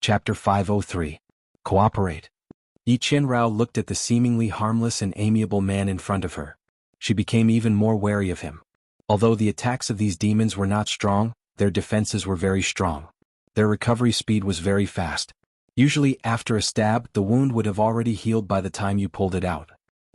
Chapter 503. Cooperate. Yi Qianrao looked at the seemingly harmless and amiable man in front of her. She became even more wary of him. Although the attacks of these demons were not strong, their defenses were very strong. Their recovery speed was very fast. Usually, after a stab, the wound would have already healed by the time you pulled it out.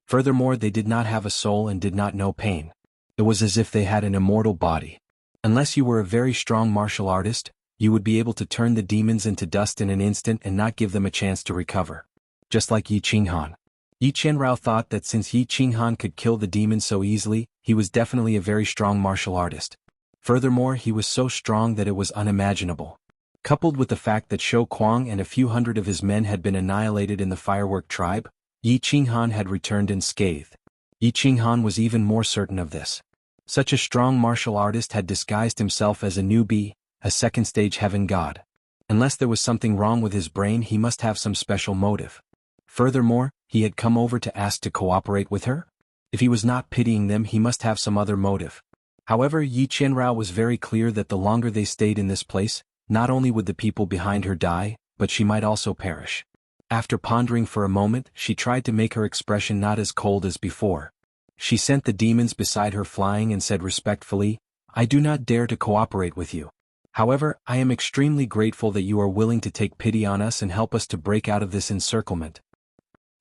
Furthermore, they did not have a soul and did not know pain. It was as if they had an immortal body. Unless you were a very strong martial artist, you would be able to turn the demons into dust in an instant and not give them a chance to recover. Just like Yi Qinghan. Yi Qianrao thought that since Yi Qinghan could kill the demons so easily, he was definitely a very strong martial artist. Furthermore, he was so strong that it was unimaginable. Coupled with the fact that Shou Kuang and a few hundred of his men had been annihilated in the firework tribe, Yi Qinghan had returned unscathed. Yi Qinghan was even more certain of this. Such a strong martial artist had disguised himself as a newbie, a second-stage heaven god. Unless there was something wrong with his brain, he must have some special motive. Furthermore, he had come over to ask to cooperate with her? If he was not pitying them, he must have some other motive. However, Yi Qianrao was very clear that the longer they stayed in this place, not only would the people behind her die, but she might also perish. After pondering for a moment, she tried to make her expression not as cold as before. She sent the demons beside her flying and said respectfully, "I do not dare to cooperate with you. However, I am extremely grateful that you are willing to take pity on us and help us to break out of this encirclement."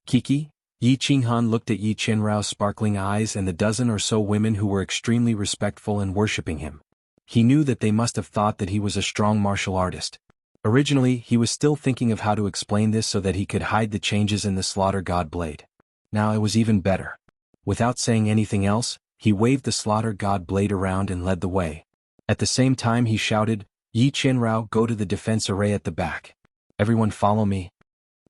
Kiki? Yi Qinghan looked at Yi Qianrao's sparkling eyes and the dozen or so women who were extremely respectful and worshipping him. He knew that they must have thought that he was a strong martial artist. Originally, he was still thinking of how to explain this so that he could hide the changes in the Slaughter God blade. Now it was even better. Without saying anything else, he waved the Slaughter God blade around and led the way. At the same time he shouted, "Yi Qianrao, go to the defense array at the back. Everyone follow me."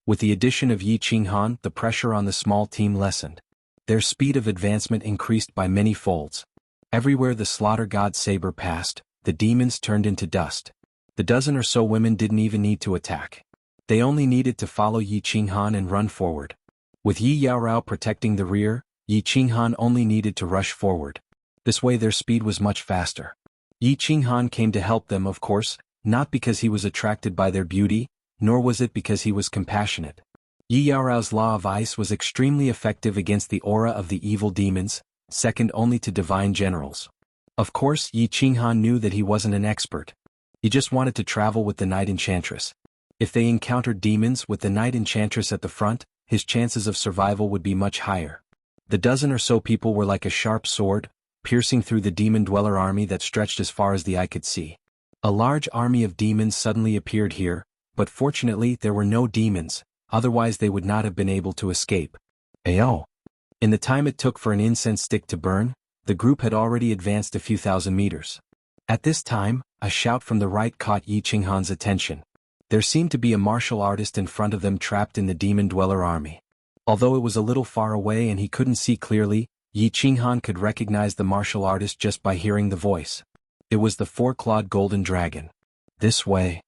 With the addition of Yi Qinghan, the pressure on the small team lessened. Their speed of advancement increased by many folds. Everywhere the Slaughter God saber passed, the demons turned into dust. The dozen or so women didn't even need to attack. They only needed to follow Yi Qinghan and run forward. With Yi Yaorao protecting the rear, Yi Qinghan only needed to rush forward. This way their speed was much faster. Yi Qinghan came to help them, of course, not because he was attracted by their beauty, nor was it because he was compassionate. Yi Yaorao's law of ice was extremely effective against the aura of the evil demons, second only to divine generals. Of course, Yi Qinghan knew that he wasn't an expert. He just wanted to travel with the Night Enchantress. If they encountered demons with the Night Enchantress at the front, his chances of survival would be much higher. The dozen or so people were like a sharp sword, piercing through the demon-dweller army that stretched as far as the eye could see. A large army of demons suddenly appeared here, but fortunately there were no demons, otherwise they would not have been able to escape. Ayo! In the time it took for an incense stick to burn, the group had already advanced a few thousand meters. At this time, a shout from the right caught Yi Qinghan's attention. There seemed to be a martial artist in front of them trapped in the demon-dweller army. Although it was a little far away and he couldn't see clearly, Yi Qinghan could recognize the martial artist just by hearing the voice. It was the four-clawed golden dragon. This way.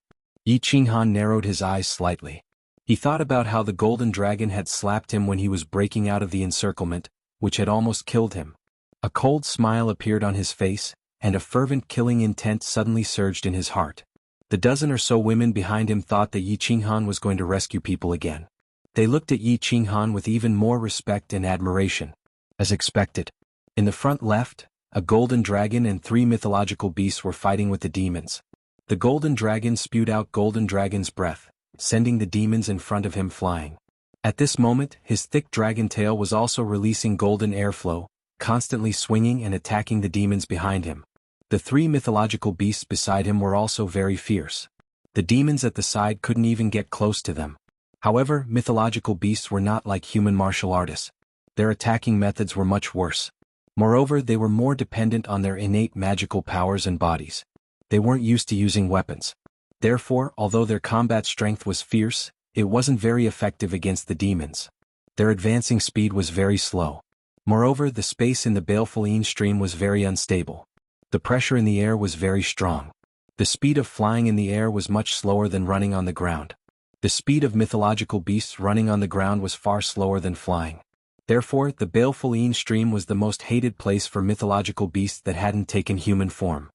Yi Qinghan narrowed his eyes slightly. He thought about how the golden dragon had slapped him when he was breaking out of the encirclement, which had almost killed him. A cold smile appeared on his face, and a fervent killing intent suddenly surged in his heart. The dozen or so women behind him thought that Yi Qinghan was going to rescue people again. They looked at Yi Qinghan with even more respect and admiration. As expected. In the front left, a golden dragon and 3 mythological beasts were fighting with the demons. The golden dragon spewed out golden dragon's breath, sending the demons in front of him flying. At this moment, his thick dragon tail was also releasing golden airflow, constantly swinging and attacking the demons behind him. The 3 mythological beasts beside him were also very fierce. The demons at the side couldn't even get close to them. However, mythological beasts were not like human martial artists. Their attacking methods were much worse. Moreover, they were more dependent on their innate magical powers and bodies. They weren't used to using weapons. Therefore, although their combat strength was fierce, it wasn't very effective against the demons. Their advancing speed was very slow. Moreover, the space in the baleful Yin stream was very unstable. The pressure in the air was very strong. The speed of flying in the air was much slower than running on the ground. The speed of mythological beasts running on the ground was far slower than flying. Therefore, the baleful Yin stream was the most hated place for mythological beasts that hadn't taken human form.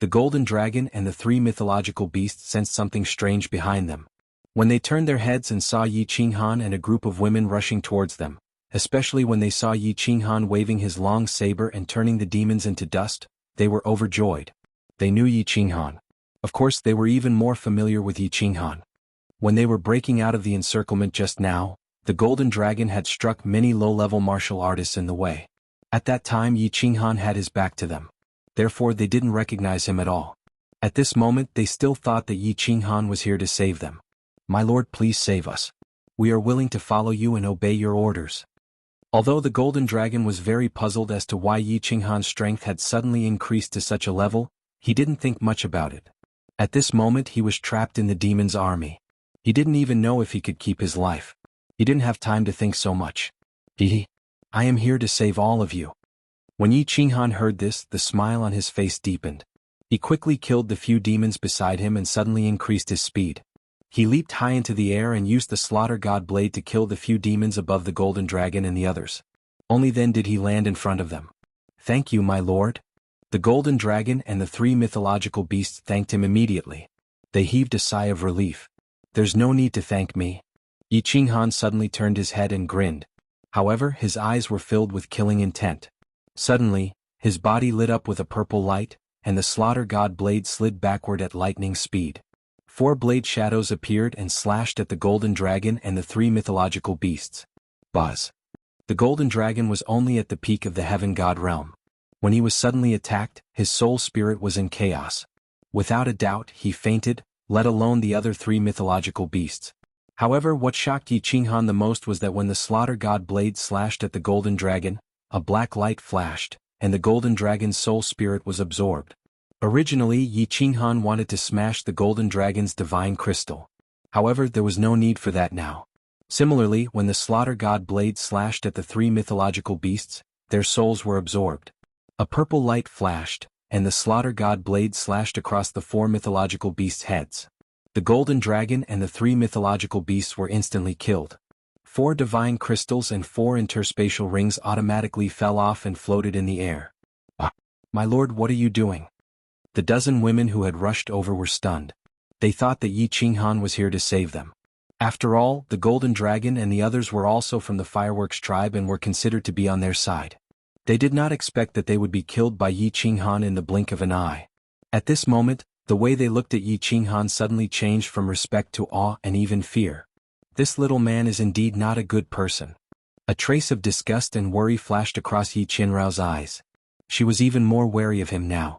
The The golden dragon and the three mythological beasts sensed something strange behind them. When they turned their heads and saw Yi Qinghan and a group of women rushing towards them, especially when they saw Yi Qinghan waving his long saber and turning the demons into dust, they were overjoyed. They knew Yi Qinghan. Of course, they were even more familiar with Yi Qinghan. When they were breaking out of the encirclement just now, the golden dragon had struck many low-level martial artists in the way. At that time Yi Qinghan had his back to them. Therefore they didn't recognize him at all. At this moment they still thought that Yi Qinghan was here to save them. "My lord, please save us. We are willing to follow you and obey your orders." Although the golden dragon was very puzzled as to why Yi Qinghan's strength had suddenly increased to such a level, he didn't think much about it. At this moment he was trapped in the demon's army. He didn't even know if he could keep his life. He didn't have time to think so much. I am here to save all of you." When Yi Qinghan heard this, the smile on his face deepened. He quickly killed the few demons beside him and suddenly increased his speed. He leaped high into the air and used the slaughter god blade to kill the few demons above the golden dragon and the others. Only then did he land in front of them. "Thank you, my lord." The golden dragon and the three mythological beasts thanked him immediately. They heaved a sigh of relief. "There's no need to thank me." Yi Qinghan suddenly turned his head and grinned. However, his eyes were filled with killing intent. Suddenly, his body lit up with a purple light, and the slaughter god blade slid backward at lightning speed. 4 blade shadows appeared and slashed at the golden dragon and the three mythological beasts. Buzz. The golden dragon was only at the peak of the heaven god realm. When he was suddenly attacked, his soul spirit was in chaos. Without a doubt, he fainted, let alone the other three mythological beasts. However, what shocked Yi Qinghan the most was that when the slaughter god blade slashed at the golden dragon, a black light flashed, and the golden dragon's soul spirit was absorbed. Originally, Yi Qinghan wanted to smash the golden dragon's divine crystal. However, there was no need for that now. Similarly, when the slaughter god blade slashed at the three mythological beasts, their souls were absorbed. A purple light flashed, and the slaughter god blade slashed across the 4 mythological beasts' heads. The golden dragon and the 3 mythological beasts were instantly killed. 4 divine crystals and 4 interspatial rings automatically fell off and floated in the air. "My lord, what are you doing?" The dozen women who had rushed over were stunned. They thought that Yi Qinghan was here to save them. After all, the golden dragon and the others were also from the fireworks tribe and were considered to be on their side. They did not expect that they would be killed by Yi Qinghan in the blink of an eye. At this moment, the way they looked at Yi Qinghan suddenly changed from respect to awe and even fear. This little man is indeed not a good person. A trace of disgust and worry flashed across Yi Qinrao's eyes. She was even more wary of him now.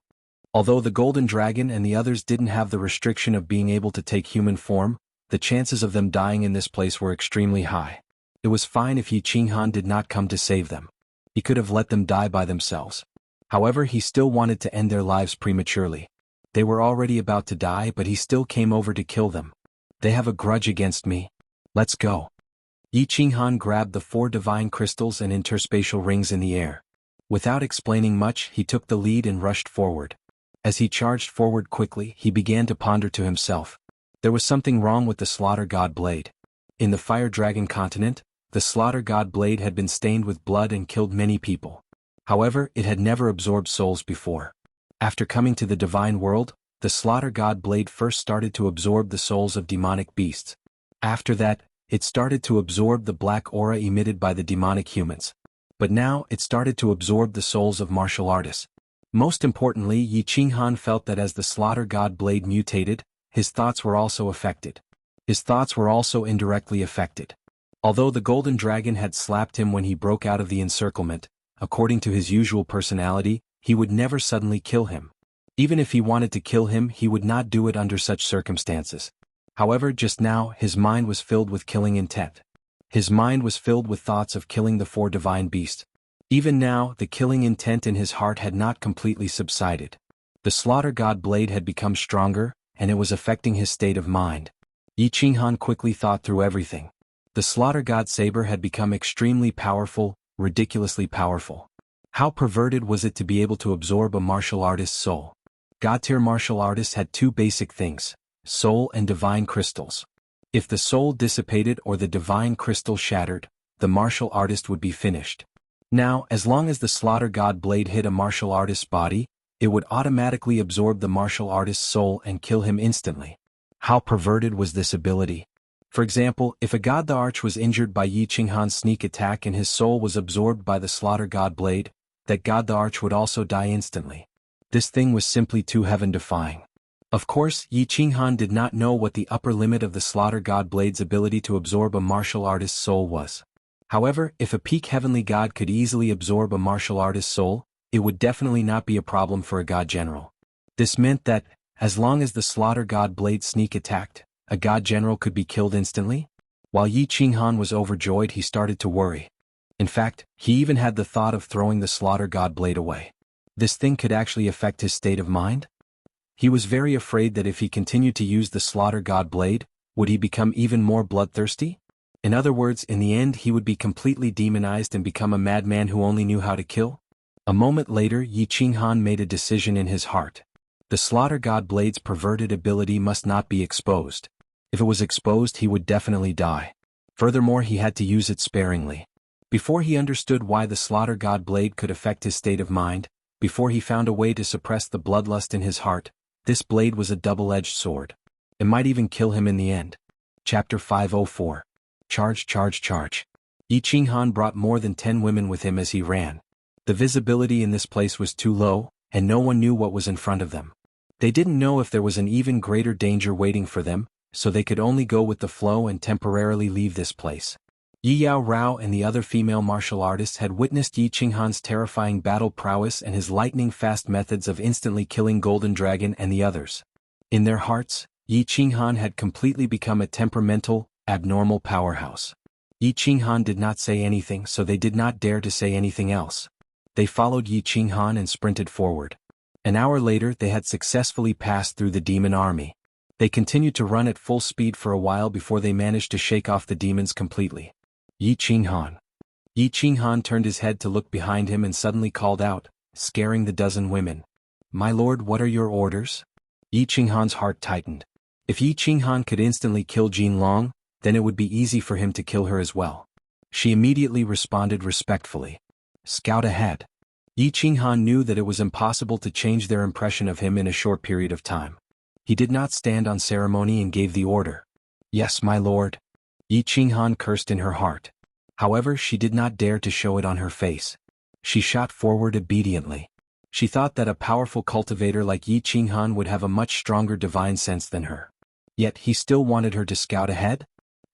Although the golden dragon and the others didn't have the restriction of being able to take human form, the chances of them dying in this place were extremely high. It was fine if Yi Qinghan did not come to save them. He could have let them die by themselves. However, he still wanted to end their lives prematurely. They were already about to die, but he still came over to kill them. "They have a grudge against me. Let's go." Yi Qinghan grabbed the 4 divine crystals and interspatial rings in the air. Without explaining much, he took the lead and rushed forward. As he charged forward quickly, he began to ponder to himself. There was something wrong with the slaughter god blade. In the fire dragon continent, the slaughter god blade had been stained with blood and killed many people. However, it had never absorbed souls before. After coming to the divine world, the slaughter god blade first started to absorb the souls of demonic beasts. After that, it started to absorb the black aura emitted by the demonic humans. But now, it started to absorb the souls of martial artists. Most importantly, Yi Qinghan felt that as the slaughter god blade mutated, his thoughts were also affected. His thoughts were also indirectly affected. Although the golden dragon had slapped him when he broke out of the encirclement, according to his usual personality, he would never suddenly kill him. Even if he wanted to kill him, he would not do it under such circumstances. However, just now, his mind was filled with killing intent. His mind was filled with thoughts of killing the 4 divine beasts. Even now, the killing intent in his heart had not completely subsided. The slaughter god blade had become stronger, and it was affecting his state of mind. Yi Qinghan quickly thought through everything. The slaughter god saber had become extremely powerful, ridiculously powerful. How perverted was it to be able to absorb a martial artist's soul? God-tier martial artists had 2 basic things: soul and divine crystals. If the soul dissipated or the divine crystal shattered, the martial artist would be finished. Now, as long as the slaughter god blade hit a martial artist's body, it would automatically absorb the martial artist's soul and kill him instantly. How perverted was this ability? For example, if a god the Arch was injured by Yi Qinghan's sneak attack and his soul was absorbed by the Slaughter God Blade, that god the Arch would also die instantly. This thing was simply too heaven-defying. Of course, Yi Qinghan did not know what the upper limit of the Slaughter God Blade's ability to absorb a martial artist's soul was. However, if a peak heavenly god could easily absorb a martial artist's soul, it would definitely not be a problem for a god general. This meant that, as long as the Slaughter God Blade sneak attacked, a god general could be killed instantly? While Yi Qinghan was overjoyed, he started to worry. In fact, he even had the thought of throwing the Slaughter God Blade away. This thing could actually affect his state of mind? He was very afraid that if he continued to use the Slaughter God Blade, would he become even more bloodthirsty? In other words, in the end he would be completely demonized and become a madman who only knew how to kill? A moment later, Yi Qinghan made a decision in his heart. The Slaughter God Blade's perverted ability must not be exposed. If it was exposed, he would definitely die. Furthermore, he had to use it sparingly. Before he understood why the Slaughter God Blade could affect his state of mind, before he found a way to suppress the bloodlust in his heart, this blade was a double-edged sword. It might even kill him in the end. Chapter 504. Charge, charge, charge. Yi Qinghan brought more than 10 women with him as he ran. The visibility in this place was too low, and no one knew what was in front of them. They didn't know if there was an even greater danger waiting for them, so they could only go with the flow and temporarily leave this place. Yi Yao Rao and the other female martial artists had witnessed Yi Qinghan's terrifying battle prowess and his lightning-fast methods of instantly killing Golden Dragon and the others. In their hearts, Yi Qinghan had completely become a temperamental, abnormal powerhouse. Yi Qinghan did not say anything, so they did not dare to say anything else. They followed Yi Qinghan and sprinted forward. An hour later, they had successfully passed through the demon army. They continued to run at full speed for a while before they managed to shake off the demons completely. Yi Qinghan. Yi Qinghan turned his head to look behind him and suddenly called out, scaring the dozen women. "My lord, what are your orders?" Yi Qinghan's heart tightened. If Yi Qinghan could instantly kill Jin Long, then it would be easy for him to kill her as well. She immediately responded respectfully. "Scout ahead." Yi Qinghan knew that it was impossible to change their impression of him in a short period of time. He did not stand on ceremony and gave the order. "Yes, my lord." Yi Qinghan cursed in her heart. However, she did not dare to show it on her face. She shot forward obediently. She thought that a powerful cultivator like Yi Qinghan would have a much stronger divine sense than her. Yet he still wanted her to scout ahead?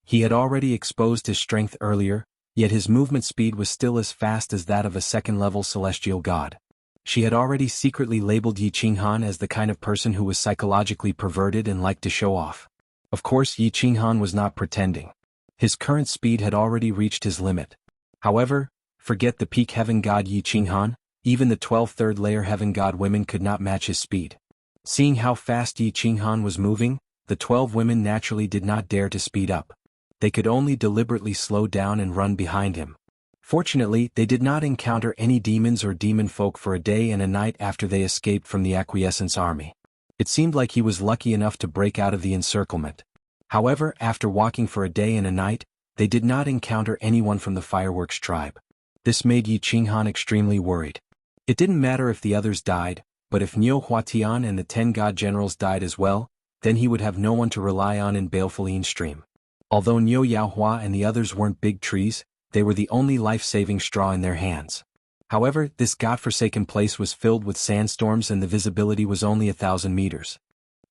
He had already exposed his strength earlier, yet his movement speed was still as fast as that of a second-level celestial god. She had already secretly labeled Yi Qinghan as the kind of person who was psychologically perverted and liked to show off. Of course, Yi Qinghan was not pretending. His current speed had already reached his limit. However, forget the peak heaven god Yi Qinghan, even the 12 third-layer heaven god women could not match his speed. Seeing how fast Yi Qinghan was moving, the 12 women naturally did not dare to speed up. They could only deliberately slow down and run behind him. Fortunately, they did not encounter any demons or demon folk for a day and a night after they escaped from the Acquiescence army. It seemed like he was lucky enough to break out of the encirclement. However, after walking for a day and a night, they did not encounter anyone from the Fireworks tribe. This made Yi Qinghan extremely worried. It didn't matter if the others died, but if Niu Huatian and the 10 god generals died as well, then he would have no one to rely on in Baleful Stream. Although Niu Yaohua and the others weren't big trees, they were the only life-saving straw in their hands. However, this godforsaken place was filled with sandstorms and the visibility was only 1,000 meters.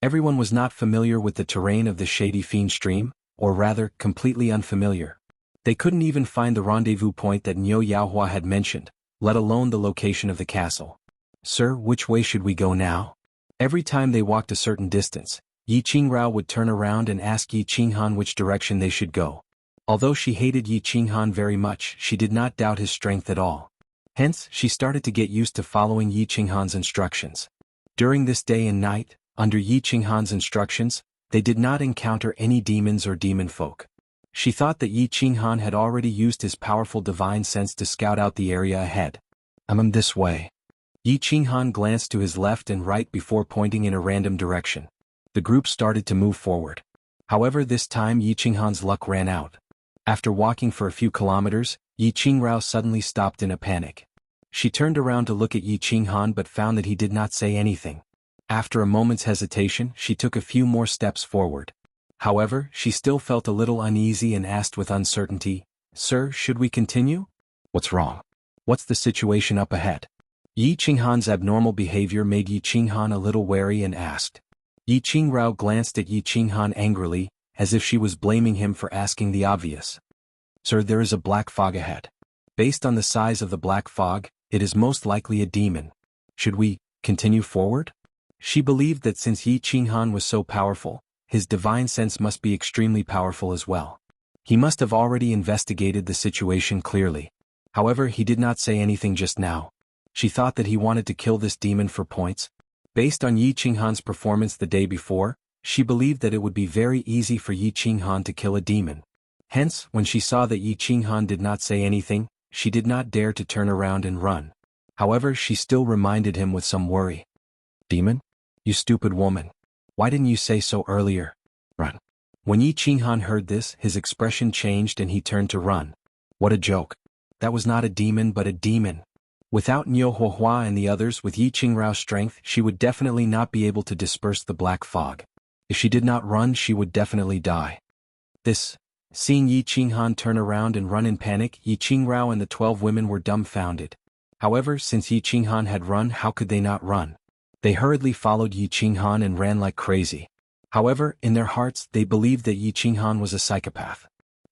Everyone was not familiar with the terrain of the Shady Fiend Stream, or rather, completely unfamiliar. They couldn't even find the rendezvous point that Niu Yaohua had mentioned, let alone the location of the castle. "Sir, which way should we go now?" Every time they walked a certain distance, Yi Qingrao would turn around and ask Yi Qinghan which direction they should go. Although she hated Yi Qinghan very much, she did not doubt his strength at all. Hence, she started to get used to following Yi Qinghan's instructions. During this day and night, under Yi Qinghan's instructions, they did not encounter any demons or demon folk. She thought that Yi Qinghan had already used his powerful divine sense to scout out the area ahead. "I'm this way." Yi Qinghan glanced to his left and right before pointing in a random direction. The group started to move forward. However, this time Yi Qinghan's luck ran out. After walking for a few kilometers, Yi Qingrao suddenly stopped in a panic. She turned around to look at Yi Qinghan but found that he did not say anything. After a moment's hesitation, she took a few more steps forward. However, she still felt a little uneasy and asked with uncertainty, "Sir, should we continue?" "What's wrong? What's the situation up ahead?" Yi Qinghan's abnormal behavior made Yi Qinghan a little wary and asked. Yi Qingrao glanced at Yi Qinghan angrily, as if she was blaming him for asking the obvious. "Sir, there is a black fog ahead. Based on the size of the black fog, it is most likely a demon. Should we continue forward?" She believed that since Yi Qinghan was so powerful, his divine sense must be extremely powerful as well. He must have already investigated the situation clearly. However, he did not say anything just now. She thought that he wanted to kill this demon for points. Based on Yi Qinghan's performance the day before, she believed that it would be very easy for Yi Qinghan to kill a demon. Hence, when she saw that Yi Qinghan did not say anything, she did not dare to turn around and run. However, she still reminded him with some worry. "Demon? You stupid woman. Why didn't you say so earlier? Run." When Yi Qinghan heard this, his expression changed and he turned to run. What a joke. That was not a demon but a demon. Without Niu Huohua and the others with Yi Qingrao's strength, she would definitely not be able to disperse the black fog. If she did not run, she would definitely die. Seeing Yi Qinghan turn around and run in panic, Yi Qingrao and the 12 women were dumbfounded. However, since Yi Qinghan had run, how could they not run? They hurriedly followed Yi Qinghan and ran like crazy. However, in their hearts, they believed that Yi Qinghan was a psychopath.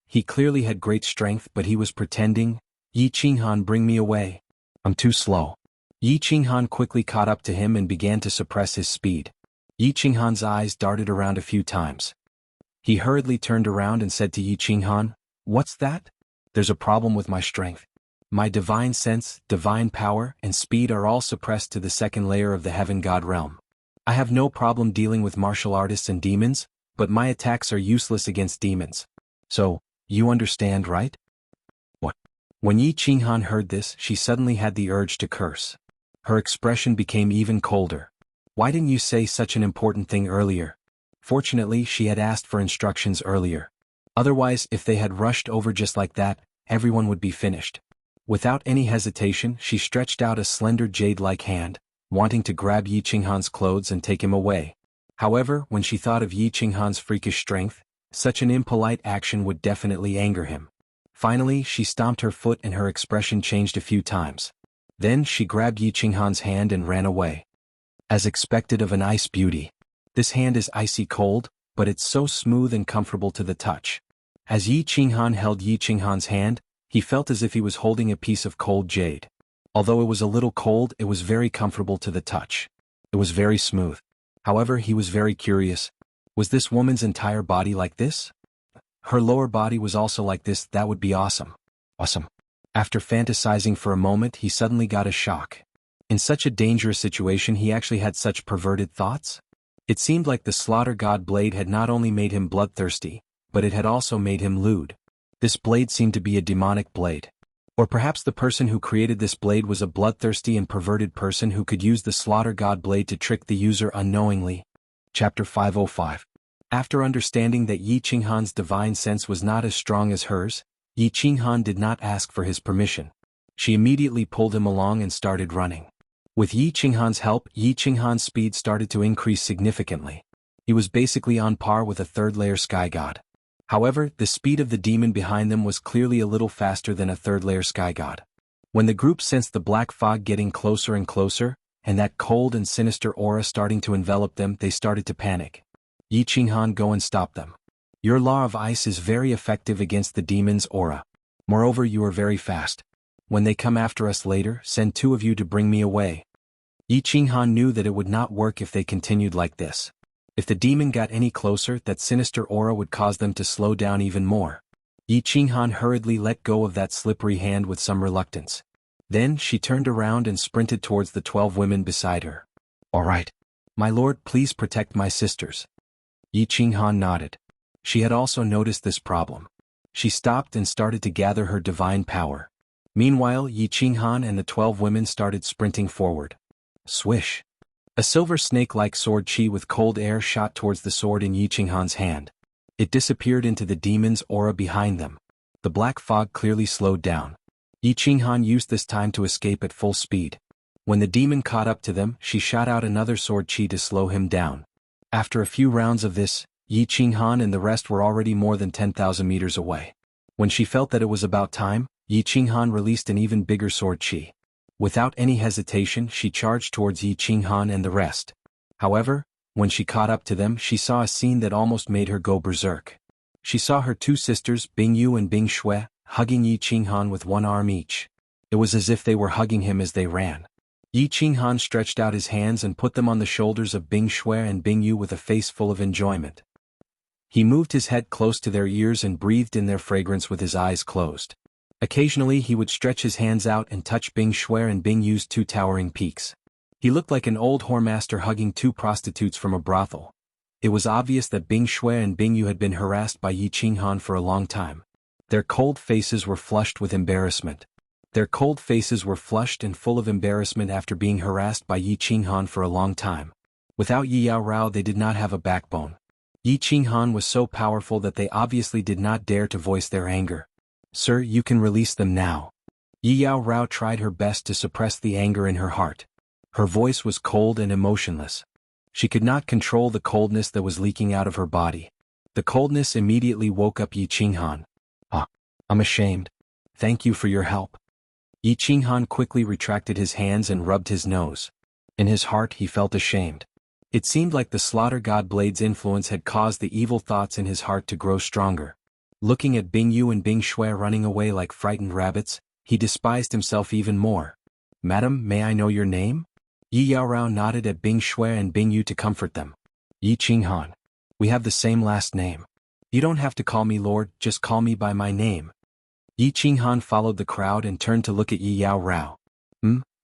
He clearly had great strength, but he was pretending. "Yi Qinghan, bring me away. I'm too slow." Yi Qinghan quickly caught up to him and began to suppress his speed. Yi Qinghan's eyes darted around a few times. He hurriedly turned around and said to Yi Qinghan, "What's that?" "There's a problem with my strength. My divine sense, divine power, and speed are all suppressed to the second layer of the heaven god realm. I have no problem dealing with martial artists and demons, but my attacks are useless against demons. So, you understand, right?" "What?" When Yi Qinghan heard this, she suddenly had the urge to curse. Her expression became even colder. "Why didn't you say such an important thing earlier?" Fortunately, she had asked for instructions earlier. Otherwise, if they had rushed over just like that, everyone would be finished. Without any hesitation, she stretched out a slender jade-like hand, wanting to grab Yi Qinghan's clothes and take him away. However, when she thought of Yi Qinghan's freakish strength, such an impolite action would definitely anger him. Finally, she stomped her foot and her expression changed a few times. Then she grabbed Yi Qinghan's hand and ran away. As expected of an ice beauty. This hand is icy cold, but it's so smooth and comfortable to the touch. As Yi Qinghan held Yi Qinghan's hand, he felt as if he was holding a piece of cold jade. Although it was a little cold, it was very comfortable to the touch. It was very smooth. However, he was very curious. Was this woman's entire body like this? Her lower body was also like this. That would be awesome. Awesome. After fantasizing for a moment, he suddenly got a shock. In such a dangerous situation, he actually had such perverted thoughts? It seemed like the slaughter god blade had not only made him bloodthirsty, but it had also made him lewd. This blade seemed to be a demonic blade. Or perhaps the person who created this blade was a bloodthirsty and perverted person who could use the slaughter god blade to trick the user unknowingly. Chapter 505. After understanding that Yi Qinghan's divine sense was not as strong as hers, Yi Qinghan did not ask for his permission. She immediately pulled him along and started running. With Yi Qinghan's help, Yi Qinghan's speed started to increase significantly. He was basically on par with a third-layer sky god. However, the speed of the demon behind them was clearly a little faster than a third-layer sky god. When the group sensed the black fog getting closer and closer, and that cold and sinister aura starting to envelop them, they started to panic. Yi Qinghan, go and stop them. Your law of ice is very effective against the demon's aura. Moreover, you are very fast. When they come after us later, send 2 of you to bring me away. Yi Qinghan knew that it would not work if they continued like this. If the demon got any closer, that sinister aura would cause them to slow down even more. Yi Qinghan hurriedly let go of that slippery hand with some reluctance. Then she turned around and sprinted towards the 12 women beside her. All right. My lord, please protect my sisters. Yi Qinghan nodded. She had also noticed this problem. She stopped and started to gather her divine power. Meanwhile, Yi Qinghan and the 12 women started sprinting forward. Swish. A silver snake-like sword chi with cold air shot towards the sword in Yi Qinghan's hand. It disappeared into the demon's aura behind them. The black fog clearly slowed down. Yi Qinghan used this time to escape at full speed. When the demon caught up to them, she shot out another sword chi to slow him down. After a few rounds of this, Yi Qinghan and the rest were already more than 10,000 meters away. When she felt that it was about time, Yi Qinghan released an even bigger sword chi. Without any hesitation, she charged towards Yi Qinghan and the rest. However, when she caught up to them, she saw a scene that almost made her go berserk. She saw her two sisters, Bing Yu and Bing Shui, hugging Yi Qinghan with one arm each. It was as if they were hugging him as they ran. Yi Qinghan stretched out his hands and put them on the shoulders of Bing Shui and Bing Yu with a face full of enjoyment. He moved his head close to their ears and breathed in their fragrance with his eyes closed. Occasionally he would stretch his hands out and touch Bing Shui and Bing Yu's two towering peaks. He looked like an old whoremaster hugging two prostitutes from a brothel. It was obvious that Bing Shui and Bing Yu had been harassed by Yi Qinghan for a long time. Their cold faces were flushed with embarrassment. Their cold faces were flushed and full of embarrassment after being harassed by Yi Qinghan for a long time. Without Yi Yao Rao they did not have a backbone. Yi Qinghan was so powerful that they obviously did not dare to voice their anger. "Sir, you can release them now." Yi Yao Rao tried her best to suppress the anger in her heart. Her voice was cold and emotionless. She could not control the coldness that was leaking out of her body. The coldness immediately woke up Yi Qinghan. "Ah, I'm ashamed. Thank you for your help." Yi Qinghan quickly retracted his hands and rubbed his nose. In his heart he felt ashamed. It seemed like the slaughter god blade's influence had caused the evil thoughts in his heart to grow stronger. Looking at Bing Yu and Bing Shui running away like frightened rabbits, he despised himself even more. "Madam, may I know your name?" Yi Yao Rao nodded at Bing Shui and Bing Yu to comfort them. "Yi Qinghan. We have the same last name. You don't have to call me Lord, just call me by my name." Yi Qinghan followed the crowd and turned to look at Yi Yao Rao.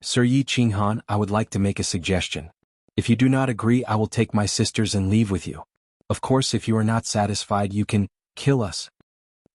Sir Yi Qinghan, I would like to make a suggestion. If you do not agree, I will take my sisters and leave with you. Of course, if you are not satisfied, you can kill us."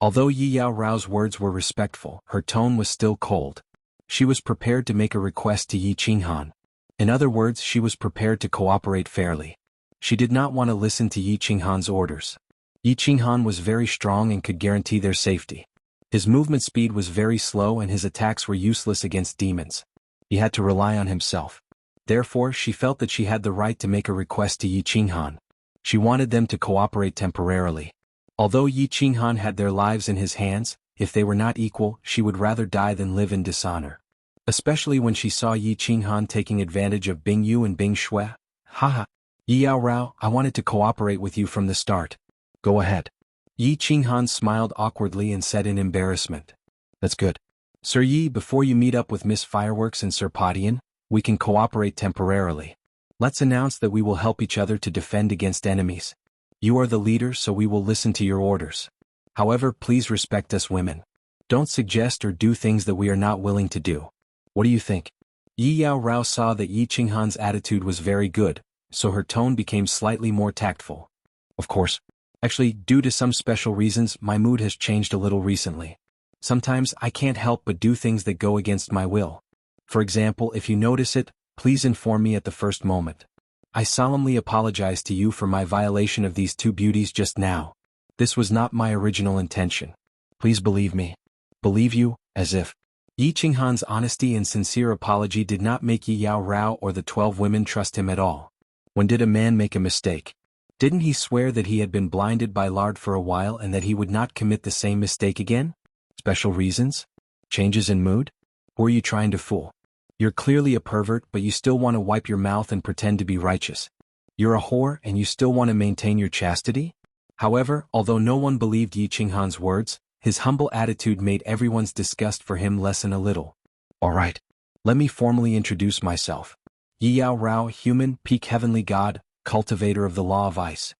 Although Yi Yao Rao's words were respectful, her tone was still cold. She was prepared to make a request to Yi Qinghan. In other words, she was prepared to cooperate fairly. She did not want to listen to Yi Qinghan's orders. Yi Qinghan was very strong and could guarantee their safety. His movement speed was very slow and his attacks were useless against demons. He had to rely on himself. Therefore, she felt that she had the right to make a request to Yi Qinghan. She wanted them to cooperate temporarily. Although Yi Qinghan had their lives in his hands, if they were not equal, she would rather die than live in dishonor. Especially when she saw Yi Qinghan taking advantage of Bing Yu and Bing Shui. "Haha. Yi Yao Rao, I wanted to cooperate with you from the start. Go ahead." Yi Qinghan smiled awkwardly and said in embarrassment. "That's good. Sir Yi, before you meet up with Miss Fireworks and Sir Padian, we can cooperate temporarily. Let's announce that we will help each other to defend against enemies. You are the leader, so we will listen to your orders. However, please respect us women. Don't suggest or do things that we are not willing to do. What do you think?" Yi Yao Rao saw that Yi Qinghan's attitude was very good, so her tone became slightly more tactful. "Of course. Actually, due to some special reasons, my mood has changed a little recently. Sometimes I can't help but do things that go against my will. For example, if you notice it, please inform me at the first moment. I solemnly apologize to you for my violation of these two beauties just now. This was not my original intention. Please believe me." "Believe you, as if." Yi Qinghan's honesty and sincere apology did not make Yi Yao Rao or the 12 women trust him at all. When did a man make a mistake? Didn't he swear that he had been blinded by lard for a while and that he would not commit the same mistake again? Special reasons? Changes in mood? Who are you trying to fool? You're clearly a pervert, but you still want to wipe your mouth and pretend to be righteous. You're a whore and you still want to maintain your chastity? However, although no one believed Yi Qinghan's words, his humble attitude made everyone's disgust for him lessen a little. "All right. Let me formally introduce myself. Yi Yao Rao, human, peak heavenly god, cultivator of the law of ice."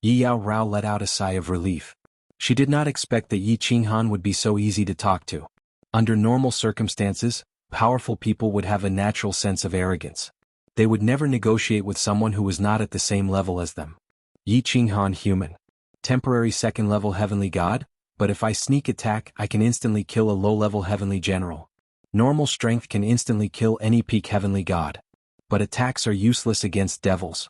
Yi Yao Rao let out a sigh of relief. She did not expect that Yi Qinghan would be so easy to talk to. Under normal circumstances, powerful people would have a natural sense of arrogance. They would never negotiate with someone who was not at the same level as them. Yi Qinghan, human. Temporary second-level heavenly god, but if I sneak attack, I can instantly kill a low-level heavenly general. Normal strength can instantly kill any peak heavenly god. But attacks are useless against devils.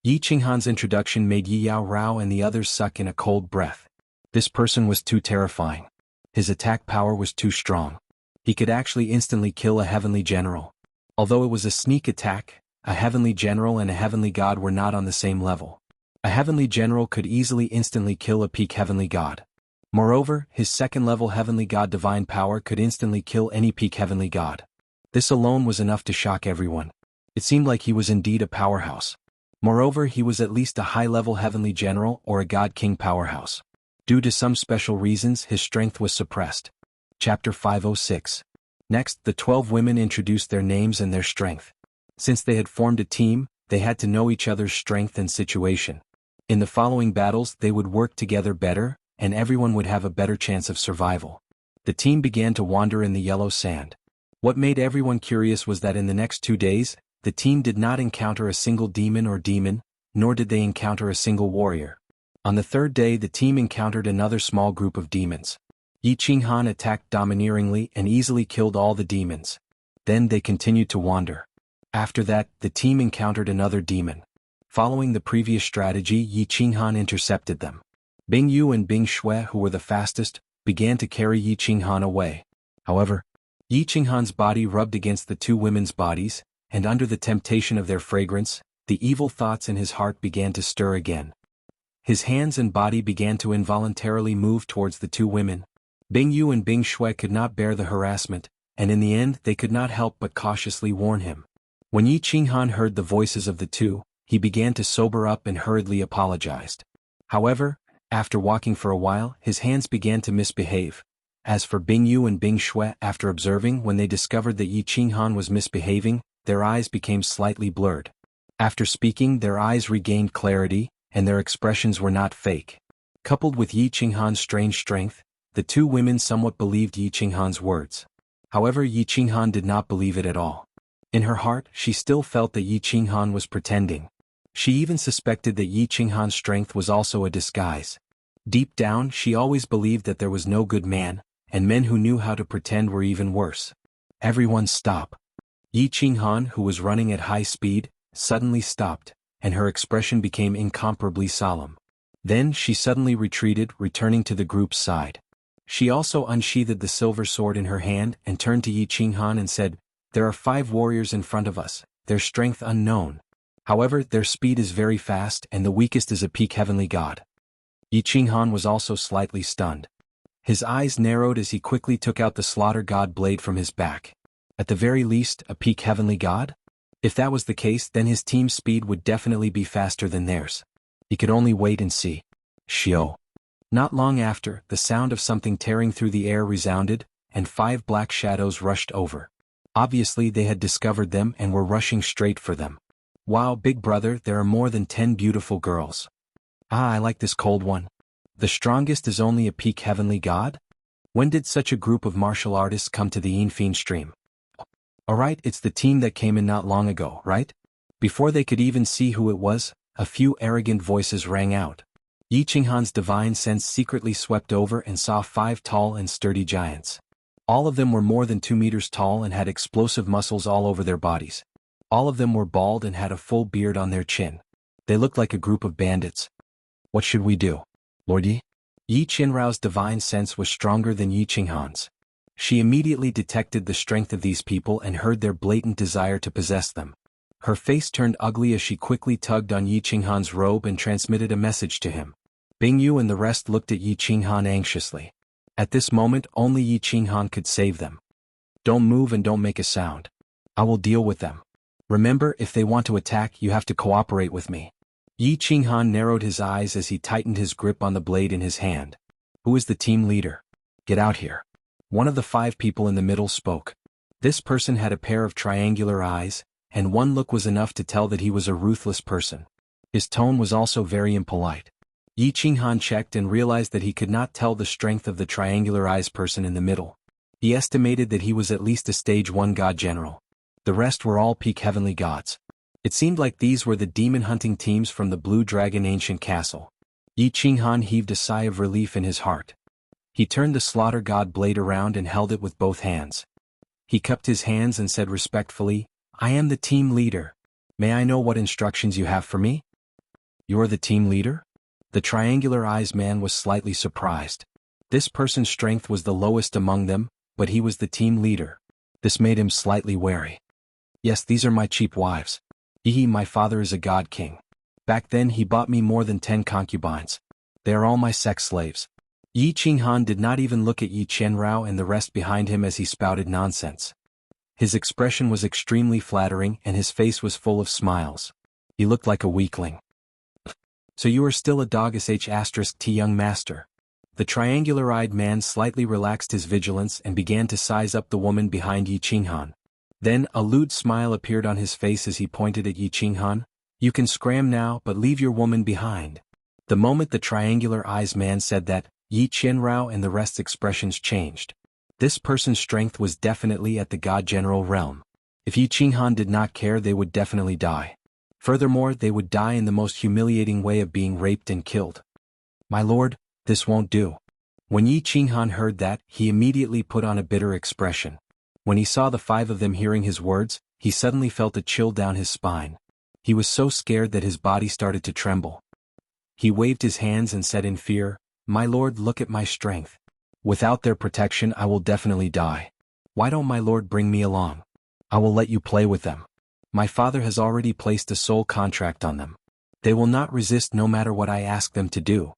Yi Qinghan's introduction made Yi Yao Rao and the others suck in a cold breath. This person was too terrifying. His attack power was too strong. He could actually instantly kill a heavenly general. Although it was a sneak attack, a heavenly general and a heavenly god were not on the same level. A heavenly general could easily instantly kill a peak heavenly god. Moreover, his second-level heavenly god divine power could instantly kill any peak heavenly god. This alone was enough to shock everyone. It seemed like he was indeed a powerhouse. Moreover, he was at least a high-level heavenly general or a god-king powerhouse. Due to some special reasons, his strength was suppressed. Chapter 506. Next, the 12 women introduced their names and their strength. Since they had formed a team, they had to know each other's strength and situation. In the following battles, they would work together better, and everyone would have a better chance of survival. The team began to wander in the yellow sand. What made everyone curious was that in the next 2 days, the team did not encounter a single demon, nor did they encounter a single warrior. On the third day, the team encountered another small group of demons. Yi Qinghan attacked domineeringly and easily killed all the demons. Then they continued to wander. After that, the team encountered another demon. Following the previous strategy, Yi Qinghan intercepted them. Bing Yu and Bing Shui, who were the fastest, began to carry Yi Qinghan away. However, Yi Qinghan's body rubbed against the two women's bodies, and under the temptation of their fragrance, the evil thoughts in his heart began to stir again. His hands and body began to involuntarily move towards the two women. Bing Yu and Bing Shui could not bear the harassment, and in the end they could not help but cautiously warn him. When Yi Qinghan heard the voices of the two, he began to sober up and hurriedly apologized. However, after walking for a while, his hands began to misbehave. As for Bing Yu and Bing Shui, after observing when they discovered that Yi Qinghan was misbehaving, their eyes became slightly blurred. After speaking, their eyes regained clarity, and their expressions were not fake. Coupled with Yi Qinghan's strange strength, the two women somewhat believed Yi Qinghan's words. However, Yi Qinghan did not believe it at all. In her heart, she still felt that Yi Qinghan was pretending. She even suspected that Yi Qinghan's strength was also a disguise. Deep down, she always believed that there was no good man, and men who knew how to pretend were even worse. Everyone stop. Yi Qinghan, who was running at high speed, suddenly stopped, and her expression became incomparably solemn. Then she suddenly retreated, returning to the group's side. She also unsheathed the silver sword in her hand and turned to Yi Qinghan and said, "There are 5 warriors in front of us, their strength unknown. However, their speed is very fast and the weakest is a peak heavenly god." Yi Qinghan was also slightly stunned. His eyes narrowed as he quickly took out the slaughter god blade from his back. At the very least, a peak heavenly god? If that was the case, then his team's speed would definitely be faster than theirs. He could only wait and see. Shio. Not long after, the sound of something tearing through the air resounded, and 5 black shadows rushed over. Obviously they had discovered them and were rushing straight for them. "Wow, big brother, there are more than 10 beautiful girls. Ah, I like this cold one. The strongest is only a peak heavenly god? When did such a group of martial artists come to the Yinfin stream? Alright, it's the team that came in not long ago, right?" Before they could even see who it was, a few arrogant voices rang out. Yi Qinghan's divine sense secretly swept over and saw 5 tall and sturdy giants. All of them were more than 2 meters tall and had explosive muscles all over their bodies. All of them were bald and had a full beard on their chin. They looked like a group of bandits. "What should we do, Lord Yi?" Yi Qinrao's divine sense was stronger than Yi Qinghan's. She immediately detected the strength of these people and heard their blatant desire to possess them. Her face turned ugly as she quickly tugged on Yi Qinghan's robe and transmitted a message to him. Bing Yu and the rest looked at Yi Qinghan anxiously. At this moment, only Yi Qinghan could save them. "Don't move and don't make a sound. I will deal with them. Remember, if they want to attack, you have to cooperate with me." Yi Qinghan narrowed his eyes as he tightened his grip on the blade in his hand. "Who is the team leader? Get out here." One of the 5 people in the middle spoke. This person had a pair of triangular eyes, and one look was enough to tell that he was a ruthless person. His tone was also very impolite. Yi Qinghan checked and realized that he could not tell the strength of the triangular eyes person in the middle. He estimated that he was at least a stage 1 god general. The rest were all peak heavenly gods. It seemed like these were the demon hunting teams from the Blue Dragon Ancient Castle. Yi Qinghan heaved a sigh of relief in his heart. He turned the slaughter god blade around and held it with both hands. He cupped his hands and said respectfully, "I am the team leader. May I know what instructions you have for me?" "You are the team leader?" The triangular eyes man was slightly surprised. This person's strength was the lowest among them, but he was the team leader. This made him slightly wary. Yes, these are my cheap wives. My father is a god king. Back then he bought me more than 10 concubines. They are all my sex slaves. Yi Qinghan did not even look at Yi Qianrao and the rest behind him as he spouted nonsense. His expression was extremely flattering and his face was full of smiles. He looked like a weakling. So you are still a dog*T young master. The triangular-eyed man slightly relaxed his vigilance and began to size up the woman behind Yi Qinghan. Then a lewd smile appeared on his face as he pointed at Yi Qinghan. You can scram now, but leave your woman behind. The moment the triangular-eyed man said that, Yi Qianrao and the rest's expressions changed. This person's strength was definitely at the God General realm. If Yi Qinghan did not care, they would definitely die. Furthermore, they would die in the most humiliating way of being raped and killed. My lord, this won't do. When Yi Qinghan heard that, he immediately put on a bitter expression. When he saw the 5 of them hearing his words, he suddenly felt a chill down his spine. He was so scared that his body started to tremble. He waved his hands and said in fear, My lord, look at my strength. Without their protection I will definitely die. Why don't my lord bring me along? I will let you play with them. My father has already placed a soul contract on them. They will not resist no matter what I ask them to do.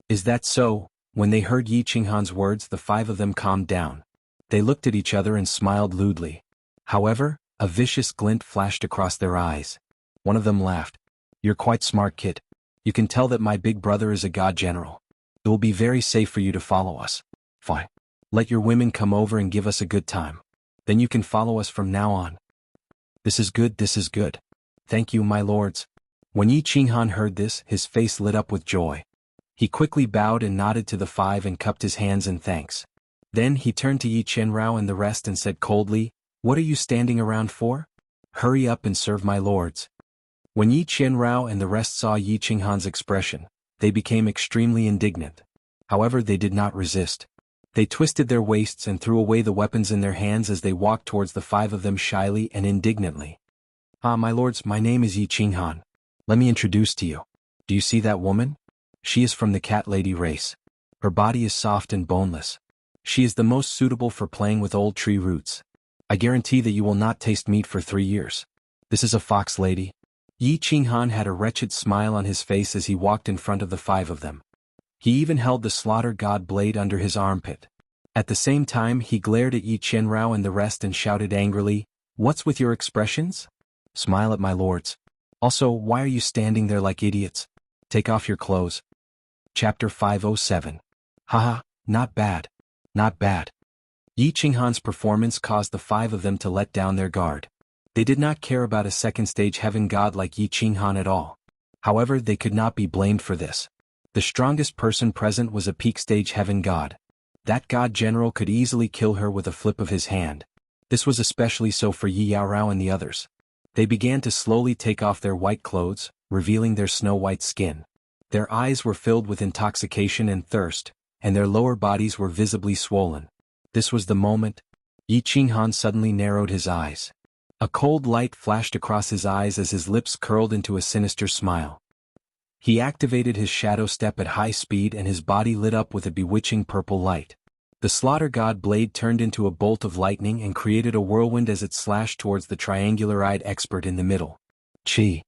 Is that so? When they heard Yi Qinghan's words, the 5 of them calmed down. They looked at each other and smiled lewdly. However, a vicious glint flashed across their eyes. One of them laughed. You're quite smart, kid. You can tell that my big brother is a god general. It will be very safe for you to follow us. Fine. Let your women come over and give us a good time. Then you can follow us from now on. This is good, this is good. Thank you, my lords. When Yi Qinghan heard this, his face lit up with joy. He quickly bowed and nodded to the 5 and cupped his hands in thanks. Then he turned to Yi Qianrao and the rest and said coldly, What are you standing around for? Hurry up and serve my lords. When Yi Qianrao and the rest saw Yi Qinghan's expression, they became extremely indignant. However, they did not resist. They twisted their waists and threw away the weapons in their hands as they walked towards the 5 of them shyly and indignantly. My lords, my name is Yi Qinghan. Let me introduce to you. Do you see that woman? She is from the cat lady race. Her body is soft and boneless. She is the most suitable for playing with old tree roots. I guarantee that you will not taste meat for 3 years. This is a fox lady. Yi Qinghan had a wretched smile on his face as he walked in front of the 5 of them. He even held the slaughter god blade under his armpit. At the same time he glared at Yi Qianrao and the rest and shouted angrily, What's with your expressions? Smile at my lords. Also, why are you standing there like idiots? Take off your clothes. Chapter 507. Haha, not bad. Not bad. Yi Qinghan's performance caused the 5 of them to let down their guard. They did not care about a second-stage heaven god like Yi Qinghan at all. However, they could not be blamed for this. The strongest person present was a peak-stage heaven god. That god general could easily kill her with a flip of his hand. This was especially so for Yi Yaorao and the others. They began to slowly take off their white clothes, revealing their snow-white skin. Their eyes were filled with intoxication and thirst, and their lower bodies were visibly swollen. This was the moment. Yi Qinghan suddenly narrowed his eyes. A cold light flashed across his eyes as his lips curled into a sinister smile. He activated his shadow step at high speed and his body lit up with a bewitching purple light. The slaughter god blade turned into a bolt of lightning and created a whirlwind as it slashed towards the triangular-eyed expert in the middle. Chi!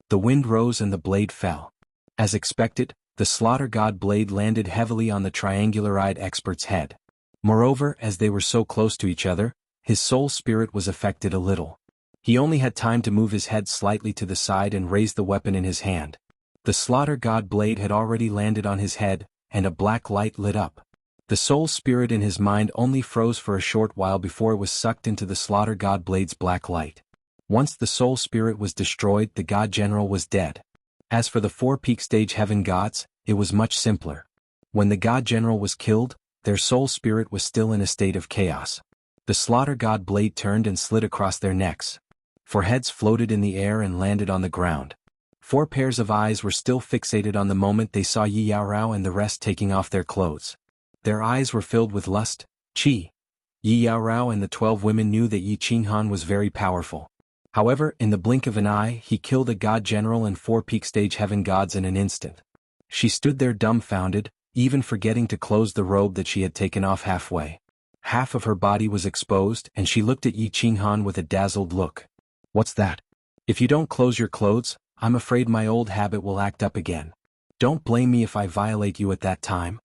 The wind rose and the blade fell. As expected, the slaughter god blade landed heavily on the triangular-eyed expert's head. Moreover, as they were so close to each other, his soul spirit was affected a little. He only had time to move his head slightly to the side and raise the weapon in his hand. The slaughter god blade had already landed on his head, and a black light lit up. The soul spirit in his mind only froze for a short while before it was sucked into the slaughter god blade's black light. Once the soul spirit was destroyed, the god general was dead. As for the 4 peak stage heaven gods, it was much simpler. When the god general was killed, their soul spirit was still in a state of chaos. The slaughter god blade turned and slid across their necks. 4 heads floated in the air and landed on the ground. 4 pairs of eyes were still fixated on the moment they saw Yi Yaorao and the rest taking off their clothes. Their eyes were filled with lust, chi. Yi Yaorao and the 12 women knew that Yi Qinghan was very powerful. However, in the blink of an eye, he killed a god general and 4 peak stage heaven gods in an instant. She stood there dumbfounded, even forgetting to close the robe that she had taken off halfway. half of her body was exposed and she looked at Yi Qinghan with a dazzled look. What's that? If you don't close your clothes, I'm afraid my old habit will act up again. Don't blame me if I violate you at that time.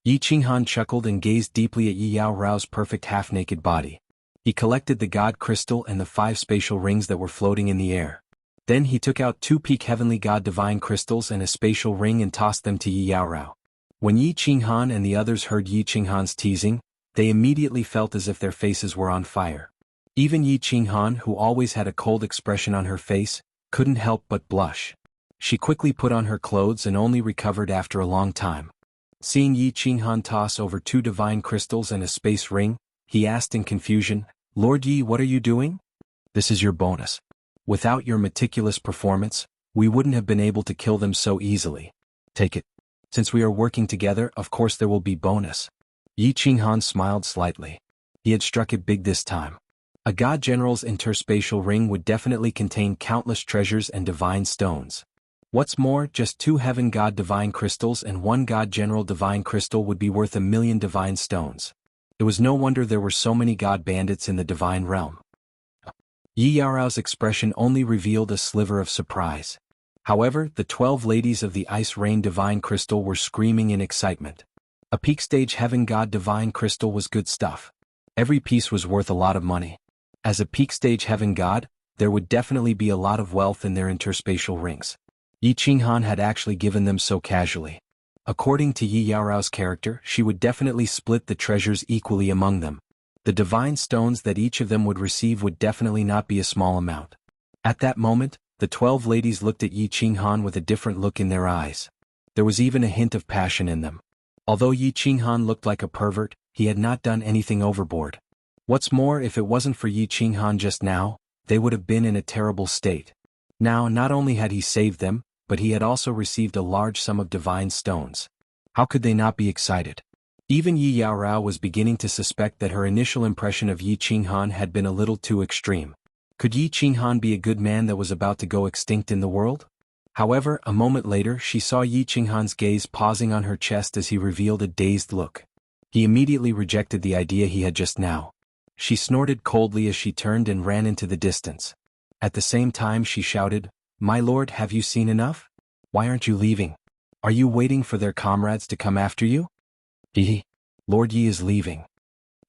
Yi Qinghan chuckled and gazed deeply at Yi Yaorao's perfect half-naked body. He collected the God Crystal and the 5 spatial rings that were floating in the air. Then he took out 2 peak Heavenly God Divine Crystals and a spatial ring and tossed them to Yi Yaorao. When Yi Qinghan and the others heard Yi Qinghan's teasing, they immediately felt as if their faces were on fire. Even Yi Qinghan, who always had a cold expression on her face, couldn't help but blush. She quickly put on her clothes and only recovered after a long time. Seeing Yi Qinghan toss over 2 divine crystals and a space ring, he asked in confusion, "Lord Yi, what are you doing?" "This is your bonus. Without your meticulous performance, we wouldn't have been able to kill them so easily. Take it. Since we are working together, of course there will be bonus." Yi Qinghan smiled slightly. He had struck it big this time. A God General's interspatial ring would definitely contain countless treasures and divine stones. What's more, just 2 Heaven God Divine Crystals and 1 God General Divine Crystal would be worth 1,000,000 divine stones. It was no wonder there were so many God Bandits in the divine realm. Yi Yaorao's expression only revealed a sliver of surprise. However, the 12 ladies of the Ice Rain Divine Crystal were screaming in excitement. A peak stage Heaven God Divine Crystal was good stuff. Every piece was worth a lot of money. As a peak stage Heaven God, there would definitely be a lot of wealth in their interspatial rings. Yi Qinghan had actually given them so casually. According to Yi Yaorao's character, she would definitely split the treasures equally among them. The divine stones that each of them would receive would definitely not be a small amount. At that moment, the 12 ladies looked at Yi Qinghan with a different look in their eyes. There was even a hint of passion in them. Although Yi Qinghan looked like a pervert, he had not done anything overboard. What's more, if it wasn't for Yi Qinghan just now, they would have been in a terrible state. Now, not only had he saved them, but he had also received a large sum of divine stones. How could they not be excited? Even Yi Yaorao was beginning to suspect that her initial impression of Yi Qinghan had been a little too extreme. Could Yi Qinghan be a good man that was about to go extinct in the world? However, a moment later she saw Yi Qinghan's gaze pausing on her chest as he revealed a dazed look. He immediately rejected the idea he had just now. She snorted coldly as she turned and ran into the distance. At the same time she shouted, "My lord, have you seen enough? Why aren't you leaving? Are you waiting for their comrades to come after you?" Lord Yi is leaving.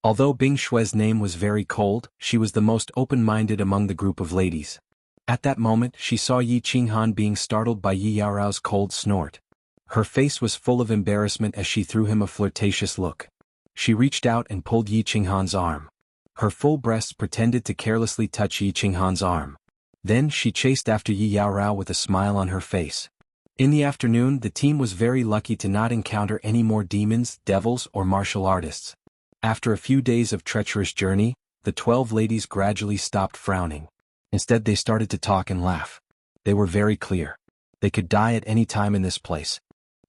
Although Bing Shue's name was very cold, she was the most open-minded among the group of ladies. At that moment she saw Yi Qinghan being startled by Yi Yaorao's cold snort. Her face was full of embarrassment as she threw him a flirtatious look. She reached out and pulled Yi Qinghan's arm. Her full breasts pretended to carelessly touch Yi Qinghan's arm. Then she chased after Yi Yaorao with a smile on her face. In the afternoon, the team was very lucky to not encounter any more demons, devils, or martial artists. After a few days of treacherous journey, the 12 ladies gradually stopped frowning. Instead they started to talk and laugh. They were very clear. They could die at any time in this place.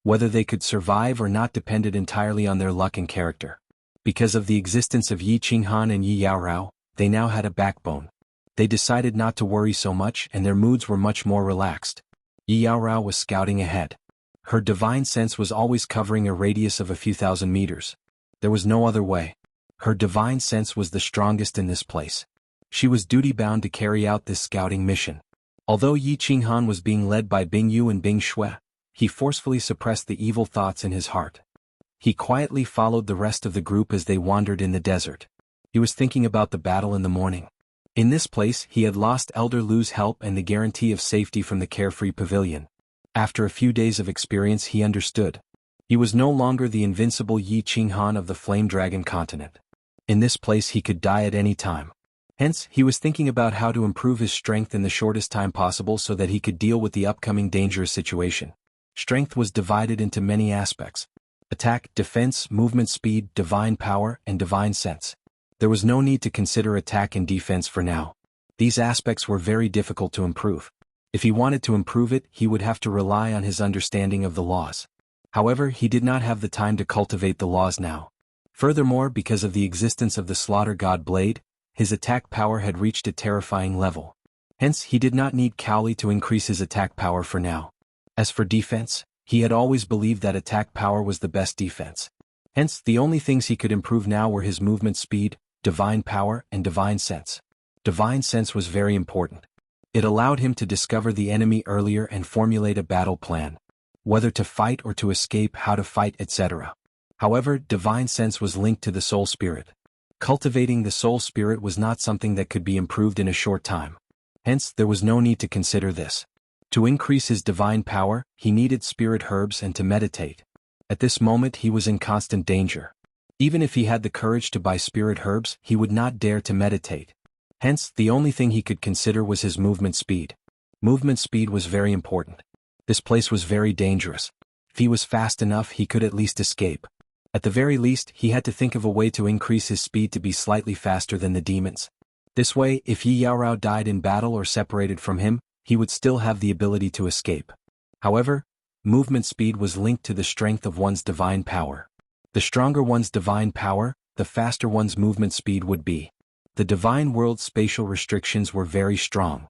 Whether they could survive or not depended entirely on their luck and character. Because of the existence of Yi Qinghan and Yi Yaorao, they now had a backbone. They decided not to worry so much and their moods were much more relaxed. Yi Yaorao was scouting ahead. Her divine sense was always covering a radius of a few thousand meters. There was no other way. Her divine sense was the strongest in this place. She was duty-bound to carry out this scouting mission. Although Yi Qinghan was being led by Bing Yu and Bing Shue, he forcefully suppressed the evil thoughts in his heart. He quietly followed the rest of the group as they wandered in the desert. He was thinking about the battle in the morning. In this place he had lost Elder Lu's help and the guarantee of safety from the carefree pavilion. After a few days of experience he understood. He was no longer the invincible Yi Qinghan of the Flame Dragon continent. In this place he could die at any time. Hence, he was thinking about how to improve his strength in the shortest time possible so that he could deal with the upcoming dangerous situation. Strength was divided into many aspects: attack, defense, movement speed, divine power, and divine sense. There was no need to consider attack and defense for now. These aspects were very difficult to improve. If he wanted to improve it, he would have to rely on his understanding of the laws. However, he did not have the time to cultivate the laws now. Furthermore, because of the existence of the Slaughter God Blade, his attack power had reached a terrifying level. Hence, he did not need Cowley to increase his attack power for now. As for defense, he had always believed that attack power was the best defense. Hence, the only things he could improve now were his movement speed, divine power, and divine sense. Divine sense was very important. It allowed him to discover the enemy earlier and formulate a battle plan. Whether to fight or to escape, how to fight, etc. However, divine sense was linked to the soul spirit. Cultivating the soul spirit was not something that could be improved in a short time. Hence, there was no need to consider this. To increase his divine power, he needed spirit herbs and to meditate. At this moment he was in constant danger. Even if he had the courage to buy spirit herbs, he would not dare to meditate. Hence, the only thing he could consider was his movement speed. Movement speed was very important. This place was very dangerous. If he was fast enough, he could at least escape. At the very least, he had to think of a way to increase his speed to be slightly faster than the demons. This way, if Yi Yaorao died in battle or separated from him, he would still have the ability to escape. However, movement speed was linked to the strength of one's divine power. The stronger one's divine power, the faster one's movement speed would be. The divine world's spatial restrictions were very strong.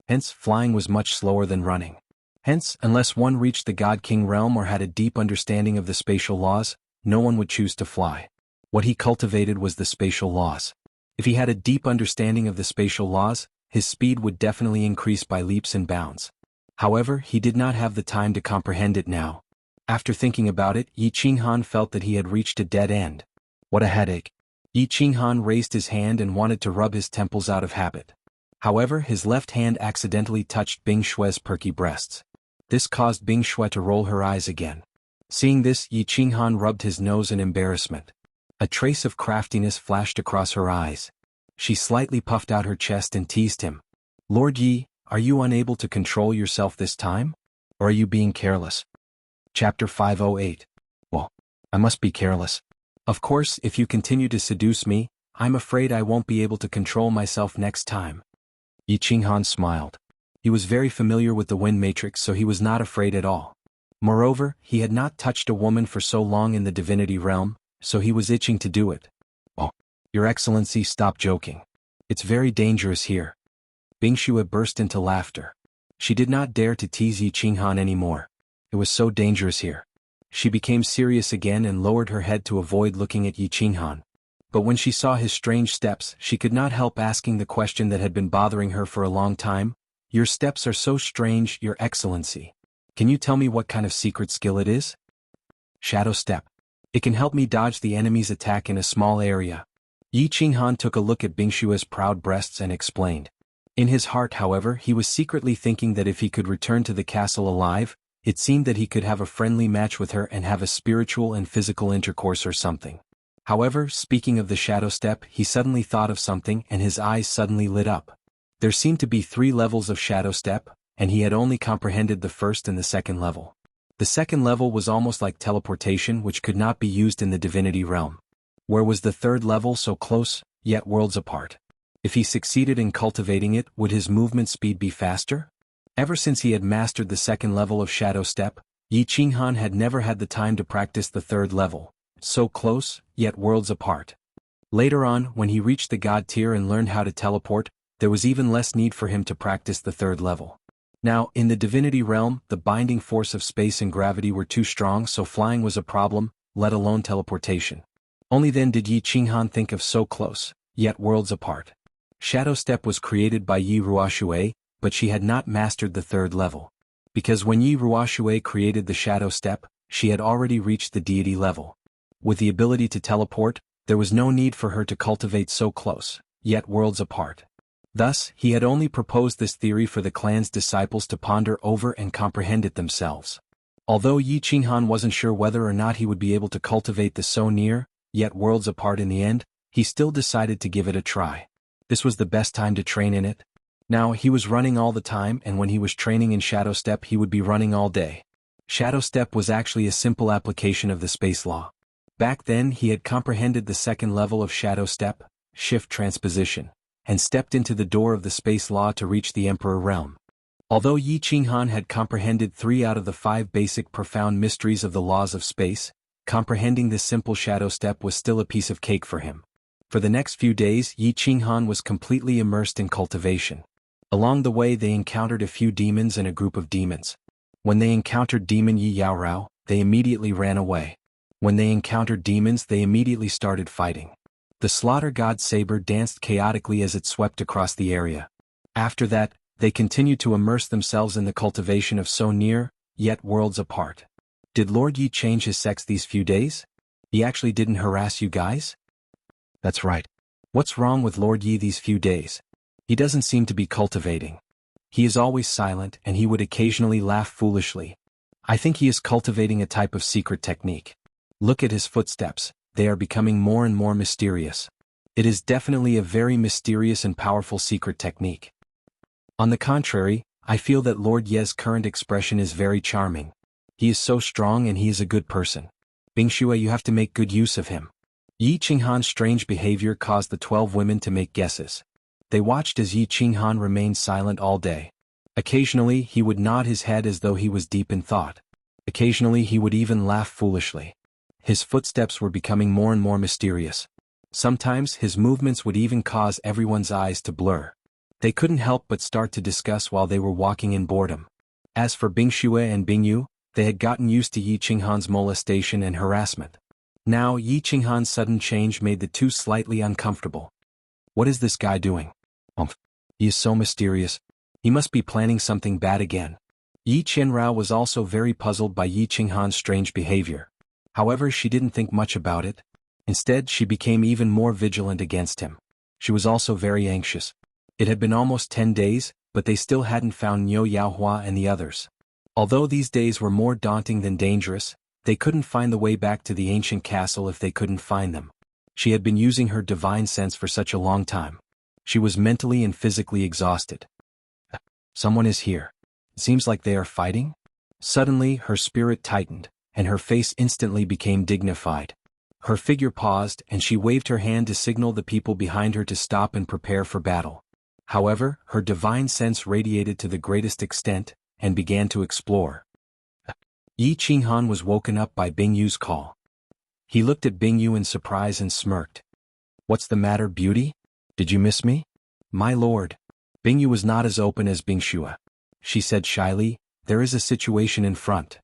Hence, flying was much slower than running. Hence, unless one reached the God King realm or had a deep understanding of the spatial laws, no one would choose to fly. What he cultivated was the spatial laws. If he had a deep understanding of the spatial laws, his speed would definitely increase by leaps and bounds. However, he did not have the time to comprehend it now. After thinking about it, Yi Qinghan felt that he had reached a dead end. What a headache. Yi Qinghan raised his hand and wanted to rub his temples out of habit. However, his left hand accidentally touched Bing Shue's perky breasts. This caused Bing Shue to roll her eyes again. Seeing this, Yi Qinghan rubbed his nose in embarrassment. A trace of craftiness flashed across her eyes. She slightly puffed out her chest and teased him. Lord Yi, are you unable to control yourself this time? Or are you being careless? Chapter 508. Well, I must be careless. Of course, if you continue to seduce me, I'm afraid I won't be able to control myself next time. Yi Qinghan smiled. He was very familiar with the wind matrix, so he was not afraid at all. Moreover, he had not touched a woman for so long in the divinity realm, so he was itching to do it. Oh, Your Excellency, stop joking. It's very dangerous here. Bing Shue burst into laughter. She did not dare to tease Yi Qinghan anymore. It was so dangerous here. She became serious again and lowered her head to avoid looking at Yi Qinghan. But when she saw his strange steps, she could not help asking the question that had been bothering her for a long time. Your steps are so strange, Your Excellency. Can you tell me what kind of secret skill it is? Shadow Step. It can help me dodge the enemy's attack in a small area. Yi Qinghan took a look at Bing Shue's proud breasts and explained. In his heart, however, he was secretly thinking that if he could return to the castle alive, it seemed that he could have a friendly match with her and have a spiritual and physical intercourse or something. However, speaking of the shadow step, he suddenly thought of something and his eyes suddenly lit up. There seemed to be 3 levels of shadow step, and he had only comprehended the first and the second level. The second level was almost like teleportation, which could not be used in the divinity realm. Where was the third level so close, yet worlds apart? If he succeeded in cultivating it, would his movement speed be faster? Ever since he had mastered the second level of shadow step, Yi Qinghan had never had the time to practice the third level. So close, yet worlds apart. Later on, when he reached the God tier and learned how to teleport, there was even less need for him to practice the third level. Now, in the divinity realm, the binding force of space and gravity were too strong, so flying was a problem, let alone teleportation. Only then did Yi Qinghan think of so close, yet worlds apart. Shadow Step was created by Yi Ruoxue, but she had not mastered the third level. Because when Yi Ruoxue created the Shadow Step, she had already reached the deity level. With the ability to teleport, there was no need for her to cultivate so close, yet worlds apart. Thus, he had only proposed this theory for the clan's disciples to ponder over and comprehend it themselves. Although Yi Qinghan wasn't sure whether or not he would be able to cultivate the so near, yet worlds apart in the end, he still decided to give it a try. This was the best time to train in it. Now, he was running all the time, and when he was training in Shadow Step he would be running all day. Shadow Step was actually a simple application of the space law. Back then he had comprehended the second level of Shadow Step, Shift Transposition, and stepped into the door of the space law to reach the Emperor realm. Although Yi Qinghan had comprehended 3 out of the 5 basic profound mysteries of the laws of space, comprehending this simple Shadow Step was still a piece of cake for him. For the next few days Yi Qinghan was completely immersed in cultivation. Along the way they encountered a few demons and a group of demons. When they encountered demon Yi Yaorao, they immediately ran away. When they encountered demons, they immediately started fighting. The slaughter god saber danced chaotically as it swept across the area. After that, they continued to immerse themselves in the cultivation of so near, yet worlds apart. Did Lord Yi change his sex these few days? He actually didn't harass you guys? That's right. What's wrong with Lord Yi these few days? He doesn't seem to be cultivating. He is always silent and he would occasionally laugh foolishly. I think he is cultivating a type of secret technique. Look at his footsteps, they are becoming more and more mysterious. It is definitely a very mysterious and powerful secret technique. On the contrary, I feel that Lord Ye's current expression is very charming. He is so strong and he is a good person. Bingxue, you have to make good use of him. Yi Qinghan's strange behavior caused the 12 women to make guesses. They watched as Yi Qinghan remained silent all day. Occasionally he would nod his head as though he was deep in thought. Occasionally he would even laugh foolishly. His footsteps were becoming more and more mysterious. Sometimes his movements would even cause everyone's eyes to blur. They couldn't help but start to discuss while they were walking in boredom. As for Bingxue and Bingyu, they had gotten used to Yi Qinghan's molestation and harassment. Now Yi Qinghan's sudden change made the two slightly uncomfortable. What is this guy doing? He is so mysterious. He must be planning something bad again. Yi Qianrao was also very puzzled by Yi Qinghan's strange behavior. However, she didn't think much about it. Instead, she became even more vigilant against him. She was also very anxious. It had been almost 10 days, but they still hadn't found Niu Yaohua and the others. Although these days were more daunting than dangerous, they couldn't find the way back to the ancient castle if they couldn't find them. She had been using her divine sense for such a long time. She was mentally and physically exhausted. Someone is here. It seems like they are fighting? Suddenly, her spirit tightened, and her face instantly became dignified. Her figure paused and she waved her hand to signal the people behind her to stop and prepare for battle. However, her divine sense radiated to the greatest extent, and began to explore. Yi Qinghan was woken up by Bingyu's call. He looked at Bingyu in surprise and smirked. What's the matter, beauty? Did you miss me? My lord. Bingyu was not as open as Bingxue. She said shyly, there is a situation in front.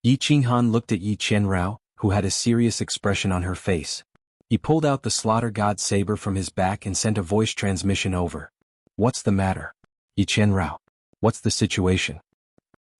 Yi Qinghan looked at Yi Qianrao, who had a serious expression on her face. He pulled out the slaughter god saber from his back and sent a voice transmission over. What's the matter? Yi Qianrao. What's the situation?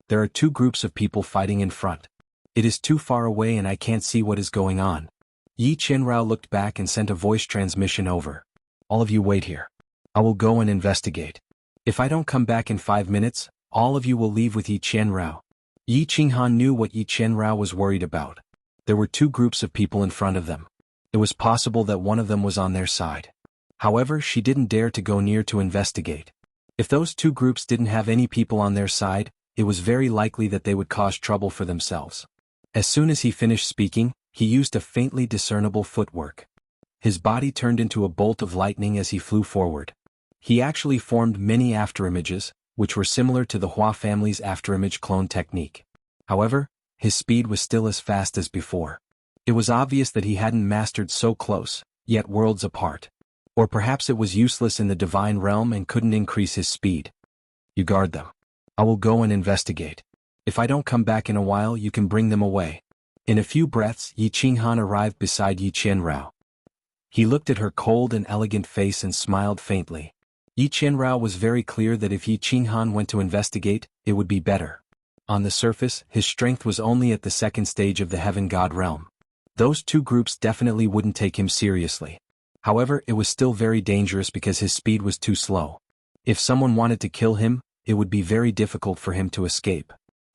There are two groups of people fighting in front. It is too far away and I can't see what is going on. Yi Qianrao looked back and sent a voice transmission over. All of you wait here. I will go and investigate. If I don't come back in 5 minutes, all of you will leave with Yi Qianrao. Yi Qinghan knew what Yi Qianrao was worried about. There were two groups of people in front of them. It was possible that one of them was on their side. However, she didn't dare to go near to investigate. If those two groups didn't have any people on their side, it was very likely that they would cause trouble for themselves. As soon as he finished speaking, he used a faintly discernible footwork. His body turned into a bolt of lightning as he flew forward. He actually formed many afterimages, which were similar to the Hua family's afterimage clone technique. However, his speed was still as fast as before. It was obvious that he hadn't mastered so close, yet worlds apart. Or perhaps it was useless in the divine realm and couldn't increase his speed. You guard them. I will go and investigate. If I don't come back in a while, you can bring them away. In a few breaths, Yi Qinghan arrived beside Yi Qianrao. He looked at her cold and elegant face and smiled faintly. Yi Qianrao was very clear that if Yi Qinghan went to investigate, it would be better. On the surface, his strength was only at the second stage of the heaven god realm. Those two groups definitely wouldn't take him seriously. However, it was still very dangerous because his speed was too slow. If someone wanted to kill him, it would be very difficult for him to escape.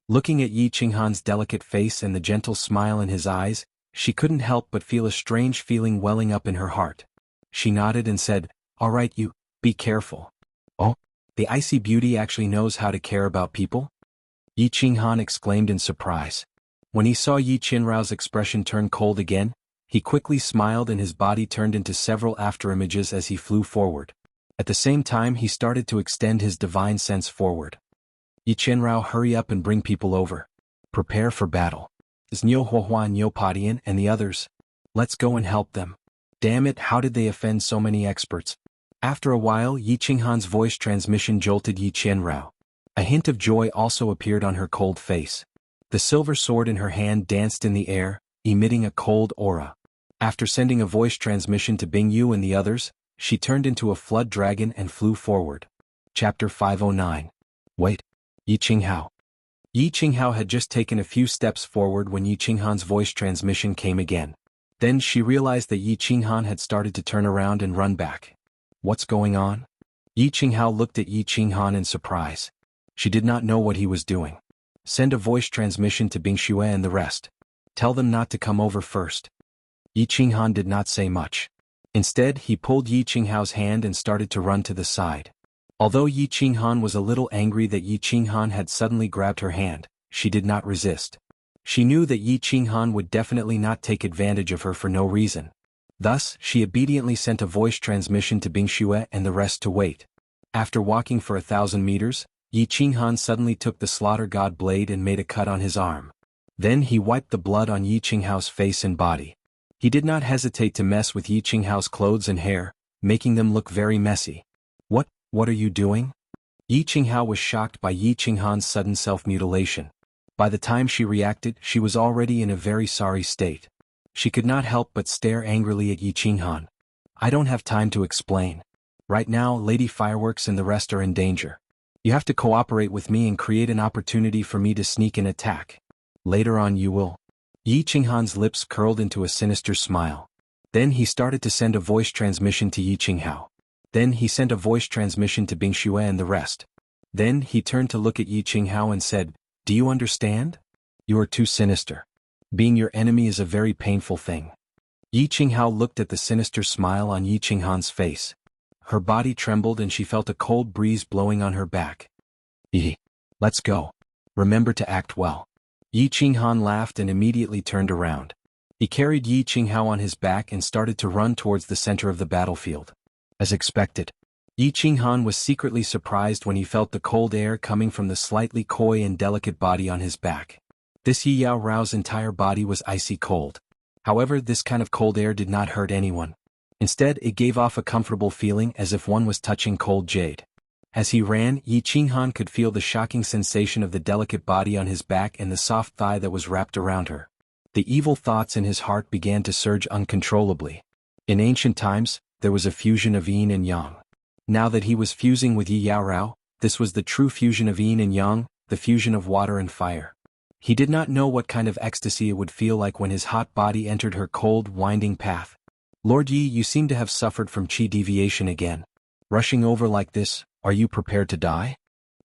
Looking at Yi Qinghan's delicate face and the gentle smile in his eyes, she couldn't help but feel a strange feeling welling up in her heart. She nodded and said, "All right, you, be careful." Oh, the icy beauty actually knows how to care about people? Yi Qinghan exclaimed in surprise. When he saw Yi Qianrao's expression turn cold again, he quickly smiled and his body turned into several afterimages as he flew forward. At the same time, he started to extend his divine sense forward. Yi Qianrao, hurry up and bring people over. Prepare for battle. Is Niu Huahua, Niu Padian, and the others? Let's go and help them. Damn it, how did they offend so many experts? After a while, Yi Qinghan's voice transmission jolted Yi Qianrao. A hint of joy also appeared on her cold face. The silver sword in her hand danced in the air, emitting a cold aura. After sending a voice transmission to Bingyu and the others, she turned into a flood dragon and flew forward. Chapter 509. Wait. Yi Qinghao. Yi Qinghao had just taken a few steps forward when Yi Qinghan's voice transmission came again. Then she realized that Yi Qinghan had started to turn around and run back. What's going on? Yi Qinghao looked at Yi Qinghan in surprise. She did not know what he was doing. Send a voice transmission to Bingxue and the rest. Tell them not to come over first. Yi Qinghan did not say much. Instead, he pulled Yi Qinghao's hand and started to run to the side. Although Yi Qinghan was a little angry that Yi Qinghan had suddenly grabbed her hand, she did not resist. She knew that Yi Qinghan would definitely not take advantage of her for no reason. Thus, she obediently sent a voice transmission to Bingxue and the rest to wait. After walking for 1,000 meters, Yi Qinghan suddenly took the slaughter god blade and made a cut on his arm. Then he wiped the blood on Yi Qinghao's face and body. He did not hesitate to mess with Yi Qinghao's clothes and hair, making them look very messy. What are you doing? Yi Qinghao was shocked by Yi Qinghan's sudden self-mutilation. By the time she reacted, she was already in a very sorry state. She could not help but stare angrily at Yi Qinghan. I don't have time to explain. Right now, Lady Fireworks and the rest are in danger. You have to cooperate with me and create an opportunity for me to sneak and attack. Later on you will. Yi Qinghan's lips curled into a sinister smile. Then he started to send a voice transmission to Yi Qinghao. Then he sent a voice transmission to Bingxue and the rest. Then he turned to look at Yi Qinghao and said, Do you understand? You are too sinister. Being your enemy is a very painful thing. Yi Qinghao looked at the sinister smile on Yi Qinghan's face. Her body trembled and she felt a cold breeze blowing on her back. Let's go. Remember to act well. Yi Qinghan laughed and immediately turned around. He carried Yi Qinghao on his back and started to run towards the center of the battlefield. As expected, Yi Qinghan was secretly surprised when he felt the cold air coming from the slightly coy and delicate body on his back. This Yi Yao Rao's entire body was icy cold. However, this kind of cold air did not hurt anyone. Instead, it gave off a comfortable feeling as if one was touching cold jade. As he ran, Yi Qinghan could feel the shocking sensation of the delicate body on his back and the soft thigh that was wrapped around her. The evil thoughts in his heart began to surge uncontrollably. In ancient times, there was a fusion of yin and yang. Now that he was fusing with Yi Yao Rao, this was the true fusion of yin and yang, the fusion of water and fire. He did not know what kind of ecstasy it would feel like when his hot body entered her cold, winding path. Lord Yi, you seem to have suffered from qi deviation again. Rushing over like this, are you prepared to die?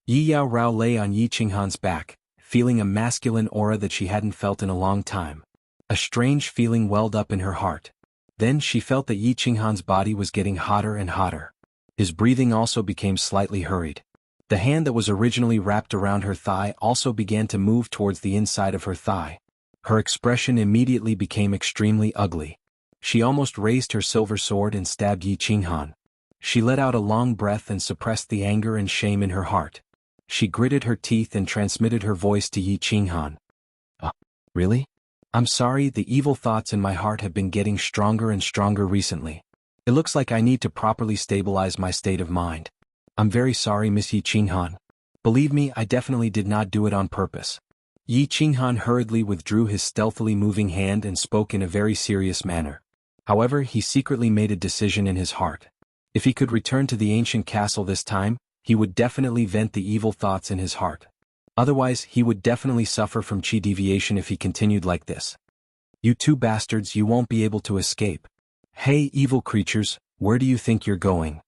Yi Yao Rao lay on Yi Qinghan's back, feeling a masculine aura that she hadn't felt in a long time. A strange feeling welled up in her heart. Then she felt that Yi Qinghan's body was getting hotter and hotter. His breathing also became slightly hurried. The hand that was originally wrapped around her thigh also began to move towards the inside of her thigh. Her expression immediately became extremely ugly. She almost raised her silver sword and stabbed Yi Qinghan. She let out a long breath and suppressed the anger and shame in her heart. She gritted her teeth and transmitted her voice to Yi Qinghan. Really? I'm sorry, the evil thoughts in my heart have been getting stronger and stronger recently. It looks like I need to properly stabilize my state of mind. I'm very sorry, Miss Yi Qinghan. Believe me, I definitely did not do it on purpose. Yi Qinghan hurriedly withdrew his stealthily moving hand and spoke in a very serious manner. However, he secretly made a decision in his heart. If he could return to the ancient castle this time, he would definitely vent the evil thoughts in his heart. Otherwise, he would definitely suffer from qi deviation if he continued like this. You two bastards, you won't be able to escape. Hey, evil creatures, where do you think you're going?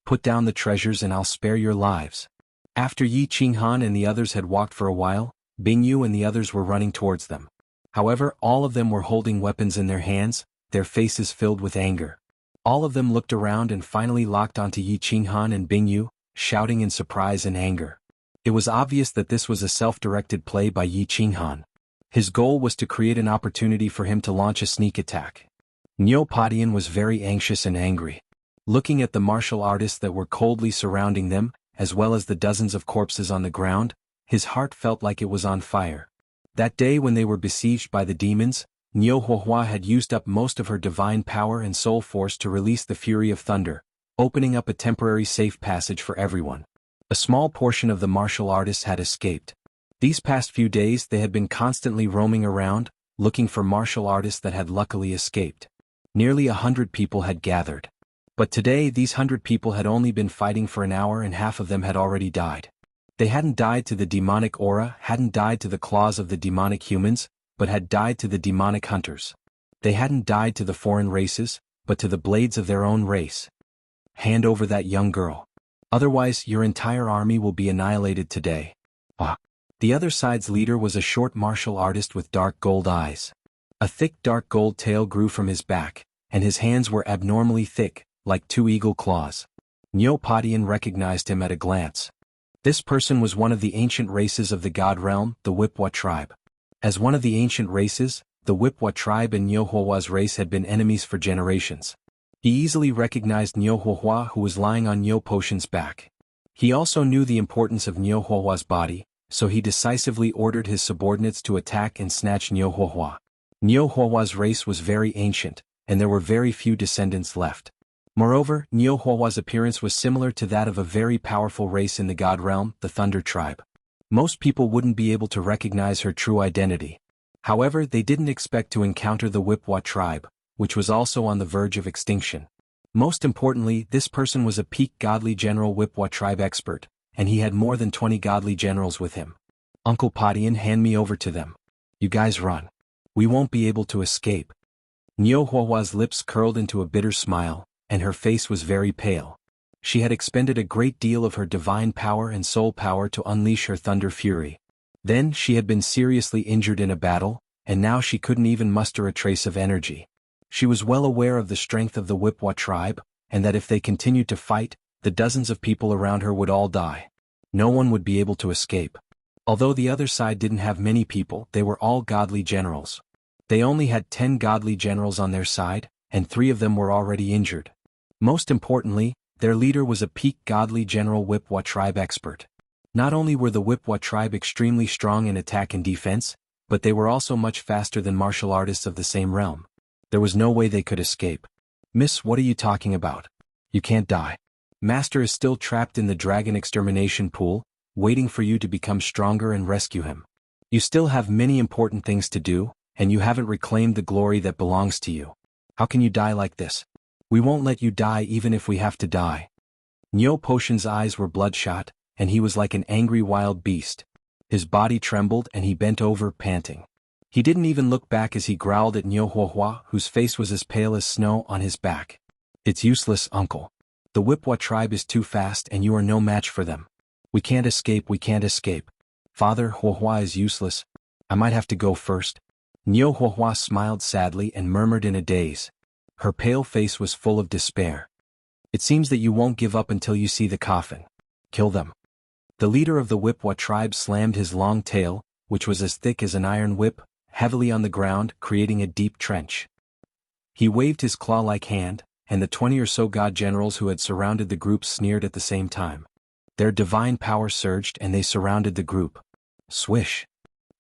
Put down the treasures and I'll spare your lives. After Yi Qinghan and the others had walked for a while, Bingyu and the others were running towards them. However, all of them were holding weapons in their hands, their faces filled with anger. All of them looked around and finally locked onto Yi Qinghan and Bingyu, shouting in surprise and anger. It was obvious that this was a self-directed play by Yi Qinghan. His goal was to create an opportunity for him to launch a sneak attack. Niu Padian was very anxious and angry. Looking at the martial artists that were coldly surrounding them, as well as the dozens of corpses on the ground, his heart felt like it was on fire. That day when they were besieged by the demons, Niu Huohua had used up most of her divine power and soul force to release the fury of thunder, opening up a temporary safe passage for everyone. A small portion of the martial artists had escaped. These past few days they had been constantly roaming around, looking for martial artists that had luckily escaped. Nearly 100 people had gathered. But today these 100 people had only been fighting for an hour and half of them had already died. They hadn't died to the demonic aura, hadn't died to the claws of the demonic humans, but had died to the demonic hunters. They hadn't died to the foreign races, but to the blades of their own race. Hand over that young girl. Otherwise your entire army will be annihilated today. Ah. The other side's leader was a short martial artist with dark gold eyes. A thick dark gold tail grew from his back, and his hands were abnormally thick, like two eagle claws. Neopodian recognized him at a glance. This person was one of the ancient races of the god realm, the Wuxia tribe. As one of the ancient races, the Wuxia tribe and Niuhua's race had been enemies for generations. He easily recognized Niuhua, who was lying on Niu Potion's back. He also knew the importance of Niuhua's body, so he decisively ordered his subordinates to attack and snatch Niuhua. Niuhua's race was very ancient, and there were very few descendants left. Moreover, Niuhua's appearance was similar to that of a very powerful race in the god realm, the Thunder tribe. Most people wouldn't be able to recognize her true identity. However, they didn't expect to encounter the Wuxia tribe, which was also on the verge of extinction. Most importantly, this person was a peak godly general Wuxia tribe expert, and he had more than 20 godly generals with him. Uncle Padian, hand me over to them. You guys run. We won't be able to escape. Niuhua's lips curled into a bitter smile, and her face was very pale. She had expended a great deal of her divine power and soul power to unleash her thunder fury. Then she had been seriously injured in a battle, and now she couldn't even muster a trace of energy. She was well aware of the strength of the Wuxia tribe, and that if they continued to fight, the dozens of people around her would all die. No one would be able to escape. Although the other side didn't have many people, they were all godly generals. They only had 10 godly generals on their side, and 3 of them were already injured. Most importantly, their leader was a peak godly general Wuxia tribe expert. Not only were the Wuxia tribe extremely strong in attack and defense, but they were also much faster than martial artists of the same realm. There was no way they could escape. Miss, what are you talking about? You can't die. Master is still trapped in the dragon extermination pool, waiting for you to become stronger and rescue him. You still have many important things to do, and you haven't reclaimed the glory that belongs to you. How can you die like this? We won't let you die even if we have to die. Niu Potion's eyes were bloodshot, and he was like an angry wild beast. His body trembled and he bent over, panting. He didn't even look back as he growled at Niuhua, whose face was as pale as snow on his back. It's useless, uncle. The Wuxia tribe is too fast and you are no match for them. We can't escape, we can't escape. Father, Huahua is useless. I might have to go first. Niuhua smiled sadly and murmured in a daze. Her pale face was full of despair. It seems that you won't give up until you see the coffin. Kill them. The leader of the Wuxia tribe slammed his long tail, which was as thick as an iron whip, heavily on the ground, creating a deep trench. He waved his claw-like hand, and the 20 or so god generals who had surrounded the group sneered at the same time. Their divine power surged and they surrounded the group. Swish!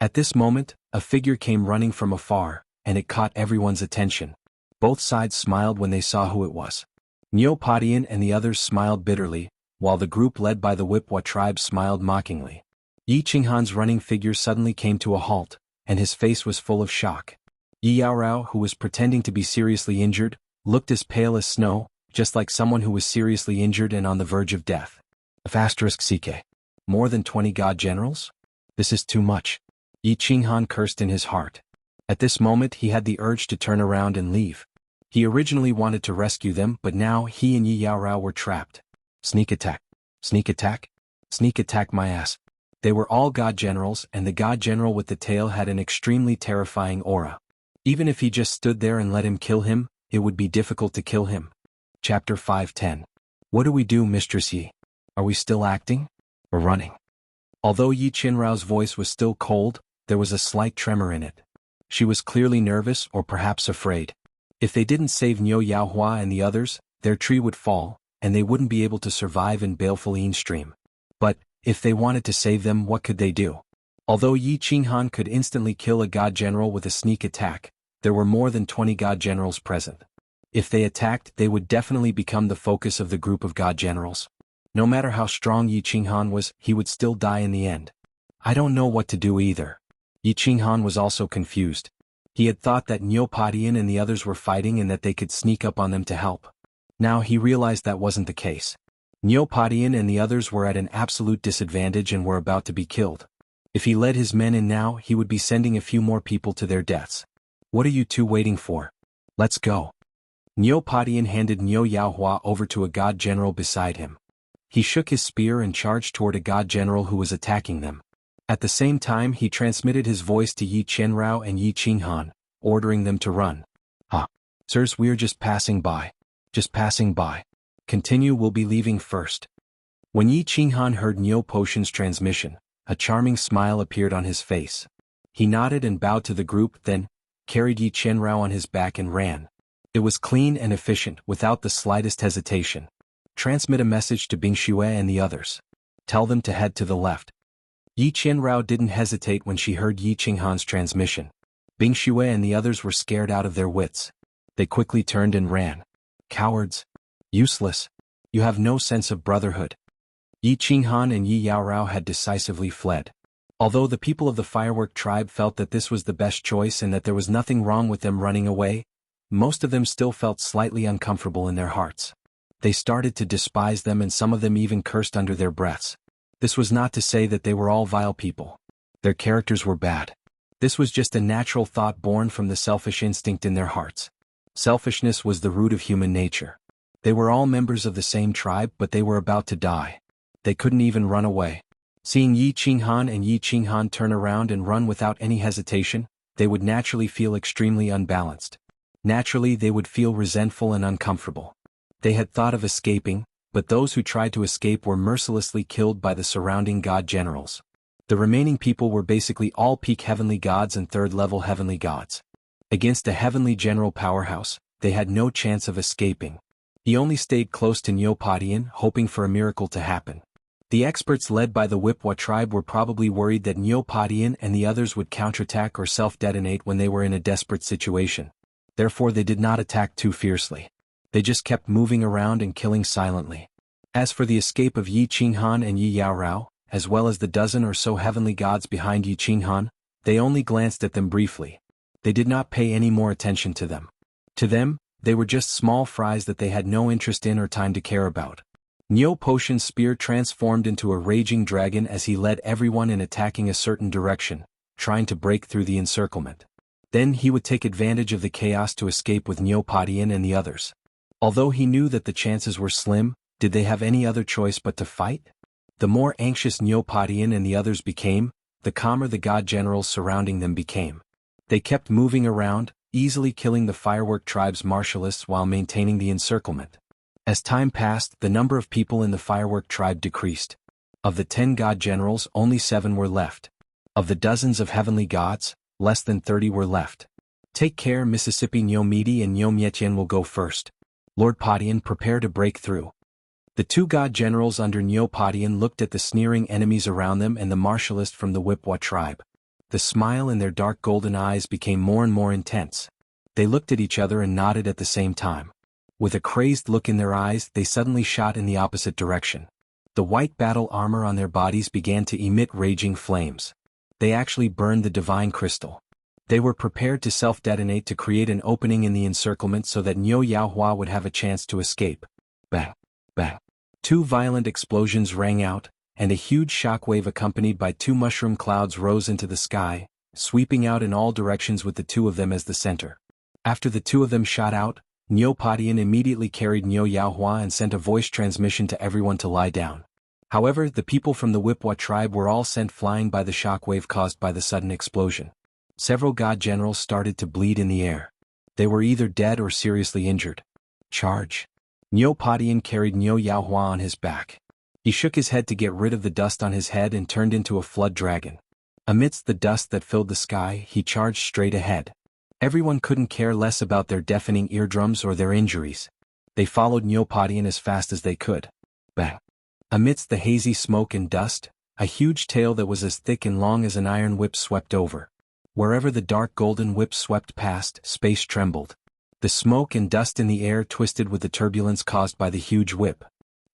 At this moment, a figure came running from afar, and it caught everyone's attention. Both sides smiled when they saw who it was. Neopodian and the others smiled bitterly, while the group led by the Wuxia tribe smiled mockingly. Yi Qinghan's running figure suddenly came to a halt, and his face was full of shock. Yi Yaorao, who was pretending to be seriously injured, looked as pale as snow, just like someone who was seriously injured and on the verge of death. *CK. More than 20 god generals? This is too much. Yi Qinghan cursed in his heart. At this moment he had the urge to turn around and leave. He originally wanted to rescue them, but now he and Yi Yaorao were trapped. Sneak attack. Sneak attack? Sneak attack my ass. They were all god generals, and the god general with the tail had an extremely terrifying aura. Even if he just stood there and let him kill him, it would be difficult to kill him. Chapter 510. What do we do, Mistress Yi? Are we still acting? Or running? Although Yi Qinrao's voice was still cold, there was a slight tremor in it. She was clearly nervous or perhaps afraid. If they didn't save Niu Yaohua and the others, their tree would fall, and they wouldn't be able to survive in baleful Yin Stream. But, if they wanted to save them, what could they do? Although Yi Qinghan could instantly kill a god general with a sneak attack, there were more than 20 god generals present. If they attacked, they would definitely become the focus of the group of god generals. No matter how strong Yi Qinghan was, he would still die in the end. I don't know what to do either. Yi Qinghan was also confused. He had thought that Niu Padian and the others were fighting and that they could sneak up on them to help. Now he realized that wasn't the case. Niu Padian and the others were at an absolute disadvantage and were about to be killed. If he led his men in now, he would be sending a few more people to their deaths. What are you two waiting for? Let's go. Niu Padian handed Niu Yaohua over to a god general beside him. He shook his spear and charged toward a god general who was attacking them. At the same time he transmitted his voice to Yi Qianrao and Yi Qinghan, ordering them to run. Sirs, we're just passing by. Just passing by. Continue, we'll be leaving first. When Yi Qinghan heard Niu Potion's transmission, a charming smile appeared on his face. He nodded and bowed to the group, then carried Yi Qianrao on his back and ran. It was clean and efficient, without the slightest hesitation. Transmit a message to Bing Xue and the others. Tell them to head to the left. Yi Qianrao didn't hesitate when she heard Yi Qinghan's transmission. Bing Xue and the others were scared out of their wits. They quickly turned and ran. Cowards. Useless. You have no sense of brotherhood. Yi Qinghan and Yi Yaorao had decisively fled. Although the people of the firework tribe felt that this was the best choice and that there was nothing wrong with them running away, most of them still felt slightly uncomfortable in their hearts. They started to despise them and some of them even cursed under their breaths. This was not to say that they were all vile people. Their characters were bad. This was just a natural thought born from the selfish instinct in their hearts. Selfishness was the root of human nature. They were all members of the same tribe, but they were about to die. They couldn't even run away. Seeing Yi Qinghan and Yi Qinghan turn around and run without any hesitation, they would naturally feel extremely unbalanced. Naturally, they would feel resentful and uncomfortable. They had thought of escaping, but those who tried to escape were mercilessly killed by the surrounding god generals. The remaining people were basically all peak heavenly gods and third-level heavenly gods. Against a heavenly general powerhouse, they had no chance of escaping. He only stayed close to Niu Padian, hoping for a miracle to happen. The experts led by the Wipwa tribe were probably worried that Niu Padian and the others would counterattack or self-detonate when they were in a desperate situation. Therefore they did not attack too fiercely. They just kept moving around and killing silently. As for the escape of Yi Qinghan and Yi Yaorao, as well as the dozen or so heavenly gods behind Yi Qinghan, they only glanced at them briefly. They did not pay any more attention to them. To them, they were just small fries that they had no interest in or time to care about. Niu Potion's spear transformed into a raging dragon as he led everyone in attacking a certain direction, trying to break through the encirclement. Then he would take advantage of the chaos to escape with Niu Padian and the others. Although he knew that the chances were slim, did they have any other choice but to fight? The more anxious Niu Padian and the others became, the calmer the god generals surrounding them became. They kept moving around, easily killing the firework tribe's martialists while maintaining the encirclement. As time passed, the number of people in the firework tribe decreased. Of the 10 god generals, only 7 were left. Of the dozens of heavenly gods, less than 30 were left. Take care, Mississippi. Niu Midi and Niu Mietian will go first. Lord Padian, prepare to break through. The 2 god generals under Niu Padian looked at the sneering enemies around them and the martialist from the Wipwa tribe. The smile in their dark golden eyes became more and more intense. They looked at each other and nodded at the same time. With a crazed look in their eyes, they suddenly shot in the opposite direction. The white battle armor on their bodies began to emit raging flames. They actually burned the divine crystal. They were prepared to self-detonate to create an opening in the encirclement so that Niu Yaohua would have a chance to escape. Bang! Bang! 2 violent explosions rang out, and a huge shockwave accompanied by 2 mushroom clouds rose into the sky, sweeping out in all directions with the 2 of them as the center. After the 2 of them shot out, Niu Padian immediately carried Niu Yaohua and sent a voice transmission to everyone to lie down. However, the people from the Wipwa tribe were all sent flying by the shockwave caused by the sudden explosion. Several god generals started to bleed in the air. They were either dead or seriously injured. Charge! Niu Padian carried Niu Yaohua on his back. He shook his head to get rid of the dust on his head and turned into a flood dragon. Amidst the dust that filled the sky, he charged straight ahead. Everyone couldn't care less about their deafening eardrums or their injuries. They followed Niu Padian as fast as they could. Bang! Amidst the hazy smoke and dust, a huge tail that was as thick and long as an iron whip swept over. Wherever the dark golden whip swept past, space trembled. The smoke and dust in the air twisted with the turbulence caused by the huge whip.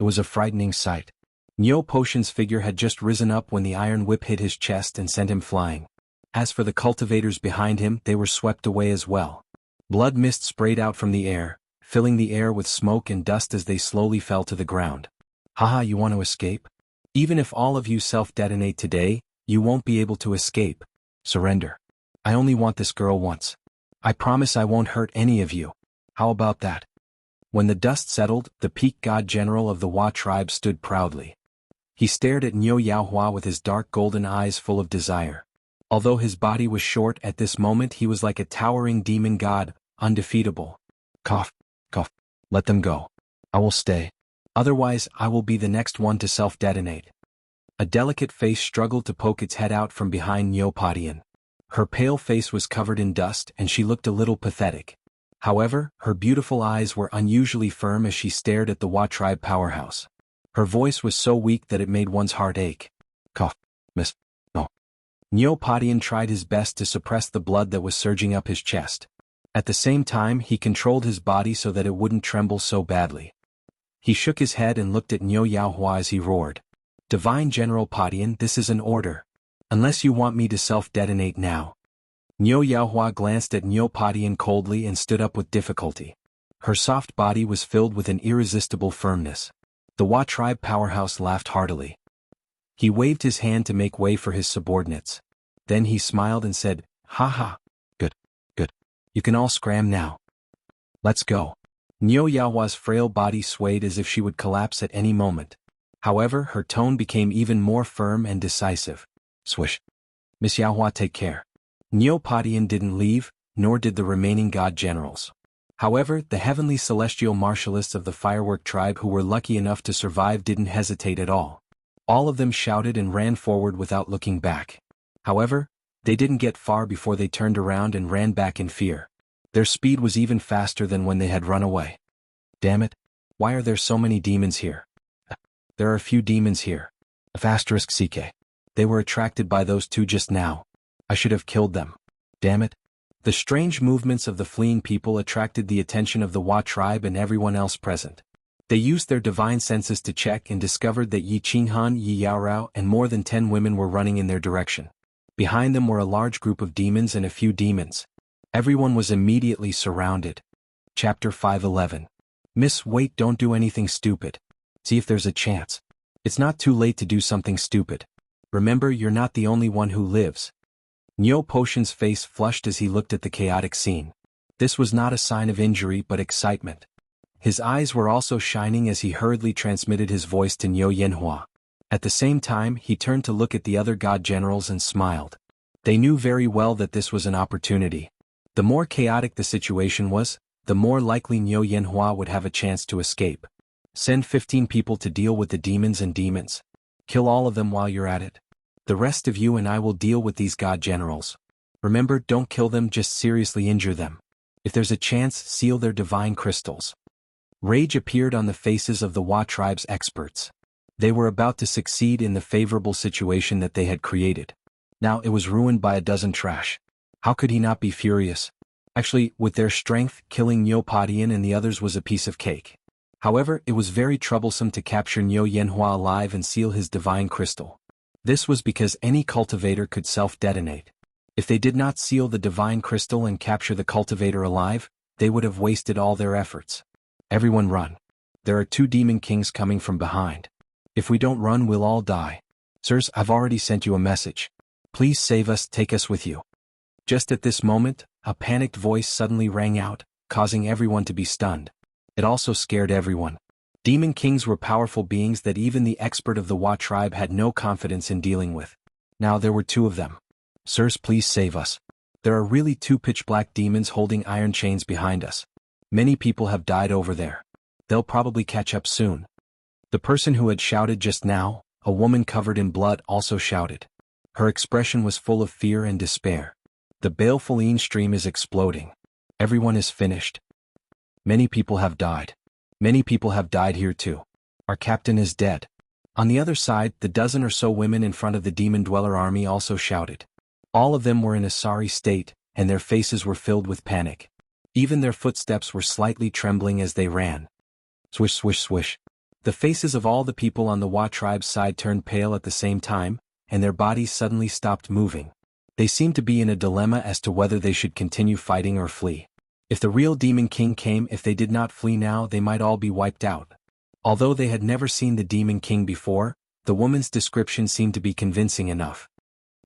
It was a frightening sight. Nyo Potion's figure had just risen up when the iron whip hit his chest and sent him flying. As for the cultivators behind him, they were swept away as well. Blood mist sprayed out from the air, filling the air with smoke and dust as they slowly fell to the ground. Haha, you want to escape? Even if all of you self-detonate today, you won't be able to escape. Surrender. I only want this girl once. I promise I won't hurt any of you. How about that? When the dust settled, the peak god general of the Hua tribe stood proudly. He stared at Nyo Yaohua with his dark golden eyes full of desire. Although his body was short at this moment, he was like a towering demon god, undefeatable. Cough, cough. Let them go. I will stay. Otherwise, I will be the next one to self-detonate. A delicate face struggled to poke its head out from behind Nyo Potion. Her pale face was covered in dust and she looked a little pathetic. However, her beautiful eyes were unusually firm as she stared at the Hua tribe powerhouse. Her voice was so weak that it made one's heart ache. Cough, miss. No. Nyo Potion tried his best to suppress the blood that was surging up his chest. At the same time, he controlled his body so that it wouldn't tremble so badly. He shook his head and looked at Nyo Yaohua as he roared. Divine General Potion, this is an order. Unless you want me to self-detonate now. Nyo Yaohua glanced at Nyo Potion coldly and stood up with difficulty. Her soft body was filled with an irresistible firmness. The Hua tribe powerhouse laughed heartily. He waved his hand to make way for his subordinates. Then he smiled and said, "Ha ha. Good, good. You can all scram now. Let's go." Nyo Yaohua's frail body swayed as if she would collapse at any moment. However, her tone became even more firm and decisive. Swish. Miss Yaohua, take care. Nyo Potion didn't leave, nor did the remaining god generals. However, the heavenly celestial martialists of the firework tribe who were lucky enough to survive didn't hesitate at all. All of them shouted and ran forward without looking back. However, they didn't get far before they turned around and ran back in fear. Their speed was even faster than when they had run away. Damn it! Why are there so many demons here? There are a few demons here. *CK. They were attracted by those two just now. I should have killed them. Damn it. The strange movements of the fleeing people attracted the attention of the Hua tribe and everyone else present. They used their divine senses to check and discovered that Yi Qinghan, Yi Yaorao, and more than 10 women were running in their direction. Behind them were a large group of demons and a few demons. Everyone was immediately surrounded. Chapter 5:11. Miss, wait, don't do anything stupid. See if there's a chance. It's not too late to do something stupid. Remember, you're not the only one who lives. Nyo Potion's face flushed as he looked at the chaotic scene. This was not a sign of injury but excitement. His eyes were also shining as he hurriedly transmitted his voice to Nyo Yanhua. At the same time, he turned to look at the other god generals and smiled. They knew very well that this was an opportunity. The more chaotic the situation was, the more likely Nyo Yanhua would have a chance to escape. Send 15 people to deal with the demons and demons. Kill all of them while you're at it. The rest of you and I will deal with these god generals. Remember, don't kill them, just seriously injure them. If there's a chance, seal their divine crystals. Rage appeared on the faces of the Hua tribe's experts. They were about to succeed in the favorable situation that they had created. Now it was ruined by a dozen trash. How could he not be furious? Actually, with their strength, killing Nyo Potion and the others was a piece of cake. However, it was very troublesome to capture Nyo Yanhua alive and seal his divine crystal. This was because any cultivator could self-detonate. If they did not seal the divine crystal and capture the cultivator alive, they would have wasted all their efforts. Everyone run. There are 2 demon kings coming from behind. If we don't run, we'll all die. Sirs, I've already sent you a message. Please save us, take us with you. Just at this moment, a panicked voice suddenly rang out, causing everyone to be stunned. It also scared everyone. Demon kings were powerful beings that even the expert of the Hua tribe had no confidence in dealing with. Now there were 2 of them. Sirs, please save us. There are really 2 pitch-black demons holding iron chains behind us. Many people have died over there. They'll probably catch up soon. The person who had shouted just now, a woman covered in blood, also shouted. Her expression was full of fear and despair. The baleful stream is exploding. Everyone is finished. Many people have died. Many people have died here too. Our captain is dead. On the other side, the dozen or so women in front of the demon dweller army also shouted. All of them were in a sorry state, and their faces were filled with panic. Even their footsteps were slightly trembling as they ran. Swish, swish, swish. The faces of all the people on the Wa tribe's side turned pale at the same time, and their bodies suddenly stopped moving. They seemed to be in a dilemma as to whether they should continue fighting or flee. If the real Demon King came, if they did not flee now, they might all be wiped out. Although they had never seen the Demon King before, the woman's description seemed to be convincing enough.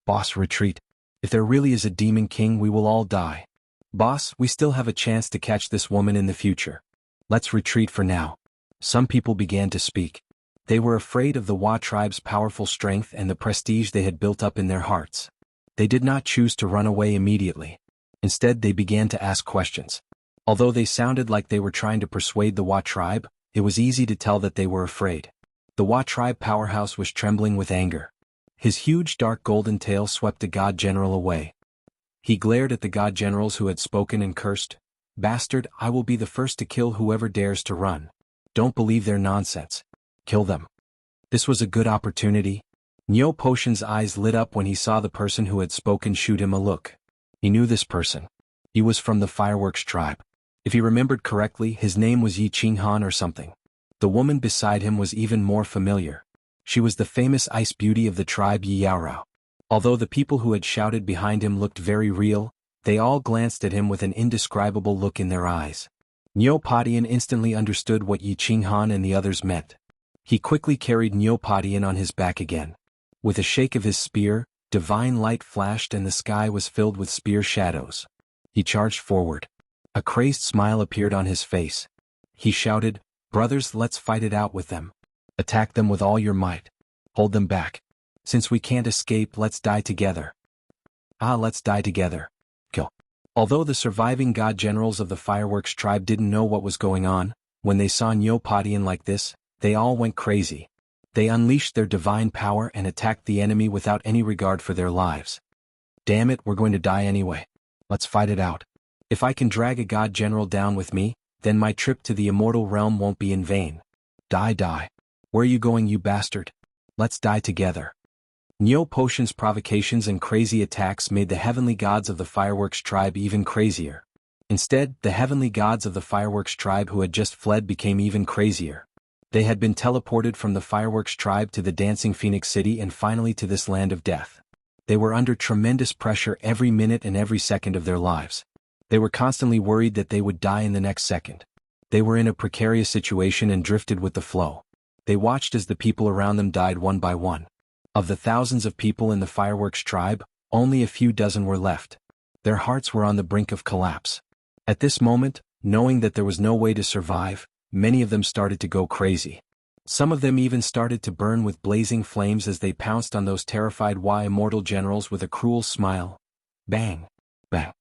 Boss, retreat. If there really is a Demon King, we will all die. Boss, we still have a chance to catch this woman in the future. Let's retreat for now. Some people began to speak. They were afraid of the Wa tribe's powerful strength and the prestige they had built up in their hearts. They did not choose to run away immediately. Instead, they began to ask questions. Although they sounded like they were trying to persuade the Wa tribe, it was easy to tell that they were afraid. The Wa tribe powerhouse was trembling with anger. His huge dark golden tail swept the god general away. He glared at the god generals who had spoken and cursed. Bastard, I will be the first to kill whoever dares to run. Don't believe their nonsense. Kill them. This was a good opportunity. Nyo Potion's eyes lit up when he saw the person who had spoken shoot him a look. He knew this person. He was from the Fireworks tribe. If he remembered correctly, his name was Yi Qinghan or something. The woman beside him was even more familiar. She was the famous ice beauty of the tribe Yi Yaorao. Although the people who had shouted behind him looked very real, they all glanced at him with an indescribable look in their eyes. Nyo Padian instantly understood what Yi Qinghan and the others meant. He quickly carried Nyo Padian on his back again. With a shake of his spear, divine light flashed and the sky was filled with spear shadows. He charged forward. A crazed smile appeared on his face. He shouted, "Brothers, let's fight it out with them. Attack them with all your might. Hold them back. Since we can't escape, let's die together. Let's die together. Kill." Although the surviving god generals of the Fireworks tribe didn't know what was going on, when they saw Nyo Padian like this, they all went crazy. They unleashed their divine power and attacked the enemy without any regard for their lives. Damn it, we're going to die anyway. Let's fight it out. If I can drag a god general down with me, then my trip to the immortal realm won't be in vain. Die. Where are you going, you bastard? Let's die together. Nyo Potion's provocations and crazy attacks made the heavenly gods of the Fireworks tribe even crazier. Instead, the heavenly gods of the Fireworks tribe who had just fled became even crazier. They had been teleported from the Fireworks tribe to the Dancing Phoenix City and finally to this land of death. They were under tremendous pressure every minute and every second of their lives. They were constantly worried that they would die in the next second. They were in a precarious situation and drifted with the flow. They watched as the people around them died one by one. Of the thousands of people in the Fireworks tribe, only a few dozen were left. Their hearts were on the brink of collapse. At this moment, knowing that there was no way to survive, many of them started to go crazy. Some of them even started to burn with blazing flames as they pounced on those terrified Wa immortal generals with a cruel smile. Bang! Bang!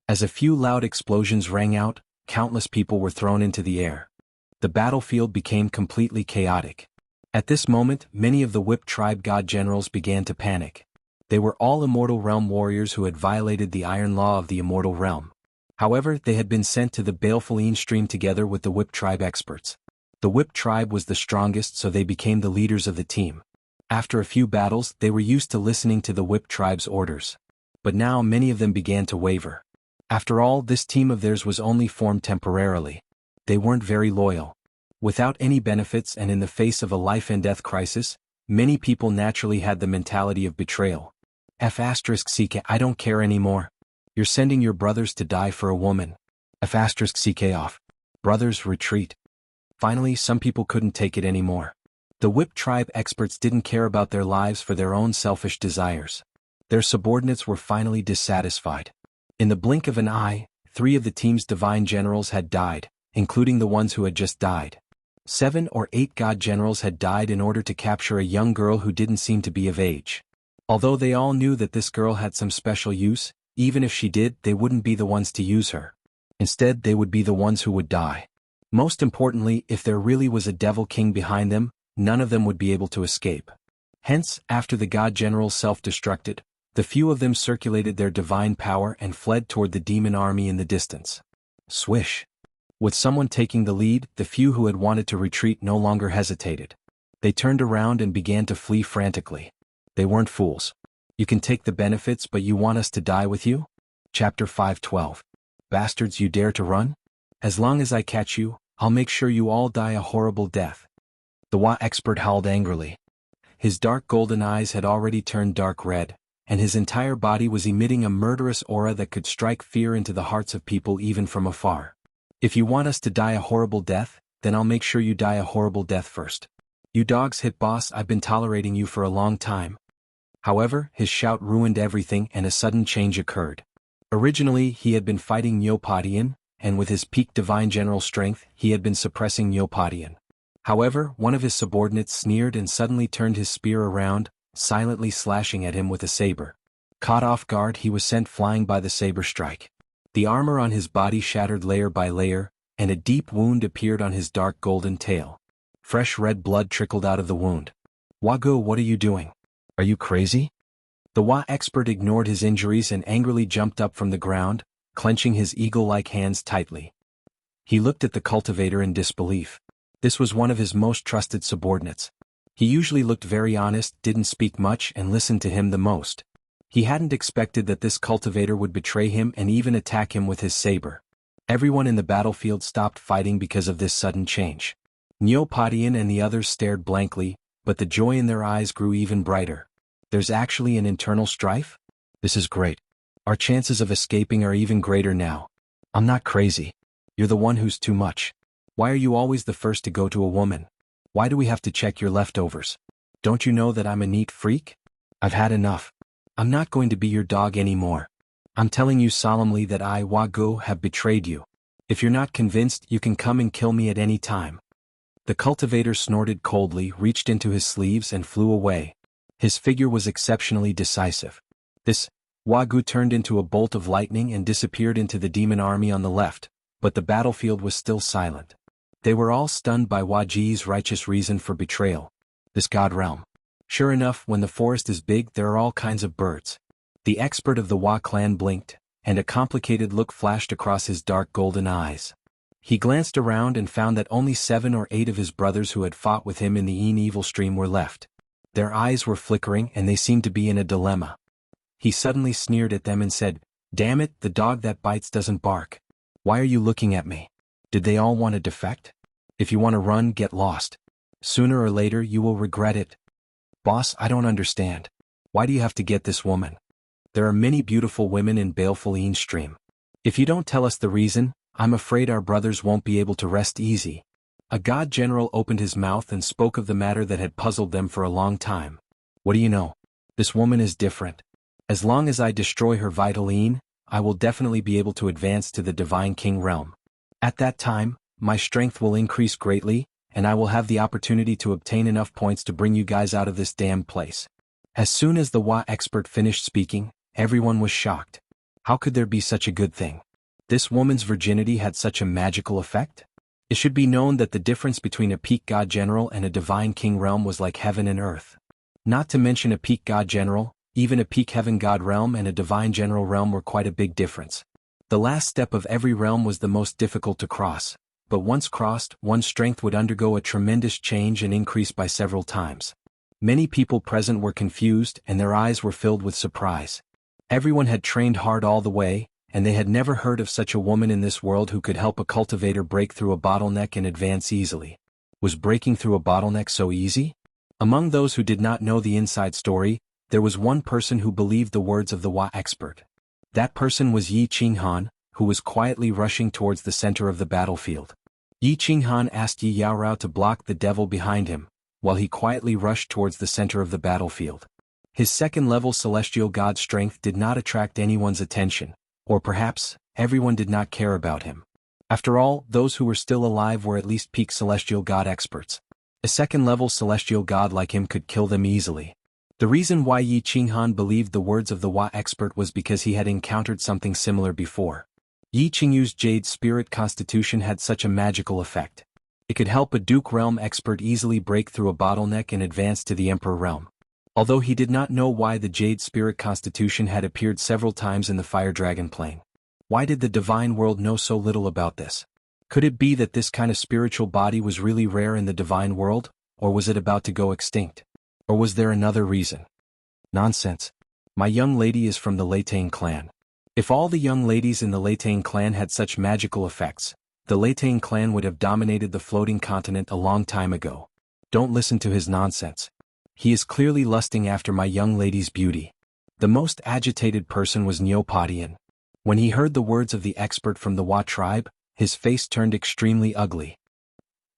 As a few loud explosions rang out, countless people were thrown into the air. The battlefield became completely chaotic. At this moment, many of the Whip tribe god generals began to panic. They were all Immortal Realm warriors who had violated the iron law of the Immortal Realm. However, they had been sent to the Baleful stream together with the Whip tribe experts. The Whip tribe was the strongest, so they became the leaders of the team. After a few battles, they were used to listening to the Whip tribe's orders. But now many of them began to waver. After all, this team of theirs was only formed temporarily. They weren't very loyal. Without any benefits and in the face of a life-and-death crisis, many people naturally had the mentality of betrayal. F***ck, I don't care anymore. You're sending your brothers to die for a woman. F***ck off. Brothers, retreat. Finally, some people couldn't take it anymore. The Whip tribe experts didn't care about their lives for their own selfish desires. Their subordinates were finally dissatisfied. In the blink of an eye, 3 of the team's divine generals had died, including the ones who had just died. 7 or 8 god generals had died in order to capture a young girl who didn't seem to be of age. Although they all knew that this girl had some special use, even if she did, they wouldn't be the ones to use her. Instead, they would be the ones who would die. Most importantly, if there really was a devil king behind them, none of them would be able to escape. Hence, after the god generals self-destructed, the few of them circulated their divine power and fled toward the demon army in the distance. Swish! With someone taking the lead, the few who had wanted to retreat no longer hesitated. They turned around and began to flee frantically. They weren't fools. You can take the benefits, but you want us to die with you? Chapter 5:12. Bastards, you dare to run? As long as I catch you, I'll make sure you all die a horrible death. The Wa expert howled angrily. His dark golden eyes had already turned dark red, and his entire body was emitting a murderous aura that could strike fear into the hearts of people even from afar. If you want us to die a horrible death, then I'll make sure you die a horrible death first. You dogs hit boss, I've been tolerating you for a long time. However, his shout ruined everything and a sudden change occurred. Originally he had been fighting Neopodian, and with his peak divine general strength he had been suppressing Neopodian. However, one of his subordinates sneered and suddenly turned his spear around, silently slashing at him with a saber. Caught off guard, he was sent flying by the saber strike. The armor on his body shattered layer by layer, and a deep wound appeared on his dark golden tail. Fresh red blood trickled out of the wound. Wago, what are you doing? Are you crazy? The Wa expert ignored his injuries and angrily jumped up from the ground, clenching his eagle-like hands tightly. He looked at the cultivator in disbelief. This was one of his most trusted subordinates. He usually looked very honest, didn't speak much, and listened to him the most. He hadn't expected that this cultivator would betray him and even attack him with his saber. Everyone in the battlefield stopped fighting because of this sudden change. Neopodian and the others stared blankly, but the joy in their eyes grew even brighter. There's actually an internal strife? This is great. Our chances of escaping are even greater now. I'm not crazy. You're the one who's too much. Why are you always the first to go to a woman? Why do we have to check your leftovers? Don't you know that I'm a neat freak? I've had enough. I'm not going to be your dog anymore. I'm telling you solemnly that I, Wago, have betrayed you. If you're not convinced, you can come and kill me at any time. The cultivator snorted coldly, reached into his sleeves and flew away. His figure was exceptionally decisive. This Wagu turned into a bolt of lightning and disappeared into the demon army on the left, but the battlefield was still silent. They were all stunned by Waji's righteous reason for betrayal. This god realm. Sure enough, when the forest is big, there are all kinds of birds. The expert of the Wa clan blinked, and a complicated look flashed across his dark golden eyes. He glanced around and found that only 7 or 8 of his brothers who had fought with him in the evil stream were left. Their eyes were flickering and they seemed to be in a dilemma. He suddenly sneered at them and said, "Damn it, the dog that bites doesn't bark. Why are you looking at me? Did they all want to defect? If you want to run, get lost. Sooner or later you will regret it." "Boss, I don't understand. Why do you have to get this woman? There are many beautiful women in baleful stream. If you don't tell us the reason, I'm afraid our brothers won't be able to rest easy." A god general opened his mouth and spoke of the matter that had puzzled them for a long time. "What do you know? This woman is different. As long as I destroy her vital I will definitely be able to advance to the Divine King realm. At that time, my strength will increase greatly, and I will have the opportunity to obtain enough points to bring you guys out of this damned place." As soon as the Wa expert finished speaking, everyone was shocked. How could there be such a good thing? This woman's virginity had such a magical effect? It should be known that the difference between a peak god general and a divine king realm was like heaven and earth. Not to mention a peak god general, even a peak heaven god realm and a divine general realm were quite a big difference. The last step of every realm was the most difficult to cross, but once crossed, one's strength would undergo a tremendous change and increase by several times. Many people present were confused and their eyes were filled with surprise. Everyone had trained hard all the way, and they had never heard of such a woman in this world who could help a cultivator break through a bottleneck and advance easily. Was breaking through a bottleneck so easy? Among those who did not know the inside story, there was one person who believed the words of the Wa expert. That person was Yi Qinghan, who was quietly rushing towards the center of the battlefield. Yi Qinghan asked Yi Yaorao to block the devil behind him, while he quietly rushed towards the center of the battlefield. His second-level celestial god strength did not attract anyone's attention, or perhaps, everyone did not care about him. After all, those who were still alive were at least peak celestial god experts. A second-level celestial god like him could kill them easily. The reason why Yi Qinghan believed the words of the Wa expert was because he had encountered something similar before. Yi Qingyu's Jade Spirit Constitution had such a magical effect. It could help a Duke Realm expert easily break through a bottleneck and advance to the Emperor Realm. Although he did not know why the Jade Spirit Constitution had appeared several times in the Fire Dragon plane. Why did the divine world know so little about this? Could it be that this kind of spiritual body was really rare in the divine world, or was it about to go extinct? Or was there another reason? Nonsense. My young lady is from the Leitain clan. If all the young ladies in the Leitain clan had such magical effects, the Leitain clan would have dominated the floating continent a long time ago. Don't listen to his nonsense. He is clearly lusting after my young lady's beauty. The most agitated person was Neopodian. When he heard the words of the expert from the Wa tribe, his face turned extremely ugly.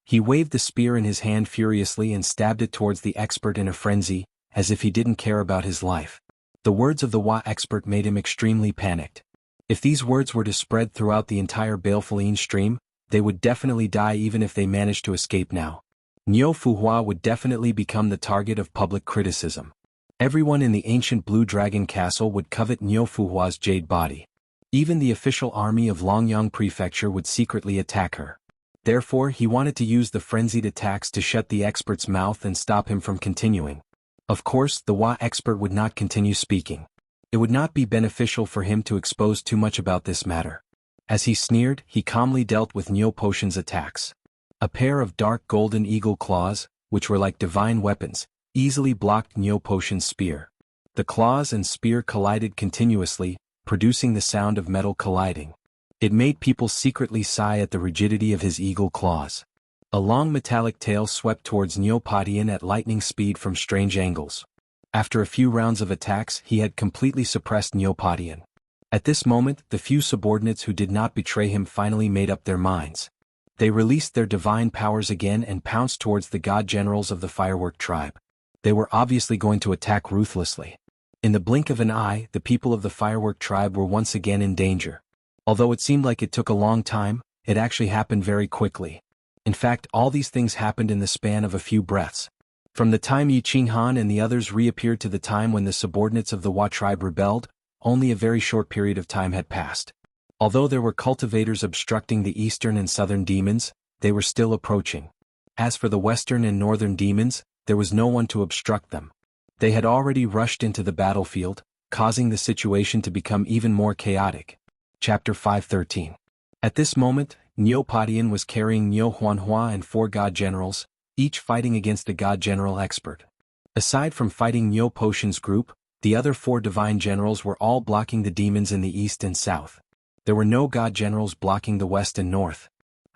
He waved the spear in his hand furiously and stabbed it towards the expert in a frenzy, as if he didn't care about his life. The words of the Wa expert made him extremely panicked. If these words were to spread throughout the entire Balefulline stream, they would definitely die even if they managed to escape now. Niu Fuhua would definitely become the target of public criticism. Everyone in the ancient Blue Dragon Castle would covet Niu Fuhua's jade body. Even the official army of Longyang Prefecture would secretly attack her. Therefore, he wanted to use the frenzied attacks to shut the expert's mouth and stop him from continuing. Of course, the Wa expert would not continue speaking. It would not be beneficial for him to expose too much about this matter. As he sneered, he calmly dealt with Niu Potion's attacks. A pair of dark golden eagle claws, which were like divine weapons, easily blocked Niu Potion's spear. The claws and spear collided continuously, producing the sound of metal colliding. It made people secretly sigh at the rigidity of his eagle claws. A long metallic tail swept towards Neopodian at lightning speed from strange angles. After a few rounds of attacks, he had completely suppressed Neopodian. At this moment, the few subordinates who did not betray him finally made up their minds. They released their divine powers again and pounced towards the god generals of the Firework tribe. They were obviously going to attack ruthlessly. In the blink of an eye, the people of the Firework tribe were once again in danger. Although it seemed like it took a long time, it actually happened very quickly. In fact, all these things happened in the span of a few breaths. From the time Yi Qinghan and the others reappeared to the time when the subordinates of the Wa tribe rebelled, only a very short period of time had passed. Although there were cultivators obstructing the eastern and southern demons, they were still approaching. As for the western and northern demons, there was no one to obstruct them. They had already rushed into the battlefield, causing the situation to become even more chaotic. Chapter 513. At this moment, Neopodian was carrying Niu Huanhua and 4 god generals, each fighting against a god general expert. Aside from fighting Niu Potion's group, the other 4 divine generals were all blocking the demons in the east and south. There were no god generals blocking the west and north.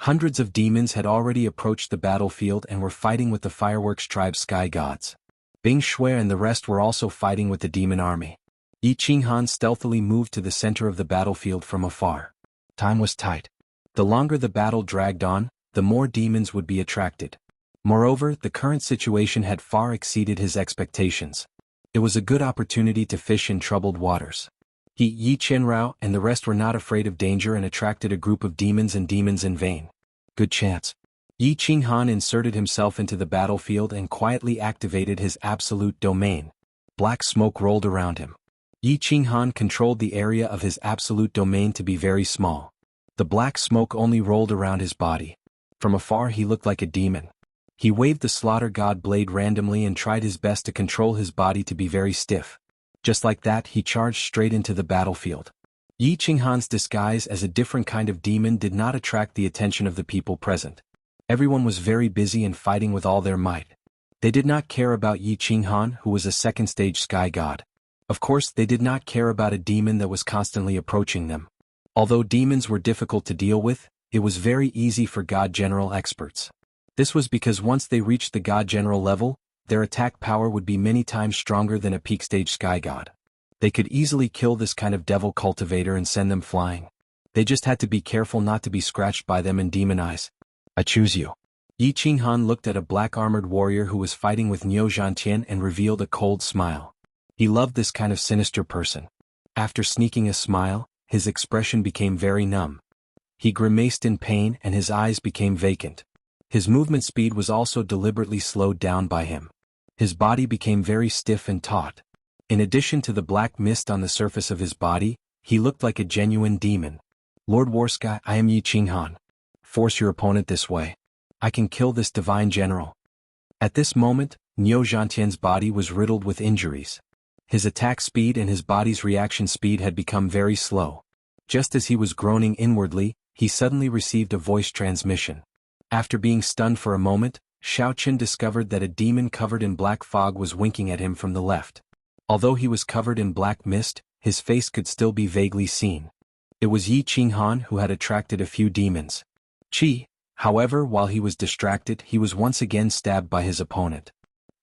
Hundreds of demons had already approached the battlefield and were fighting with the Fireworks tribe's sky gods. Bing Shui and the rest were also fighting with the demon army. Yi Qinghan stealthily moved to the center of the battlefield from afar. Time was tight. The longer the battle dragged on, the more demons would be attracted. Moreover, the current situation had far exceeded his expectations. It was a good opportunity to fish in troubled waters. He, Yi Qianrao, and the rest were not afraid of danger and attracted a group of demons in vain. Good chance. Yi Qinghan inserted himself into the battlefield and quietly activated his absolute domain. Black smoke rolled around him. Yi Qinghan controlled the area of his absolute domain to be very small. The black smoke only rolled around his body. From afar he looked like a demon. He waved the slaughter god blade randomly and tried his best to control his body to be very stiff. Just like that, he charged straight into the battlefield. Yi Qinghan's disguise as a different kind of demon did not attract the attention of the people present. Everyone was very busy and fighting with all their might. They did not care about Yi Qinghan, who was a second-stage sky god. Of course, they did not care about a demon that was constantly approaching them. Although demons were difficult to deal with, it was very easy for god general experts. This was because once they reached the god general level, their attack power would be many times stronger than a peak-stage sky god. They could easily kill this kind of devil cultivator and send them flying. They just had to be careful not to be scratched by them and demonize. I choose you. Yi Qinghan looked at a black-armored warrior who was fighting with Niu Zhantian and revealed a cold smile. He loved this kind of sinister person. After sneaking a smile, his expression became very numb. He grimaced in pain and his eyes became vacant. His movement speed was also deliberately slowed down by him. His body became very stiff and taut. In addition to the black mist on the surface of his body, he looked like a genuine demon. Lord Warsky, I am Yi Qinghan. Force your opponent this way. I can kill this divine general. At this moment, Niu Zhantian's body was riddled with injuries. His attack speed and his body's reaction speed had become very slow. Just as he was groaning inwardly, he suddenly received a voice transmission. After being stunned for a moment, Shaoqin discovered that a demon covered in black fog was winking at him from the left. Although he was covered in black mist, his face could still be vaguely seen. It was Yi Qinghan who had attracted a few demons. Qi, However, while he was distracted, he was once again stabbed by his opponent.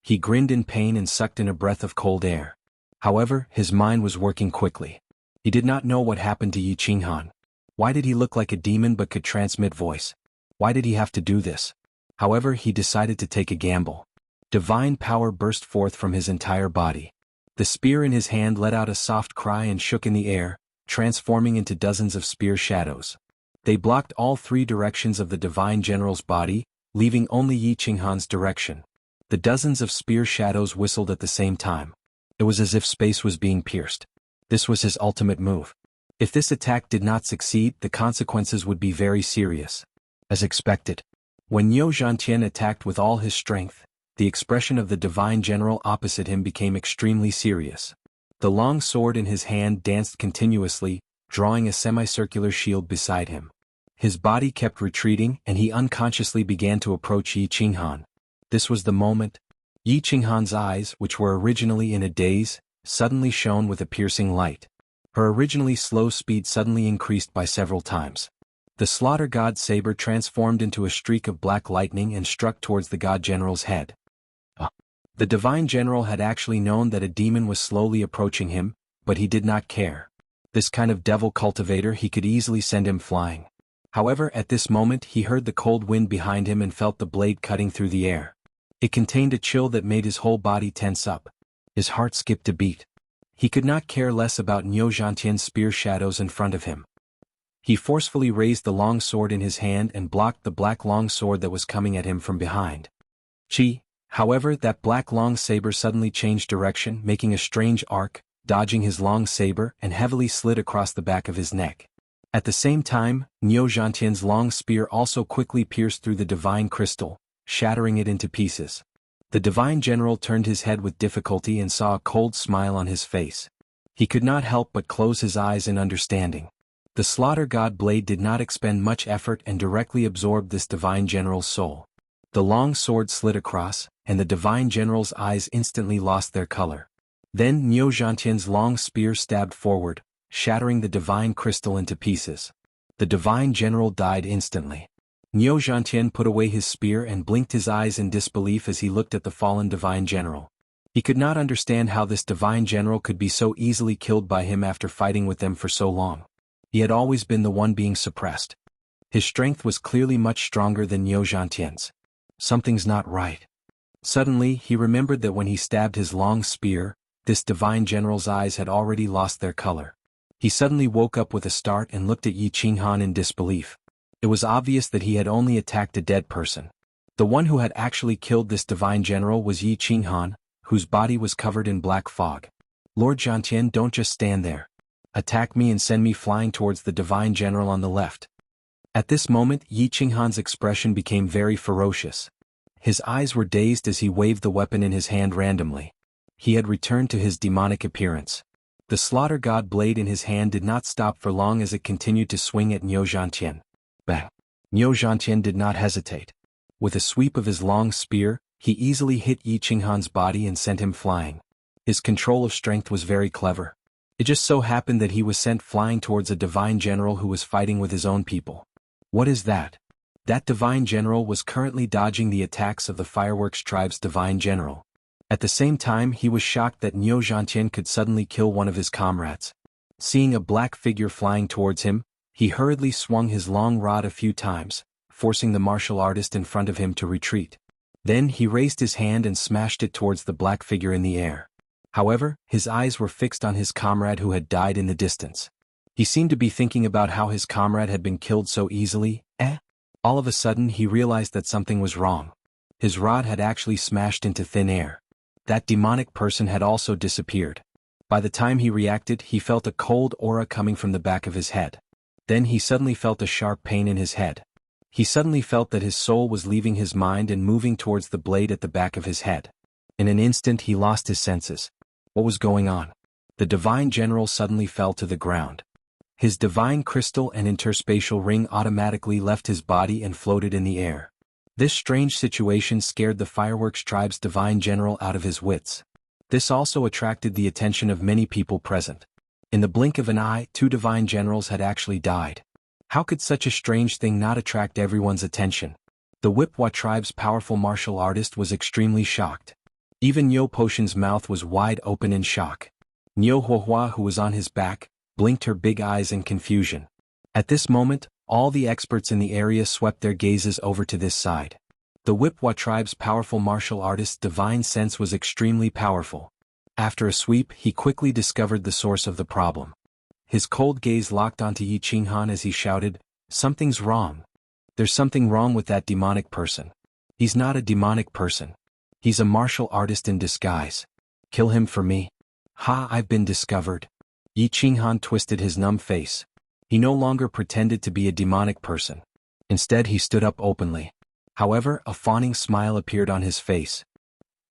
He grinned in pain and sucked in a breath of cold air. However, his mind was working quickly. He did not know what happened to Yi Qinghan. Why did he look like a demon but could transmit voice? Why did he have to do this? However, he decided to take a gamble. Divine power burst forth from his entire body. The spear in his hand let out a soft cry and shook in the air, transforming into dozens of spear shadows. They blocked all three directions of the divine general's body, leaving only Yi Qinghan's direction. The dozens of spear shadows whistled at the same time. It was as if space was being pierced. This was his ultimate move. If this attack did not succeed, the consequences would be very serious. As expected, when Niu Zhantian attacked with all his strength, the expression of the divine general opposite him became extremely serious. The long sword in his hand danced continuously, drawing a semicircular shield beside him. His body kept retreating and he unconsciously began to approach Yi Qinghan. This was the moment. Yi Qinghan's eyes, which were originally in a daze, suddenly shone with a piercing light. Her originally slow speed suddenly increased by several times. The slaughter god saber transformed into a streak of black lightning and struck towards the god general's head. The divine general had actually known that a demon was slowly approaching him, but he did not care. This kind of devil cultivator, he could easily send him flying. However, at this moment he heard the cold wind behind him and felt the blade cutting through the air. It contained a chill that made his whole body tense up. His heart skipped a beat. He could not care less about Niu Zhantian's spear shadows in front of him. He forcefully raised the long sword in his hand and blocked the black long sword that was coming at him from behind. However, that black long saber suddenly changed direction, making a strange arc, dodging his long saber and heavily slid across the back of his neck. At the same time, Niu Zhantian's long spear also quickly pierced through the divine crystal, shattering it into pieces. The divine general turned his head with difficulty and saw a cold smile on his face. He could not help but close his eyes in understanding. The slaughter god blade did not expend much effort and directly absorbed this divine general's soul. The long sword slid across, and the divine general's eyes instantly lost their color. Then Niu Zhantian's long spear stabbed forward, shattering the divine crystal into pieces. The divine general died instantly. Niu Zhantian put away his spear and blinked his eyes in disbelief as he looked at the fallen divine general. He could not understand how this divine general could be so easily killed by him after fighting with them for so long. He had always been the one being suppressed. His strength was clearly much stronger than Niu Zhantian's. Something's not right. Suddenly, he remembered that when he stabbed his long spear, this divine general's eyes had already lost their color. He suddenly woke up with a start and looked at Yi Qinghan in disbelief. It was obvious that he had only attacked a dead person. The one who had actually killed this divine general was Yi Qinghan, whose body was covered in black fog. Lord Zhantian, don't just stand there. Attack me and send me flying towards the divine general on the left. At this moment, Yi Qinghan's expression became very ferocious. His eyes were dazed as he waved the weapon in his hand randomly. He had returned to his demonic appearance. The slaughter god blade in his hand did not stop for long as it continued to swing at Niu Zhantian. Bang! Niu Zhantian did not hesitate. With a sweep of his long spear, he easily hit Yi Qinghan's body and sent him flying. His control of strength was very clever. It just so happened that he was sent flying towards a divine general who was fighting with his own people. What is that? That divine general was currently dodging the attacks of the fireworks tribe's divine general. At the same time, he was shocked that Niu Zhantian could suddenly kill one of his comrades. Seeing a black figure flying towards him, he hurriedly swung his long rod a few times, forcing the martial artist in front of him to retreat. Then he raised his hand and smashed it towards the black figure in the air. However, his eyes were fixed on his comrade who had died in the distance. He seemed to be thinking about how his comrade had been killed so easily. All of a sudden he realized that something was wrong. His rod had actually smashed into thin air. That demonic person had also disappeared. By the time he reacted, he felt a cold aura coming from the back of his head. Then he suddenly felt a sharp pain in his head. He suddenly felt that his soul was leaving his mind and moving towards the blade at the back of his head. In an instant he lost his senses. What was going on? The divine general suddenly fell to the ground. His divine crystal and interspatial ring automatically left his body and floated in the air. This strange situation scared the fireworks tribe's divine general out of his wits. This also attracted the attention of many people present. In the blink of an eye, 2 divine generals had actually died. How could such a strange thing not attract everyone's attention? The Wipwa tribe's powerful martial artist was extremely shocked. Even Nyo Potion's mouth was wide open in shock. Nyo Huahua, who was on his back, blinked her big eyes in confusion. At this moment, all the experts in the area swept their gazes over to this side. The Wipwa tribe's powerful martial artist's divine sense was extremely powerful. After a sweep, he quickly discovered the source of the problem. His cold gaze locked onto Yi Qinghan as he shouted, "Something's wrong. There's something wrong with that demonic person. He's not a demonic person. He's a martial artist in disguise. Kill him for me." "Ha, I've been discovered." Yi Qinghan twisted his numb face. He no longer pretended to be a demonic person. Instead, he stood up openly. However, a fawning smile appeared on his face.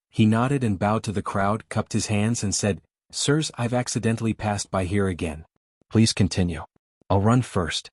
He nodded and bowed to the crowd, cupped his hands and said, "Sirs, I've accidentally passed by here again. Please continue. I'll run first."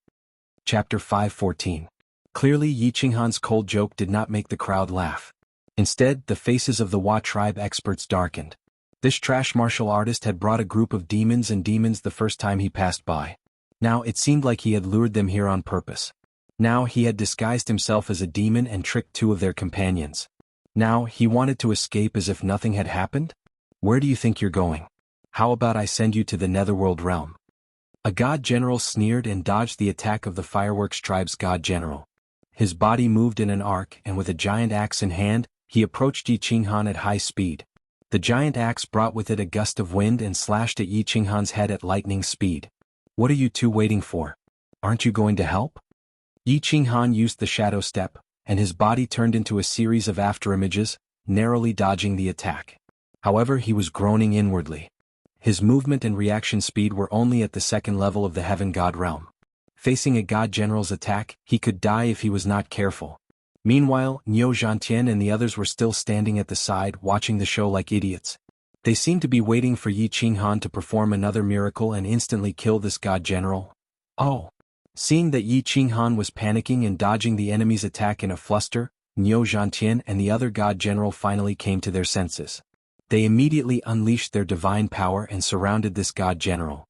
Chapter 5:14. Clearly, Yi Qinghan's cold joke did not make the crowd laugh. Instead, the faces of the Wa tribe experts darkened. This trash martial artist had brought a group of demons the first time he passed by. Now it seemed like he had lured them here on purpose. Now he had disguised himself as a demon and tricked two of their companions. Now he wanted to escape as if nothing had happened? Where do you think you're going? How about I send you to the netherworld realm? A god general sneered and dodged the attack of the fireworks tribe's god general. His body moved in an arc, and with a giant axe in hand, he approached Yi Qinghan at high speed. The giant axe brought with it a gust of wind and slashed at Yi Qinghan's head at lightning speed. "What are you two waiting for? Aren't you going to help?" Yi Qinghan used the shadow step, and his body turned into a series of afterimages, narrowly dodging the attack. However, he was groaning inwardly. His movement and reaction speed were only at the second level of the heaven god realm. Facing a god general's attack, he could die if he was not careful. Meanwhile, Niu Zhantian and the others were still standing at the side watching the show like idiots. They seemed to be waiting for Yi Qinghan to perform another miracle and instantly kill this god general. Oh! Seeing that Yi Qinghan was panicking and dodging the enemy's attack in a fluster, Niu Zhantian and the other god general finally came to their senses. They immediately unleashed their divine power and surrounded this god general.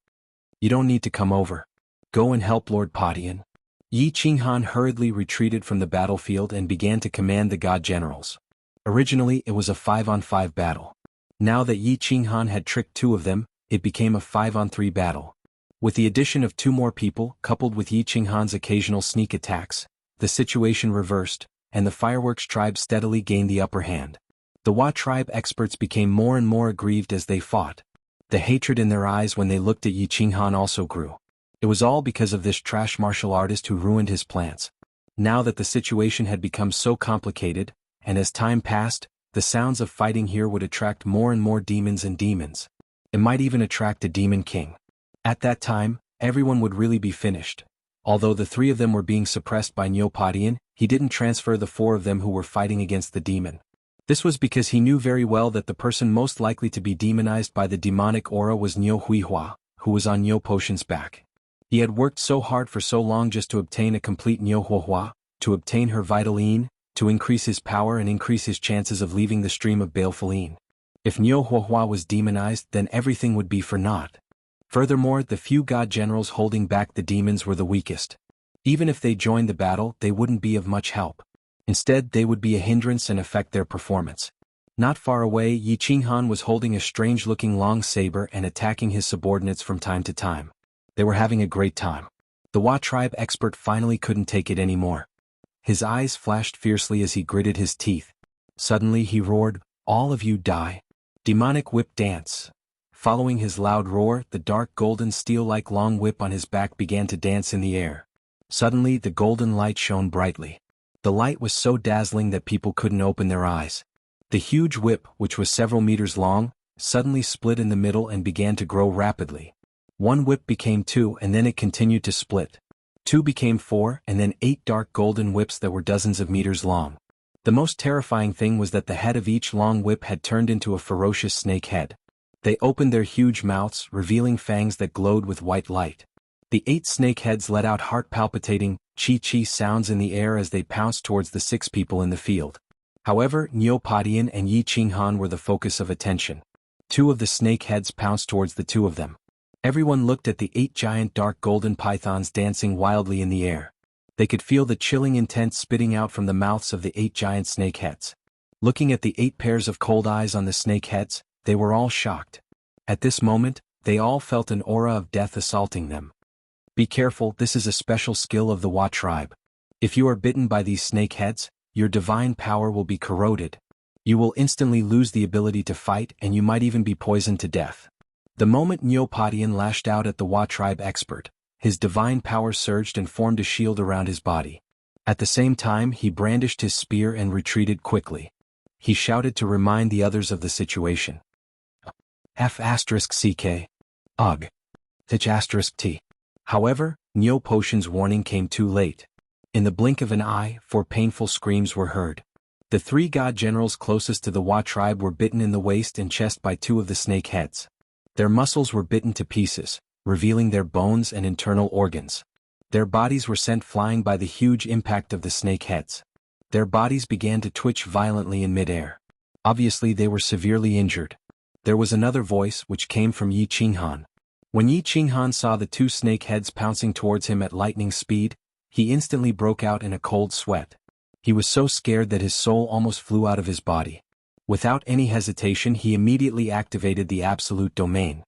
"You don't need to come over. Go and help Lord Padian." Yi Qinghan hurriedly retreated from the battlefield and began to command the god generals. Originally, it was a 5-on-5 battle. Now that Yi Qinghan had tricked two of them, it became a 5-on-3 battle. With the addition of two more people, coupled with Yi Qinghan's occasional sneak attacks, the situation reversed, and the fireworks tribe steadily gained the upper hand. The Wa tribe experts became more and more aggrieved as they fought. The hatred in their eyes when they looked at Yi Qinghan also grew. It was all because of this trash martial artist who ruined his plans. Now that the situation had become so complicated, and as time passed, the sounds of fighting here would attract more and more demons and demons. It might even attract a demon king. At that time, everyone would really be finished. Although the three of them were being suppressed by Niu Padian, he didn't transfer the four of them who were fighting against the demon. This was because he knew very well that the person most likely to be demonized by the demonic aura was Niu Huihua, who was on Niu Potion's back. He had worked so hard for so long just to obtain a complete Niu Huihua, to obtain her vital yin, to increase his power and increase his chances of leaving the stream of baleful yin. If Niu Huihua was demonized, then everything would be for naught. Furthermore, the few god generals holding back the demons were the weakest. Even if they joined the battle, they wouldn't be of much help. Instead, they would be a hindrance and affect their performance. Not far away, Yi Qinghan was holding a strange-looking long saber and attacking his subordinates from time to time. They were having a great time. The Wa tribe expert finally couldn't take it anymore. His eyes flashed fiercely as he gritted his teeth. Suddenly he roared, "All of you die." Demonic whip dance. Following his loud roar, the dark golden steel-like long whip on his back began to dance in the air. Suddenly the golden light shone brightly. The light was so dazzling that people couldn't open their eyes. The huge whip, which was several meters long, suddenly split in the middle and began to grow rapidly. One whip became two and then it continued to split. Two became four and then 8 dark golden whips that were dozens of meters long. The most terrifying thing was that the head of each long whip had turned into a ferocious snake head. They opened their huge mouths, revealing fangs that glowed with white light. The 8 snake heads let out heart-palpitating, chi-chi sounds in the air as they pounced towards the 6 people in the field. However, Niu Padian and Yi Qinghan were the focus of attention. 2 of the snake heads pounced towards the 2 of them. Everyone looked at the 8 giant dark golden pythons dancing wildly in the air. They could feel the chilling intent spitting out from the mouths of the 8 giant snake heads. Looking at the 8 pairs of cold eyes on the snake heads, they were all shocked. At this moment, they all felt an aura of death assaulting them. Be careful, this is a special skill of the Wa tribe. If you are bitten by these snake heads, your divine power will be corroded. You will instantly lose the ability to fight and you might even be poisoned to death. The moment Neopodian lashed out at the Wa tribe expert, his divine power surged and formed a shield around his body. At the same time he brandished his spear and retreated quickly. He shouted to remind the others of the situation. F***ck. Ugh. T. However, Neopotion's warning came too late. In the blink of an eye, 4 painful screams were heard. The 3 god generals closest to the Wa tribe were bitten in the waist and chest by 2 of the snake heads. Their muscles were bitten to pieces, revealing their bones and internal organs. Their bodies were sent flying by the huge impact of the snake heads. Their bodies began to twitch violently in midair. Obviously they were severely injured. There was another voice which came from Yi Qinghan. When Yi Qinghan saw the 2 snake heads pouncing towards him at lightning speed, he instantly broke out in a cold sweat. He was so scared that his soul almost flew out of his body. Without any hesitation he immediately activated the absolute domain.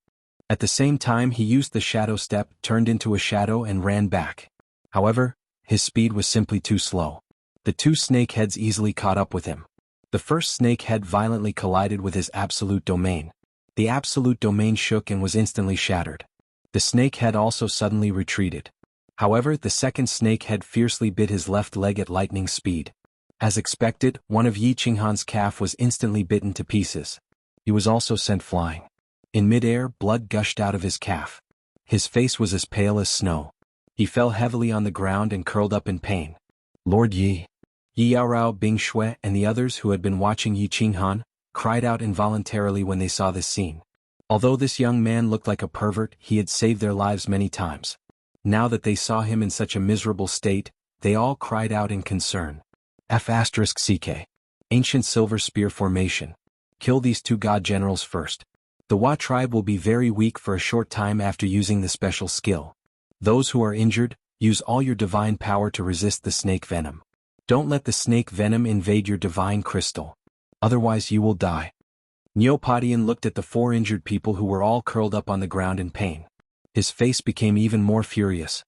At the same time he used the shadow step, turned into a shadow and ran back. However, his speed was simply too slow. The 2 snake heads easily caught up with him. The first snake head violently collided with his absolute domain. The absolute domain shook and was instantly shattered. The snake head also suddenly retreated. However, the second snake head fiercely bit his left leg at lightning speed. As expected, one of Yi Qinghan's calf was instantly bitten to pieces. He was also sent flying. In midair, blood gushed out of his calf. His face was as pale as snow. He fell heavily on the ground and curled up in pain. Lord Yi Yaorao, Bing Shui, and the others who had been watching Yi Qinghan cried out involuntarily when they saw this scene. Although this young man looked like a pervert, he had saved their lives many times. Now that they saw him in such a miserable state, they all cried out in concern. F***ck. Ancient Silver Spear Formation. Kill these 2 god generals first. The Wa tribe will be very weak for a short time after using the special skill. Those who are injured, use all your divine power to resist the snake venom. Don't let the snake venom invade your divine crystal. Otherwise you will die. Neopodian looked at the 4 injured people who were all curled up on the ground in pain. His face became even more furious.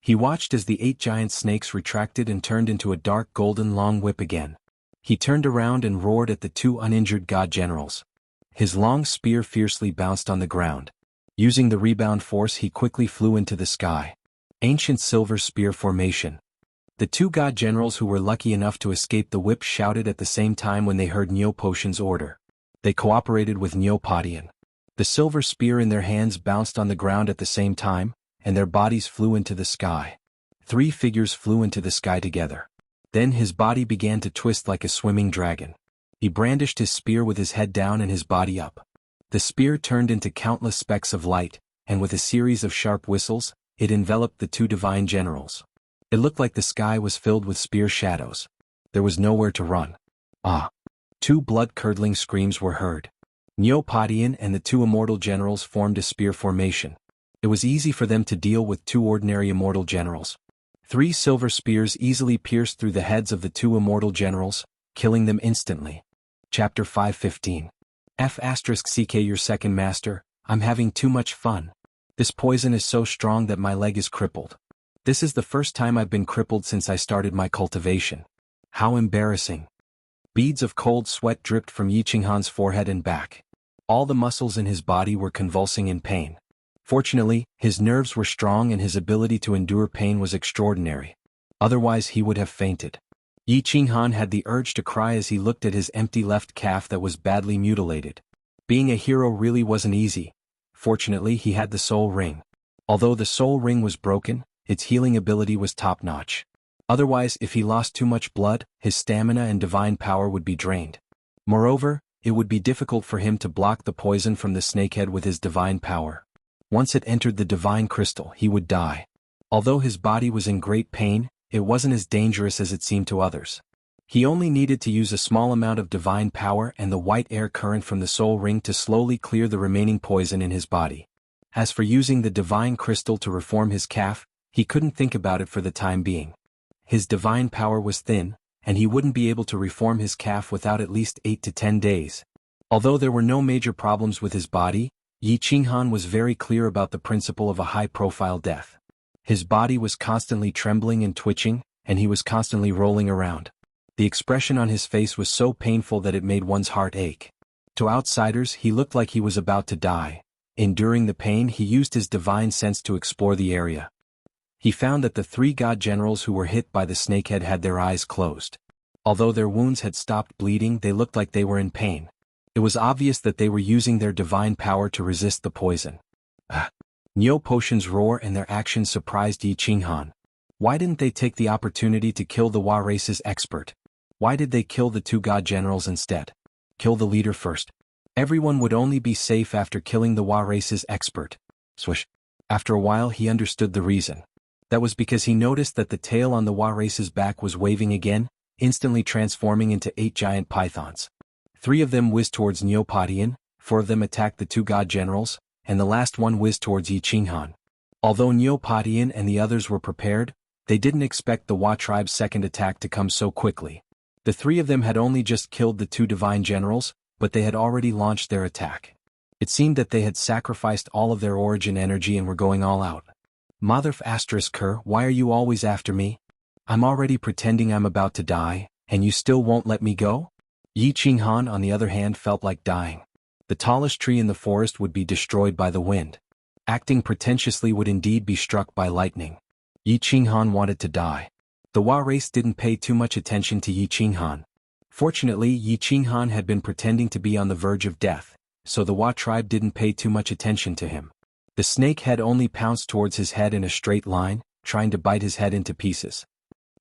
He watched as the 8 giant snakes retracted and turned into a dark golden long whip again. He turned around and roared at the 2 uninjured god generals. His long spear fiercely bounced on the ground. Using the rebound force he quickly flew into the sky. Ancient Silver Spear Formation. The 2 god generals who were lucky enough to escape the whip shouted at the same time when they heard Neopotion's order. They cooperated with Neopodian. The silver spear in their hands bounced on the ground at the same time, and their bodies flew into the sky. 3 figures flew into the sky together. Then his body began to twist like a swimming dragon. He brandished his spear with his head down and his body up. The spear turned into countless specks of light, and with a series of sharp whistles, it enveloped the 2 divine generals. It looked like the sky was filled with spear shadows. There was nowhere to run. 2 blood-curdling screams were heard. Neopodian and the 2 immortal generals formed a spear formation. It was easy for them to deal with 2 ordinary immortal generals. 3 silver spears easily pierced through the heads of the 2 immortal generals, killing them instantly. Chapter 5:15. F***ck your second master, I'm having too much fun. This poison is so strong that my leg is crippled. This is the first time I've been crippled since I started my cultivation. How embarrassing. Beads of cold sweat dripped from Yi Qinghan's forehead and back. All the muscles in his body were convulsing in pain. Fortunately, his nerves were strong and his ability to endure pain was extraordinary. Otherwise he would have fainted. Yi Qinghan had the urge to cry as he looked at his empty left calf that was badly mutilated. Being a hero really wasn't easy. Fortunately he had the soul ring. Although the soul ring was broken, its healing ability was top-notch. Otherwise, if he lost too much blood, his stamina and divine power would be drained. Moreover, it would be difficult for him to block the poison from the snakehead with his divine power. Once it entered the divine crystal, he would die. Although his body was in great pain, it wasn't as dangerous as it seemed to others. He only needed to use a small amount of divine power and the white air current from the soul ring to slowly clear the remaining poison in his body. As for using the divine crystal to reform his calf, he couldn't think about it for the time being. His divine power was thin, and he wouldn't be able to reform his calf without at least 8 to 10 days. Although there were no major problems with his body, Yi Qinghan was very clear about the principle of a high-profile death. His body was constantly trembling and twitching, and he was constantly rolling around. The expression on his face was so painful that it made one's heart ache. To outsiders, he looked like he was about to die. Enduring the pain, he used his divine sense to explore the area. He found that the 3 god generals who were hit by the snakehead had their eyes closed. Although their wounds had stopped bleeding, they looked like they were in pain. It was obvious that they were using their divine power to resist the poison. Niu Potion's roar and their actions surprised Yi Qinghan. Why didn't they take the opportunity to kill the Hua race's expert? Why did they kill the 2 god generals instead? Kill the leader first. Everyone would only be safe after killing the Hua race's expert. Swish. After a while he understood the reason. That was because he noticed that the tail on the Hua race's back was waving again, instantly transforming into 8 giant pythons. 3 of them whizzed towards Neopatian, 4 of them attacked the 2 god generals, and the last one whizzed towards Yi Qinghan. Although Neopatian and the others were prepared, they didn't expect the Hua tribe's second attack to come so quickly. The 3 of them had only just killed the 2 divine generals, but they had already launched their attack. It seemed that they had sacrificed all of their origin energy and were going all out. Motherf *Ker, why are you always after me? I'm already pretending I'm about to die, and you still won't let me go? Yi Qinghan, on the other hand, felt like dying. The tallest tree in the forest would be destroyed by the wind. Acting pretentiously would indeed be struck by lightning. Yi Qinghan wanted to die. The Hua race didn't pay too much attention to Yi Qinghan. Fortunately, Yi Qinghan had been pretending to be on the verge of death, so the Hua tribe didn't pay too much attention to him. The snake had only pounced towards his head in a straight line, trying to bite his head into pieces.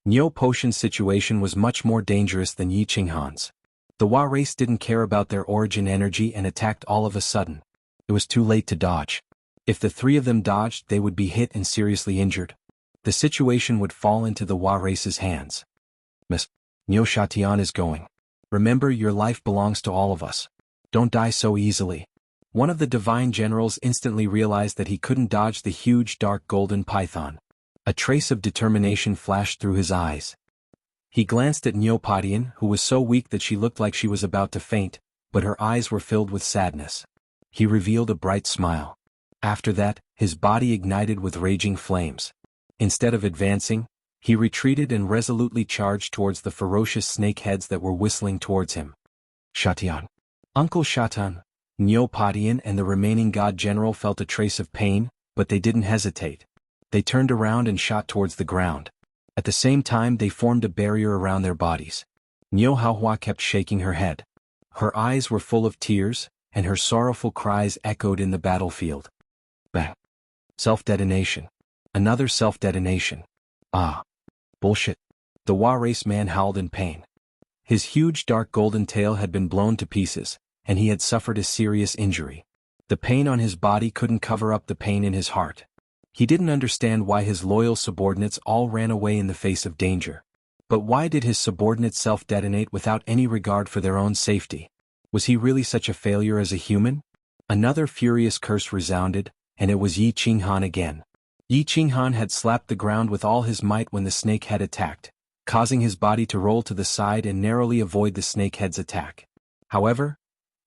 Niu Potion's situation was much more dangerous than Yi Qinghan's. The Hua race didn't care about their origin energy and attacked all of a sudden. It was too late to dodge. If the 3 of them dodged, they would be hit and seriously injured. The situation would fall into the Hua race's hands. Miss Niu Shatian is going. Remember, your life belongs to all of us. Don't die so easily. One of the divine generals instantly realized that he couldn't dodge the huge dark golden python. A trace of determination flashed through his eyes. He glanced at Neopatian, who was so weak that she looked like she was about to faint, but her eyes were filled with sadness. He revealed a bright smile. After that, his body ignited with raging flames. Instead of advancing, he retreated and resolutely charged towards the ferocious snakeheads that were whistling towards him. Shatian. Uncle Shatan, Neopatian and the remaining god general felt a trace of pain, but they didn't hesitate. They turned around and shot towards the ground. At the same time, they formed a barrier around their bodies. Niu Haohua kept shaking her head. Her eyes were full of tears, and her sorrowful cries echoed in the battlefield. Bang. Self-detonation. Another self-detonation. Ah. Bullshit. The Hua race man howled in pain. His huge dark golden tail had been blown to pieces, and he had suffered a serious injury. The pain on his body couldn't cover up the pain in his heart. He didn't understand why his loyal subordinates all ran away in the face of danger. But why did his subordinates self-detonate without any regard for their own safety? Was he really such a failure as a human? Another furious curse resounded, and it was Yi Qinghan again. Yi Qinghan had slapped the ground with all his might when the snake had attacked, causing his body to roll to the side and narrowly avoid the snakehead's attack. However,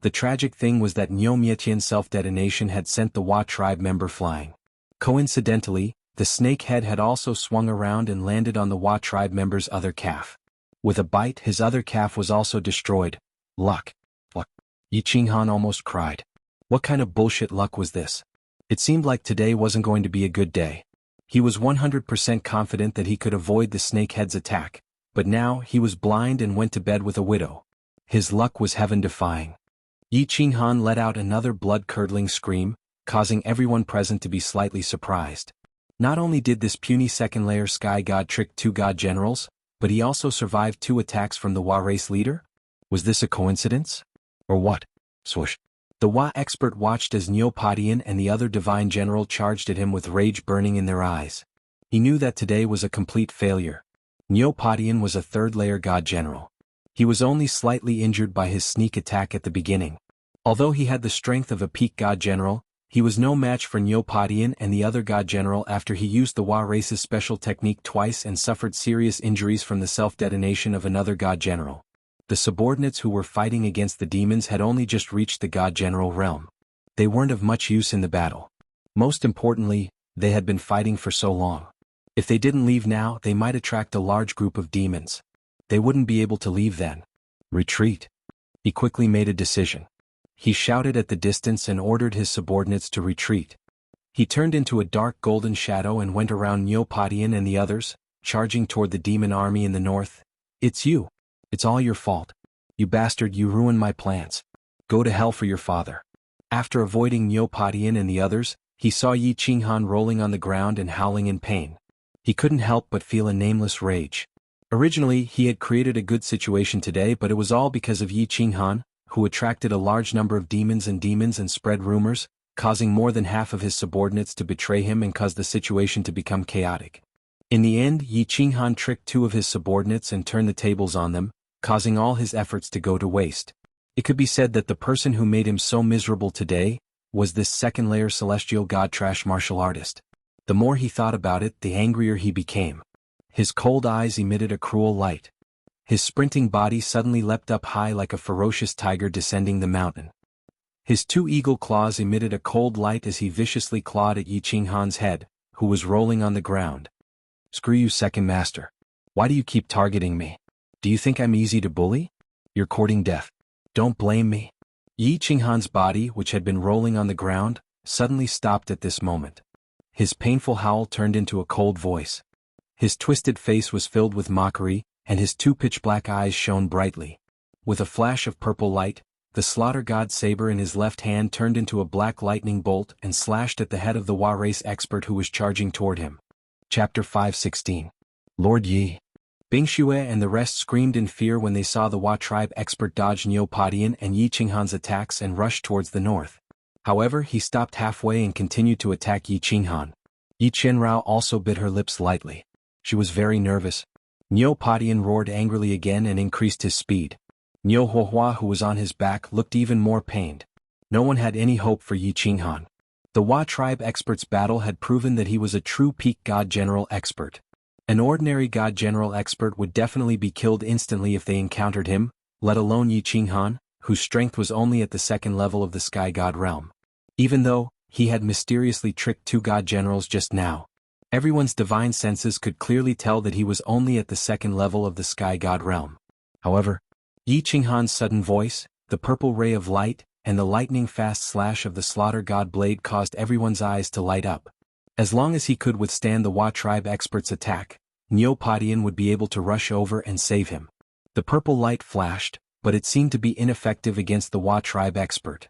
the tragic thing was that Niu Mietian's self-detonation had sent the Hua tribe member flying. Coincidentally, the snakehead had also swung around and landed on the Hua tribe member's other calf. With a bite, his other calf was also destroyed. Luck. Luck. Yi Qinghan almost cried. What kind of bullshit luck was this? It seemed like today wasn't going to be a good day. He was 100% confident that he could avoid the snakehead's attack, but now he was blind and went to bed with a widow. His luck was heaven-defying. Yi Qinghan let out another blood-curdling scream, causing everyone present to be slightly surprised. Not only did this puny second-layer sky god trick 2 god generals, but he also survived 2 attacks from the Hua race leader? Was this a coincidence? Or what? Swoosh. The Hua expert watched as Neopatian and the other divine general charged at him with rage burning in their eyes. He knew that today was a complete failure. Neopatian was a 3rd-layer god general. He was only slightly injured by his sneak attack at the beginning. Although he had the strength of a peak god general, He was no match for Neopodian and the other god general after he used the Wa race's special technique twice and suffered serious injuries from the self-detonation of another god general. The subordinates who were fighting against the demons had only just reached the god general realm. They weren't of much use in the battle. Most importantly, they had been fighting for so long. If they didn't leave now, they might attract a large group of demons. They wouldn't be able to leave then. Retreat. He quickly made a decision. He shouted at the distance and ordered his subordinates to retreat. He turned into a dark golden shadow and went around Neopodian and the others, charging toward the demon army in the north. "It's you. It's all your fault. You bastard, you ruined my plans. Go to hell for your father." After avoiding Neopodian and the others, he saw Yi Qinghan rolling on the ground and howling in pain. He couldn't help but feel a nameless rage. Originally, he had created a good situation today, but it was all because of Yi Qinghan, who attracted a large number of demons and spread rumors, causing more than half of his subordinates to betray him and cause the situation to become chaotic. In the end, Yi Qinghan tricked 2 of his subordinates and turned the tables on them, causing all his efforts to go to waste. It could be said that the person who made him so miserable today was this second-layer celestial god trash martial artist. The more he thought about it, the angrier he became. His cold eyes emitted a cruel light. His sprinting body suddenly leapt up high like a ferocious tiger descending the mountain. His 2 eagle claws emitted a cold light as he viciously clawed at Yi Qinghan's head, who was rolling on the ground. "Screw you, second master. Why do you keep targeting me? Do you think I'm easy to bully? You're courting death. Don't blame me." Yi Qinghan's body, which had been rolling on the ground, suddenly stopped at this moment. His painful howl turned into a cold voice. His twisted face was filled with mockery, and his 2 pitch-black eyes shone brightly. With a flash of purple light, the slaughter god saber in his left hand turned into a black lightning bolt and slashed at the head of the Wa race expert who was charging toward him. Chapter 5:16. Lord Yi. Bing Xue and the rest screamed in fear when they saw the Wa tribe expert dodge Neopodian and Yi Qinghan's attacks and rush towards the north. However, he stopped halfway and continued to attack Yi Qinghan. Yi Qianrao also bit her lips lightly. She was very nervous. Neopodian roared angrily again and increased his speed. Niu Huohua, who was on his back, looked even more pained. No one had any hope for Yi Qinghan. The Wa tribe expert's battle had proven that he was a true peak god general expert. An ordinary god general expert would definitely be killed instantly if they encountered him, let alone Yi Qinghan, whose strength was only at the 2nd level of the sky god realm. Even though he had mysteriously tricked 2 god generals just now, everyone's divine senses could clearly tell that he was only at the 2nd level of the sky god realm. However, Yi Qinghan's sudden voice, the purple ray of light, and the lightning-fast slash of the slaughter god blade caused everyone's eyes to light up. As long as he could withstand the Wa tribe expert's attack, Neopodian would be able to rush over and save him. The purple light flashed, but it seemed to be ineffective against the Wa tribe expert.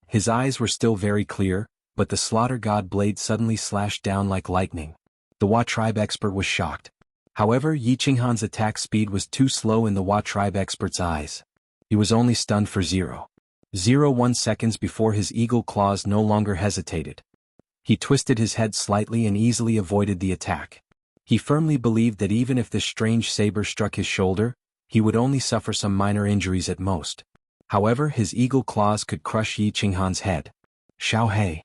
His eyes were still very clear, but the slaughter god blade suddenly slashed down like lightning. The Wa tribe expert was shocked. However, Yi Qinghan's attack speed was too slow in the Wa tribe expert's eyes. He was only stunned for 0.01 seconds before his eagle claws no longer hesitated. He twisted his head slightly and easily avoided the attack. He firmly believed that even if this strange saber struck his shoulder, he would only suffer some minor injuries at most. However, his eagle claws could crush Yi Qinghan's head. Xiao He.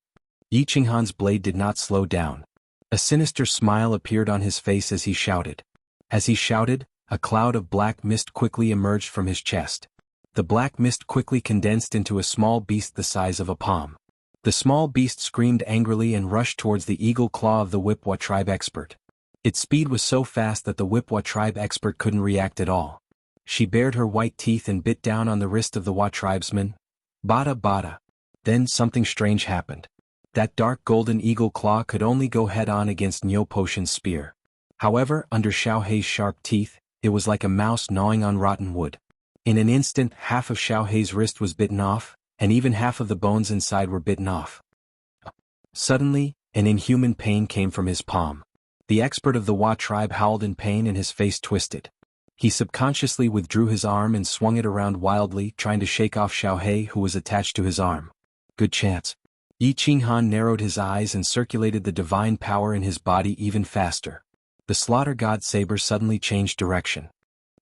Yi Qinghan's blade did not slow down. A sinister smile appeared on his face as he shouted. As he shouted, a cloud of black mist quickly emerged from his chest. The black mist quickly condensed into a small beast the size of a palm. The small beast screamed angrily and rushed towards the eagle claw of the Wipwa tribe expert. Its speed was so fast that the Wipwa tribe expert couldn't react at all. She bared her white teeth and bit down on the wrist of the Wa tribesman. Bada bada. Then something strange happened. That dark golden eagle claw could only go head-on against Neopotian's spear. However, under Xiao Hei's sharp teeth, it was like a mouse gnawing on rotten wood. In an instant, half of Xiao Hei's wrist was bitten off, and even half of the bones inside were bitten off. Suddenly, an inhuman pain came from his palm. The expert of the Wa tribe howled in pain and his face twisted. He subconsciously withdrew his arm and swung it around wildly, trying to shake off Xiao Hei, who was attached to his arm. Good chance. Yi Qinghan narrowed his eyes and circulated the divine power in his body even faster. The slaughter god saber suddenly changed direction.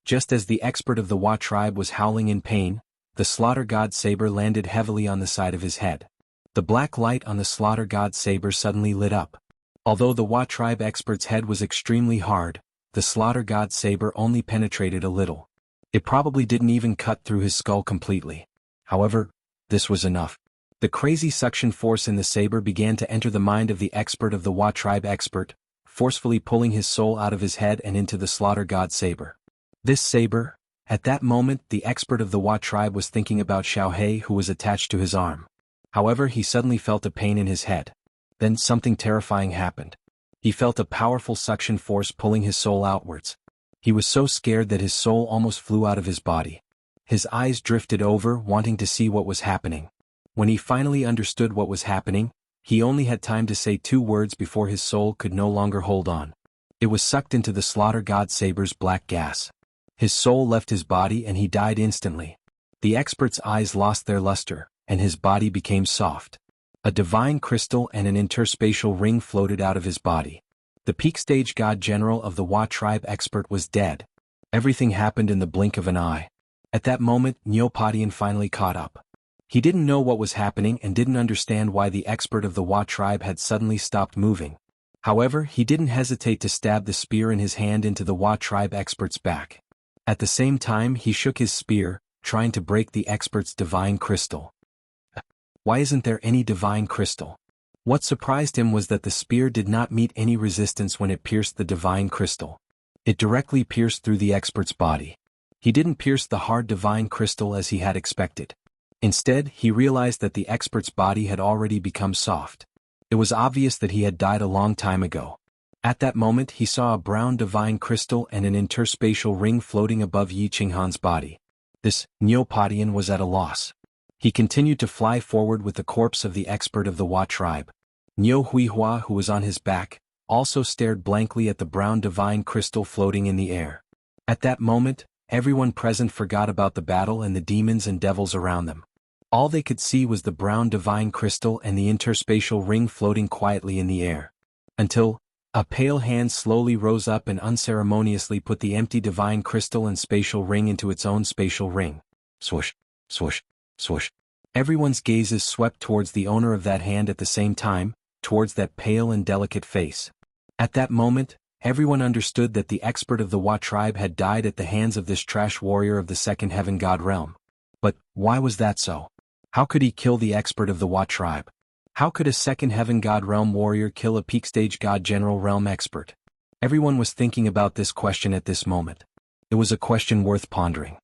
Just as the expert of the Wa tribe was howling in pain, the slaughter god saber landed heavily on the side of his head. The black light on the slaughter god saber suddenly lit up. Although the Hua tribe expert's head was extremely hard, the slaughter god saber only penetrated a little. It probably didn't even cut through his skull completely. However, this was enough. The crazy suction force in the saber began to enter the mind of the expert of the Hua tribe expert, forcefully pulling his soul out of his head and into the slaughter god saber. This saber, at that moment the expert of the Hua tribe was thinking about Xiaohei who was attached to his arm. However, he suddenly felt a pain in his head. Then something terrifying happened. He felt a powerful suction force pulling his soul outwards. He was so scared that his soul almost flew out of his body. His eyes drifted over, wanting to see what was happening. When he finally understood what was happening, he only had time to say 2 words before his soul could no longer hold on. It was sucked into the slaughter god saber's black gas. His soul left his body and he died instantly. The expert's eyes lost their luster, and his body became soft. A divine crystal and an interspatial ring floated out of his body. The peak stage god general of the Hua tribe expert was dead. Everything happened in the blink of an eye. At that moment, Neopodian finally caught up. He didn't know what was happening and didn't understand why the expert of the Hua tribe had suddenly stopped moving. However, he didn't hesitate to stab the spear in his hand into the Hua tribe expert's back. At the same time, he shook his spear, trying to break the expert's divine crystal. Why isn't there any divine crystal? What surprised him was that the spear did not meet any resistance when it pierced the divine crystal. It directly pierced through the expert's body. He didn't pierce the hard divine crystal as he had expected. Instead, he realized that the expert's body had already become soft. It was obvious that he had died a long time ago. At that moment, he saw a brown divine crystal and an interspatial ring floating above Yi Qinghan's body. This Neopodian was at a loss. He continued to fly forward with the corpse of the expert of the Hua tribe. Niu Huihua, who was on his back, also stared blankly at the brown divine crystal floating in the air. At that moment, everyone present forgot about the battle and the demons and devils around them. All they could see was the brown divine crystal and the interspatial ring floating quietly in the air. Until a pale hand slowly rose up and unceremoniously put the empty divine crystal and spatial ring into its own spatial ring. Swoosh, swoosh, swoosh. Everyone's gazes swept towards the owner of that hand at the same time, towards that pale and delicate face. At that moment, everyone understood that the expert of the Hua tribe had died at the hands of this trash warrior of the second heaven god realm. But why was that so? How could he kill the expert of the Hua tribe? How could a second heaven god realm warrior kill a peak stage god general realm expert? Everyone was thinking about this question at this moment. It was a question worth pondering.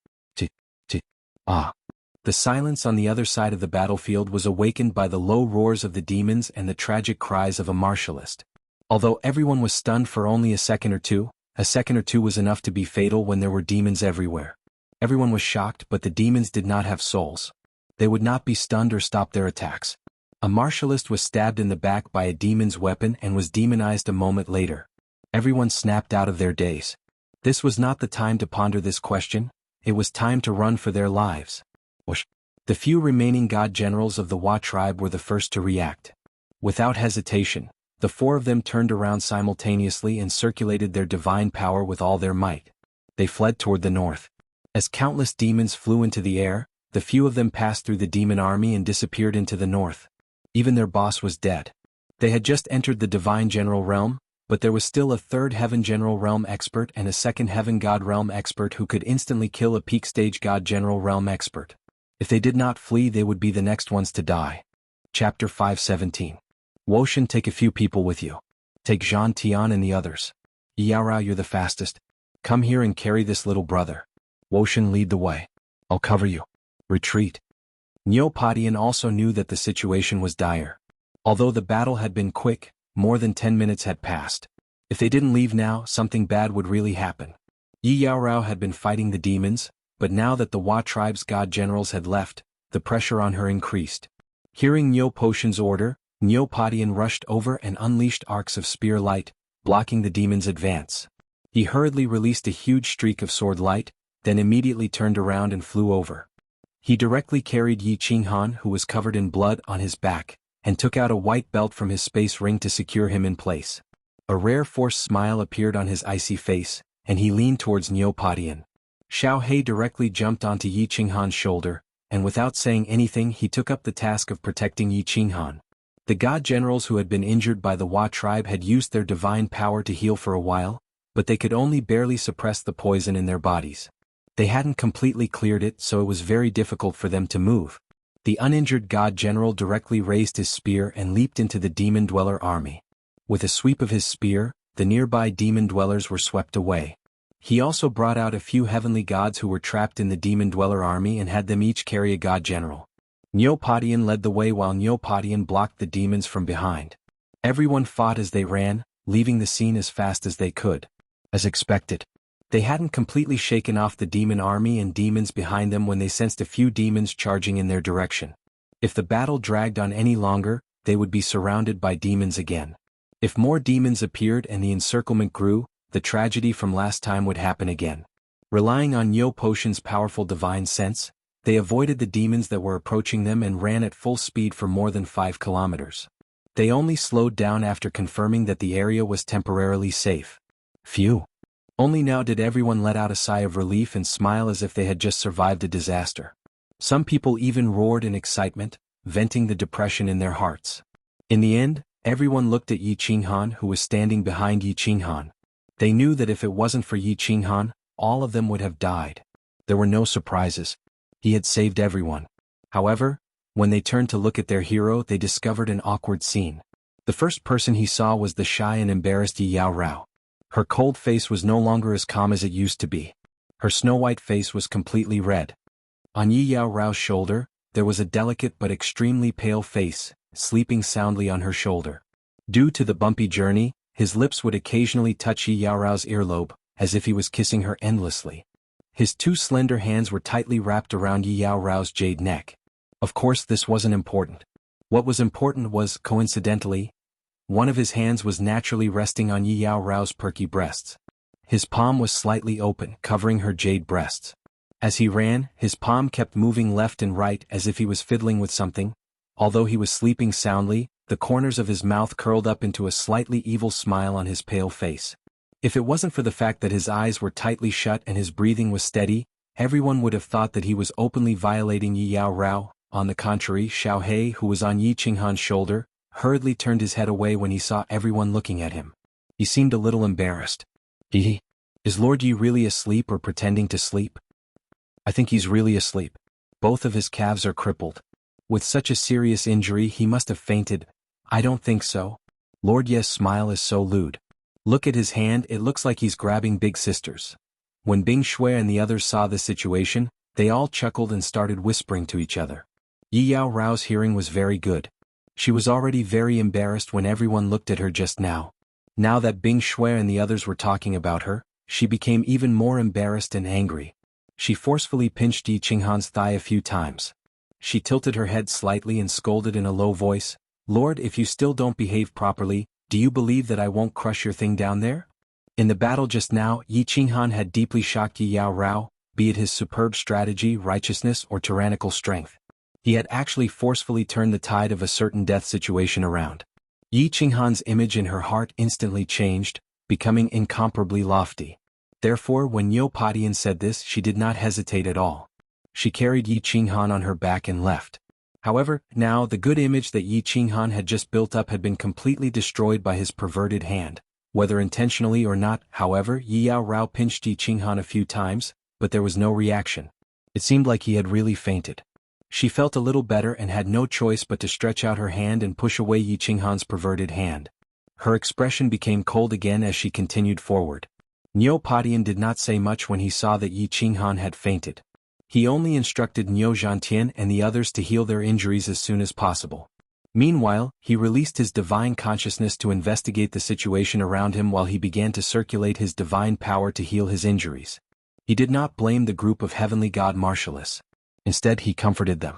The silence on the other side of the battlefield was awakened by the low roars of the demons and the tragic cries of a martialist. Although everyone was stunned for only a second or two was enough to be fatal when there were demons everywhere. Everyone was shocked, but the demons did not have souls. They would not be stunned or stop their attacks. A martialist was stabbed in the back by a demon's weapon and was demonized a moment later. Everyone snapped out of their daze. This was not the time to ponder this question, it was time to run for their lives. The few remaining god generals of the Hua tribe were the first to react. Without hesitation, the 4 of them turned around simultaneously and circulated their divine power with all their might. They fled toward the north. As countless demons flew into the air, the few of them passed through the demon army and disappeared into the north. Even their boss was dead. They had just entered the divine general realm, but there was still a third heaven general realm expert and a second heaven god realm expert who could instantly kill a peak stage god general realm expert. If they did not flee, they would be the next ones to die. Chapter 517. Woshan, take a few people with you. Take Zhan Tian and the others. Yaorao, you're the fastest. Come here and carry this little brother. Woshan, lead the way. I'll cover you. Retreat. Neopodian also knew that the situation was dire. Although the battle had been quick, more than 10 minutes had passed. If they didn't leave now, something bad would really happen. Yi Yaorao had been fighting the demons, but now that the Hua tribe's god generals had left, the pressure on her increased. Hearing Neopotian's order, Neopodian rushed over and unleashed arcs of spear light, blocking the demon's advance. He hurriedly released a huge streak of sword light, then immediately turned around and flew over. He directly carried Yi Qinghan, who was covered in blood, on his back, and took out a white belt from his space ring to secure him in place. A rare forced smile appeared on his icy face, and he leaned towards Neopodian. Xiaohei directly jumped onto Yi Qinghan's shoulder, and without saying anything he took up the task of protecting Yi Qinghan. The god generals who had been injured by the Hua tribe had used their divine power to heal for a while, but they could only barely suppress the poison in their bodies. They hadn't completely cleared it, so it was very difficult for them to move. The uninjured god general directly raised his spear and leaped into the demon dweller army. With a sweep of his spear, the nearby demon dwellers were swept away. He also brought out a few heavenly gods who were trapped in the demon dweller army and had them each carry a god general. Neopodian led the way while Neopodian blocked the demons from behind. Everyone fought as they ran, leaving the scene as fast as they could. As expected, they hadn't completely shaken off the demon army and demons behind them when they sensed a few demons charging in their direction. If the battle dragged on any longer, they would be surrounded by demons again. If more demons appeared and the encirclement grew, the tragedy from last time would happen again. Relying on Nyo Potion's powerful divine sense, they avoided the demons that were approaching them and ran at full speed for more than 5 kilometers. They only slowed down after confirming that the area was temporarily safe. Phew. Only now did everyone let out a sigh of relief and smile as if they had just survived a disaster. Some people even roared in excitement, venting the depression in their hearts. In the end, everyone looked at Yi Qinghan, who was standing behind Yi Qinghan. They knew that if it wasn't for Yi Qinghan, all of them would have died. There were no surprises. He had saved everyone. However, when they turned to look at their hero, they discovered an awkward scene. The first person he saw was the shy and embarrassed Yi Yao Rao. Her cold face was no longer as calm as it used to be. Her snow-white face was completely red. On Yi Yao Rao's shoulder, there was a delicate but extremely pale face, sleeping soundly on her shoulder. Due to the bumpy journey, his lips would occasionally touch Yi Yao Rao's earlobe, as if he was kissing her endlessly. His 2 slender hands were tightly wrapped around Yi Yao Rao's jade neck. Of course, this wasn't important. What was important was, coincidentally, one of his hands was naturally resting on Yi Yao Rao's perky breasts. His palm was slightly open, covering her jade breasts. As he ran, his palm kept moving left and right as if he was fiddling with something. Although he was sleeping soundly, the corners of his mouth curled up into a slightly evil smile on his pale face. If it wasn't for the fact that his eyes were tightly shut and his breathing was steady, everyone would have thought that he was openly violating Yi Yao Rao. On the contrary, Xiao He, who was on Yi Qinghan's shoulder, hurriedly turned his head away when he saw everyone looking at him. He seemed a little embarrassed. Is Lord Yi really asleep or pretending to sleep? I think he's really asleep. Both of his calves are crippled. With such a serious injury he must have fainted. I don't think so. Lord Ye's smile is so lewd. Look at his hand, it looks like he's grabbing Big Sister's. When Bing Shui and the others saw the situation, they all chuckled and started whispering to each other. Yi Yao Rao's hearing was very good. She was already very embarrassed when everyone looked at her just now. Now that Bing Shui and the others were talking about her, she became even more embarrassed and angry. She forcefully pinched Yi Qinghan's thigh a few times. She tilted her head slightly and scolded in a low voice, "Lord, if you still don't behave properly, do you believe that I won't crush your thing down there?" In the battle just now, Yi Qinghan had deeply shocked Yi Yao Rao, be it his superb strategy, righteousness, or tyrannical strength. He had actually forcefully turned the tide of a certain death situation around. Yi Qinghan's image in her heart instantly changed, becoming incomparably lofty. Therefore, when Neopodian said this, she did not hesitate at all. She carried Yi Qinghan on her back and left. However, now the good image that Yi Qinghan had just built up had been completely destroyed by his perverted hand. Whether intentionally or not, however, Yi Yao Rao pinched Yi Qinghan a few times, but there was no reaction. It seemed like he had really fainted. She felt a little better and had no choice but to stretch out her hand and push away Yi Qinghan's perverted hand. Her expression became cold again as she continued forward. Neopodian did not say much when he saw that Yi Qinghan had fainted. He only instructed Niu Zhantian and the others to heal their injuries as soon as possible. Meanwhile, he released his divine consciousness to investigate the situation around him while he began to circulate his divine power to heal his injuries. He did not blame the group of heavenly god martialists. Instead, he comforted them.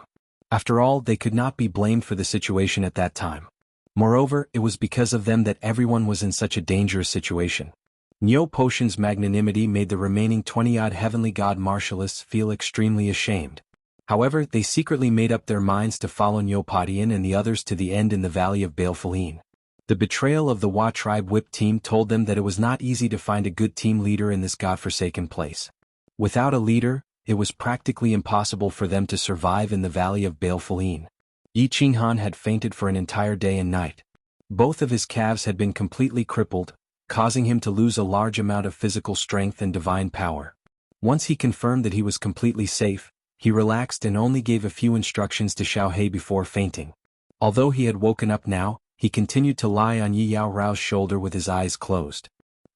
After all, they could not be blamed for the situation at that time. Moreover, it was because of them that everyone was in such a dangerous situation. Nyo Potion's magnanimity made the remaining 20-odd heavenly god martialists feel extremely ashamed. However, they secretly made up their minds to follow Neopodian and the others to the end in the valley of Balefulin. The betrayal of the Hua tribe whip team told them that it was not easy to find a good team leader in this godforsaken place. Without a leader, it was practically impossible for them to survive in the valley of Baleful Yin. Yi Qinghan had fainted for an entire day and night. Both of his calves had been completely crippled, causing him to lose a large amount of physical strength and divine power. Once he confirmed that he was completely safe, he relaxed and only gave a few instructions to Xiaohei before fainting. Although he had woken up now, he continued to lie on Yi Yao Rao's shoulder with his eyes closed.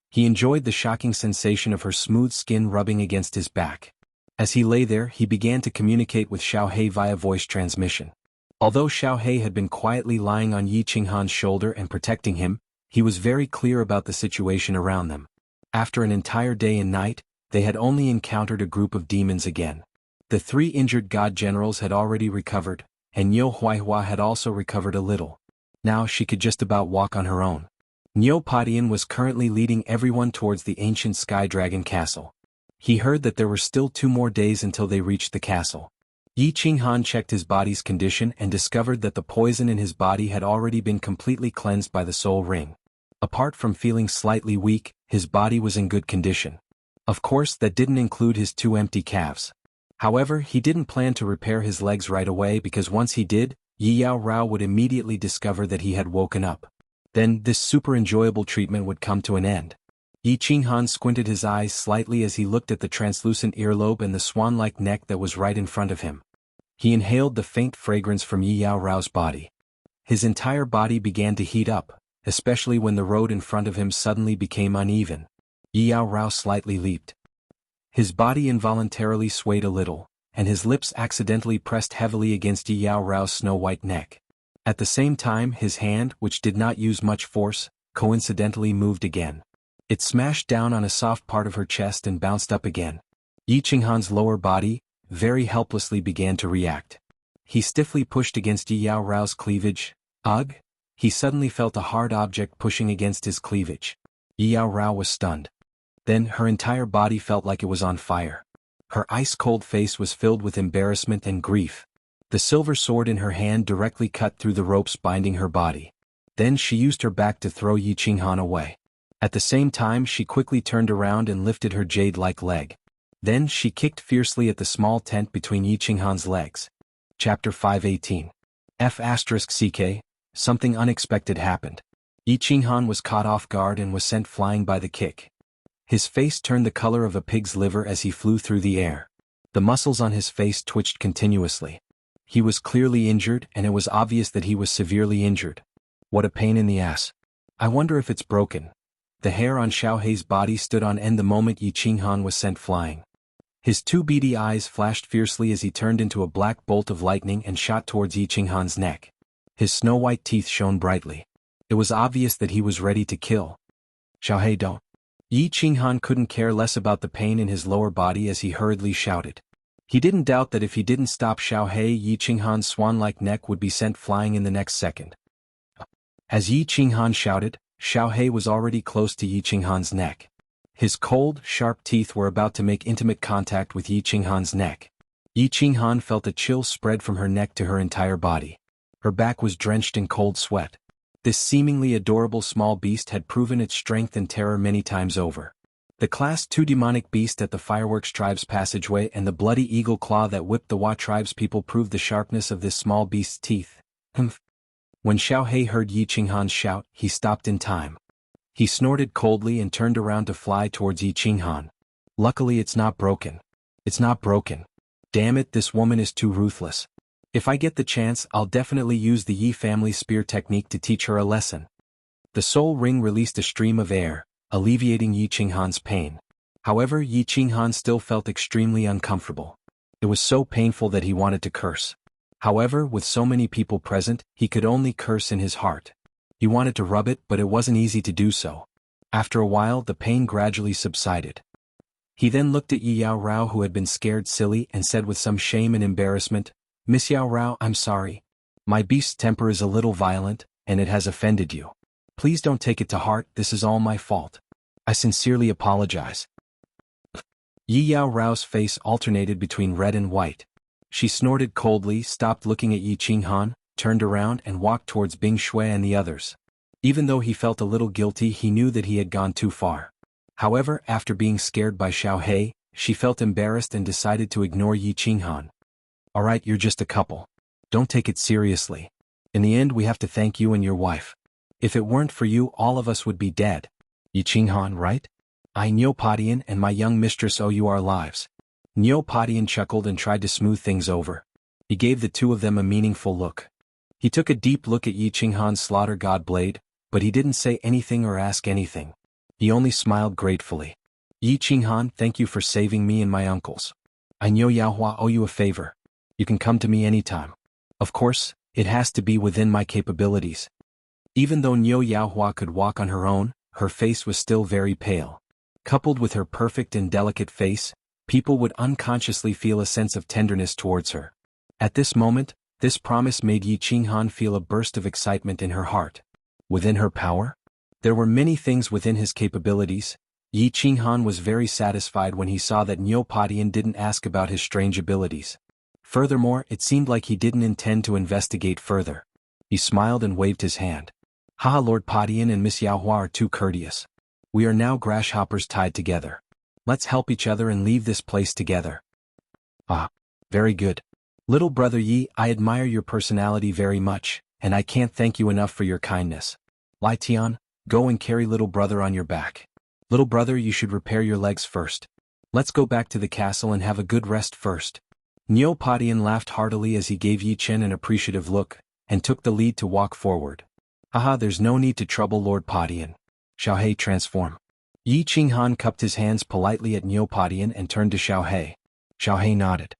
He enjoyed the shocking sensation of her smooth skin rubbing against his back. As he lay there, he began to communicate with Xiaohei via voice transmission. Although Xiaohei had been quietly lying on Yi Qinghan's shoulder and protecting him, he was very clear about the situation around them. After an entire day and night, they had only encountered a group of demons again. The 3 injured god generals had already recovered, and Niu Huaihua had also recovered a little. Now she could just about walk on her own. Niu Padian was currently leading everyone towards the ancient Sky Dragon Castle. He heard that there were still 2 more days until they reached the castle. Yi Qinghan checked his body's condition and discovered that the poison in his body had already been completely cleansed by the soul ring. Apart from feeling slightly weak, his body was in good condition. Of course, that didn't include his 2 empty calves. However, he didn't plan to repair his legs right away because once he did, Yi Yao Rao would immediately discover that he had woken up. Then, this super enjoyable treatment would come to an end. Yi Qinghan squinted his eyes slightly as he looked at the translucent earlobe and the swan-like neck that was right in front of him. He inhaled the faint fragrance from Yi Yao Rao's body. His entire body began to heat up, especially when the road in front of him suddenly became uneven. Yi Yao Rao slightly leaped. His body involuntarily swayed a little, and his lips accidentally pressed heavily against Yi Yao Rao's snow-white neck. At the same time, his hand, which did not use much force, coincidentally moved again. It smashed down on a soft part of her chest and bounced up again. Yi Qinghan's lower body, very helplessly began to react. He stiffly pushed against Yi Yao Rao's cleavage. Ugh! He suddenly felt a hard object pushing against his cleavage. Yi Yao Rao was stunned. Then her entire body felt like it was on fire. Her ice-cold face was filled with embarrassment and grief. The silver sword in her hand directly cut through the ropes binding her body. Then she used her back to throw Yi Qinghan away. At the same time, she quickly turned around and lifted her jade-like leg. Then she kicked fiercely at the small tent between Yi Qinghan's legs. Chapter 518. F***CK, something unexpected happened. Yi Qinghan was caught off guard and was sent flying by the kick. His face turned the color of a pig's liver as he flew through the air. The muscles on his face twitched continuously. He was clearly injured, and it was obvious that he was severely injured. What a pain in the ass. I wonder if it's broken. The hair on Xiaohei's body stood on end the moment Yi Qinghan was sent flying. His 2 beady eyes flashed fiercely as he turned into a black bolt of lightning and shot towards Yi Qinghan's neck. His snow-white teeth shone brightly. It was obvious that he was ready to kill. Xiaohei, don't. Yi Qinghan couldn't care less about the pain in his lower body as he hurriedly shouted. He didn't doubt that if he didn't stop Xiaohei, Yi Qinghan's swan-like neck would be sent flying in the next second. As Yi Qinghan shouted, Xiaohei was already close to Yi Qinghan's neck. His cold, sharp teeth were about to make intimate contact with Yi Qinghan's neck. Yi Qinghan felt a chill spread from her neck to her entire body. Her back was drenched in cold sweat. This seemingly adorable small beast had proven its strength and terror many times over. The Class 2 demonic beast at the Fireworks Tribe's passageway and the bloody eagle claw that whipped the Hua Tribe's people proved the sharpness of this small beast's teeth. Humph. When Xiaohei heard Yi Qinghan's shout, he stopped in time. He snorted coldly and turned around to fly towards Yi Qinghan. Luckily it's not broken. It's not broken. Damn it, this woman is too ruthless. If I get the chance, I'll definitely use the Yi family spear technique to teach her a lesson. The soul ring released a stream of air, alleviating Yi Qinghan's pain. However, Yi Qinghan still felt extremely uncomfortable. It was so painful that he wanted to curse. However, with so many people present, he could only curse in his heart. He wanted to rub it, but it wasn't easy to do so. After a while, the pain gradually subsided. He then looked at Yi Yao Rao, who had been scared silly, and said with some shame and embarrassment, "Miss Yao Rao, I'm sorry. My beast's temper is a little violent, and it has offended you. Please don't take it to heart, this is all my fault. I sincerely apologize." Yi Yao Rao's face alternated between red and white. She snorted coldly, stopped looking at Yi Qinghan, turned around and walked towards Bing Shui and the others. Even though he felt a little guilty, he knew that he had gone too far. However, after being scared by Xiaohei, she felt embarrassed and decided to ignore Yi Qinghan. Alright, you're just a couple. Don't take it seriously. In the end, we have to thank you and your wife. If it weren't for you, all of us would be dead. Yi Qinghan, right? I, Neopodian, and my young mistress owe you our lives. Neopodian chuckled and tried to smooth things over. He gave the two of them a meaningful look. He took a deep look at Yi Qinghan's slaughter god blade, but he didn't say anything or ask anything. He only smiled gratefully. Yi Qinghan, thank you for saving me and my uncles. I Niu Yaohua owe you a favor. You can come to me anytime. Of course, it has to be within my capabilities. Even though Niu Yaohua could walk on her own, her face was still very pale. Coupled with her perfect and delicate face, people would unconsciously feel a sense of tenderness towards her. At this moment, this promise made Yi Qinghan feel a burst of excitement in her heart. Within her power? There were many things within his capabilities. Yi Qinghan was very satisfied when he saw that Neopodian didn't ask about his strange abilities. Furthermore, it seemed like he didn't intend to investigate further. He smiled and waved his hand. Haha, Lord Podian and Miss Yaohua are too courteous. We are now grasshoppers tied together. Let's help each other and leave this place together. Ah, very good. Little brother Yi, I admire your personality very much, and I can't thank you enough for your kindness. Lai Tian, go and carry little brother on your back. Little brother, you should repair your legs first. Let's go back to the castle and have a good rest first. Neopodian laughed heartily as he gave Yi Chen an appreciative look, and took the lead to walk forward. Haha, there's no need to trouble Lord Podian. Xiaohei, transform. Yi Qinghan cupped his hands politely at Neopodian and turned to Xiaohei. Xiaohei nodded.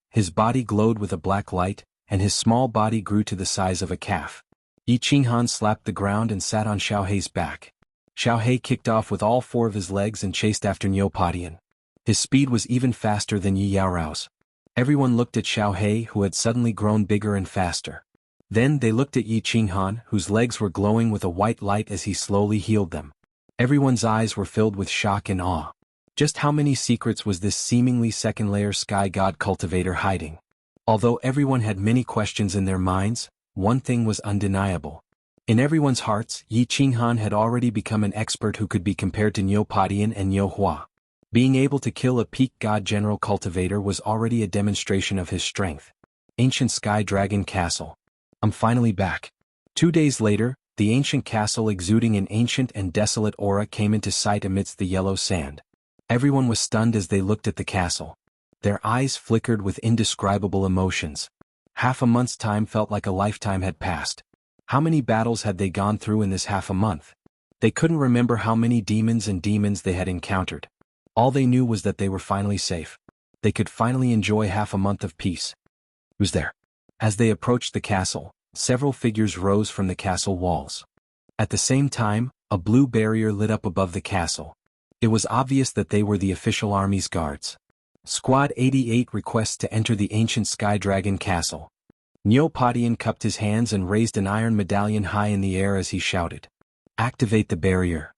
His body glowed with a black light, and his small body grew to the size of a calf. Yi Qinghan slapped the ground and sat on Xiaohei's back. Xiaohei kicked off with all four of his legs and chased after Neopodian. His speed was even faster than Yi Yaorao's. Everyone looked at Xiaohei, who had suddenly grown bigger and faster. Then they looked at Yi Qinghan, whose legs were glowing with a white light as he slowly healed them. Everyone's eyes were filled with shock and awe. Just how many secrets was this seemingly second-layer sky god cultivator hiding? Although everyone had many questions in their minds, one thing was undeniable. In everyone's hearts, Yi Qinghan had already become an expert who could be compared to Neopodian and Niuhua. Being able to kill a peak god general cultivator was already a demonstration of his strength. Ancient Sky Dragon Castle. I'm finally back. 2 days later, the ancient castle exuding an ancient and desolate aura came into sight amidst the yellow sand. Everyone was stunned as they looked at the castle. Their eyes flickered with indescribable emotions. Half a month's time felt like a lifetime had passed. How many battles had they gone through in this half a month? They couldn't remember how many demons they had encountered. All they knew was that they were finally safe. They could finally enjoy half a month of peace. Who's there? As they approached the castle, several figures rose from the castle walls. At the same time, a blue barrier lit up above the castle. It was obvious that they were the official army's guards. Squad 88 requests to enter the ancient Sky Dragon Castle. Neopodian cupped his hands and raised an iron medallion high in the air as he shouted. Activate the barrier.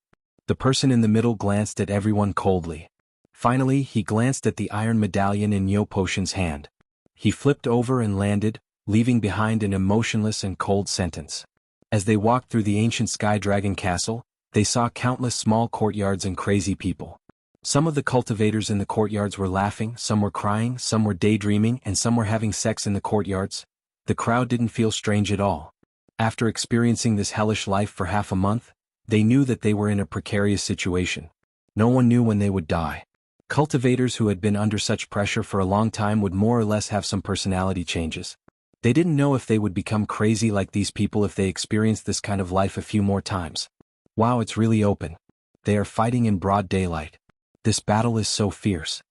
The person in the middle glanced at everyone coldly. Finally, he glanced at the iron medallion in Neo Potion's hand. He flipped over and landed, leaving behind an emotionless and cold sentence. As they walked through the ancient Sky Dragon Castle, they saw countless small courtyards and crazy people. Some of the cultivators in the courtyards were laughing, some were crying, some were daydreaming, and some were having sex in the courtyards. The crowd didn't feel strange at all. After experiencing this hellish life for half a month, they knew that they were in a precarious situation. No one knew when they would die. Cultivators who had been under such pressure for a long time would more or less have some personality changes. They didn't know if they would become crazy like these people if they experienced this kind of life a few more times. Wow, it's really open. They are fighting in broad daylight. This battle is so fierce.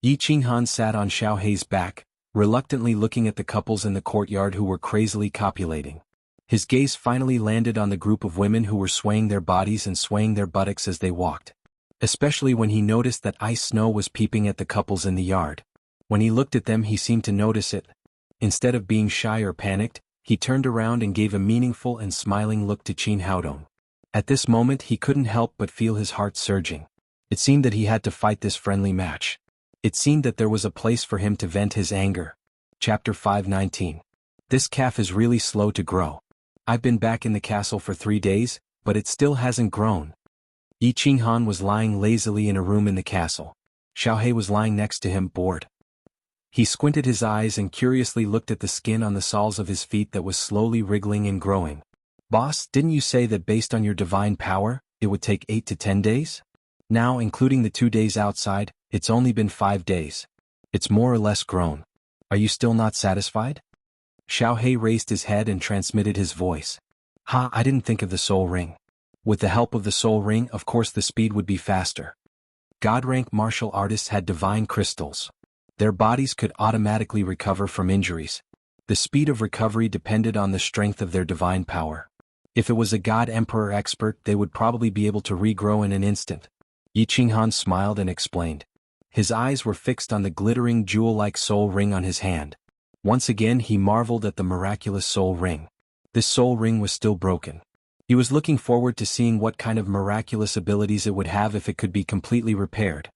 Yi Qinghan sat on Xiaohei's back, reluctantly looking at the couples in the courtyard who were crazily copulating. His gaze finally landed on the group of women who were swaying their bodies and swaying their buttocks as they walked. Especially when he noticed that ice snow was peeping at the couples in the yard. When he looked at them, he seemed to notice it. Instead of being shy or panicked, he turned around and gave a meaningful and smiling look to Qin Haodong. At this moment he couldn't help but feel his heart surging. It seemed that he had to fight this friendly match. It seemed that there was a place for him to vent his anger. Chapter 519. This calf is really slow to grow. I've been back in the castle for 3 days, but it still hasn't grown. Yi Qinghan was lying lazily in a room in the castle. Xiaohei was lying next to him, bored. He squinted his eyes and curiously looked at the skin on the soles of his feet that was slowly wriggling and growing. Boss, didn't you say that based on your divine power, it would take 8 to 10 days? Now, including the 2 days outside, it's only been 5 days. It's more or less grown. Are you still not satisfied? Xiaohei raised his head and transmitted his voice. I didn't think of the soul ring. With the help of the soul ring, of course the speed would be faster. God-rank martial artists had divine crystals. Their bodies could automatically recover from injuries. The speed of recovery depended on the strength of their divine power. If it was a God-Emperor expert, they would probably be able to regrow in an instant. Yi Qinghan smiled and explained. His eyes were fixed on the glittering jewel-like soul ring on his hand. Once again he marveled at the miraculous soul ring. This soul ring was still broken. He was looking forward to seeing what kind of miraculous abilities it would have if it could be completely repaired.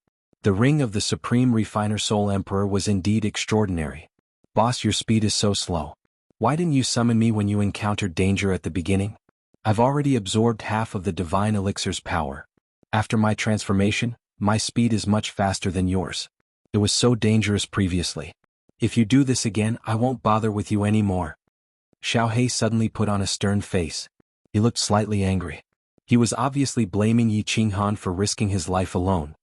The ring of the Supreme Refiner Soul Emperor was indeed extraordinary. Boss, your speed is so slow. Why didn't you summon me when you encountered danger at the beginning? I've already absorbed half of the divine elixir's power. After my transformation, my speed is much faster than yours. It was so dangerous previously. If you do this again, I won't bother with you anymore. Xiaohei suddenly put on a stern face. He looked slightly angry. He was obviously blaming Yi Qinghan for risking his life alone.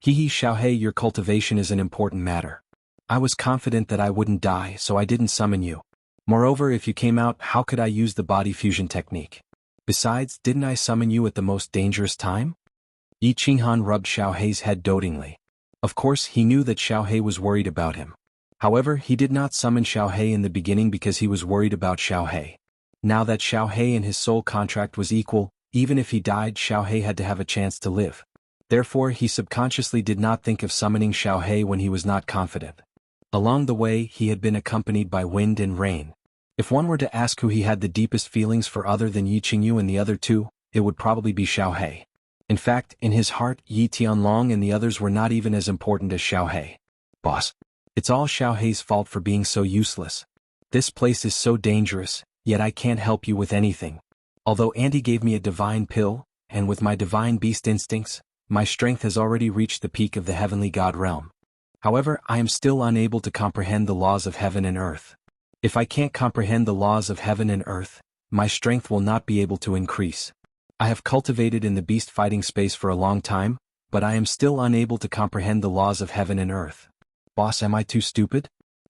Xiaohei, your cultivation is an important matter. I was confident that I wouldn't die, so I didn't summon you. Moreover, if you came out, how could I use the body fusion technique? Besides, didn't I summon you at the most dangerous time? Yi Qinghan rubbed Xiaohei's head dotingly. Of course, he knew that Xiaohei was worried about him. However, he did not summon Xiaohei in the beginning because he was worried about Xiaohei. Now that Xiaohei and his soul contract was equal, even if he died, Xiaohei had to have a chance to live. Therefore, he subconsciously did not think of summoning Xiaohei when he was not confident. Along the way, he had been accompanied by wind and rain. If one were to ask who he had the deepest feelings for other than Yi Qingyu and the other two, it would probably be Xiaohei. In fact, in his heart, Yi Tianlong and the others were not even as important as Xiaohei. Boss. It's all Xiaohei's fault for being so useless. This place is so dangerous, yet I can't help you with anything. Although Auntie gave me a divine pill, and with my divine beast instincts, my strength has already reached the peak of the heavenly god realm. However, I am still unable to comprehend the laws of heaven and earth. If I can't comprehend the laws of heaven and earth, my strength will not be able to increase. I have cultivated in the beast fighting space for a long time, but I am still unable to comprehend the laws of heaven and earth. Boss, am I too stupid?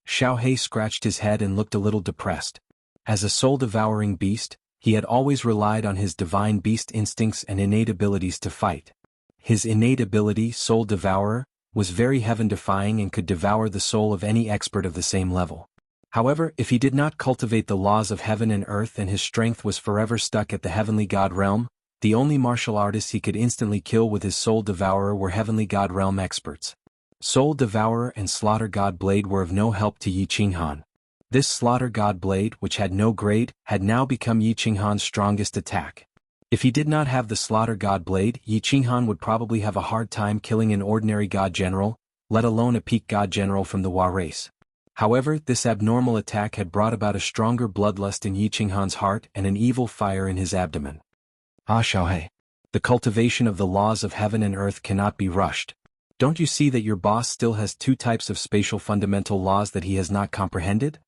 Xiaohei scratched his head and looked a little depressed. As a soul-devouring beast, he had always relied on his divine beast instincts and innate abilities to fight. His innate ability, Soul Devourer, was very heaven-defying and could devour the soul of any expert of the same level. However, if he did not cultivate the laws of heaven and earth and his strength was forever stuck at the heavenly god realm, the only martial artists he could instantly kill with his Soul Devourer were heavenly god realm experts. Soul Devourer and Slaughter God Blade were of no help to Yi Qinghan. This Slaughter God Blade, which had no grade, had now become Yi Qinghan's strongest attack. If he did not have the Slaughter God Blade, Yi Qinghan would probably have a hard time killing an ordinary god general, let alone a peak god general from the Hua race. However, this abnormal attack had brought about a stronger bloodlust in Yi Qinghan's heart and an evil fire in his abdomen. Xiaohei. The cultivation of the laws of heaven and earth cannot be rushed. Don't you see that your boss still has 2 types of spatial fundamental laws that he has not comprehended?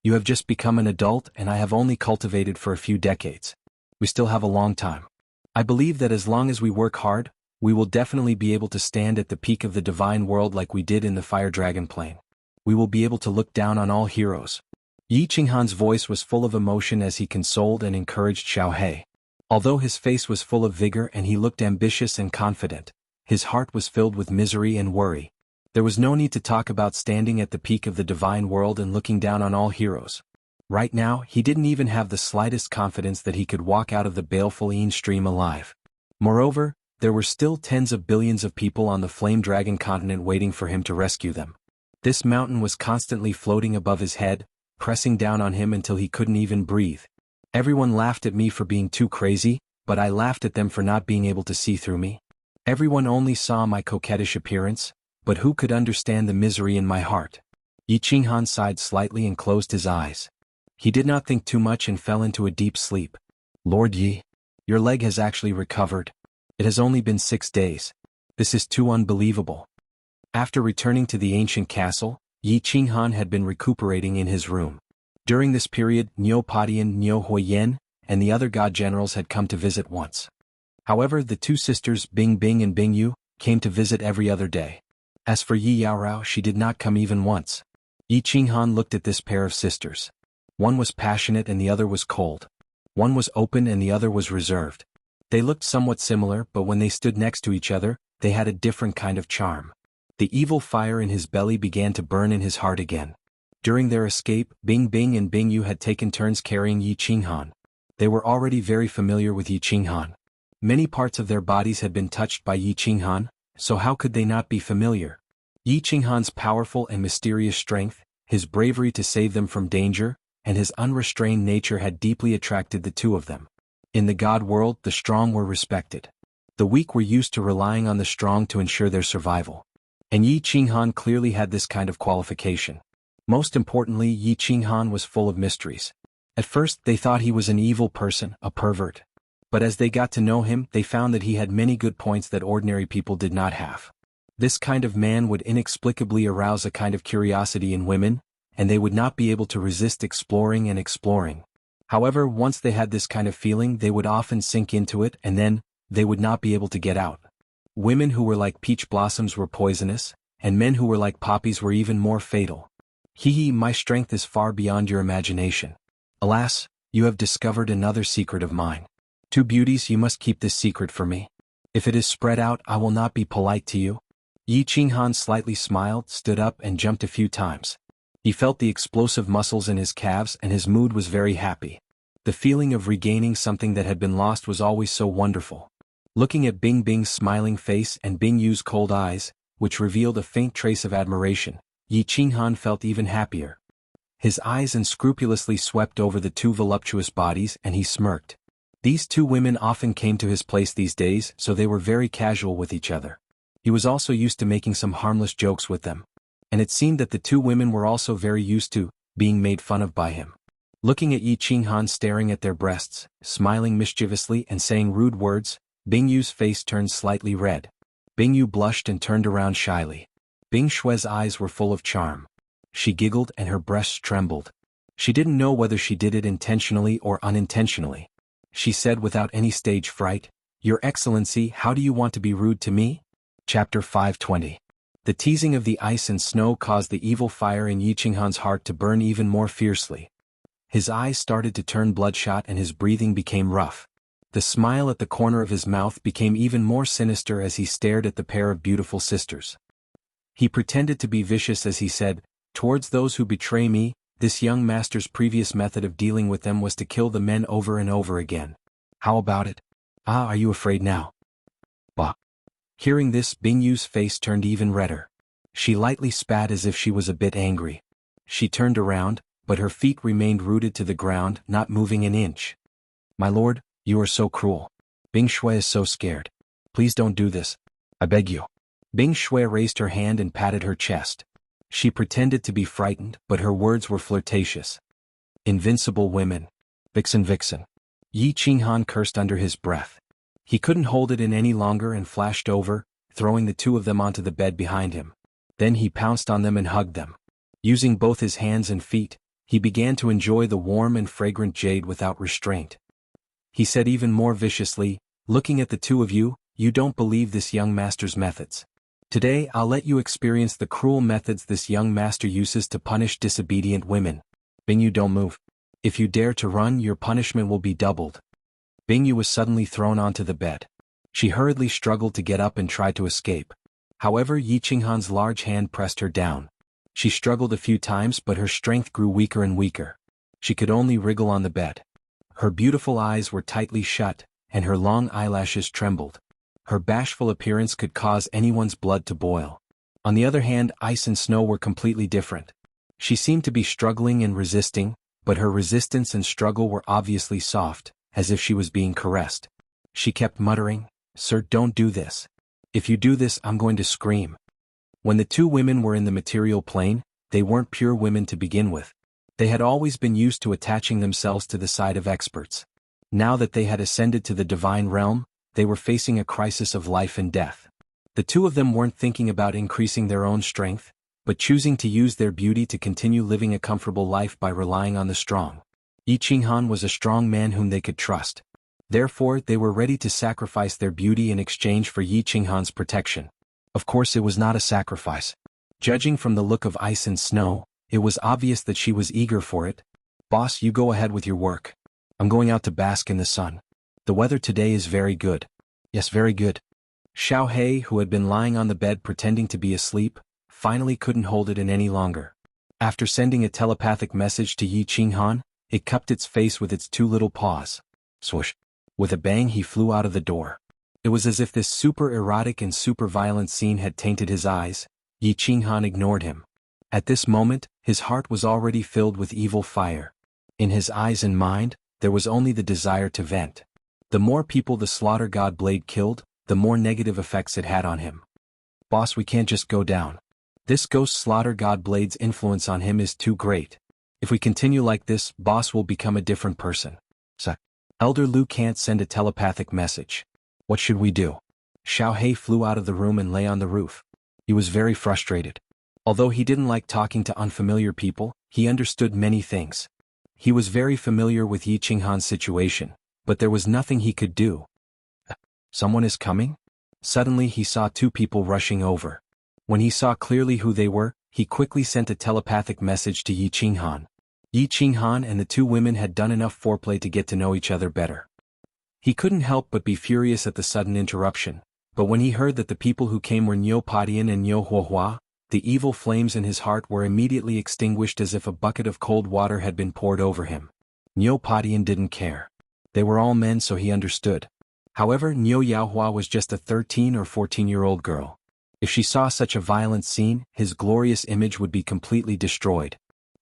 You have just become an adult and I have only cultivated for a few decades. We still have a long time. I believe that as long as we work hard, we will definitely be able to stand at the peak of the divine world like we did in the Fire Dragon Plane. We will be able to look down on all heroes. Yi Qinghan's voice was full of emotion as he consoled and encouraged Xiaohei. Although his face was full of vigor and he looked ambitious and confident, his heart was filled with misery and worry. There was no need to talk about standing at the peak of the divine world and looking down on all heroes. Right now, he didn't even have the slightest confidence that he could walk out of the baleful Een stream alive. Moreover, there were still tens of billions of people on the Flame Dragon continent waiting for him to rescue them. This mountain was constantly floating above his head, pressing down on him until he couldn't even breathe. Everyone laughed at me for being too crazy, but I laughed at them for not being able to see through me. Everyone only saw my coquettish appearance, but who could understand the misery in my heart? Yi Qinghan sighed slightly and closed his eyes. He did not think too much and fell into a deep sleep. Lord Yi, your leg has actually recovered. It has only been 6 days. This is too unbelievable. After returning to the ancient castle, Yi Qinghan had been recuperating in his room. During this period, Niu Padian, Niu Huiyan, and the other god generals had come to visit once. However, the two sisters Bing Bing and Bing Yu came to visit every other day. As for Yi Yaorao, she did not come even once. Yi Qinghan looked at this pair of sisters. One was passionate and the other was cold. One was open and the other was reserved. They looked somewhat similar, but when they stood next to each other, they had a different kind of charm. The evil fire in his belly began to burn in his heart again. During their escape, Bing Bing and Bing Yu had taken turns carrying Yi Qinghan. They were already very familiar with Yi Qinghan. Many parts of their bodies had been touched by Yi Qinghan, so how could they not be familiar? Yi Qinghan's powerful and mysterious strength, his bravery to save them from danger, and his unrestrained nature had deeply attracted the two of them. In the god world, the strong were respected. The weak were used to relying on the strong to ensure their survival. And Yi Qinghan clearly had this kind of qualification. Most importantly, Yi Qinghan was full of mysteries. At first, they thought he was an evil person, a pervert. But as they got to know him, they found that he had many good points that ordinary people did not have. This kind of man would inexplicably arouse a kind of curiosity in women, and they would not be able to resist exploring and exploring. However, once they had this kind of feeling, they would often sink into it and then, they would not be able to get out. Women who were like peach blossoms were poisonous, and men who were like poppies were even more fatal. Hee, my strength is far beyond your imagination. Alas, you have discovered another secret of mine. Two beauties, you must keep this secret for me. If it is spread out, I will not be polite to you. Yi Qinghan slightly smiled, stood up and jumped a few times. He felt the explosive muscles in his calves and his mood was very happy. The feeling of regaining something that had been lost was always so wonderful. Looking at Bing Bing's smiling face and Bing Yu's cold eyes, which revealed a faint trace of admiration, Yi Qinghan felt even happier. His eyes unscrupulously swept over the two voluptuous bodies and he smirked. These two women often came to his place these days, so they were very casual with each other. He was also used to making some harmless jokes with them. And it seemed that the two women were also very used to being made fun of by him. Looking at Yi Qinghan staring at their breasts, smiling mischievously and saying rude words, Bing Yu's face turned slightly red. Bing Yu blushed and turned around shyly. Bing Shue's eyes were full of charm. She giggled and her breasts trembled. She didn't know whether she did it intentionally or unintentionally. She said without any stage fright, "Your Excellency, how do you want to be rude to me?" Chapter 520. The teasing of the ice and snow caused the evil fire in Yi Qinghan's heart to burn even more fiercely. His eyes started to turn bloodshot and his breathing became rough. The smile at the corner of his mouth became even more sinister as he stared at the pair of beautiful sisters. He pretended to be vicious as he said, "Towards those who betray me, this young master's previous method of dealing with them was to kill the men over and over again. How about it? Ah, are you afraid now?" Bah. Hearing this, Bing Yu's face turned even redder. She lightly spat as if she was a bit angry. She turned around, but her feet remained rooted to the ground, not moving an inch. "My lord, you are so cruel. Bing Shui is so scared. Please don't do this. I beg you." Bing Shui raised her hand and patted her chest. She pretended to be frightened, but her words were flirtatious. "Invincible women. Vixen vixen." Yi Qinghan cursed under his breath. He couldn't hold it in any longer and flashed over, throwing the two of them onto the bed behind him. Then he pounced on them and hugged them. Using both his hands and feet, he began to enjoy the warm and fragrant jade without restraint. He said even more viciously, "Looking at the two of you, you don't believe this young master's methods. Today I'll let you experience the cruel methods this young master uses to punish disobedient women. Bing Yu, don't move. If you dare to run, your punishment will be doubled." Bing Yu was suddenly thrown onto the bed. She hurriedly struggled to get up and tried to escape. However, Yi Qinghan's large hand pressed her down. She struggled a few times but her strength grew weaker and weaker. She could only wriggle on the bed. Her beautiful eyes were tightly shut, and her long eyelashes trembled. Her bashful appearance could cause anyone's blood to boil. On the other hand, ice and snow were completely different. She seemed to be struggling and resisting, but her resistance and struggle were obviously soft, as if she was being caressed. She kept muttering, "Sir, don't do this. If you do this, I'm going to scream." When the two women were in the material plane, they weren't pure women to begin with. They had always been used to attaching themselves to the side of experts. Now that they had ascended to the divine realm, they were facing a crisis of life and death. The two of them weren't thinking about increasing their own strength, but choosing to use their beauty to continue living a comfortable life by relying on the strong. Yi Qinghan was a strong man whom they could trust. Therefore, they were ready to sacrifice their beauty in exchange for Yi Qinghan's protection. Of course, it was not a sacrifice. Judging from the look of ice and snow, it was obvious that she was eager for it. "Boss, you go ahead with your work. I'm going out to bask in the sun. The weather today is very good." "Yes, very good." Xiao He, who had been lying on the bed pretending to be asleep, finally couldn't hold it in any longer. After sending a telepathic message to Yi Qinghan, it cupped its face with its two little paws. Swoosh! With a bang he flew out of the door. It was as if this super erotic and super violent scene had tainted his eyes. Yi Qinghan ignored him. At this moment, his heart was already filled with evil fire. In his eyes and mind, there was only the desire to vent. The more people the slaughter god blade killed, the more negative effects it had on him. "Boss, we can't just go down. This ghost slaughter god blade's influence on him is too great. If we continue like this, boss will become a different person." Elder Lu can't send a telepathic message. "What should we do?" Xiao He flew out of the room and lay on the roof. He was very frustrated. Although he didn't like talking to unfamiliar people, he understood many things. He was very familiar with Yi Qinghan's situation, but there was nothing he could do. Someone is coming? Suddenly he saw two people rushing over. When he saw clearly who they were, he quickly sent a telepathic message to Yi Qinghan. Yi Qinghan and the two women had done enough foreplay to get to know each other better. He couldn't help but be furious at the sudden interruption, but when he heard that the people who came were Niu Padian and Niu Huohua, the evil flames in his heart were immediately extinguished as if a bucket of cold water had been poured over him. Niu Padian didn't care. They were all men, so he understood. However, Niu Yaohua was just a 13 or 14-year-old girl. If she saw such a violent scene, his glorious image would be completely destroyed.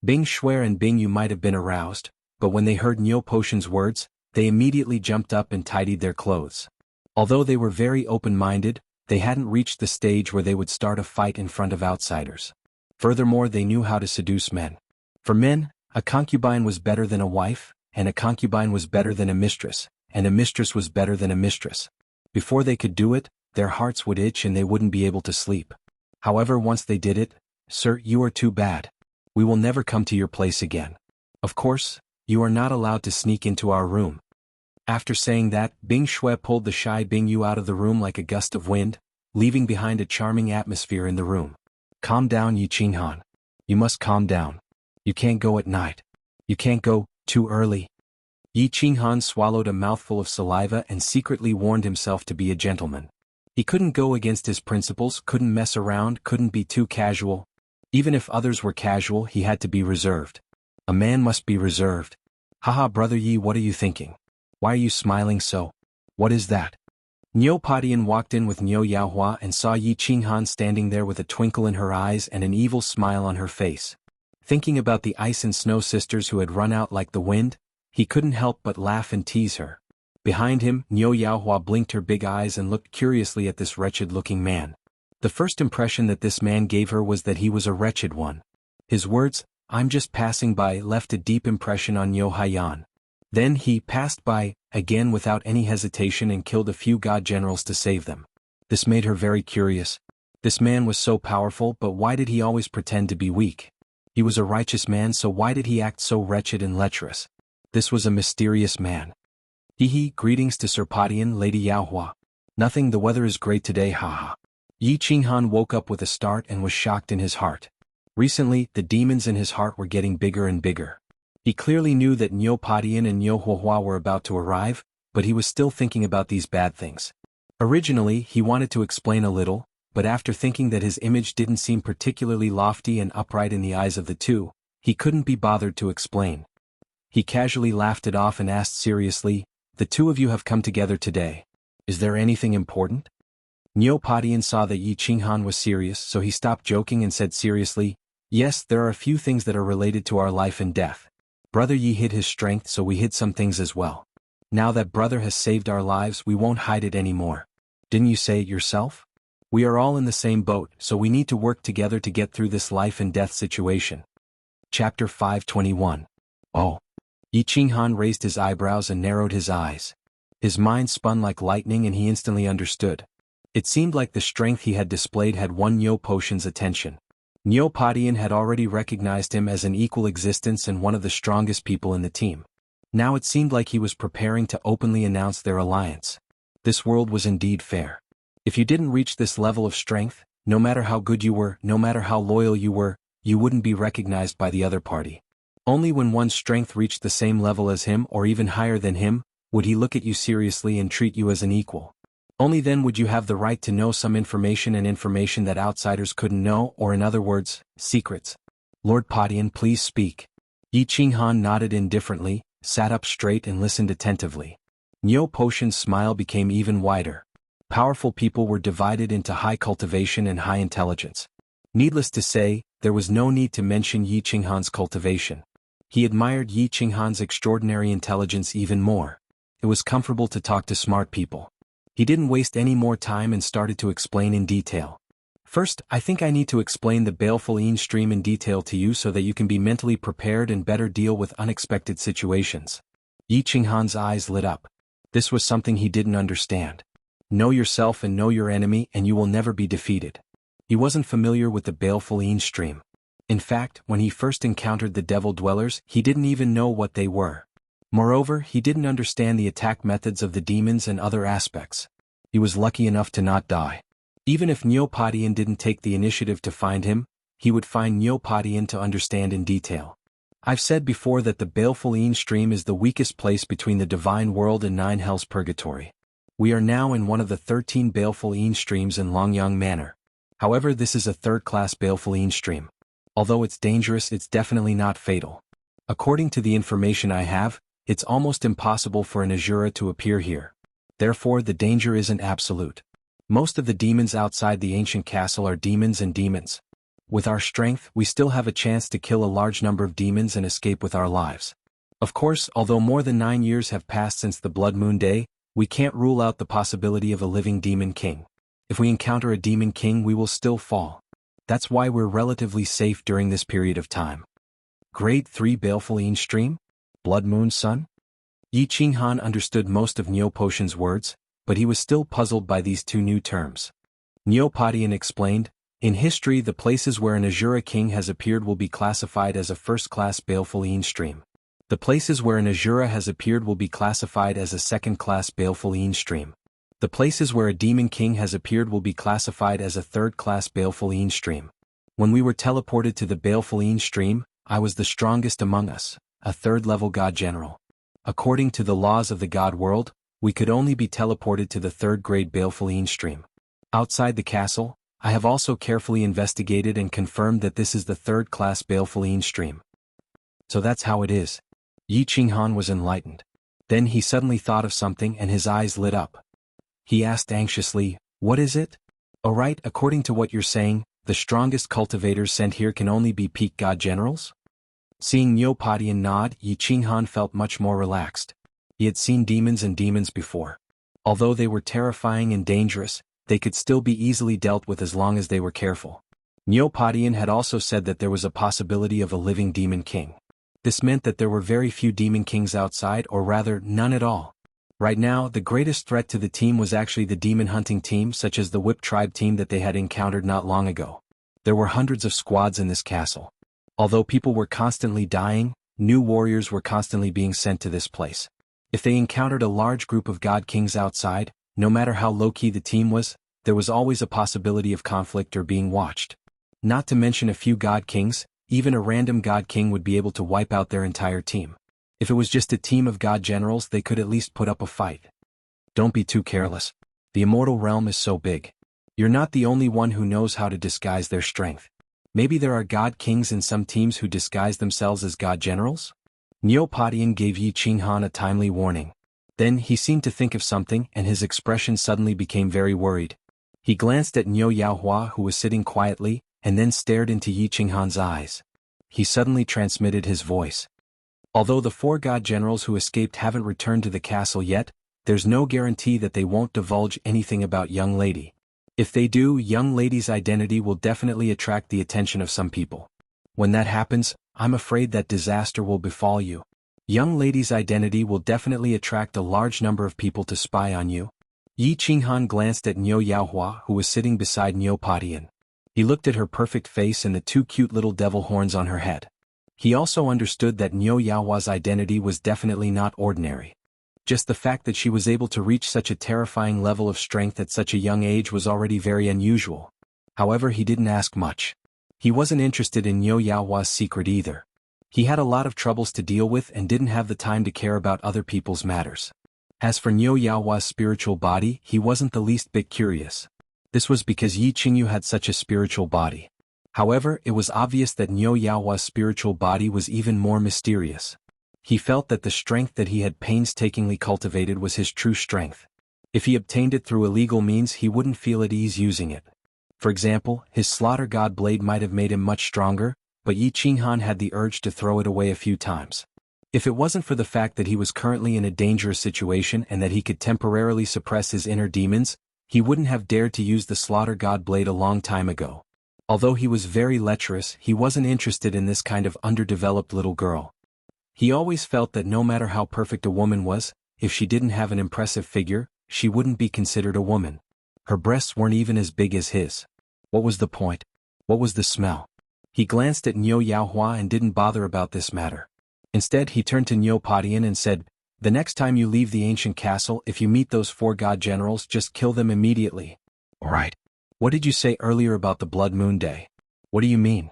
Bing Shuer and Bing Yu might have been aroused, but when they heard Niu Potion's words, they immediately jumped up and tidied their clothes. Although they were very open-minded, they hadn't reached the stage where they would start a fight in front of outsiders. Furthermore, they knew how to seduce men. For men, a concubine was better than a wife, and a concubine was better than a mistress, and a mistress was better than a mistress. Before they could do it, their hearts would itch and they wouldn't be able to sleep. However, once they did it, "Sir, you are too bad. We will never come to your place again. Of course, you are not allowed to sneak into our room." After saying that, Bing Shui pulled the shy Bing Yu out of the room like a gust of wind, leaving behind a charming atmosphere in the room. "Calm down, Yi Qinghan. You must calm down. You can't go at night. You can't go too early." Yi Qinghan swallowed a mouthful of saliva and secretly warned himself to be a gentleman. He couldn't go against his principles, couldn't mess around, couldn't be too casual. Even if others were casual, he had to be reserved. A man must be reserved. "Haha, brother Yi, what are you thinking? Why are you smiling so? What is that?" Niu Padian walked in with Niu Yaohua and saw Yi Qinghan standing there with a twinkle in her eyes and an evil smile on her face. Thinking about the ice and snow sisters who had run out like the wind, he couldn't help but laugh and tease her. Behind him, Niu Yaohua blinked her big eyes and looked curiously at this wretched-looking man. The first impression that this man gave her was that he was a wretched one. His words, "I'm just passing by," left a deep impression on Niu Haiyan. Then he passed by, again without any hesitation, and killed a few god generals to save them. This made her very curious. This man was so powerful, but why did he always pretend to be weak? He was a righteous man, so why did he act so wretched and lecherous? This was a mysterious man. "Hee, greetings to Sir Padian, Lady Yaohua." "Nothing, the weather is great today, haha." Yi Qinghan woke up with a start and was shocked in his heart. Recently, the demons in his heart were getting bigger and bigger. He clearly knew that Niu Padian and Niu Huohua were about to arrive, but he was still thinking about these bad things. Originally, he wanted to explain a little, but after thinking that his image didn't seem particularly lofty and upright in the eyes of the two, he couldn't be bothered to explain. He casually laughed it off and asked seriously, "The two of you have come together today. Is there anything important?" Niu Padian saw that Yi Qinghan was serious, so he stopped joking and said seriously, "Yes, there are a few things that are related to our life and death. Brother Yi hid his strength, so we hid some things as well. Now that brother has saved our lives, we won't hide it anymore. Didn't you say it yourself? We are all in the same boat, so we need to work together to get through this life and death situation." Chapter 521. Oh. Yi Qinghan raised his eyebrows and narrowed his eyes. His mind spun like lightning and he instantly understood. It seemed like the strength he had displayed had won Nyo Potion's attention. Nyo Padian had already recognized him as an equal existence and one of the strongest people in the team. Now it seemed like he was preparing to openly announce their alliance. This world was indeed fair. If you didn't reach this level of strength, no matter how good you were, no matter how loyal you were, you wouldn't be recognized by the other party. Only when one's strength reached the same level as him or even higher than him, would he look at you seriously and treat you as an equal. Only then would you have the right to know some information and information that outsiders couldn't know, or in other words, secrets. Lord Padian, please speak. Yi Qinghan nodded indifferently, sat up straight and listened attentively. Nyo Potion's smile became even wider. Powerful people were divided into high cultivation and high intelligence. Needless to say, there was no need to mention Yi Qinghan's cultivation. He admired Yi Qinghan's extraordinary intelligence even more. It was comfortable to talk to smart people. He didn't waste any more time and started to explain in detail. First, I think I need to explain the baleful Yin stream in detail to you so that you can be mentally prepared and better deal with unexpected situations. Yi Qinghan's eyes lit up. This was something he didn't understand. Know yourself and know your enemy and you will never be defeated. He wasn't familiar with the baleful Yin stream. In fact, when he first encountered the devil dwellers, he didn't even know what they were. Moreover, he didn't understand the attack methods of the demons and other aspects. He was lucky enough to not die. Even if Nyo Padian didn't take the initiative to find him, he would find Nyo Padian to understand in detail. I've said before that the baleful Yin stream is the weakest place between the divine world and 9 hells purgatory. We are now in one of the 13 baleful Yin streams in Longyang Manor. However, this is a third-class baleful Yin stream. Although it's dangerous, it's definitely not fatal. According to the information I have, it's almost impossible for an Azura to appear here. Therefore, the danger isn't absolute. Most of the demons outside the ancient castle are demons and demons. With our strength, we still have a chance to kill a large number of demons and escape with our lives. Of course, although more than 9 years have passed since the Blood Moon Day, we can't rule out the possibility of a living demon king. If we encounter a demon king, we will still fall. That's why we're relatively safe during this period of time. Grade 3 Baleful Yin Stream? Blood Moon Sun? Yi Qinghan understood most of Nyo Potion's words, but he was still puzzled by these two new terms. Nyo Padian explained, in history the places where an Azura king has appeared will be classified as a first-class Baleful Yin Stream. The places where an Azura has appeared will be classified as a second-class Baleful Yin Stream. The places where a demon king has appeared will be classified as a third-class Baleful Yin Stream. When we were teleported to the Baleful Yin Stream, I was the strongest among us, a third-level god general. According to the laws of the god world, we could only be teleported to the third-grade Baleful Yin Stream. Outside the castle, I have also carefully investigated and confirmed that this is the third-class Baleful Yin Stream. So that's how it is. Yi Qinghan was enlightened. Then he suddenly thought of something and his eyes lit up. He asked anxiously, what is it? Alright, according to what you're saying, the strongest cultivators sent here can only be peak god generals? Seeing Nyo Padian nod, Yi Qinghan felt much more relaxed. He had seen demons and demons before. Although they were terrifying and dangerous, they could still be easily dealt with as long as they were careful. Nyo Padian had also said that there was a possibility of a living demon king. This meant that there were very few demon kings outside, or rather, none at all. Right now, the greatest threat to the team was actually the demon hunting team, such as the Whip Tribe team that they had encountered not long ago. There were hundreds of squads in this castle. Although people were constantly dying, new warriors were constantly being sent to this place. If they encountered a large group of god kings outside, no matter how low-key the team was, there was always a possibility of conflict or being watched. Not to mention a few god kings, even a random god king would be able to wipe out their entire team. If it was just a team of god generals, they could at least put up a fight. Don't be too careless. The immortal realm is so big. You're not the only one who knows how to disguise their strength. Maybe there are god kings in some teams who disguise themselves as god generals? Nyo Padian gave Yi Qinghan a timely warning. Then he seemed to think of something and his expression suddenly became very worried. He glanced at Nyo Yaohua who was sitting quietly, and then stared into Yi Qinghan's eyes. He suddenly transmitted his voice. Although the 4 god generals who escaped haven't returned to the castle yet, there's no guarantee that they won't divulge anything about young lady. If they do, young lady's identity will definitely attract the attention of some people. When that happens, I'm afraid that disaster will befall you. Young lady's identity will definitely attract a large number of people to spy on you. Yi Qinghan glanced at Niu Yaohua, who was sitting beside Niu Patian. He looked at her perfect face and the two cute little devil horns on her head. He also understood that Niu Yaohua's identity was definitely not ordinary. Just the fact that she was able to reach such a terrifying level of strength at such a young age was already very unusual. However, he didn't ask much. He wasn't interested in Niu Yaohua's secret either. He had a lot of troubles to deal with and didn't have the time to care about other people's matters. As for Niu Yaohua's spiritual body, he wasn't the least bit curious. This was because Yi Qingyu had such a spiritual body. However, it was obvious that Niu Yaohua's spiritual body was even more mysterious. He felt that the strength that he had painstakingly cultivated was his true strength. If he obtained it through illegal means, he wouldn't feel at ease using it. For example, his slaughter god blade might have made him much stronger, but Yi Qinghan had the urge to throw it away a few times. If it wasn't for the fact that he was currently in a dangerous situation and that he could temporarily suppress his inner demons, he wouldn't have dared to use the slaughter god blade a long time ago. Although he was very lecherous, he wasn't interested in this kind of underdeveloped little girl. He always felt that no matter how perfect a woman was, if she didn't have an impressive figure, she wouldn't be considered a woman. Her breasts weren't even as big as his. What was the point? What was the smell? He glanced at Niu Yaohua and didn't bother about this matter. Instead, he turned to Niu Patian and said, "The next time you leave the ancient castle, if you meet those 4 god generals, just kill them immediately." "Alright. What did you say earlier about the Blood Moon Day? What do you mean?"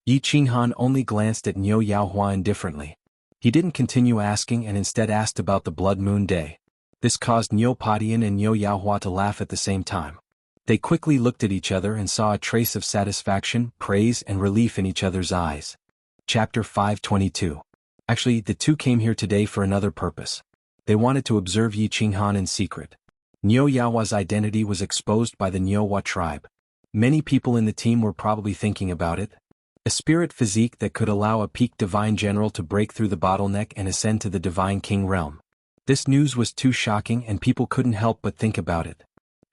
Yi Qinghan only glanced at Niu Yaohua indifferently. He didn't continue asking and instead asked about the Blood Moon Day. This caused Niu Patian and Niu Yaohua to laugh at the same time. They quickly looked at each other and saw a trace of satisfaction, praise, and relief in each other's eyes. Chapter 522. Actually, the two came here today for another purpose. They wanted to observe Yi Qinghan in secret. Niu Yaohua's identity was exposed by the Niuhua tribe. Many people in the team were probably thinking about it. A spirit physique that could allow a peak divine general to break through the bottleneck and ascend to the divine king realm. This news was too shocking and people couldn't help but think about it.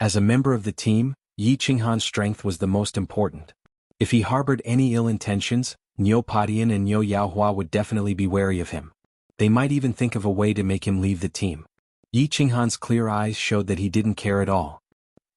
As a member of the team, Yi Qinghan's strength was the most important. If he harbored any ill intentions, Niu Patian and Niu Yaohua would definitely be wary of him. They might even think of a way to make him leave the team. Yi Qinghan's clear eyes showed that he didn't care at all.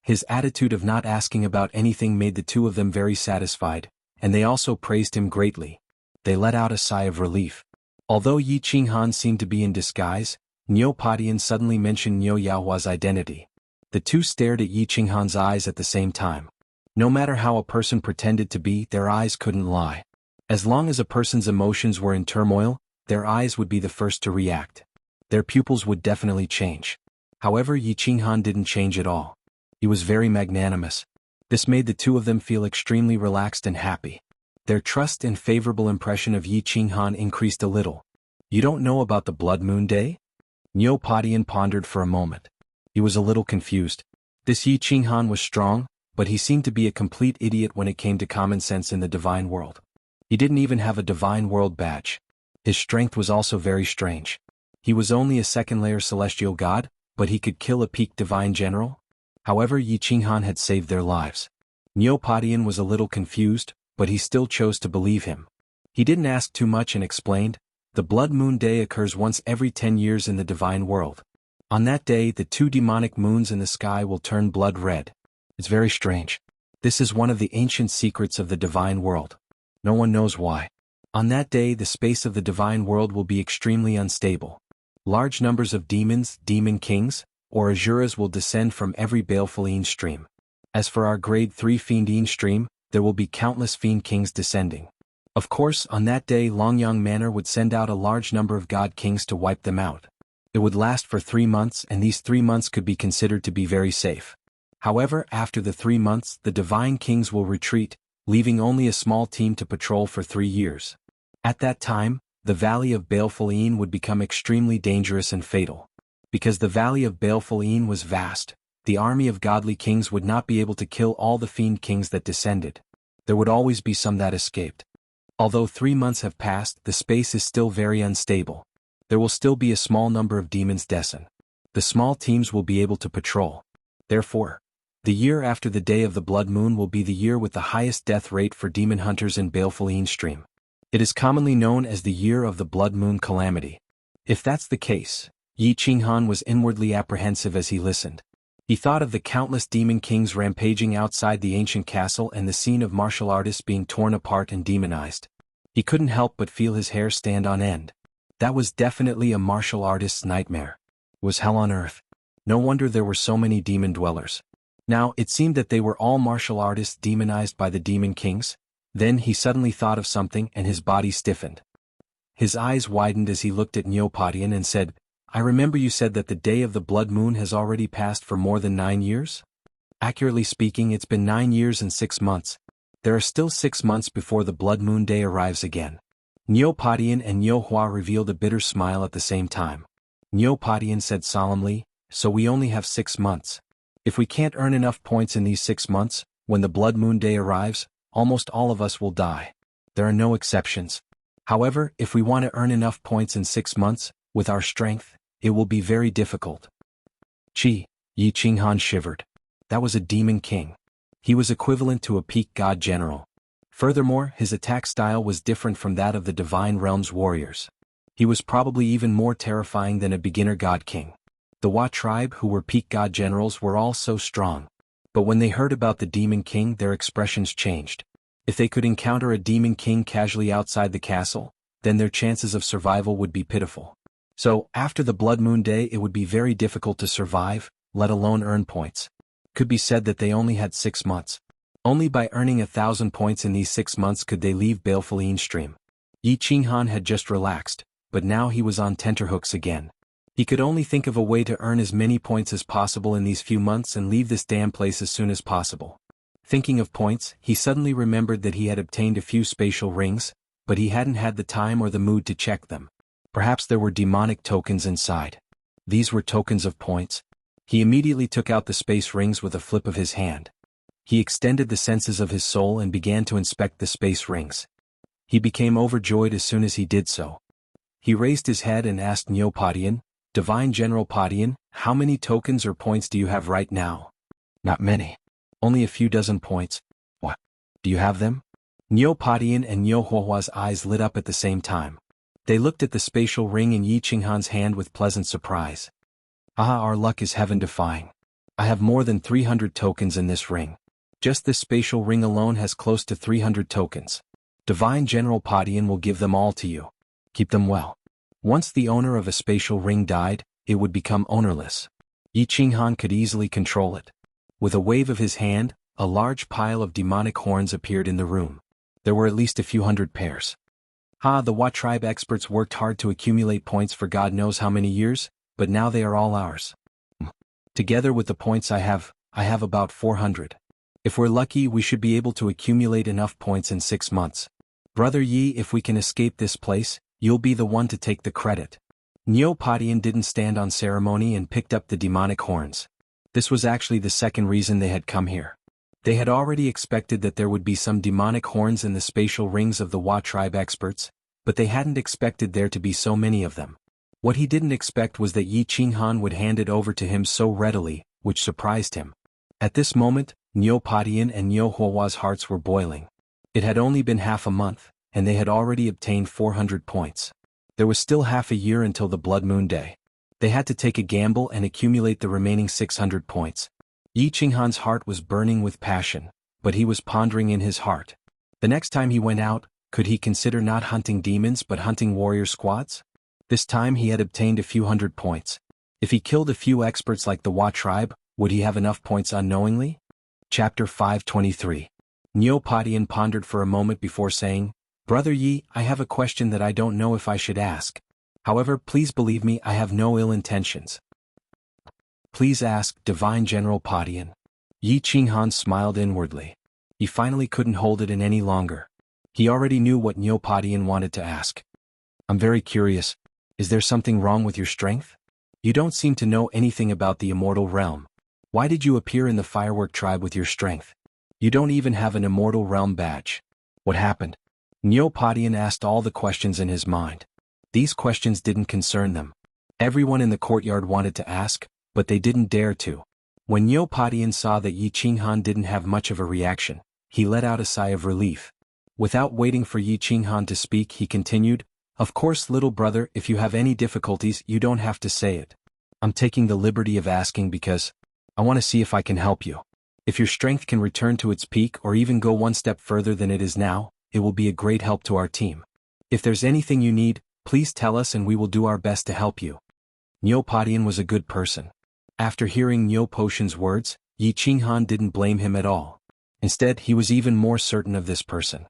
His attitude of not asking about anything made the two of them very satisfied, and they also praised him greatly. They let out a sigh of relief. Although Yi Qinghan seemed to be in disguise, Niu Patian suddenly mentioned Niu Yaohua's identity. The two stared at Yi Qinghan's eyes at the same time. No matter how a person pretended to be, their eyes couldn't lie. As long as a person's emotions were in turmoil, their eyes would be the first to react. Their pupils would definitely change. However, Yi Qinghan didn't change at all. He was very magnanimous. This made the two of them feel extremely relaxed and happy. Their trust and favorable impression of Yi Qinghan increased a little. "You don't know about the Blood Moon Day?" Niu Patian pondered for a moment. He was a little confused. This Yi Qinghan was strong, but he seemed to be a complete idiot when it came to common sense in the divine world. He didn't even have a divine world badge. His strength was also very strange. He was only a second-layer celestial god, but he could kill a peak divine general? However, Yi Qinghan had saved their lives. Niu Patian was a little confused, but he still chose to believe him. He didn't ask too much and explained, "The Blood Moon Day occurs once every 10 years in the divine world. On that day, the 2 demonic moons in the sky will turn blood red. It's very strange. This is one of the ancient secrets of the divine world. No one knows why. On that day, the space of the divine world will be extremely unstable. Large numbers of demons, demon kings, or asuras will descend from every baleful stream. As for our grade 3 fiend stream, there will be countless fiend kings descending. Of course, on that day Longyang Manor would send out a large number of god kings to wipe them out. It would last for 3 months and these 3 months could be considered to be very safe. However, after the 3 months, the divine kings will retreat, leaving only a small team to patrol for 3 years. At that time, the Valley of Baleful Ain would become extremely dangerous and fatal. Because the Valley of Baleful Ain was vast, the army of godly kings would not be able to kill all the fiend kings that descended. There would always be some that escaped. Although 3 months have passed, the space is still very unstable. There will still be a small number of demons descend. The small teams will be able to patrol. Therefore, the year after the day of the blood moon will be the year with the highest death rate for demon hunters in Baleful Ain stream. It is commonly known as the year of the blood moon calamity. If that's the case, Yi Qinghan was inwardly apprehensive as he listened. He thought of the countless demon kings rampaging outside the ancient castle and the scene of martial artists being torn apart and demonized. He couldn't help but feel his hair stand on end. That was definitely a martial artist's nightmare. It was hell on earth. No wonder there were so many demon dwellers. Now, it seemed that they were all martial artists demonized by the demon kings. Then he suddenly thought of something and his body stiffened. His eyes widened as he looked at Neopodian and said, "I remember you said that the day of the blood moon has already passed for more than 9 years? Accurately speaking, it's been 9 years and 6 months. There are still 6 months before the blood moon day arrives again." Neopodian and Nyohua revealed a bitter smile at the same time. Neopodian said solemnly, "So we only have 6 months. If we can't earn enough points in these 6 months, when the blood moon day arrives, almost all of us will die. There are no exceptions. However, if we want to earn enough points in 6 months, with our strength, it will be very difficult." Yi Qinghan shivered. That was a demon king. He was equivalent to a peak god general. Furthermore, his attack style was different from that of the Divine Realm's warriors. He was probably even more terrifying than a beginner god king. The Wa tribe, who were peak god generals, were all so strong. But when they heard about the demon king, their expressions changed. If they could encounter a demon king casually outside the castle, then their chances of survival would be pitiful. So, after the blood moon day, it would be very difficult to survive, let alone earn points. Could be said that they only had 6 months. Only by earning 1,000 points in these 6 months could they leave baleful stream. Yi Qinghan had just relaxed, but now he was on tenterhooks again. He could only think of a way to earn as many points as possible in these few months and leave this damn place as soon as possible. Thinking of points, he suddenly remembered that he had obtained a few spatial rings, but he hadn't had the time or the mood to check them. Perhaps there were demonic tokens inside. These were tokens of points. He immediately took out the space rings with a flip of his hand. He extended the senses of his soul and began to inspect the space rings. He became overjoyed as soon as he did so. He raised his head and asked Neopodian, "Divine General Podian, how many tokens or points do you have right now?" "Not many. Only a few dozen points." "What? Do you have them?" Neopodian and Nyohuahua's eyes lit up at the same time. They looked at the spatial ring in Yi Qinghan's hand with pleasant surprise. "Ah, our luck is heaven-defying. I have more than 300 tokens in this ring. Just this spatial ring alone has close to 300 tokens. Divine General Podian will give them all to you. Keep them well. Once the owner of a spatial ring died, it would become ownerless. Yi Qinghan could easily control it." With a wave of his hand, a large pile of demonic horns appeared in the room. There were at least a few hundred pairs. The Wa tribe experts worked hard to accumulate points for God knows how many years, but now they are all ours. Together with the points I have about 400. If we're lucky, we should be able to accumulate enough points in 6 months. Brother Yi, if we can escape this place, you'll be the one to take the credit." Neopodian didn't stand on ceremony and picked up the demonic horns. This was actually the second reason they had come here. They had already expected that there would be some demonic horns in the spatial rings of the Wa tribe experts, but they hadn't expected there to be so many of them. What he didn't expect was that Yi Qinghan would hand it over to him so readily, which surprised him. At this moment, Neopodian and Nyohuahua's hearts were boiling. It had only been half a month, and they had already obtained 400 points. There was still half a year until the blood moon day. They had to take a gamble and accumulate the remaining 600 points. Yi Qinghan's heart was burning with passion, but he was pondering in his heart. The next time he went out, could he consider not hunting demons but hunting warrior squads? This time he had obtained a few hundred points. If he killed a few experts like the Wa tribe, would he have enough points unknowingly? Chapter 523. Neopodian pondered for a moment before saying, "Brother Yi, I have a question that I don't know if I should ask. However, please believe me, I have no ill intentions." "Please ask, Divine General Podian." Yi Qinghan smiled inwardly. He finally couldn't hold it in any longer. He already knew what Neopodian wanted to ask. "I'm very curious. Is there something wrong with your strength? You don't seem to know anything about the immortal realm. Why did you appear in the firework tribe with your strength? You don't even have an immortal realm badge. What happened?" Neopodian asked all the questions in his mind. These questions didn't concern them. Everyone in the courtyard wanted to ask, but they didn't dare to. When Neopodian saw that Yi Qinghan didn't have much of a reaction, he let out a sigh of relief. Without waiting for Yi Qinghan to speak, he continued, "Of course, little brother, if you have any difficulties, you don't have to say it. I'm taking the liberty of asking because..." I want to see if I can help you. If your strength can return to its peak or even go one step further than it is now, it will be a great help to our team. If there's anything you need, please tell us and we will do our best to help you. Niu Padian was a good person. After hearing Niu Potion's words, Yi Qinghan didn't blame him at all. Instead, he was even more certain of this person.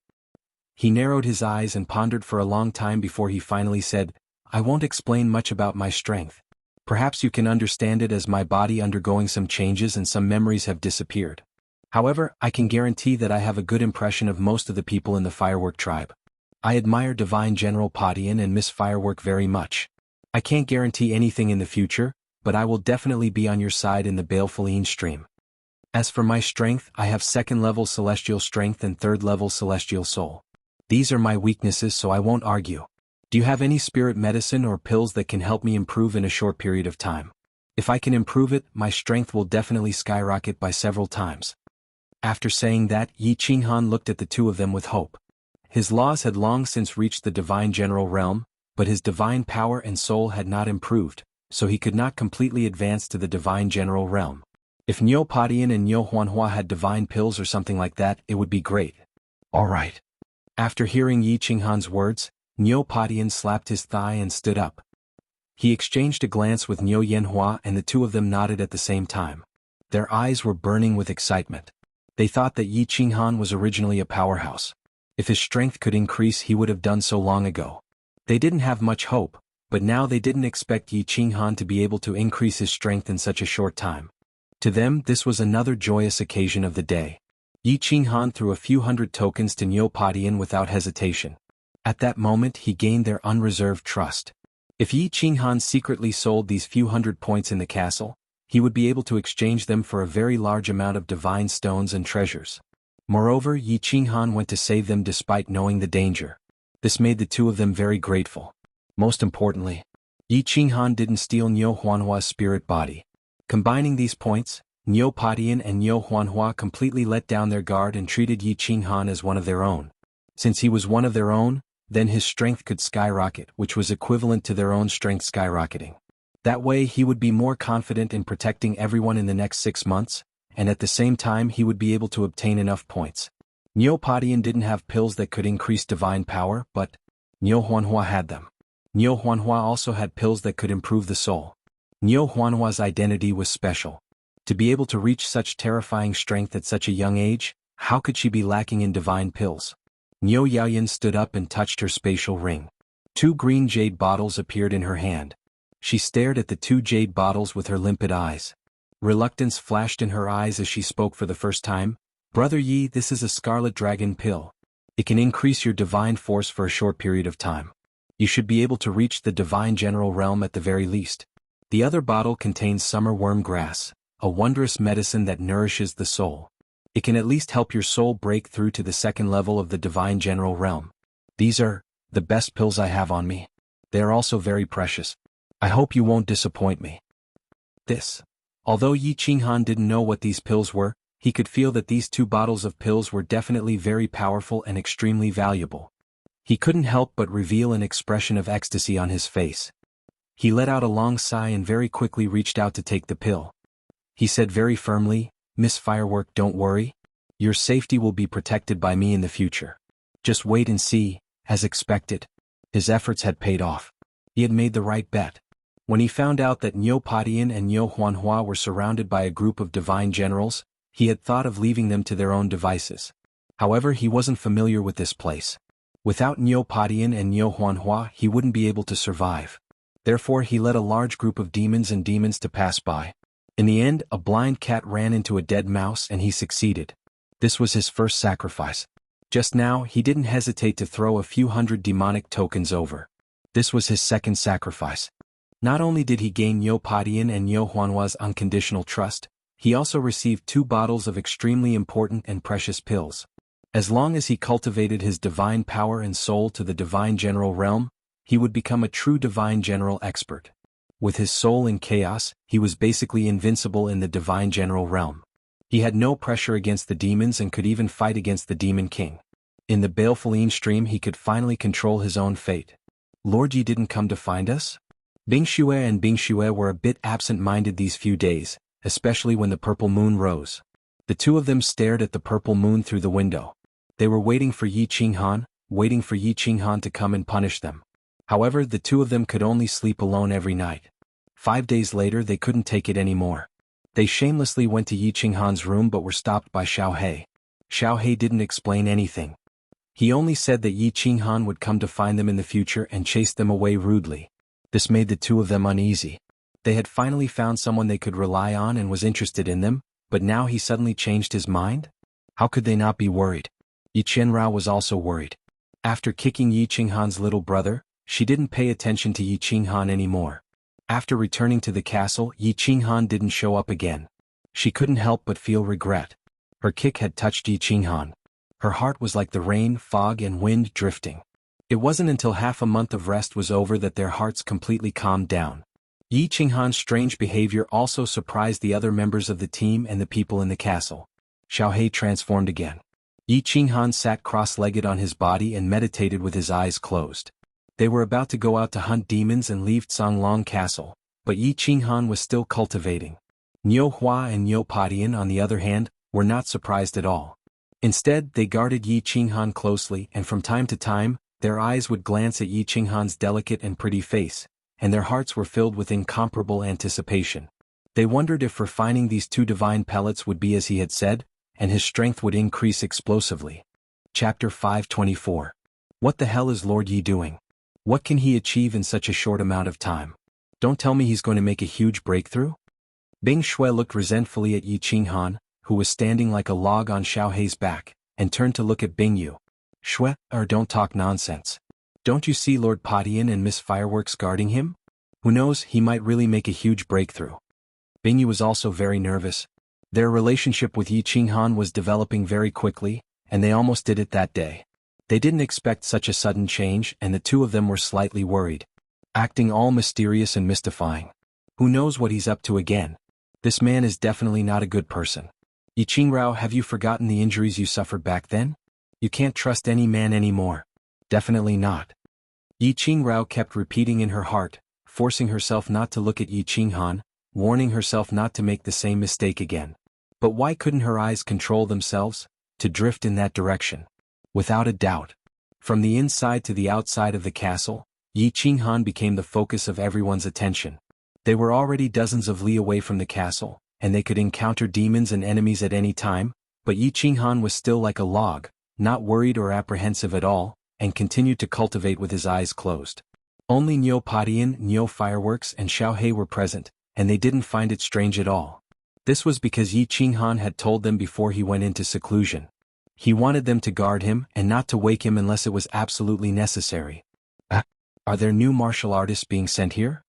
He narrowed his eyes and pondered for a long time before he finally said, I won't explain much about my strength. Perhaps you can understand it as my body undergoing some changes and some memories have disappeared. However, I can guarantee that I have a good impression of most of the people in the Firework tribe. I admire Divine General Padian and Miss Firework very much. I can't guarantee anything in the future, but I will definitely be on your side in the Baleful stream. As for my strength, I have 2nd level Celestial Strength and 3rd level Celestial Soul. These are my weaknesses, so I won't argue. Do you have any spirit medicine or pills that can help me improve in a short period of time? If I can improve it, my strength will definitely skyrocket by several times. After saying that, Yi Qinghan looked at the two of them with hope. His laws had long since reached the Divine General Realm, but his divine power and soul had not improved, so he could not completely advance to the Divine General Realm. If Niu Padian and Niu Huanhua had divine pills or something like that, it would be great. All right. After hearing Yi Qinghan's words, Niu Padian slapped his thigh and stood up. He exchanged a glance with Niu Yanhua and the two of them nodded at the same time. Their eyes were burning with excitement. They thought that Yi Qinghan was originally a powerhouse. If his strength could increase, he would have done so long ago. They didn't have much hope, but now they didn't expect Yi Qinghan to be able to increase his strength in such a short time. To them, this was another joyous occasion of the day. Yi Qinghan threw a few hundred tokens to Niu Padian without hesitation. At that moment, he gained their unreserved trust. If Yi Qinghan secretly sold these few hundred points in the castle, he would be able to exchange them for a very large amount of divine stones and treasures. Moreover, Yi Qinghan went to save them despite knowing the danger. This made the two of them very grateful. Most importantly, Yi Qinghan didn't steal Niu Huanhua's spirit body. Combining these points, Niu Padian and Niu Huanhua completely let down their guard and treated Yi Qinghan as one of their own. Since he was one of their own, then his strength could skyrocket, which was equivalent to their own strength skyrocketing. That way he would be more confident in protecting everyone in the next 6 months, and at the same time he would be able to obtain enough points. Niu Padian didn't have pills that could increase divine power, but Niu Huanhua had them. Niu Huanhua also had pills that could improve the soul. Niu Huanhua's identity was special. To be able to reach such terrifying strength at such a young age, how could she be lacking in divine pills? Niu Yaoyan stood up and touched her spatial ring. 2 green jade bottles appeared in her hand. She stared at the 2 jade bottles with her limpid eyes. Reluctance flashed in her eyes as she spoke for the first time. Brother Yi, this is a Scarlet Dragon pill. It can increase your divine force for a short period of time. You should be able to reach the Divine General Realm at the very least. The other bottle contains summer worm grass, a wondrous medicine that nourishes the soul. It can at least help your soul break through to the 2nd level of the Divine General Realm. These are the best pills I have on me. They are also very precious. I hope you won't disappoint me. Although Yi Qinghan didn't know what these pills were, he could feel that these 2 bottles of pills were definitely very powerful and extremely valuable. He couldn't help but reveal an expression of ecstasy on his face. He let out a long sigh and very quickly reached out to take the pill. He said very firmly, Miss Firework, don't worry. Your safety will be protected by me in the future. Just wait and see. As expected, his efforts had paid off. He had made the right bet. When he found out that Niu Padian and Niu Huanhua were surrounded by a group of divine generals, he had thought of leaving them to their own devices. However, he wasn't familiar with this place. Without Niu Padian and Niu Huanhua, he wouldn't be able to survive. Therefore, he led a large group of demons to pass by. In the end, a blind cat ran into a dead mouse and he succeeded. This was his first sacrifice. Just now, he didn't hesitate to throw a few hundred demonic tokens over. This was his second sacrifice. Not only did he gain Niu Padian and Niu Huanhua's unconditional trust, he also received 2 bottles of extremely important and precious pills. As long as he cultivated his divine power and soul to the Divine General Realm, he would become a true Divine General expert. With his soul in chaos, he was basically invincible in the Divine General Realm. He had no pressure against the demons and could even fight against the Demon King. In the Baleful stream he could finally control his own fate. Lord Yi didn't come to find us? Bing Xue and Bing Xue were a bit absent-minded these few days, especially when the purple moon rose. The two of them stared at the purple moon through the window. They were waiting for Yi Qinghan, waiting for Yi Qinghan to come and punish them. However, the two of them could only sleep alone every night. 5 days later they couldn't take it anymore. They shamelessly went to Yi Qinghan's room but were stopped by Xiao He. Xiao He didn't explain anything. He only said that Yi Qinghan would come to find them in the future and chase them away rudely. This made the two of them uneasy. They had finally found someone they could rely on and was interested in them, but now he suddenly changed his mind? How could they not be worried? Yi Qianrao was also worried. After kicking Yi Qinghan's little brother, she didn't pay attention to Yi Qinghan anymore. After returning to the castle, Yi Qinghan didn't show up again. She couldn't help but feel regret. Her kick had touched Yi Qinghan. Her heart was like the rain, fog and wind drifting. It wasn't until half a month of rest was over that their hearts completely calmed down. Yi Qinghan's strange behavior also surprised the other members of the team and the people in the castle. Xiao He transformed again. Yi Qinghan sat cross-legged on his body and meditated with his eyes closed. They were about to go out to hunt demons and leave Songlong Castle, but Yi Qinghan was still cultivating. Niu Hua and Niu Padian, on the other hand, were not surprised at all. Instead, they guarded Yi Qinghan closely, and from time to time, their eyes would glance at Yi Qinghan's delicate and pretty face, and their hearts were filled with incomparable anticipation. They wondered if refining these two divine pellets would be as he had said, and his strength would increase explosively. Chapter 524. What the hell is Lord Yi doing? What can he achieve in such a short amount of time? Don't tell me he's going to make a huge breakthrough? Bing Shui looked resentfully at Yi Qinghan, who was standing like a log on Xiao He's back, and turned to look at Bing Yu. Shui, don't talk nonsense. Don't you see Lord Padian and Miss Fireworks guarding him? Who knows, he might really make a huge breakthrough. Bing Yu was also very nervous. Their relationship with Yi Qinghan was developing very quickly, and they almost did it that day. They didn't expect such a sudden change, and the two of them were slightly worried. Acting all mysterious and mystifying. Who knows what he's up to again? This man is definitely not a good person. Yi Qingrao, have you forgotten the injuries you suffered back then? You can't trust any man anymore. Definitely not. Yi Qingrao kept repeating in her heart, forcing herself not to look at Yi Qinghan, warning herself not to make the same mistake again. But why couldn't her eyes control themselves, to drift in that direction? Without a doubt. From the inside to the outside of the castle, Yi Qinghan became the focus of everyone's attention. They were already dozens of li away from the castle, and they could encounter demons and enemies at any time, but Yi Qinghan was still like a log, not worried or apprehensive at all, and continued to cultivate with his eyes closed. Only Niu Padian, Niu Fireworks and Xiao He were present, and they didn't find it strange at all. This was because Yi Qinghan had told them before he went into seclusion. He wanted them to guard him and not to wake him unless it was absolutely necessary. Are there new martial artists being sent here?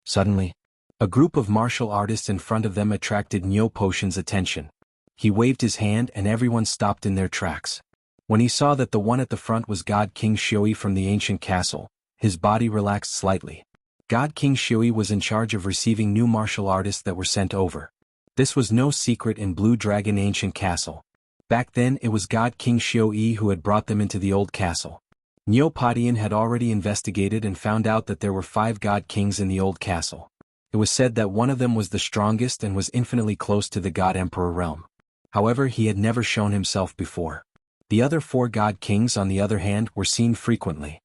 Suddenly, a group of martial artists in front of them attracted Niu Potion's attention. He waved his hand and everyone stopped in their tracks. When he saw that the one at the front was God King Shui from the ancient castle, his body relaxed slightly. God King Shui was in charge of receiving new martial artists that were sent over. This was no secret in Blue Dragon Ancient Castle. Back then it was God King Shui who had brought them into the old castle. Niu Padian had already investigated and found out that there were 5 God Kings in the old castle. It was said that one of them was the strongest and was infinitely close to the God Emperor realm. However, he had never shown himself before. The other 4 God Kings, on the other hand, were seen frequently.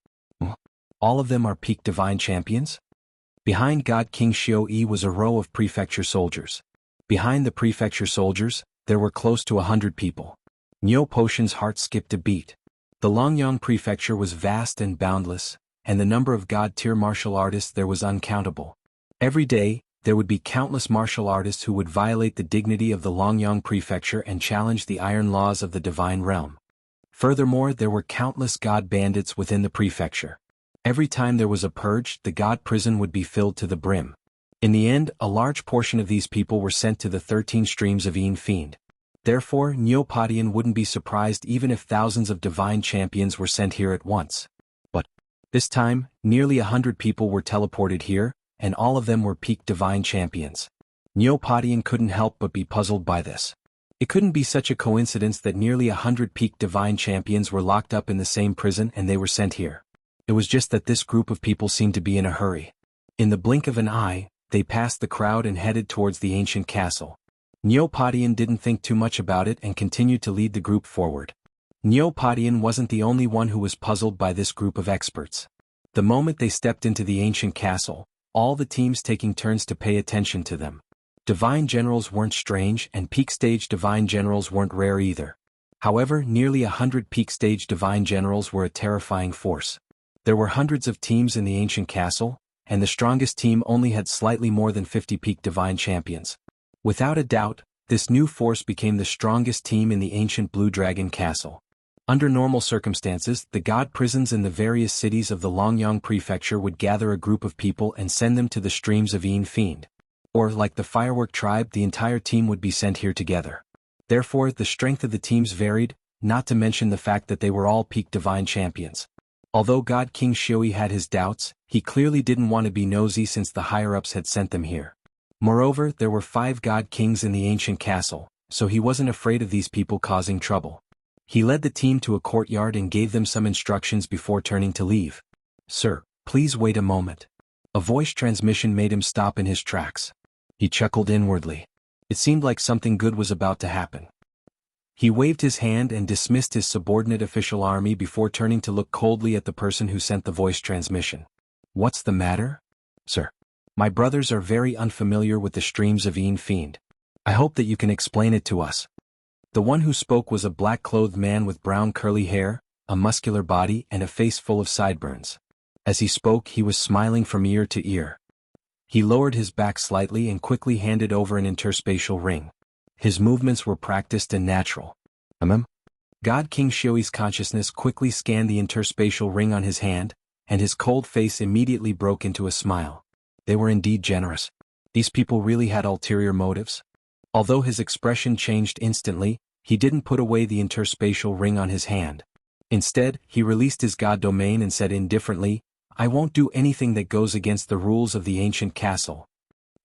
All of them are peak divine champions? Behind God King Shui was a row of prefecture soldiers. Behind the prefecture soldiers, there were close to 100 people. Niu Potion's heart skipped a beat. The Longyang prefecture was vast and boundless, and the number of God-tier martial artists there was uncountable. Every day, there would be countless martial artists who would violate the dignity of the Longyang prefecture and challenge the iron laws of the divine realm. Furthermore, there were countless god bandits within the prefecture. Every time there was a purge, the god prison would be filled to the brim. In the end, a large portion of these people were sent to the 13 streams of Yin Fiend. Therefore, Niu Padian wouldn't be surprised even if thousands of divine champions were sent here at once. But this time, nearly 100 people were teleported here, and all of them were peak divine champions. Niu Padian couldn't help but be puzzled by this. It couldn't be such a coincidence that nearly 100 peak divine champions were locked up in the same prison and they were sent here. It was just that this group of people seemed to be in a hurry. In the blink of an eye, they passed the crowd and headed towards the ancient castle. Neopodian didn't think too much about it and continued to lead the group forward. Neopodian wasn't the only one who was puzzled by this group of experts. The moment they stepped into the ancient castle, all the teams taking turns to pay attention to them. Divine generals weren't strange, and peak-stage divine generals weren't rare either. However, nearly 100 peak-stage divine generals were a terrifying force. There were hundreds of teams in the ancient castle, and the strongest team only had slightly more than 50 peak divine champions. Without a doubt, this new force became the strongest team in the ancient Blue Dragon Castle. Under normal circumstances, the god prisons in the various cities of the Longyang Prefecture would gather a group of people and send them to the streams of Yin Fiend. Or, like the Firework Tribe, the entire team would be sent here together. Therefore, the strength of the teams varied, not to mention the fact that they were all peak divine champions. Although God King Shui had his doubts, he clearly didn't want to be nosy since the higher-ups had sent them here. Moreover, there were 5 god kings in the ancient castle, so he wasn't afraid of these people causing trouble. He led the team to a courtyard and gave them some instructions before turning to leave. "Sir, please wait a moment." A voice transmission made him stop in his tracks. He chuckled inwardly. It seemed like something good was about to happen. He waved his hand and dismissed his subordinate official army before turning to look coldly at the person who sent the voice transmission. "What's the matter?" "Sir, my brothers are very unfamiliar with the streams of Yin Fiend. I hope that you can explain it to us." The one who spoke was a black-clothed man with brown curly hair, a muscular body and a face full of sideburns. As he spoke, he was smiling from ear to ear. He lowered his back slightly and quickly handed over an interspatial ring. His movements were practiced and natural. God King Shui's consciousness quickly scanned the interspatial ring on his hand, and his cold face immediately broke into a smile. They were indeed generous. These people really had ulterior motives. Although his expression changed instantly, he didn't put away the interspatial ring on his hand. Instead, he released his god domain and said indifferently, "I won't do anything that goes against the rules of the ancient castle."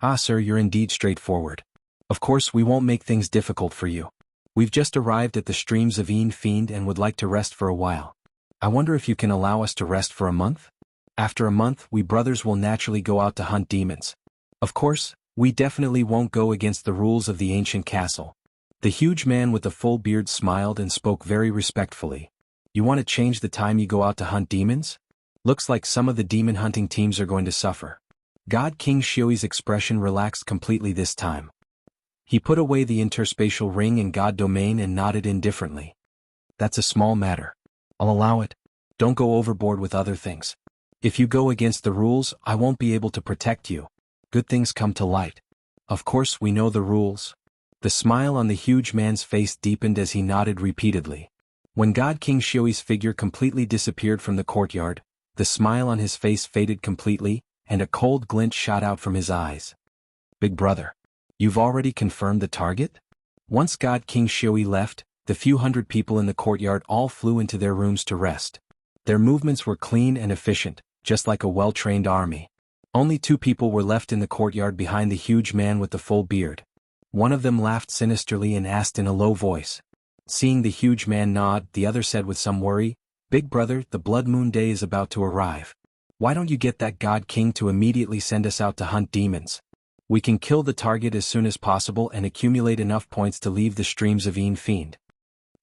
"Ah, sir, you're indeed straightforward. Of course, we won't make things difficult for you. We've just arrived at the streams of Yin Fiend and would like to rest for a while. I wonder if you can allow us to rest for a month? After a month, we brothers will naturally go out to hunt demons. Of course, we definitely won't go against the rules of the ancient castle." The huge man with the full beard smiled and spoke very respectfully. "You want to change the time you go out to hunt demons? Looks like some of the demon hunting teams are going to suffer." God King Shui's expression relaxed completely this time. He put away the interspatial ring and god domain and nodded indifferently. "That's a small matter. I'll allow it. Don't go overboard with other things. If you go against the rules, I won't be able to protect you. Good things come to light. Of course, we know the rules." The smile on the huge man's face deepened as he nodded repeatedly. When God King Shui's figure completely disappeared from the courtyard, the smile on his face faded completely, and a cold glint shot out from his eyes. "Big brother, you've already confirmed the target?" Once God King Shui left, the few hundred people in the courtyard all flew into their rooms to rest. Their movements were clean and efficient, just like a well-trained army. Only 2 people were left in the courtyard behind the huge man with the full beard. One of them laughed sinisterly and asked in a low voice. Seeing the huge man nod, the other said with some worry, "Big brother, the Blood Moon Day is about to arrive. Why don't you get that God King to immediately send us out to hunt demons? We can kill the target as soon as possible and accumulate enough points to leave the streams of Yin Fiend."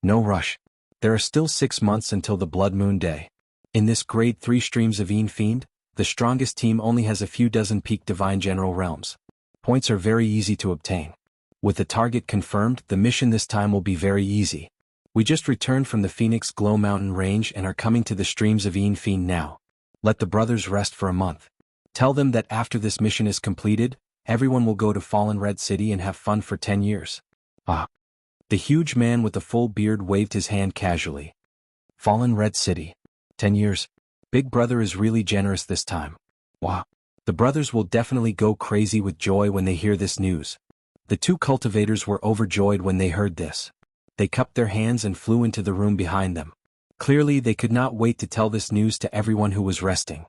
"No rush. There are still 6 months until the Blood Moon Day. In this grade 3 streams of Yin Fiend, the strongest team only has a few dozen peak divine general realms. Points are very easy to obtain. With the target confirmed, the mission this time will be very easy. We just returned from the Phoenix Glow Mountain range and are coming to the streams of Yin Fiend now. Let the brothers rest for a month. Tell them that after this mission is completed, everyone will go to Fallen Red City and have fun for 10 years. Ah. The huge man with the full beard waved his hand casually. Fallen Red City. 10 years. Big brother is really generous this time. Wow. The brothers will definitely go crazy with joy when they hear this news. The 2 cultivators were overjoyed when they heard this. They cupped their hands and flew into the room behind them. Clearly they could not wait to tell this news to everyone who was resting.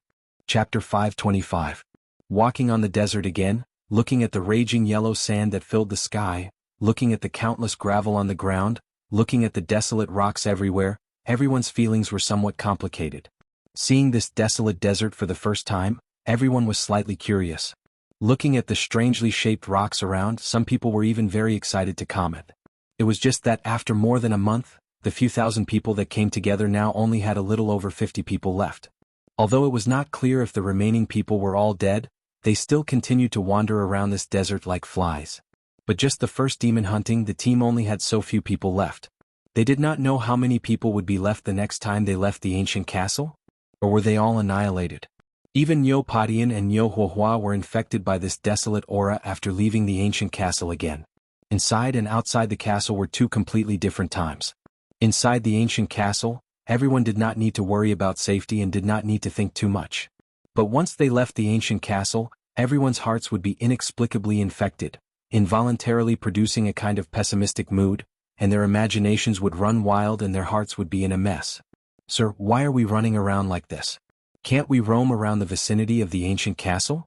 Chapter 525. Walking on the desert again, looking at the raging yellow sand that filled the sky, looking at the countless gravel on the ground, looking at the desolate rocks everywhere, everyone's feelings were somewhat complicated. Seeing this desolate desert for the first time, everyone was slightly curious. Looking at the strangely shaped rocks around, some people were even very excited to comment. It was just that after more than a month, the few thousand people that came together now only had a little over 50 people left. Although it was not clear if the remaining people were all dead, they still continued to wander around this desert like flies. But just the first demon hunting, the team only had so few people left. They did not know how many people would be left the next time they left the ancient castle? Or were they all annihilated? Even Niu Padian and Niu Huohua were infected by this desolate aura after leaving the ancient castle again. Inside and outside the castle were two completely different times. Inside the ancient castle, everyone did not need to worry about safety and did not need to think too much. But once they left the ancient castle, everyone's hearts would be inexplicably infected, involuntarily producing a kind of pessimistic mood, and their imaginations would run wild and their hearts would be in a mess. Sir, why are we running around like this? Can't we roam around the vicinity of the ancient castle?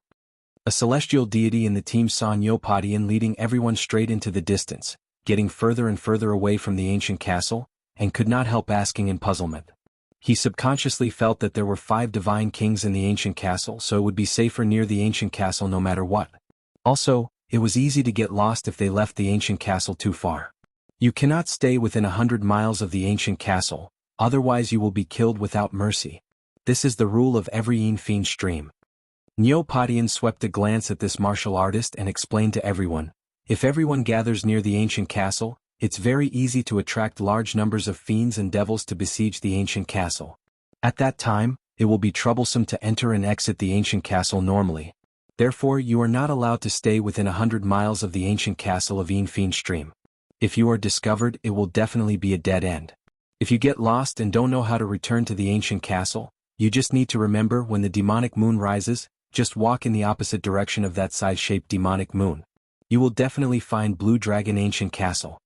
A celestial deity in the team saw Neopodian leading everyone straight into the distance, getting further and further away from the ancient castle, and could not help asking in puzzlement. He subconsciously felt that there were 5 divine kings in the ancient castle, so it would be safer near the ancient castle no matter what. Also, it was easy to get lost if they left the ancient castle too far. You cannot stay within 100 miles of the ancient castle, otherwise you will be killed without mercy. This is the rule of every Yin stream. Neopodian swept a glance at this martial artist and explained to everyone, if everyone gathers near the ancient castle, it's very easy to attract large numbers of fiends and devils to besiege the ancient castle. At that time, it will be troublesome to enter and exit the ancient castle normally. Therefore you are not allowed to stay within 100 miles of the ancient castle of Yin stream. If you are discovered, it will definitely be a dead end. If you get lost and don't know how to return to the ancient castle, you just need to remember when the demonic moon rises, just walk in the opposite direction of that size-shaped demonic moon. You will definitely find Blue Dragon Ancient Castle.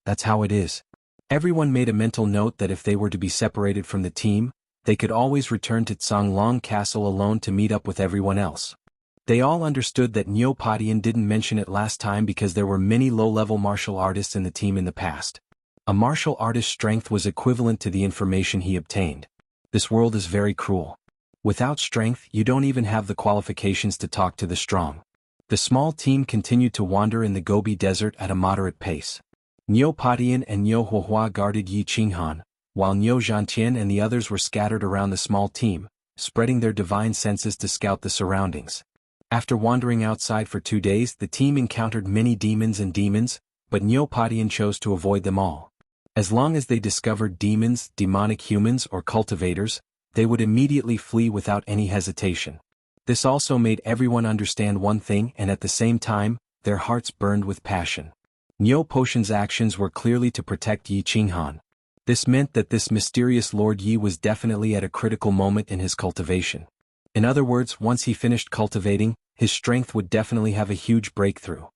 That's how it is. Everyone made a mental note that if they were to be separated from the team, they could always return to Zonglong Castle alone to meet up with everyone else. They all understood that Neopodian didn't mention it last time because there were many low-level martial artists in the team in the past. A martial artist's strength was equivalent to the information he obtained. This world is very cruel. Without strength, you don't even have the qualifications to talk to the strong. The small team continued to wander in the Gobi Desert at a moderate pace. Neopodian and Niu Huohua guarded Yi Qinghan, while Niu Zhantian and the others were scattered around the small team, spreading their divine senses to scout the surroundings. After wandering outside for 2 days, the team encountered many demons, but Neopodian chose to avoid them all. As long as they discovered demons, demonic humans, or cultivators, they would immediately flee without any hesitation. This also made everyone understand one thing, and at the same time, their hearts burned with passion. Niu Potion's actions were clearly to protect Yi Qinghan. This meant that this mysterious Lord Yi was definitely at a critical moment in his cultivation. In other words, once he finished cultivating, his strength would definitely have a huge breakthrough.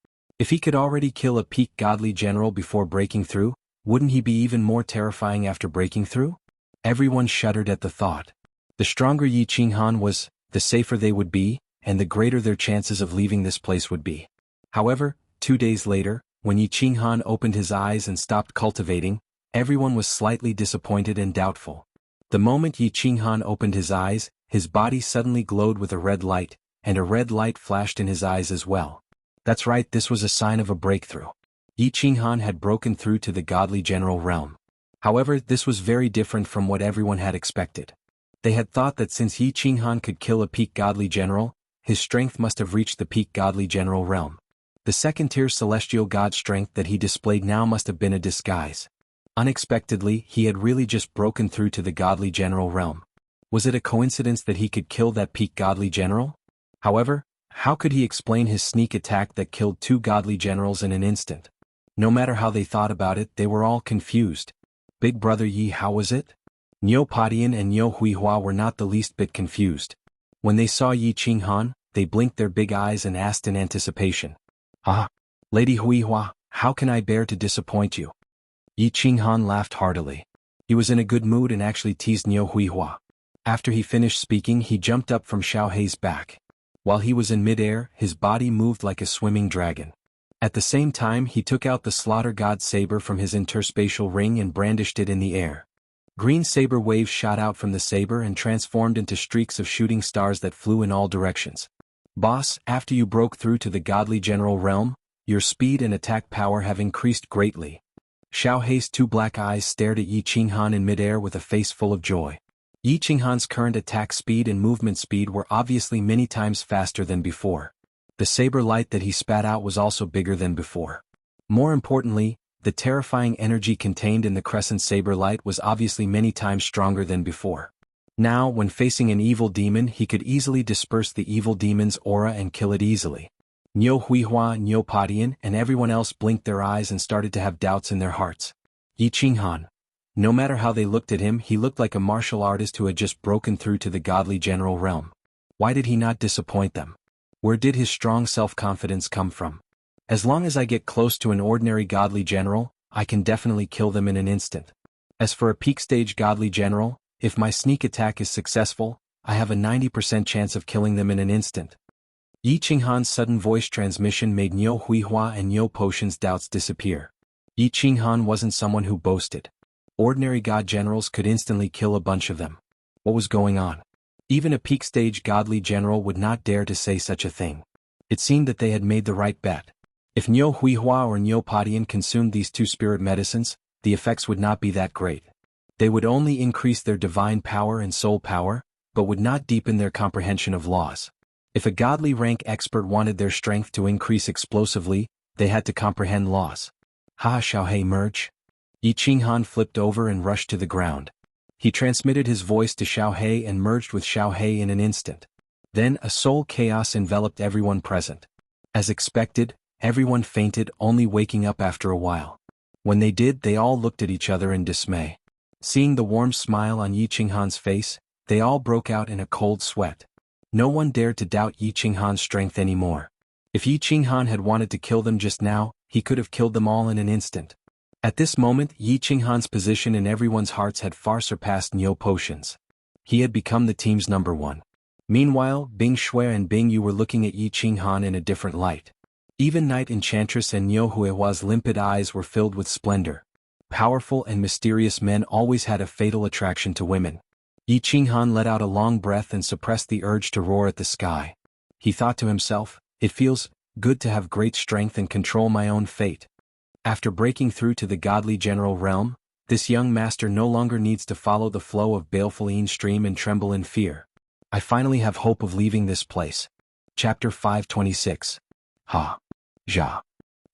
If he could already kill a peak godly general before breaking through, wouldn't he be even more terrifying after breaking through? Everyone shuddered at the thought. The stronger Yi Qinghan was, the safer they would be, and the greater their chances of leaving this place would be. However, 2 days later, when Yi Qinghan opened his eyes and stopped cultivating, everyone was slightly disappointed and doubtful. The moment Yi Qinghan opened his eyes, his body suddenly glowed with a red light, and a red light flashed in his eyes as well. That's right, this was a sign of a breakthrough. Yi Qinghan had broken through to the godly general realm. However, this was very different from what everyone had expected. They had thought that since Yi Qinghan could kill a peak godly general, his strength must have reached the peak godly general realm. The second-tier celestial god strength that he displayed now must have been a disguise. Unexpectedly, he had really just broken through to the godly general realm. Was it a coincidence that he could kill that peak godly general? However, how could he explain his sneak attack that killed 2 godly generals in an instant? No matter how they thought about it, they were all confused. Big Brother Yi, how was it? Neopodian and Niu Huohua were not the least bit confused. When they saw Yi Qinghan, they blinked their big eyes and asked in anticipation. Ah, Lady Huohua, how can I bear to disappoint you? Yi Qinghan laughed heartily. He was in a good mood and actually teased Niu Huohua. After he finished speaking, he jumped up from Xiao Hei's back. While he was in midair, his body moved like a swimming dragon. At the same time, he took out the Slaughter God saber from his interspatial ring and brandished it in the air. Green saber waves shot out from the saber and transformed into streaks of shooting stars that flew in all directions. Boss, after you broke through to the godly general realm, your speed and attack power have increased greatly. Xiao Hei's two black eyes stared at Yi Qinghan in midair with a face full of joy. Yi Qinghan's current attack speed and movement speed were obviously many times faster than before. The saber light that he spat out was also bigger than before. More importantly, the terrifying energy contained in the crescent saber light was obviously many times stronger than before. Now, when facing an evil demon, he could easily disperse the evil demon's aura and kill it easily. Niu Huihua, Niu Padian, and everyone else blinked their eyes and started to have doubts in their hearts. Yi Qinghan. No matter how they looked at him, he looked like a martial artist who had just broken through to the godly general realm. Why did he not disappoint them? Where did his strong self-confidence come from? As long as I get close to an ordinary godly general, I can definitely kill them in an instant. As for a peak stage godly general, if my sneak attack is successful, I have a 90% chance of killing them in an instant. Yi Qinghan's sudden voice transmission made Niu Huihua and Niu Potion's doubts disappear. Yi Qinghan wasn't someone who boasted. Ordinary god generals could instantly kill a bunch of them. What was going on? Even a peak stage godly general would not dare to say such a thing. It seemed that they had made the right bet. If Niu Huihua or Niu Padian consumed these two spirit medicines, the effects would not be that great. They would only increase their divine power and soul power, but would not deepen their comprehension of laws. If a godly rank expert wanted their strength to increase explosively, they had to comprehend laws. Ha! Xiao Hei merge. Yi Qinghan flipped over and rushed to the ground. He transmitted his voice to Xiao Hei and merged with Xiao Hei in an instant. Then a soul chaos enveloped everyone present. As expected, everyone fainted, only waking up after a while. When they did, they all looked at each other in dismay. Seeing the warm smile on Yi Qinghan's face, they all broke out in a cold sweat. No one dared to doubt Yi Qinghan's strength anymore. If Yi Qinghan had wanted to kill them just now, he could have killed them all in an instant. At this moment, Yi Qinghan's position in everyone's hearts had far surpassed Niu Potion's. He had become the team's number one. Meanwhile, Bing Shui and Bing Yu were looking at Yi Qinghan in a different light. Even Night Enchantress and Niu Huihua's limpid eyes were filled with splendor. Powerful and mysterious men always had a fatal attraction to women. Yi Qinghan let out a long breath and suppressed the urge to roar at the sky. He thought to himself, it feels good to have great strength and control my own fate. After breaking through to the godly general realm, this young master no longer needs to follow the flow of baleful stream and tremble in fear. I finally have hope of leaving this place. Chapter 526. Ha! Ja.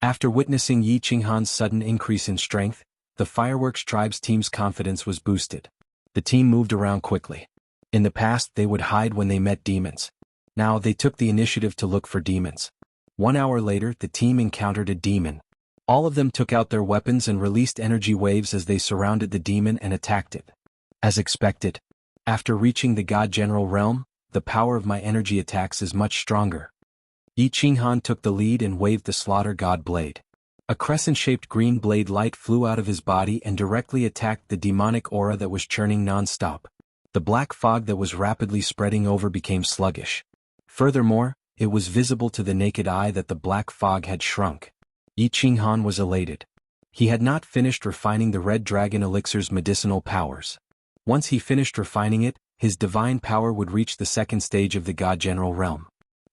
After witnessing Yi Qinghan's sudden increase in strength, the Fireworks Tribe's team's confidence was boosted. The team moved around quickly. In the past, they would hide when they met demons. Now they took the initiative to look for demons. 1 hour later, the team encountered a demon. All of them took out their weapons and released energy waves as they surrounded the demon and attacked it. As expected, after reaching the God General realm, the power of my energy attacks is much stronger. Yi Qinghan took the lead and waved the Slaughter God blade. A crescent-shaped green blade light flew out of his body and directly attacked the demonic aura that was churning non-stop. The black fog that was rapidly spreading over became sluggish. Furthermore, it was visible to the naked eye that the black fog had shrunk. Yi Qinghan was elated. He had not finished refining the Red Dragon Elixir's medicinal powers. Once he finished refining it, his divine power would reach the second stage of the God General realm.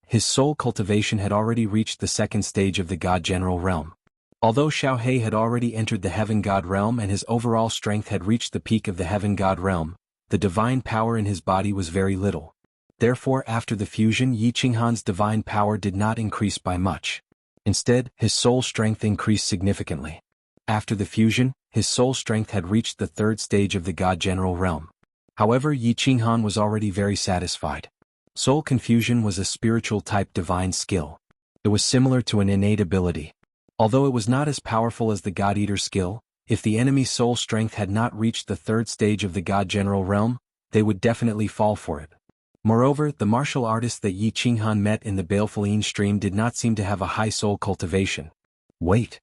His soul cultivation had already reached the second stage of the God General realm. Although Xiao Hei had already entered the Heaven God realm and his overall strength had reached the peak of the Heaven God realm, the divine power in his body was very little. Therefore, after the fusion, Yi Qinghan's divine power did not increase by much. Instead, his soul strength increased significantly. After the fusion, his soul strength had reached the third stage of the God General realm. However, Yi Qinghan was already very satisfied. Soul confusion was a spiritual-type divine skill. It was similar to an innate ability. Although it was not as powerful as the God Eater skill, if the enemy's soul strength had not reached the third stage of the God General realm, they would definitely fall for it. Moreover, the martial artist that Yi Qinghan met in the baleful stream did not seem to have a high soul cultivation. Wait.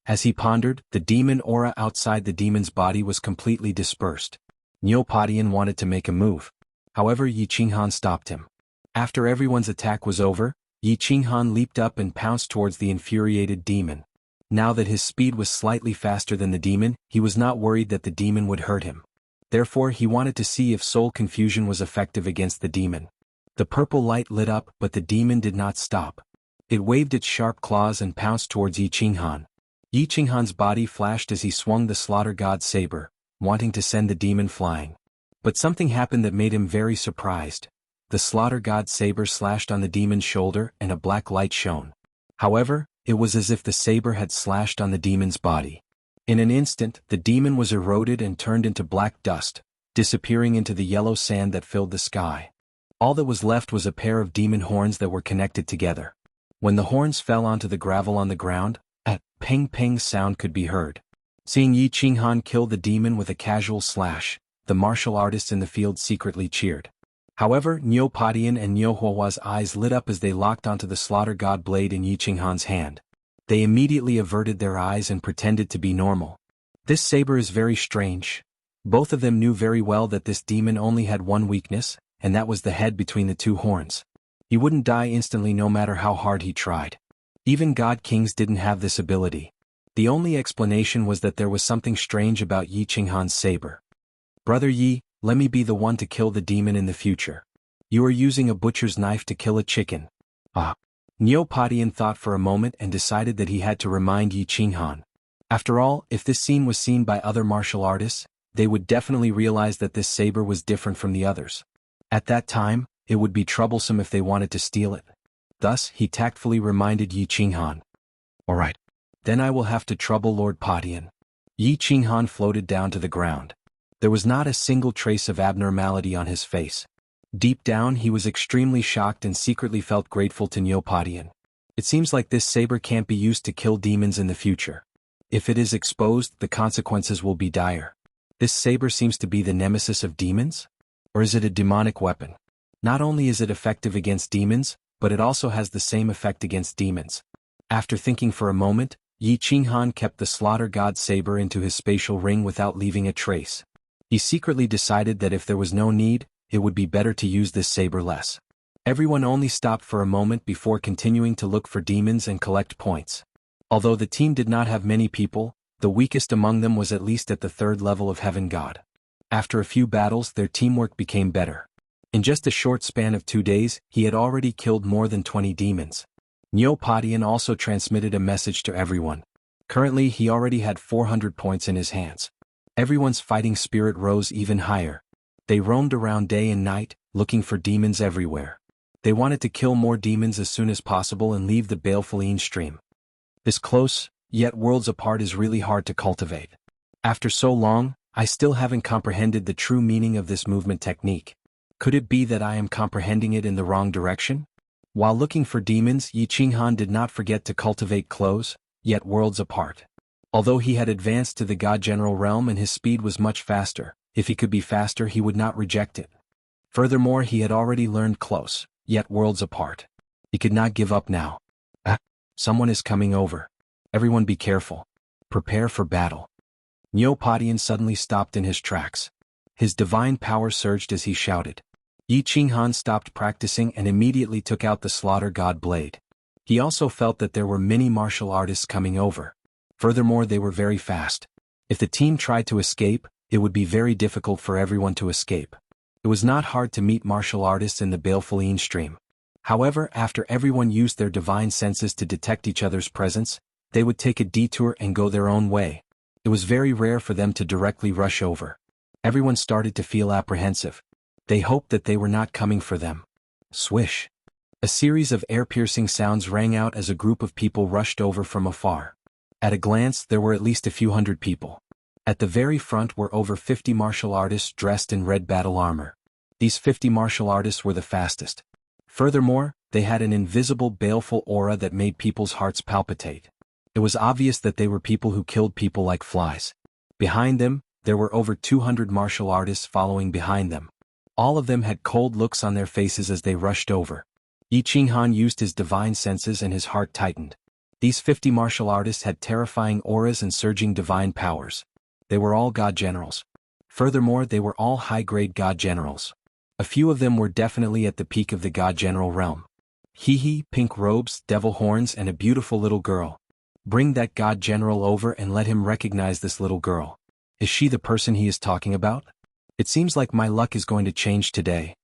As he pondered, the demon aura outside the demon's body was completely dispersed. Niu Padian wanted to make a move. However, Yi Qinghan stopped him. After everyone's attack was over, Yi Qinghan leaped up and pounced towards the infuriated demon. Now that his speed was slightly faster than the demon, he was not worried that the demon would hurt him. Therefore, he wanted to see if soul confusion was effective against the demon. The purple light lit up, but the demon did not stop. It waved its sharp claws and pounced towards Yi Qinghan. Yi Qinghan's body flashed as he swung the slaughter god's saber, wanting to send the demon flying. But something happened that made him very surprised. The slaughter god's saber slashed on the demon's shoulder and a black light shone. However, it was as if the saber had slashed on the demon's body. In an instant, the demon was eroded and turned into black dust, disappearing into the yellow sand that filled the sky. All that was left was a pair of demon horns that were connected together. When the horns fell onto the gravel on the ground, a ping-ping sound could be heard. Seeing Yi Qinghan kill the demon with a casual slash, the martial artists in the field secretly cheered. However, Niu Padian and Niu Huahua's eyes lit up as they locked onto the slaughter god blade in Yi Qinghan's hand. They immediately averted their eyes and pretended to be normal. This saber is very strange. Both of them knew very well that this demon only had one weakness, and that was the head between the two horns. He wouldn't die instantly no matter how hard he tried. Even god kings didn't have this ability. The only explanation was that there was something strange about Yi Qinghan's saber. Brother Yi, let me be the one to kill the demon in the future. You are using a butcher's knife to kill a chicken. Niu Padian thought for a moment and decided that he had to remind Yi Qinghan. After all, if this scene was seen by other martial artists, they would definitely realize that this saber was different from the others. At that time, it would be troublesome if they wanted to steal it. Thus, he tactfully reminded Yi Qinghan. Alright. Then I will have to trouble Lord Padian. Yi Qinghan floated down to the ground. There was not a single trace of abnormality on his face. Deep down he was extremely shocked and secretly felt grateful to Niu Padian. It seems like this saber can't be used to kill demons in the future. If it is exposed, the consequences will be dire. This saber seems to be the nemesis of demons? Or is it a demonic weapon? Not only is it effective against demons, but it also has the same effect against demons. After thinking for a moment, Yi Qinghan kept the slaughter god's saber into his spatial ring without leaving a trace. He secretly decided that if there was no need, it would be better to use this saber less. Everyone only stopped for a moment before continuing to look for demons and collect points. Although the team did not have many people, the weakest among them was at least at the 3rd level of Heaven God. After a few battles, their teamwork became better. In just a short span of 2 days, he had already killed more than 20 demons. Niu Padian also transmitted a message to everyone. Currently, he already had 400 points in his hands. Everyone's fighting spirit rose even higher. They roamed around day and night, looking for demons everywhere. They wanted to kill more demons as soon as possible and leave the baleful stream. This close, yet worlds apart is really hard to cultivate. After so long, I still haven't comprehended the true meaning of this movement technique. Could it be that I am comprehending it in the wrong direction? While looking for demons, Yi Qinghan did not forget to cultivate close, yet worlds apart. Although he had advanced to the God General realm and his speed was much faster, if he could be faster he would not reject it. Furthermore, he had already learned close, yet worlds apart. He could not give up now. Someone is coming over. Everyone be careful. Prepare for battle. Niu Padian suddenly stopped in his tracks. His divine power surged as he shouted. Yi Qinghan stopped practicing and immediately took out the slaughter god blade. He also felt that there were many martial artists coming over. Furthermore, they were very fast. If the team tried to escape, it would be very difficult for everyone to escape. It was not hard to meet martial artists in the baleful stream. However, after everyone used their divine senses to detect each other's presence, they would take a detour and go their own way. It was very rare for them to directly rush over. Everyone started to feel apprehensive. They hoped that they were not coming for them. Swish! A series of air-piercing sounds rang out as a group of people rushed over from afar. At a glance, there were at least a few hundred people. At the very front were over 50 martial artists dressed in red battle armor. These 50 martial artists were the fastest. Furthermore, they had an invisible baleful aura that made people's hearts palpitate. It was obvious that they were people who killed people like flies. Behind them, there were over 200 martial artists following behind them. All of them had cold looks on their faces as they rushed over. Yi Qinghan used his divine senses and his heart tightened. These 50 martial artists had terrifying auras and surging divine powers. They were all god generals. Furthermore, they were all high-grade god generals. A few of them were definitely at the peak of the god general realm. Pink robes, devil horns and a beautiful little girl. Bring that god general over and let him recognize this little girl. Is she the person he is talking about? It seems like my luck is going to change today.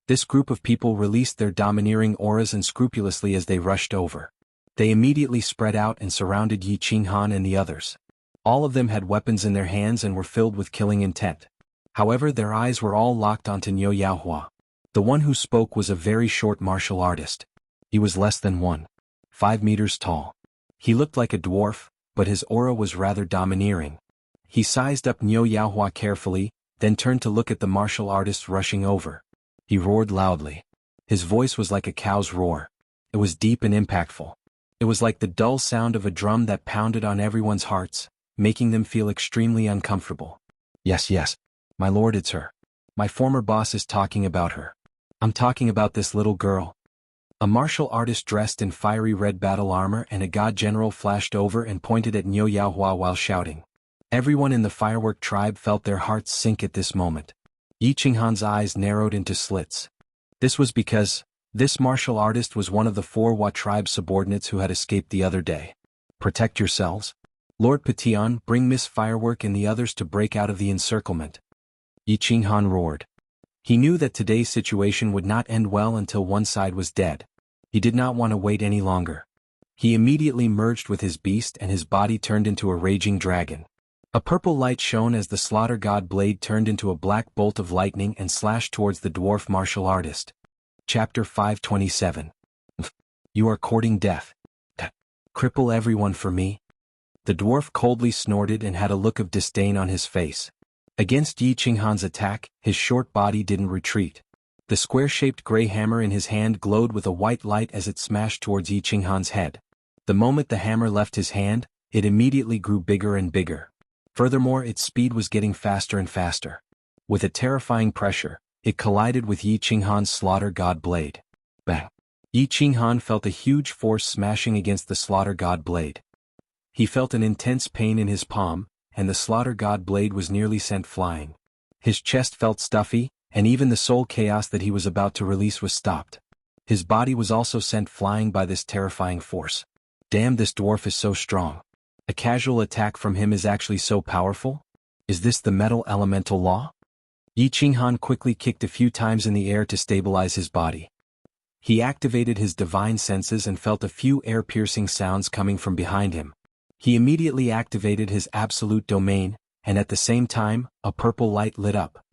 This group of people released their domineering auras unscrupulously as they rushed over. They immediately spread out and surrounded Yi Qinghan and the others. All of them had weapons in their hands and were filled with killing intent. However, their eyes were all locked onto Niu Yaohua. The one who spoke was a very short martial artist. He was less than 1.5 meters tall. He looked like a dwarf, but his aura was rather domineering. He sized up Niu Yaohua carefully, then turned to look at the martial artist rushing over. He roared loudly. His voice was like a cow's roar. It was deep and impactful. It was like the dull sound of a drum that pounded on everyone's hearts, making them feel extremely uncomfortable. Yes, my lord, it's her. My former boss is talking about her. I'm talking about this little girl. A martial artist dressed in fiery red battle armor and a god general flashed over and pointed at Niu Yaohua while shouting. Everyone in the firework tribe felt their hearts sink at this moment. Yi Qinghan's eyes narrowed into slits. This was because this martial artist was one of the 4 Hua tribe subordinates who had escaped the other day. Protect yourselves. Lord Petion, bring Miss Firework and the others to break out of the encirclement. Yi Qinghan roared. He knew that today's situation would not end well until one side was dead. He did not want to wait any longer. He immediately merged with his beast and his body turned into a raging dragon. A purple light shone as the slaughter god blade turned into a black bolt of lightning and slashed towards the dwarf martial artist. Chapter 527. You are courting death. Cripple everyone for me? The dwarf coldly snorted and had a look of disdain on his face. Against Yi Qinghan's attack, his short body didn't retreat. The square-shaped gray hammer in his hand glowed with a white light as it smashed towards Yi Qinghan's head. The moment the hammer left his hand, it immediately grew bigger and bigger. Furthermore, its speed was getting faster and faster. With a terrifying pressure, it collided with Yi Qinghan's slaughter god blade. Bang! Yi Qinghan felt a huge force smashing against the slaughter god blade. He felt an intense pain in his palm, and the slaughter god blade was nearly sent flying. His chest felt stuffy, and even the soul chaos that he was about to release was stopped. His body was also sent flying by this terrifying force. Damn, this dwarf is so strong. A casual attack from him is actually so powerful? Is this the metal elemental law? Yi Qinghan quickly kicked a few times in the air to stabilize his body. He activated his divine senses and felt a few air-piercing sounds coming from behind him. He immediately activated his absolute domain, and at the same time, a purple light lit up.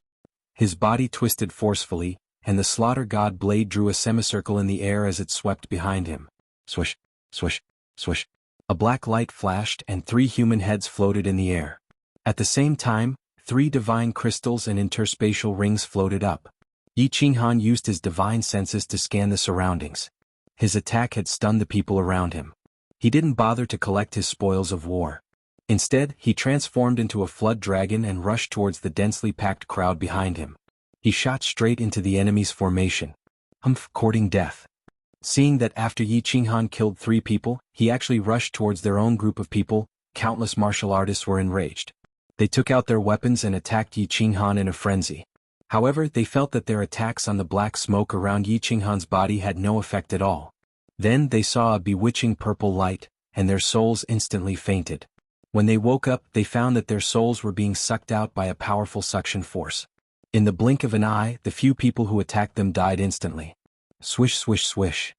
His body twisted forcefully, and the slaughter god blade drew a semicircle in the air as it swept behind him. Swish, swish, swish. A black light flashed and 3 human heads floated in the air. At the same time, 3 divine crystals and interspatial rings floated up. Yi Qinghan used his divine senses to scan the surroundings. His attack had stunned the people around him. He didn't bother to collect his spoils of war. Instead, he transformed into a flood dragon and rushed towards the densely packed crowd behind him. He shot straight into the enemy's formation. Courting death. Seeing that after Yi Qinghan killed 3 people, he actually rushed towards their own group of people, countless martial artists were enraged. They took out their weapons and attacked Yi Qinghan in a frenzy. However, they felt that their attacks on the black smoke around Yi Qinghan's body had no effect at all. Then they saw a bewitching purple light, and their souls instantly fainted. When they woke up, they found that their souls were being sucked out by a powerful suction force. In the blink of an eye, the few people who attacked them died instantly. Swish, swish, swish.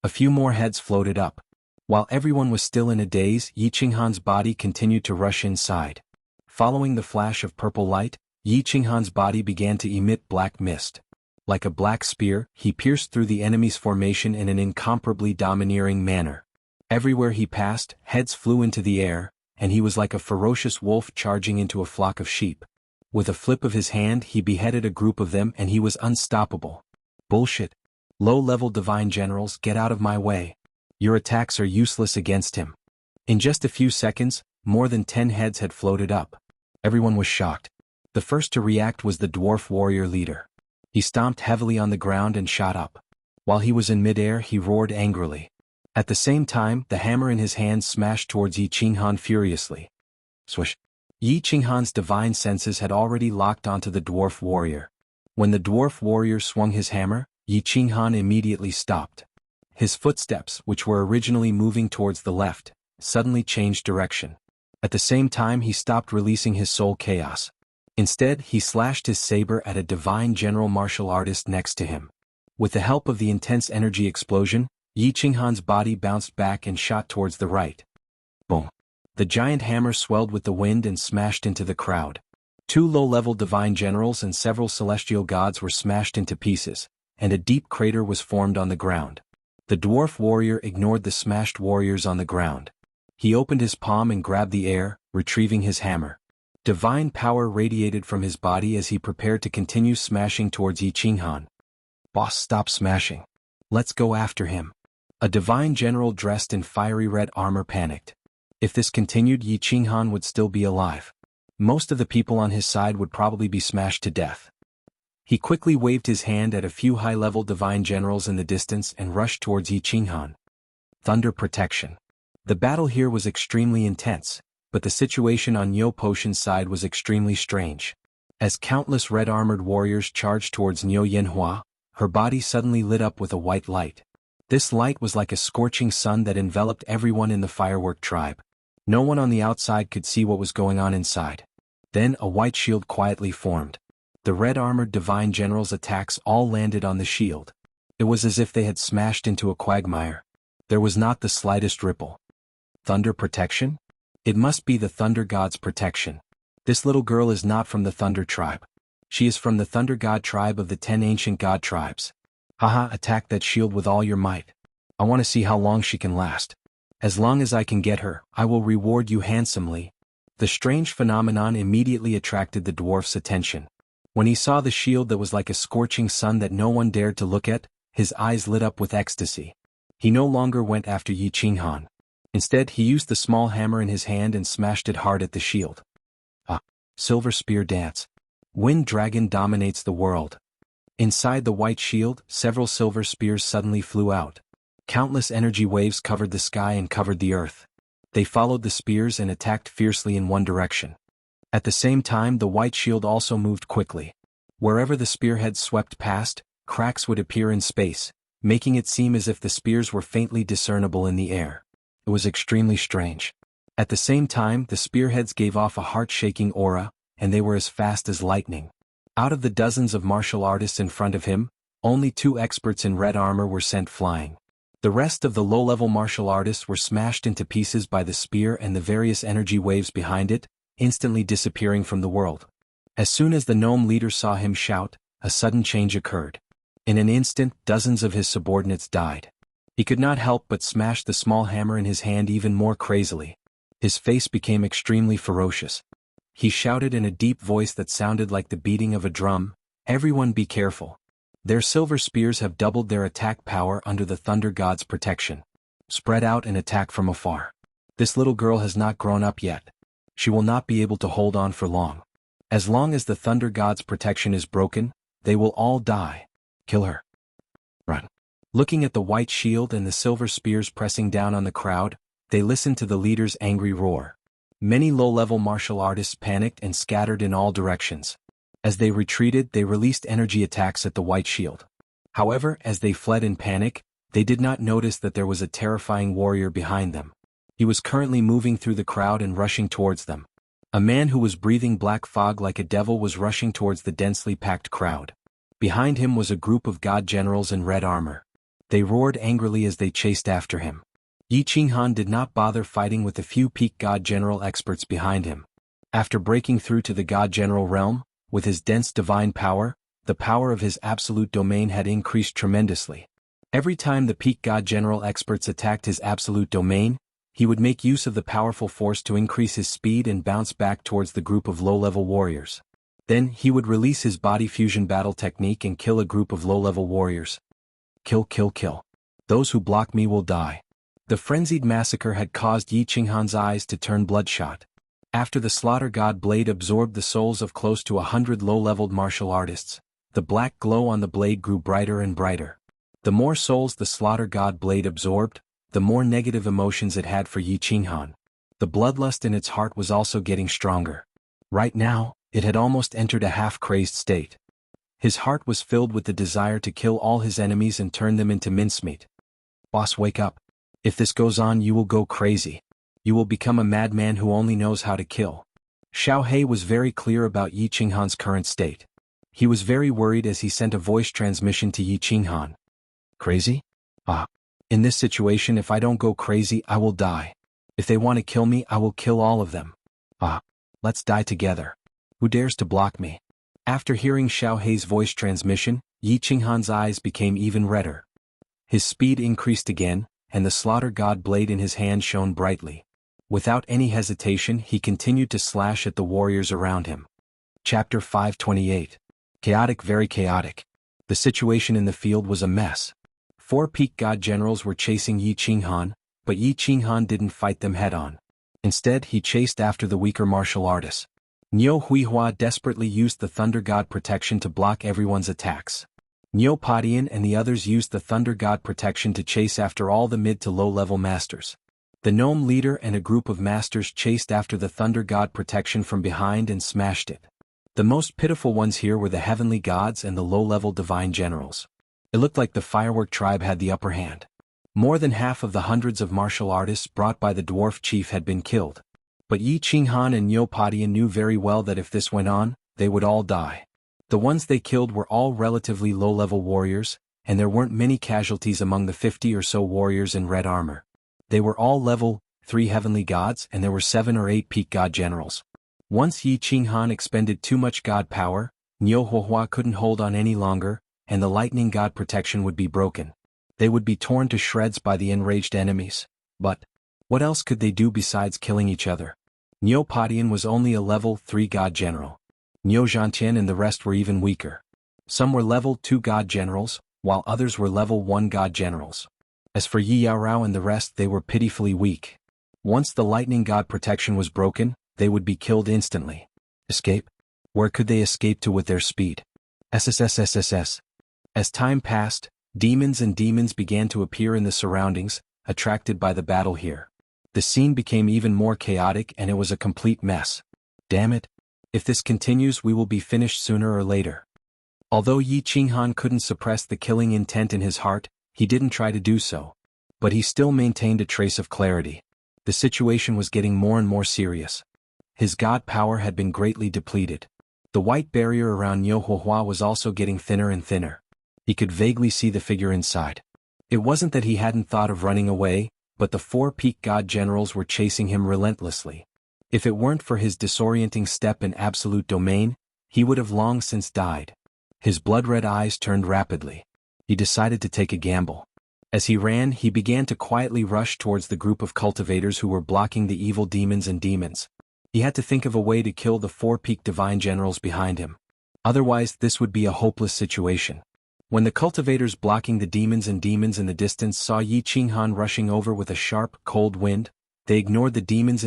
A few more heads floated up. While everyone was still in a daze, Yi Qinghan's body continued to rush inside. Following the flash of purple light, Yi Qinghan's body began to emit black mist. Like a black spear, he pierced through the enemy's formation in an incomparably domineering manner. Everywhere he passed, heads flew into the air, and he was like a ferocious wolf charging into a flock of sheep. With a flip of his hand, he beheaded a group of them and he was unstoppable. Bullshit. Low-level divine generals, get out of my way. Your attacks are useless against him. In just a few seconds, more than 10 heads had floated up. Everyone was shocked. The first to react was the dwarf warrior leader. He stomped heavily on the ground and shot up. While he was in midair, he roared angrily. At the same time, the hammer in his hand smashed towards Yi Qinghan furiously. Swish. Yi Qinghan's divine senses had already locked onto the dwarf warrior. When the dwarf warrior swung his hammer, Yi Qinghan immediately stopped. His footsteps, which were originally moving towards the left, suddenly changed direction. At the same time, he stopped releasing his soul chaos. Instead, he slashed his saber at a divine general martial artist next to him. With the help of the intense energy explosion, Yi Qinghan's body bounced back and shot towards the right. Boom. The giant hammer swelled with the wind and smashed into the crowd. 2 low-level divine generals and several celestial gods were smashed into pieces, and a deep crater was formed on the ground. The dwarf warrior ignored the smashed warriors on the ground. He opened his palm and grabbed the air, retrieving his hammer. Divine power radiated from his body as he prepared to continue smashing towards Yi Qinghan. Boss, stop smashing. Let's go after him. A divine general dressed in fiery red armor panicked. If this continued, Yi Qinghan would still be alive. Most of the people on his side would probably be smashed to death. He quickly waved his hand at a few high-level divine generals in the distance and rushed towards Yi Qinghan. Thunder protection. The battle here was extremely intense, but the situation on Niu Potion's side was extremely strange. As countless red-armored warriors charged towards Niu Yanhua, her body suddenly lit up with a white light. This light was like a scorching sun that enveloped everyone in the firework tribe. No one on the outside could see what was going on inside. Then a white shield quietly formed. The red-armored divine generals' attacks all landed on the shield. It was as if they had smashed into a quagmire. There was not the slightest ripple. Thunder protection? It must be the Thunder God's protection. This little girl is not from the Thunder tribe. She is from the Thunder God tribe of the 10 ancient God tribes. Haha, attack that shield with all your might. I want to see how long she can last. As long as I can get her, I will reward you handsomely. The strange phenomenon immediately attracted the dwarf's attention. When he saw the shield that was like a scorching sun that no one dared to look at, his eyes lit up with ecstasy. He no longer went after Yi Qinghan. Instead, he used the small hammer in his hand and smashed it hard at the shield. Silver Spear Dance. Wind Dragon dominates the world. Inside the white shield, several silver spears suddenly flew out. Countless energy waves covered the sky and covered the earth. They followed the spears and attacked fiercely in one direction. At the same time, the white shield also moved quickly. Wherever the spearheads swept past, cracks would appear in space, making it seem as if the spears were faintly discernible in the air. It was extremely strange. At the same time, the spearheads gave off a heart-shaking aura, and they were as fast as lightning. Out of the dozens of martial artists in front of him, only 2 experts in red armor were sent flying. The rest of the low-level martial artists were smashed into pieces by the spear and the various energy waves behind it, instantly disappearing from the world. As soon as the gnome leader saw him shout, a sudden change occurred. In an instant, dozens of his subordinates died. He could not help but smash the small hammer in his hand even more crazily. His face became extremely ferocious. He shouted in a deep voice that sounded like the beating of a drum, "Everyone be careful. Their silver spears have doubled their attack power under the Thunder God's protection. Spread out and attack from afar. This little girl has not grown up yet. She will not be able to hold on for long. As long as the Thunder God's protection is broken, they will all die. Kill her. Run." Looking at the white shield and the silver spears pressing down on the crowd, they listened to the leader's angry roar. Many low-level martial artists panicked and scattered in all directions. As they retreated, they released energy attacks at the white shield. However, as they fled in panic, they did not notice that there was a terrifying warrior behind them. He was currently moving through the crowd and rushing towards them. A man who was breathing black fog like a devil was rushing towards the densely packed crowd. Behind him was a group of god generals in red armor. They roared angrily as they chased after him. Yi Qinghan did not bother fighting with the few peak god general experts behind him. After breaking through to the god general realm, with his dense divine power, the power of his absolute domain had increased tremendously. Every time the peak god general experts attacked his absolute domain, he would make use of the powerful force to increase his speed and bounce back towards the group of low-level warriors. Then, he would release his body fusion battle technique and kill a group of low-level warriors. Kill, kill, kill. Those who block me will die. The frenzied massacre had caused Yi Qinghan's eyes to turn bloodshot. After the slaughter god blade absorbed the souls of close to 100 low-leveled martial artists, the black glow on the blade grew brighter and brighter. The more souls the slaughter god blade absorbed, the more negative emotions it had for Yi Qinghan. The bloodlust in its heart was also getting stronger. Right now, it had almost entered a half-crazed state. His heart was filled with the desire to kill all his enemies and turn them into mincemeat. Boss, wake up. If this goes on, you will go crazy. You will become a madman who only knows how to kill. Xiao He was very clear about Yi Qinghan's current state. He was very worried as he sent a voice transmission to Yi Qinghan. Crazy? Ah. In this situation, if I don't go crazy, I will die. If they want to kill me, I will kill all of them. Ah. Let's die together. Who dares to block me? After hearing Xiao Hei's voice transmission, Yi Qinghan's eyes became even redder. His speed increased again, and the slaughter god blade in his hand shone brightly. Without any hesitation, he continued to slash at the warriors around him. Chapter 528. Chaotic, very chaotic. The situation in the field was a mess. 4 peak god generals were chasing Yi Qinghan, but Yi Qinghan didn't fight them head-on. Instead, he chased after the weaker martial artists. Niu Huihua desperately used the Thunder God protection to block everyone's attacks. Niu Padian and the others used the Thunder God protection to chase after all the mid to low-level masters. The gnome leader and a group of masters chased after the Thunder God protection from behind and smashed it. The most pitiful ones here were the heavenly gods and the low-level divine generals. It looked like the firework tribe had the upper hand. More than half of the hundreds of martial artists brought by the dwarf chief had been killed. But Yi Qinghan and Niu Padian knew very well that if this went on, they would all die. The ones they killed were all relatively low-level warriors, and there weren't many casualties among the 50 or so warriors in red armor. They were all level 3 heavenly gods, and there were 7 or 8 peak god generals. Once Yi Qinghan expended too much god power, Niu Huihua couldn't hold on any longer, and the lightning god protection would be broken. They would be torn to shreds by the enraged enemies. But what else could they do besides killing each other? Niu Padian was only a level 3 god general. Niu Zhantian and the rest were even weaker. Some were level 2 god generals, while others were level 1 god generals. As for Yi Yaorao and the rest, they were pitifully weak. Once the lightning god protection was broken, they would be killed instantly. Escape? Where could they escape to with their speed? SSSSSS. As time passed, demons began to appear in the surroundings, attracted by the battle here. The scene became even more chaotic and it was a complete mess. Damn it. If this continues, we will be finished sooner or later. Although Yi Qinghan couldn't suppress the killing intent in his heart, he didn't try to do so. But he still maintained a trace of clarity. The situation was getting more and more serious. His god power had been greatly depleted. The white barrier around Niu Huihua was also getting thinner and thinner. He could vaguely see the figure inside. It wasn't that he hadn't thought of running away, but the 4 peak god generals were chasing him relentlessly. If it weren't for his disorienting step in absolute domain, he would have long since died. His blood-red eyes turned rapidly. He decided to take a gamble. As he ran, he began to quietly rush towards the group of cultivators who were blocking the evil demons. He had to think of a way to kill the 4 peak divine generals behind him. Otherwise, this would be a hopeless situation. When the cultivators blocking the demons in the distance saw Yi Qinghan rushing over with a sharp, cold wind, they ignored the demons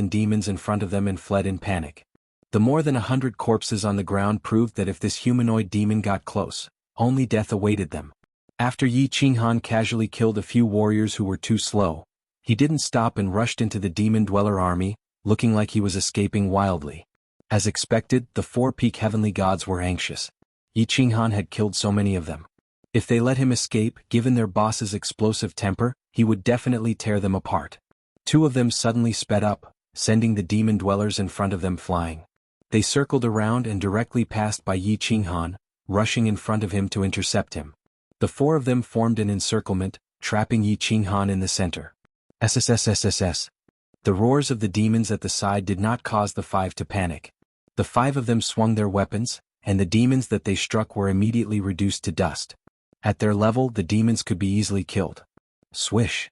in front of them and fled in panic. The more than 100 corpses on the ground proved that if this humanoid demon got close, only death awaited them. After Yi Qinghan casually killed a few warriors who were too slow, he didn't stop and rushed into the demon dweller army, looking like he was escaping wildly. As expected, the 4 peak heavenly gods were anxious. Yi Qinghan had killed so many of them. If they let him escape, given their boss's explosive temper, he would definitely tear them apart. 2 of them suddenly sped up, sending the demon dwellers in front of them flying. They circled around and directly passed by Yi Qinghan, rushing in front of him to intercept him. The 4 of them formed an encirclement, trapping Yi Qinghan in the center. SSSSSS. The roars of the demons at the side did not cause the 5 to panic. The 5 of them swung their weapons, and the demons that they struck were immediately reduced to dust. At their level, the demons could be easily killed. Swish.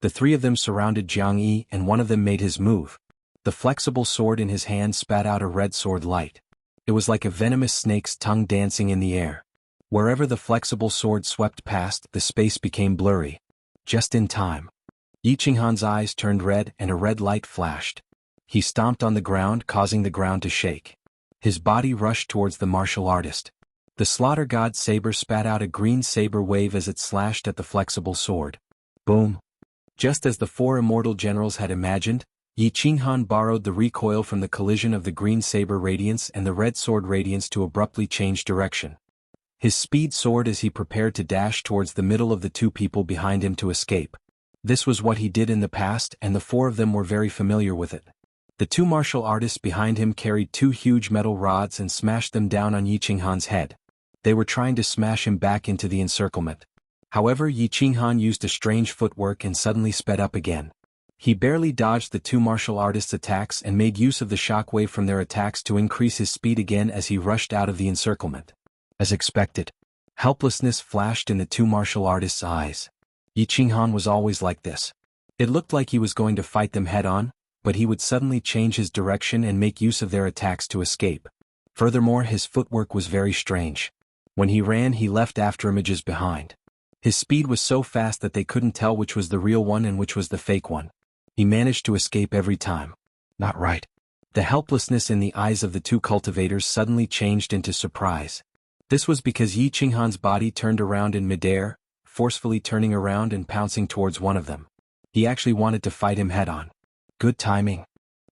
The 3 of them surrounded Jianghu and one of them made his move. The flexible sword in his hand spat out a red sword light. It was like a venomous snake's tongue dancing in the air. Wherever the flexible sword swept past, the space became blurry. Just in time. Yi Qinghan's eyes turned red and a red light flashed. He stomped on the ground, causing the ground to shake. His body rushed towards the martial artist. The slaughter god's saber spat out a green saber wave as it slashed at the flexible sword. Boom. Just as the 4 immortal generals had imagined, Yi Qinghan borrowed the recoil from the collision of the green saber radiance and the red sword radiance to abruptly change direction. His speed soared as he prepared to dash towards the middle of the 2 people behind him to escape. This was what he did in the past, and the 4 of them were very familiar with it. The 2 martial artists behind him carried 2 huge metal rods and smashed them down on Yi Qinghan's head. They were trying to smash him back into the encirclement. However, Yi Qinghan used a strange footwork and suddenly sped up again. He barely dodged the two martial artists' attacks and made use of the shockwave from their attacks to increase his speed again as he rushed out of the encirclement. As expected, helplessness flashed in the two martial artists' eyes. Yi Qinghan was always like this. It looked like he was going to fight them head-on, but he would suddenly change his direction and make use of their attacks to escape. Furthermore, his footwork was very strange. When he ran, he left afterimages behind. His speed was so fast that they couldn't tell which was the real one and which was the fake one. He managed to escape every time. Not right. The helplessness in the eyes of the two cultivators suddenly changed into surprise. This was because Yi Qinghan's body turned around in midair, forcefully turning around and pouncing towards one of them. He actually wanted to fight him head-on. Good timing.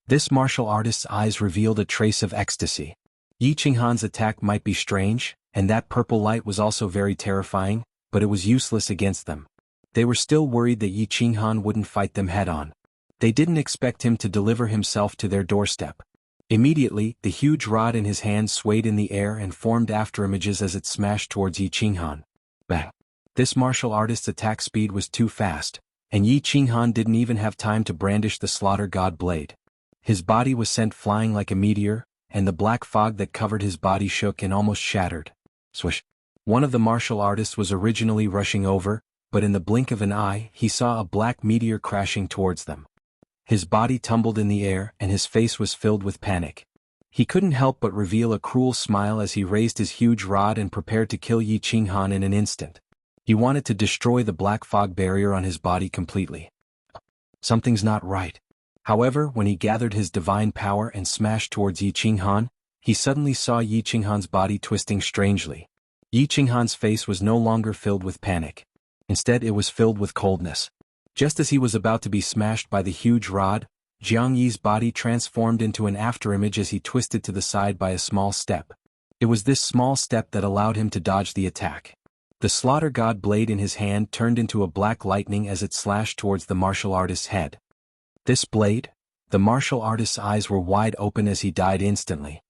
This martial artist's eyes revealed a trace of ecstasy. Yi Qinghan's attack might be strange, and that purple light was also very terrifying, but it was useless against them. They were still worried that Yi Qinghan wouldn't fight them head-on. They didn't expect him to deliver himself to their doorstep. Immediately, the huge rod in his hand swayed in the air and formed afterimages as it smashed towards Yi Qinghan. Bang! This martial artist's attack speed was too fast, and Yi Qinghan didn't even have time to brandish the slaughter god blade. His body was sent flying like a meteor, and the black fog that covered his body shook and almost shattered. Swish! One of the martial artists was originally rushing over, but in the blink of an eye he saw a black meteor crashing towards them. His body tumbled in the air and his face was filled with panic. He couldn't help but reveal a cruel smile as he raised his huge rod and prepared to kill Yi Qinghan in an instant. He wanted to destroy the black fog barrier on his body completely. Something's not right. However, when he gathered his divine power and smashed towards Yi Qinghan, he suddenly saw Yi Qinghan's body twisting strangely. Yi Qinghan's face was no longer filled with panic. Instead, it was filled with coldness. Just as he was about to be smashed by the huge rod, Jianghu's body transformed into an afterimage as he twisted to the side by a small step. It was this small step that allowed him to dodge the attack. The slaughter god blade in his hand turned into a black lightning as it slashed towards the martial artist's head. This blade? The martial artist's eyes were wide open as he died instantly.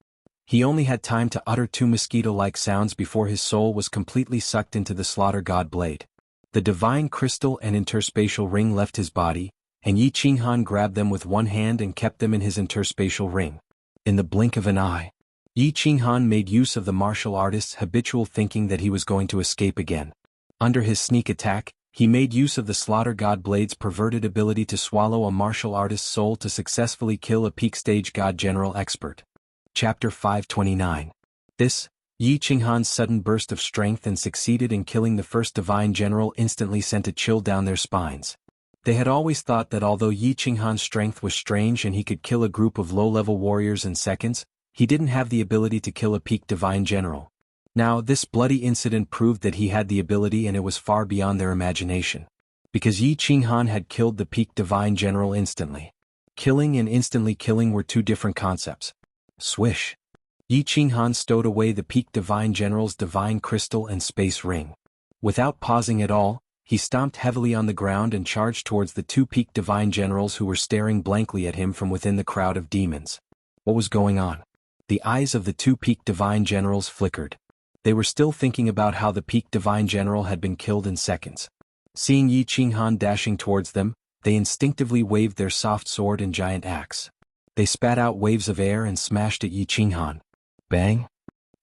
He only had time to utter two mosquito-like sounds before his soul was completely sucked into the slaughter god blade. The divine crystal and interspatial ring left his body, and Yi Qinghan grabbed them with one hand and kept them in his interspatial ring. In the blink of an eye, Yi Qinghan made use of the martial artist's habitual thinking that he was going to escape again. Under his sneak attack, he made use of the slaughter god blade's perverted ability to swallow a martial artist's soul to successfully kill a peak stage god general expert. Chapter 529. This, Yi Qinghan's sudden burst of strength and succeeded in killing the first divine general instantly sent a chill down their spines. They had always thought that although Yi Qinghan's strength was strange and he could kill a group of low-level warriors in seconds, he didn't have the ability to kill a peak divine general. Now, this bloody incident proved that he had the ability and it was far beyond their imagination. Because Yi Qinghan had killed the peak divine general instantly. Killing and instantly killing were two different concepts. Swish! Yi Qinghan stowed away the peak divine general's divine crystal and space ring. Without pausing at all, he stomped heavily on the ground and charged towards the two peak divine generals who were staring blankly at him from within the crowd of demons. What was going on? The eyes of the two peak divine generals flickered. They were still thinking about how the peak divine general had been killed in seconds. Seeing Yi Qinghan dashing towards them, they instinctively waved their soft sword and giant axe. They spat out waves of air and smashed at Yi Qinghan. Bang!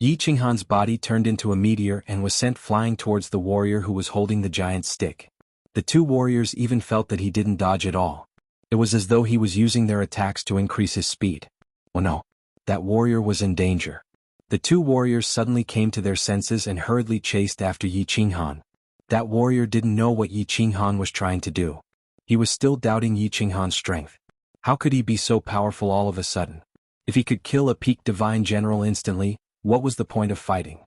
Yi Qinghan's body turned into a meteor and was sent flying towards the warrior who was holding the giant stick. The two warriors even felt that he didn't dodge at all. It was as though he was using their attacks to increase his speed. Oh no! That warrior was in danger. The two warriors suddenly came to their senses and hurriedly chased after Yi Qinghan. That warrior didn't know what Yi Qinghan was trying to do. He was still doubting Yi Qinghan's strength. How could he be so powerful all of a sudden? If he could kill a peak divine general instantly, what was the point of fighting?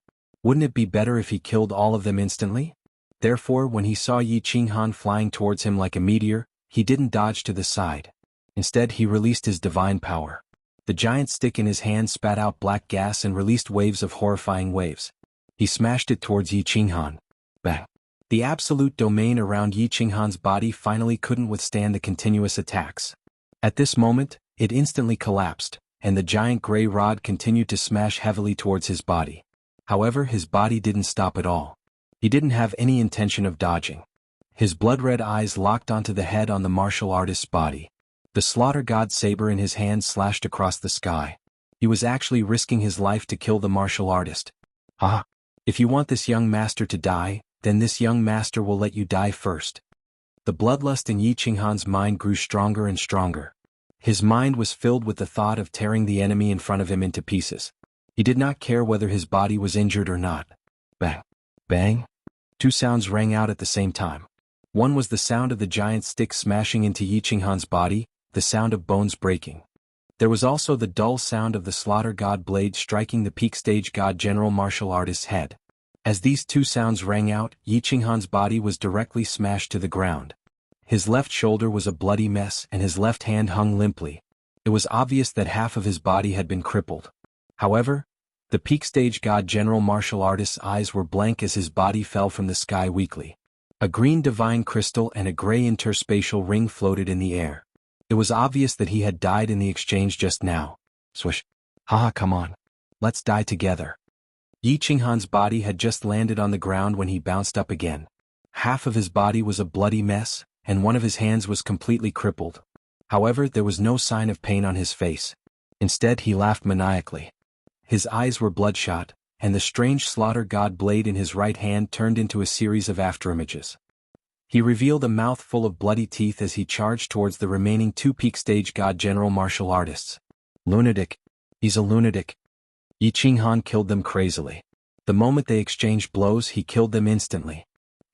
Wouldn't it be better if he killed all of them instantly? Therefore, when he saw Yi Qinghan flying towards him like a meteor, he didn't dodge to the side. Instead, he released his divine power. The giant stick in his hand spat out black gas and released waves of horrifying waves. He smashed it towards Yi Qinghan. Bang! The absolute domain around Yi Qinghan's body finally couldn't withstand the continuous attacks. At this moment, it instantly collapsed, and the giant gray rod continued to smash heavily towards his body. However, his body didn't stop at all. He didn't have any intention of dodging. His blood-red eyes locked onto the head on the martial artist's body. The slaughter god saber in his hand slashed across the sky. He was actually risking his life to kill the martial artist. Ah! If you want this young master to die, then this young master will let you die first. The bloodlust in Yi Qinghan's mind grew stronger and stronger. His mind was filled with the thought of tearing the enemy in front of him into pieces. He did not care whether his body was injured or not. Bang! Bang! Two sounds rang out at the same time. One was the sound of the giant stick smashing into Yi Qinghan's body, the sound of bones breaking. There was also the dull sound of the slaughter god blade striking the peak stage god general martial artist's head. As these two sounds rang out, Yi Qinghan's body was directly smashed to the ground. His left shoulder was a bloody mess and his left hand hung limply. It was obvious that half of his body had been crippled. However, the peak stage god general martial artist's eyes were blank as his body fell from the sky weakly. A green divine crystal and a gray interspatial ring floated in the air. It was obvious that he had died in the exchange just now. Swish. Haha, come on. Let's die together. Yi Qinghan's body had just landed on the ground when he bounced up again. Half of his body was a bloody mess, and one of his hands was completely crippled. However, there was no sign of pain on his face. Instead, he laughed maniacally. His eyes were bloodshot, and the strange slaughter god blade in his right hand turned into a series of afterimages. He revealed a mouth full of bloody teeth as he charged towards the remaining two peak stage god general martial artists. Lunatic. He's a lunatic. Yi Qinghan killed them crazily. The moment they exchanged blows, he killed them instantly.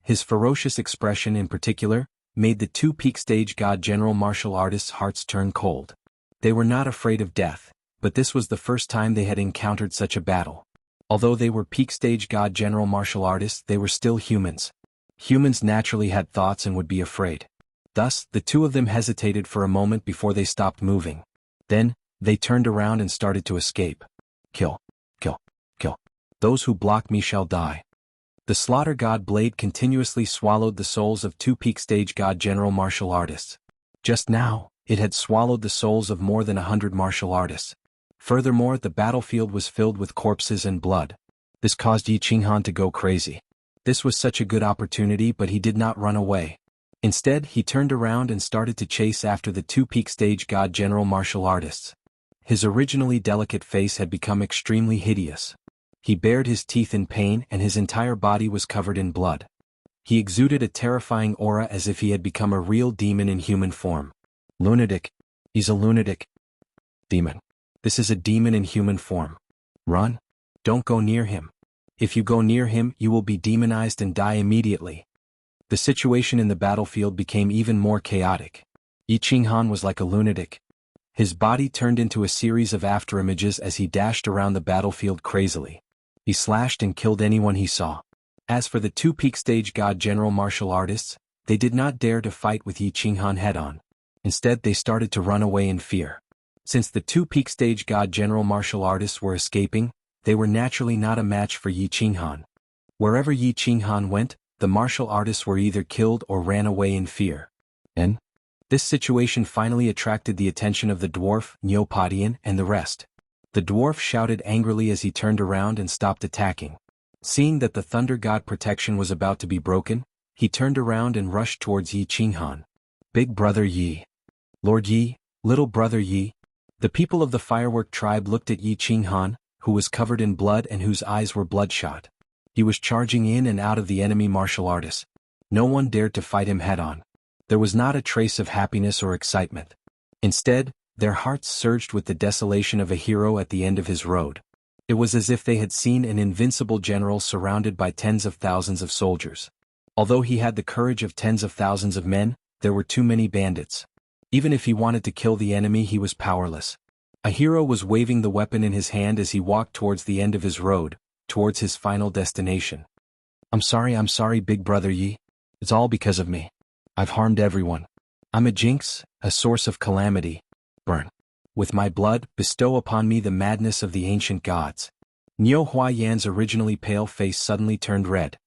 His ferocious expression in particular made the two peak stage god general martial artists' hearts turn cold. They were not afraid of death, but this was the first time they had encountered such a battle. Although they were peak stage god general martial artists, they were still humans. Humans naturally had thoughts and would be afraid. Thus, the two of them hesitated for a moment before they stopped moving. Then, they turned around and started to escape. Kill. Kill. Kill. Those who block me shall die. The slaughter god blade continuously swallowed the souls of two peak stage god general martial artists. Just now, it had swallowed the souls of more than 100 martial artists. Furthermore, the battlefield was filled with corpses and blood. This caused Yi Qinghan to go crazy. This was such a good opportunity, but he did not run away. Instead, he turned around and started to chase after the two peak stage god general martial artists. His originally delicate face had become extremely hideous. He bared his teeth in pain and his entire body was covered in blood. He exuded a terrifying aura as if he had become a real demon in human form. Lunatic. He's a lunatic. Demon. This is a demon in human form. Run. Don't go near him. If you go near him, you will be demonized and die immediately. The situation in the battlefield became even more chaotic. Yi Qinghan was like a lunatic. His body turned into a series of afterimages as he dashed around the battlefield crazily. He slashed and killed anyone he saw. As for the two peak stage god general martial artists, they did not dare to fight with Yi Qinghan head-on. Instead, they started to run away in fear. Since the two peak stage god general martial artists were escaping, they were naturally not a match for Yi Qinghan. Wherever Yi Qinghan went, the martial artists were either killed or ran away in fear. And this situation finally attracted the attention of the dwarf, Neopodian, and the rest. The dwarf shouted angrily as he turned around and stopped attacking. Seeing that the thunder god protection was about to be broken, he turned around and rushed towards Yi Qinghan. Big brother Yi. Lord Yi, little brother Yi. The people of the firework tribe looked at Yi Qinghan, who was covered in blood and whose eyes were bloodshot. He was charging in and out of the enemy martial artists. No one dared to fight him head-on. There was not a trace of happiness or excitement. Instead, their hearts surged with the desolation of a hero at the end of his road. It was as if they had seen an invincible general surrounded by tens of thousands of soldiers. Although he had the courage of tens of thousands of men, there were too many bandits. Even if he wanted to kill the enemy, he was powerless. A hero was waving the weapon in his hand as he walked towards the end of his road, towards his final destination. I'm sorry, big brother Yi. It's all because of me. I've harmed everyone. I'm a jinx, a source of calamity. Burn. With my blood, bestow upon me the madness of the ancient gods. Niu Huayan's originally pale face suddenly turned red.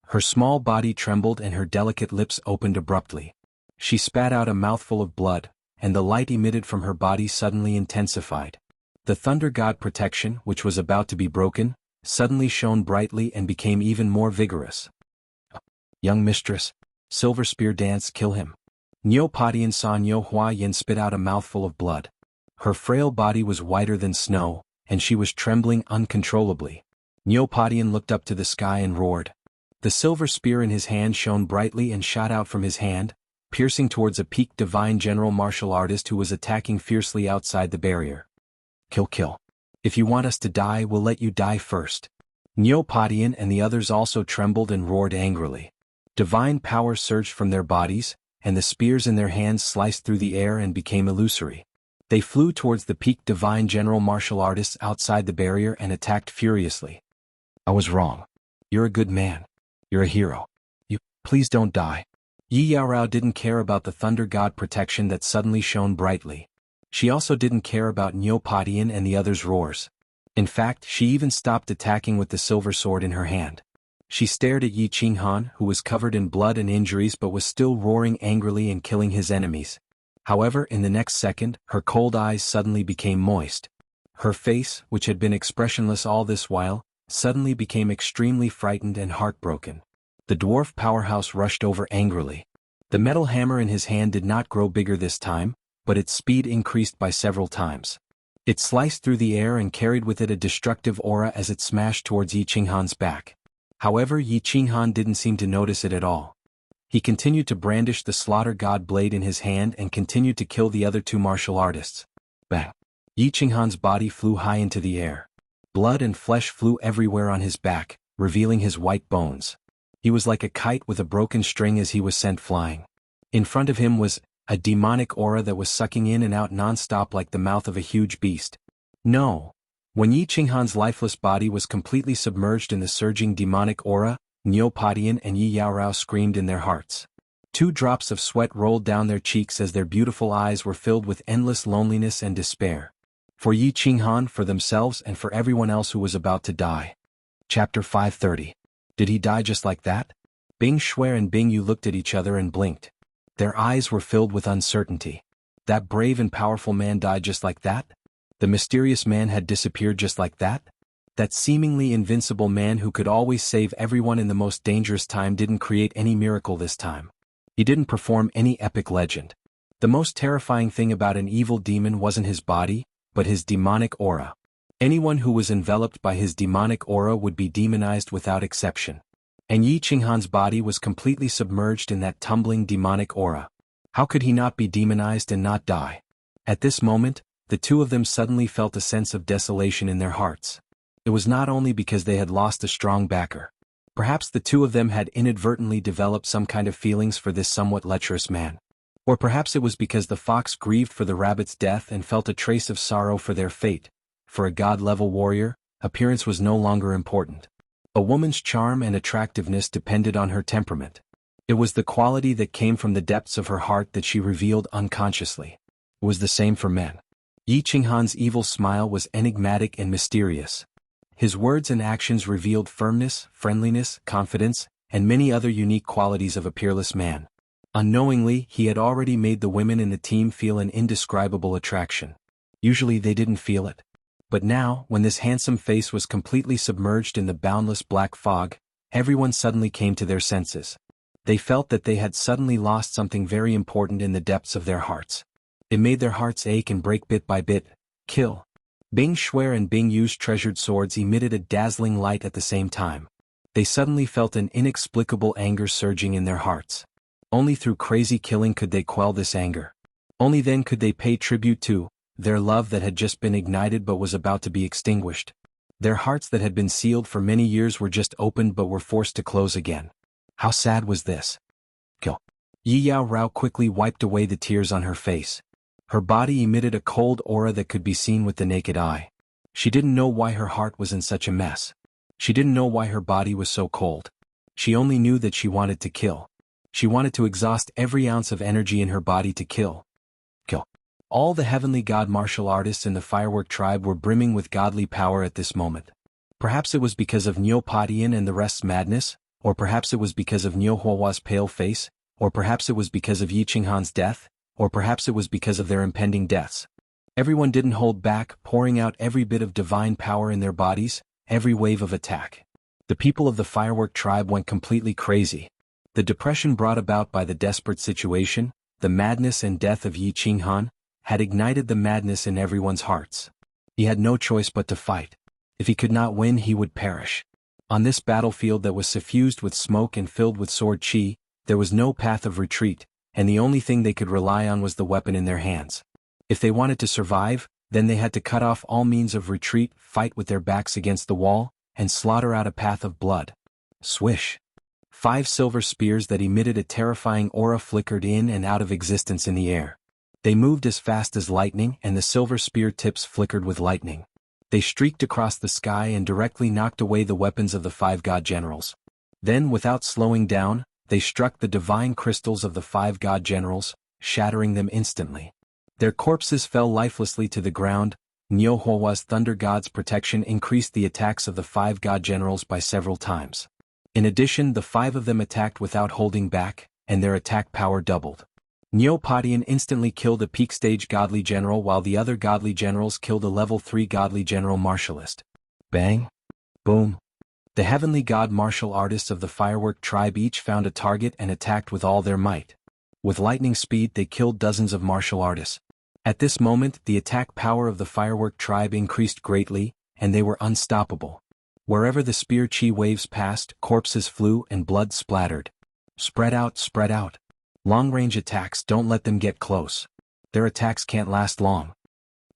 Her small body trembled and her delicate lips opened abruptly. She spat out a mouthful of blood, and the light emitted from her body suddenly intensified. The thunder god protection, which was about to be broken, suddenly shone brightly and became even more vigorous. Young mistress, Silver Spear Dance, kill him. Niu Padian saw Niu Huayan spit out a mouthful of blood. Her frail body was whiter than snow, and she was trembling uncontrollably. Niu Padian looked up to the sky and roared. The silver spear in his hand shone brightly and shot out from his hand, piercing towards a peaked divine general martial artist who was attacking fiercely outside the barrier. Kill, kill. If you want us to die, we'll let you die first. Niu Padian and the others also trembled and roared angrily. Divine power surged from their bodies, and the spears in their hands sliced through the air and became illusory. They flew towards the peaked divine general martial artists outside the barrier and attacked furiously. I was wrong. You're a good man. You're a hero. Please don't die. Yi Yaorao didn't care about the thunder god protection that suddenly shone brightly. She also didn't care about Niu Padian and the others' roars. In fact, she even stopped attacking with the silver sword in her hand. She stared at Yi Qinghan, who was covered in blood and injuries but was still roaring angrily and killing his enemies. However, in the next second, her cold eyes suddenly became moist. Her face, which had been expressionless all this while, suddenly became extremely frightened and heartbroken. The dwarf powerhouse rushed over angrily. The metal hammer in his hand did not grow bigger this time, but its speed increased by several times. It sliced through the air and carried with it a destructive aura as it smashed towards Yi Qinghan's back. However, Yi Qinghan didn't seem to notice it at all. He continued to brandish the slaughter god blade in his hand and continued to kill the other two martial artists. Bang! Yi Qinghan's body flew high into the air. Blood and flesh flew everywhere on his back, revealing his white bones. He was like a kite with a broken string as he was sent flying. In front of him was a demonic aura that was sucking in and out non-stop like the mouth of a huge beast. No! When Yi Qinghan's lifeless body was completely submerged in the surging demonic aura, Niu Padian and Yi Yaorao screamed in their hearts. 2 drops of sweat rolled down their cheeks as their beautiful eyes were filled with endless loneliness and despair. For Yi Qinghan, for themselves, and for everyone else who was about to die. Chapter 530. Did he die just like that? Bing Shui and Bing Yu looked at each other and blinked. Their eyes were filled with uncertainty. That brave and powerful man died just like that? The mysterious man had disappeared just like that? That seemingly invincible man who could always save everyone in the most dangerous time didn't create any miracle this time. He didn't perform any epic legend. The most terrifying thing about an evil demon wasn't his body, but his demonic aura. Anyone who was enveloped by his demonic aura would be demonized without exception. And Yi Qinghan's body was completely submerged in that tumbling demonic aura. How could he not be demonized and not die? At this moment, the two of them suddenly felt a sense of desolation in their hearts. It was not only because they had lost a strong backer. Perhaps the two of them had inadvertently developed some kind of feelings for this somewhat lecherous man. Or perhaps it was because the fox grieved for the rabbit's death and felt a trace of sorrow for their fate. For a god-level warrior, appearance was no longer important. A woman's charm and attractiveness depended on her temperament. It was the quality that came from the depths of her heart that she revealed unconsciously. It was the same for men. Yi Qinghan's evil smile was enigmatic and mysterious. His words and actions revealed firmness, friendliness, confidence, and many other unique qualities of a peerless man. Unknowingly, he had already made the women in the team feel an indescribable attraction. Usually they didn't feel it. But now, when this handsome face was completely submerged in the boundless black fog, everyone suddenly came to their senses. They felt that they had suddenly lost something very important in the depths of their hearts. It made their hearts ache and break bit by bit. Kill. Bing Shui and Bing Yu's treasured swords emitted a dazzling light at the same time. They suddenly felt an inexplicable anger surging in their hearts. Only through crazy killing could they quell this anger. Only then could they pay tribute to their love that had just been ignited but was about to be extinguished. Their hearts that had been sealed for many years were just opened but were forced to close again. How sad was this? Kill. Yi Yaorao quickly wiped away the tears on her face. Her body emitted a cold aura that could be seen with the naked eye. She didn't know why her heart was in such a mess. She didn't know why her body was so cold. She only knew that she wanted to kill. She wanted to exhaust every ounce of energy in her body to kill. Kill. All the heavenly god martial artists in the firework tribe were brimming with godly power at this moment. Perhaps it was because of Niu Padian and the rest's madness, or perhaps it was because of Niu Hua's pale face, or perhaps it was because of Yi Qinghan's death, or perhaps it was because of their impending deaths. Everyone didn't hold back, pouring out every bit of divine power in their bodies, every wave of attack. The people of the firework tribe went completely crazy. The depression brought about by the desperate situation, the madness and death of Yi Qinghan, had ignited the madness in everyone's hearts. He had no choice but to fight. If he could not win, he would perish. On this battlefield that was suffused with smoke and filled with sword qi, there was no path of retreat, and the only thing they could rely on was the weapon in their hands. If they wanted to survive, then they had to cut off all means of retreat, fight with their backs against the wall, and slaughter out a path of blood. Swish! 5 silver spears that emitted a terrifying aura flickered in and out of existence in the air. They moved as fast as lightning, and the silver spear tips flickered with lightning. They streaked across the sky and directly knocked away the weapons of the 5 god generals. Then, without slowing down, they struck the divine crystals of the 5 god generals, shattering them instantly. Their corpses fell lifelessly to the ground. Nyohua's thunder god's protection increased the attacks of the 5 god generals by several times. In addition, the 5 of them attacked without holding back, and their attack power doubled. Neopodian instantly killed a peak stage godly general while the other godly generals killed a level 3 godly general martialist. Bang! Boom! The heavenly god martial artists of the firework tribe each found a target and attacked with all their might. With lightning speed they killed dozens of martial artists. At this moment the attack power of the firework tribe increased greatly, and they were unstoppable. Wherever the spear chi waves passed, corpses flew and blood splattered. Spread out, spread out. Long-range attacks, don't let them get close. Their attacks can't last long.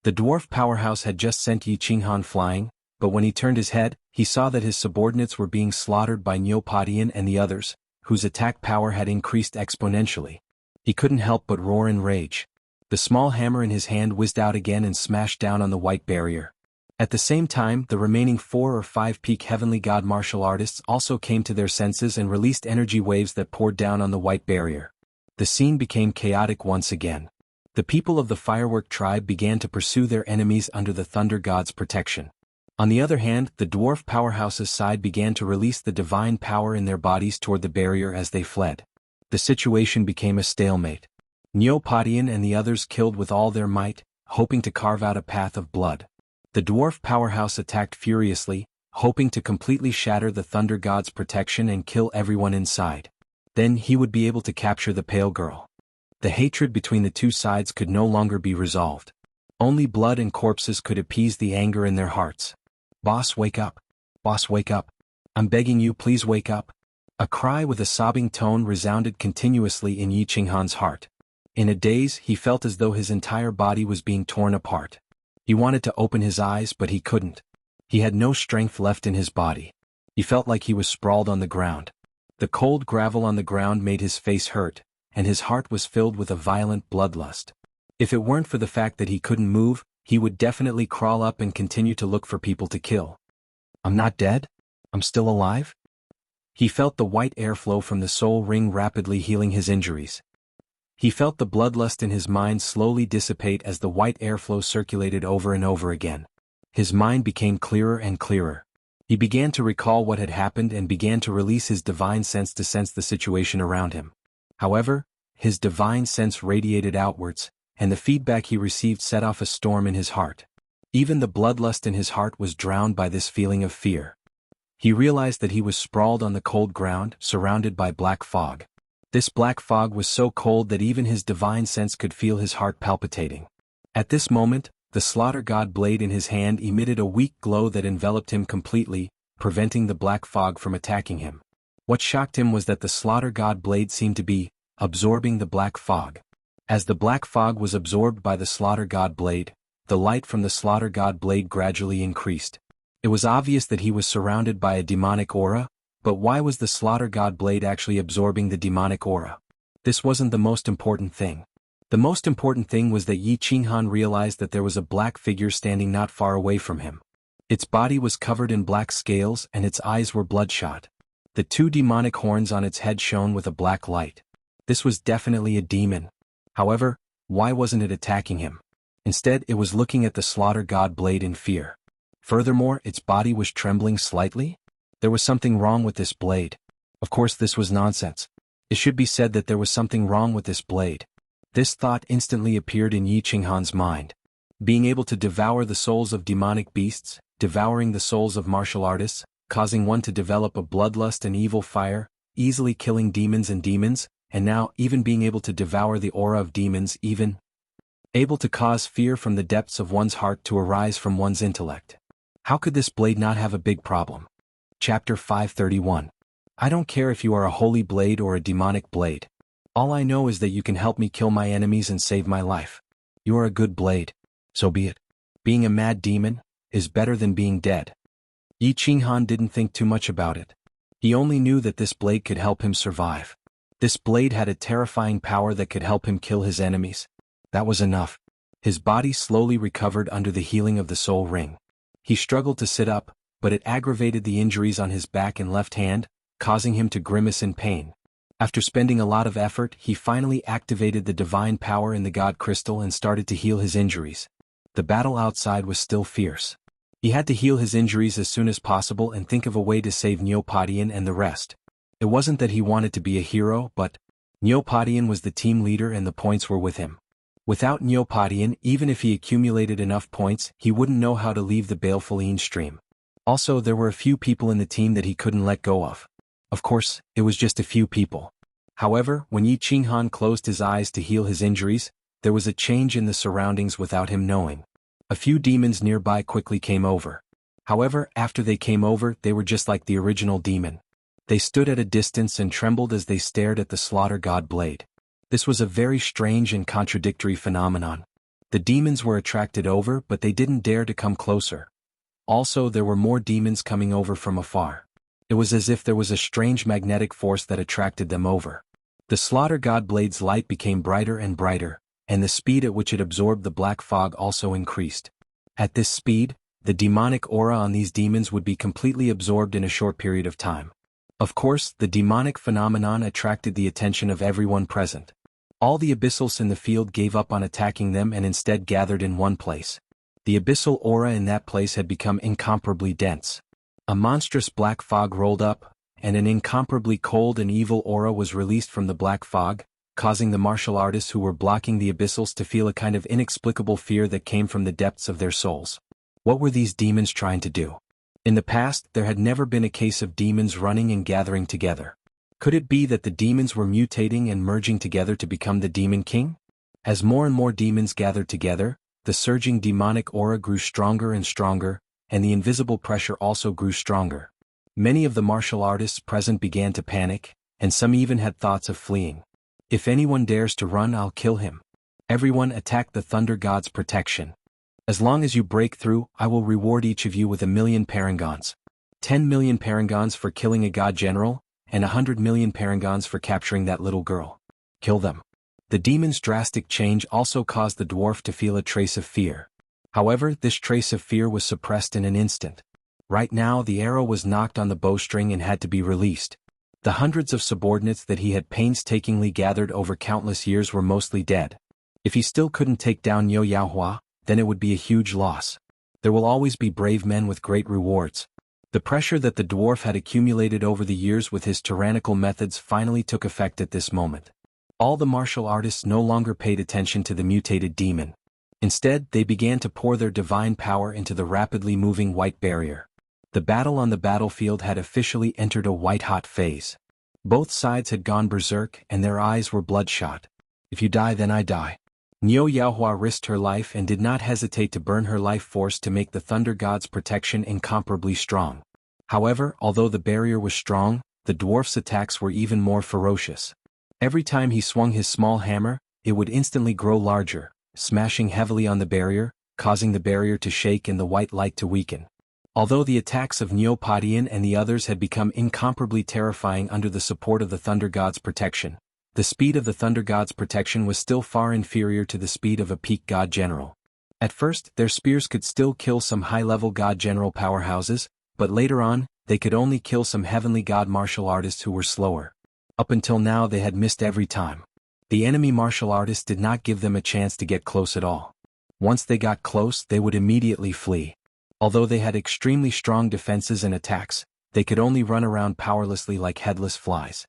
The dwarf powerhouse had just sent Yi Qinghan flying, but when he turned his head, he saw that his subordinates were being slaughtered by Neopodian and the others, whose attack power had increased exponentially. He couldn't help but roar in rage. The small hammer in his hand whizzed out again and smashed down on the white barrier. At the same time, the remaining 4 or 5 peak heavenly god martial artists also came to their senses and released energy waves that poured down on the white barrier. The scene became chaotic once again. The people of the firework tribe began to pursue their enemies under the thunder god's protection. On the other hand, the dwarf powerhouse's side began to release the divine power in their bodies toward the barrier as they fled. The situation became a stalemate. Neopodian and the others killed with all their might, hoping to carve out a path of blood. The dwarf powerhouse attacked furiously, hoping to completely shatter the thunder god's protection and kill everyone inside. Then he would be able to capture the pale girl. The hatred between the two sides could no longer be resolved. Only blood and corpses could appease the anger in their hearts. Boss, wake up. Boss, wake up. I'm begging you, please wake up. A cry with a sobbing tone resounded continuously in Yi Qinghan's heart. In a daze, he felt as though his entire body was being torn apart. He wanted to open his eyes, but he couldn't. He had no strength left in his body. He felt like he was sprawled on the ground. The cold gravel on the ground made his face hurt, and his heart was filled with a violent bloodlust. If it weren't for the fact that he couldn't move, he would definitely crawl up and continue to look for people to kill. I'm not dead? I'm still alive? He felt the white airflow from the soul ring rapidly healing his injuries. He felt the bloodlust in his mind slowly dissipate as the white airflow circulated over and over again. His mind became clearer and clearer. He began to recall what had happened and began to release his divine sense to sense the situation around him. However, his divine sense radiated outwards, and the feedback he received set off a storm in his heart. Even the bloodlust in his heart was drowned by this feeling of fear. He realized that he was sprawled on the cold ground, surrounded by black fog. This black fog was so cold that even his divine sense could feel his heart palpitating. At this moment, the slaughter god blade in his hand emitted a weak glow that enveloped him completely, preventing the black fog from attacking him. What shocked him was that the slaughter god blade seemed to be absorbing the black fog. As the black fog was absorbed by the slaughter god blade, the light from the slaughter god blade gradually increased. It was obvious that he was surrounded by a demonic aura, but why was the slaughter god blade actually absorbing the demonic aura? This wasn't the most important thing. The most important thing was that Yi Qinghan realized that there was a black figure standing not far away from him. Its body was covered in black scales and its eyes were bloodshot. The 2 demonic horns on its head shone with a black light. This was definitely a demon. However, why wasn't it attacking him? Instead, it was looking at the slaughter god blade in fear. Furthermore, its body was trembling slightly. There was something wrong with this blade. Of course, this was nonsense. It should be said that there was something wrong with this blade. This thought instantly appeared in Yi Qinghan's mind. Being able to devour the souls of demonic beasts, devouring the souls of martial artists, causing one to develop a bloodlust and evil fire, easily killing demons, and now even being able to devour the aura of demons, even able to cause fear from the depths of one's heart to arise from one's intellect. How could this blade not have a big problem? Chapter 531. I don't care if you are a holy blade or a demonic blade. All I know is that you can help me kill my enemies and save my life. You are a good blade. So be it. Being a mad demon is better than being dead. Yi Qinghan didn't think too much about it. He only knew that this blade could help him survive. This blade had a terrifying power that could help him kill his enemies. That was enough. His body slowly recovered under the healing of the soul ring. He struggled to sit up, but it aggravated the injuries on his back and left hand, causing him to grimace in pain. After spending a lot of effort, he finally activated the divine power in the God Crystal and started to heal his injuries. The battle outside was still fierce. He had to heal his injuries as soon as possible and think of a way to save Neopodian and the rest. It wasn't that he wanted to be a hero, but Neopodian was the team leader and the points were with him. Without Neopodian, even if he accumulated enough points, he wouldn't know how to leave the Balefulline stream. Also, there were a few people in the team that he couldn't let go of. Of course, it was just a few people. However, when Yi Qinghan closed his eyes to heal his injuries, there was a change in the surroundings without him knowing. A few demons nearby quickly came over. However, after they came over, they were just like the original demon. They stood at a distance and trembled as they stared at the slaughter god blade. This was a very strange and contradictory phenomenon. The demons were attracted over, but they didn't dare to come closer. Also, there were more demons coming over from afar. It was as if there was a strange magnetic force that attracted them over. The slaughter god blade's light became brighter and brighter, and the speed at which it absorbed the black fog also increased. At this speed, the demonic aura on these demons would be completely absorbed in a short period of time. Of course, the demonic phenomenon attracted the attention of everyone present. All the abyssals in the field gave up on attacking them and instead gathered in one place. The abyssal aura in that place had become incomparably dense. A monstrous black fog rolled up, and an incomparably cold and evil aura was released from the black fog, causing the martial artists who were blocking the abyssals to feel a kind of inexplicable fear that came from the depths of their souls. What were these demons trying to do? In the past, there had never been a case of demons running and gathering together. Could it be that the demons were mutating and merging together to become the Demon King? As more and more demons gathered together, the surging demonic aura grew stronger and stronger, and the invisible pressure also grew stronger. Many of the martial artists present began to panic, and some even had thoughts of fleeing. If anyone dares to run, I'll kill him. Everyone attack the Thunder God's protection. As long as you break through, I will reward each of you with 1,000,000 parangons. 10,000,000 parangons for killing a god general, and 100,000,000 parangons for capturing that little girl. Kill them. The demon's drastic change also caused the dwarf to feel a trace of fear. However, this trace of fear was suppressed in an instant. Right now, the arrow was knocked on the bowstring and had to be released. The hundreds of subordinates that he had painstakingly gathered over countless years were mostly dead. If he still couldn't take down Yo Yaohua, then it would be a huge loss. There will always be brave men with great rewards. The pressure that the dwarf had accumulated over the years with his tyrannical methods finally took effect at this moment. All the martial artists no longer paid attention to the mutated demon. Instead, they began to pour their divine power into the rapidly moving white barrier. The battle on the battlefield had officially entered a white-hot phase. Both sides had gone berserk and their eyes were bloodshot. If you die, then I die. Niu Yaohua risked her life and did not hesitate to burn her life force to make the Thunder God's protection incomparably strong. However, although the barrier was strong, the dwarf's attacks were even more ferocious. Every time he swung his small hammer, it would instantly grow larger, smashing heavily on the barrier, causing the barrier to shake and the white light to weaken. Although the attacks of Neopodian and the others had become incomparably terrifying under the support of the Thunder God's protection, the speed of the Thunder God's protection was still far inferior to the speed of a peak God General. At first, their spears could still kill some high-level God General powerhouses, but later on, they could only kill some heavenly God martial artists who were slower. Up until now they had missed every time. The enemy martial artists did not give them a chance to get close at all. Once they got close, they would immediately flee. Although they had extremely strong defenses and attacks, they could only run around powerlessly like headless flies.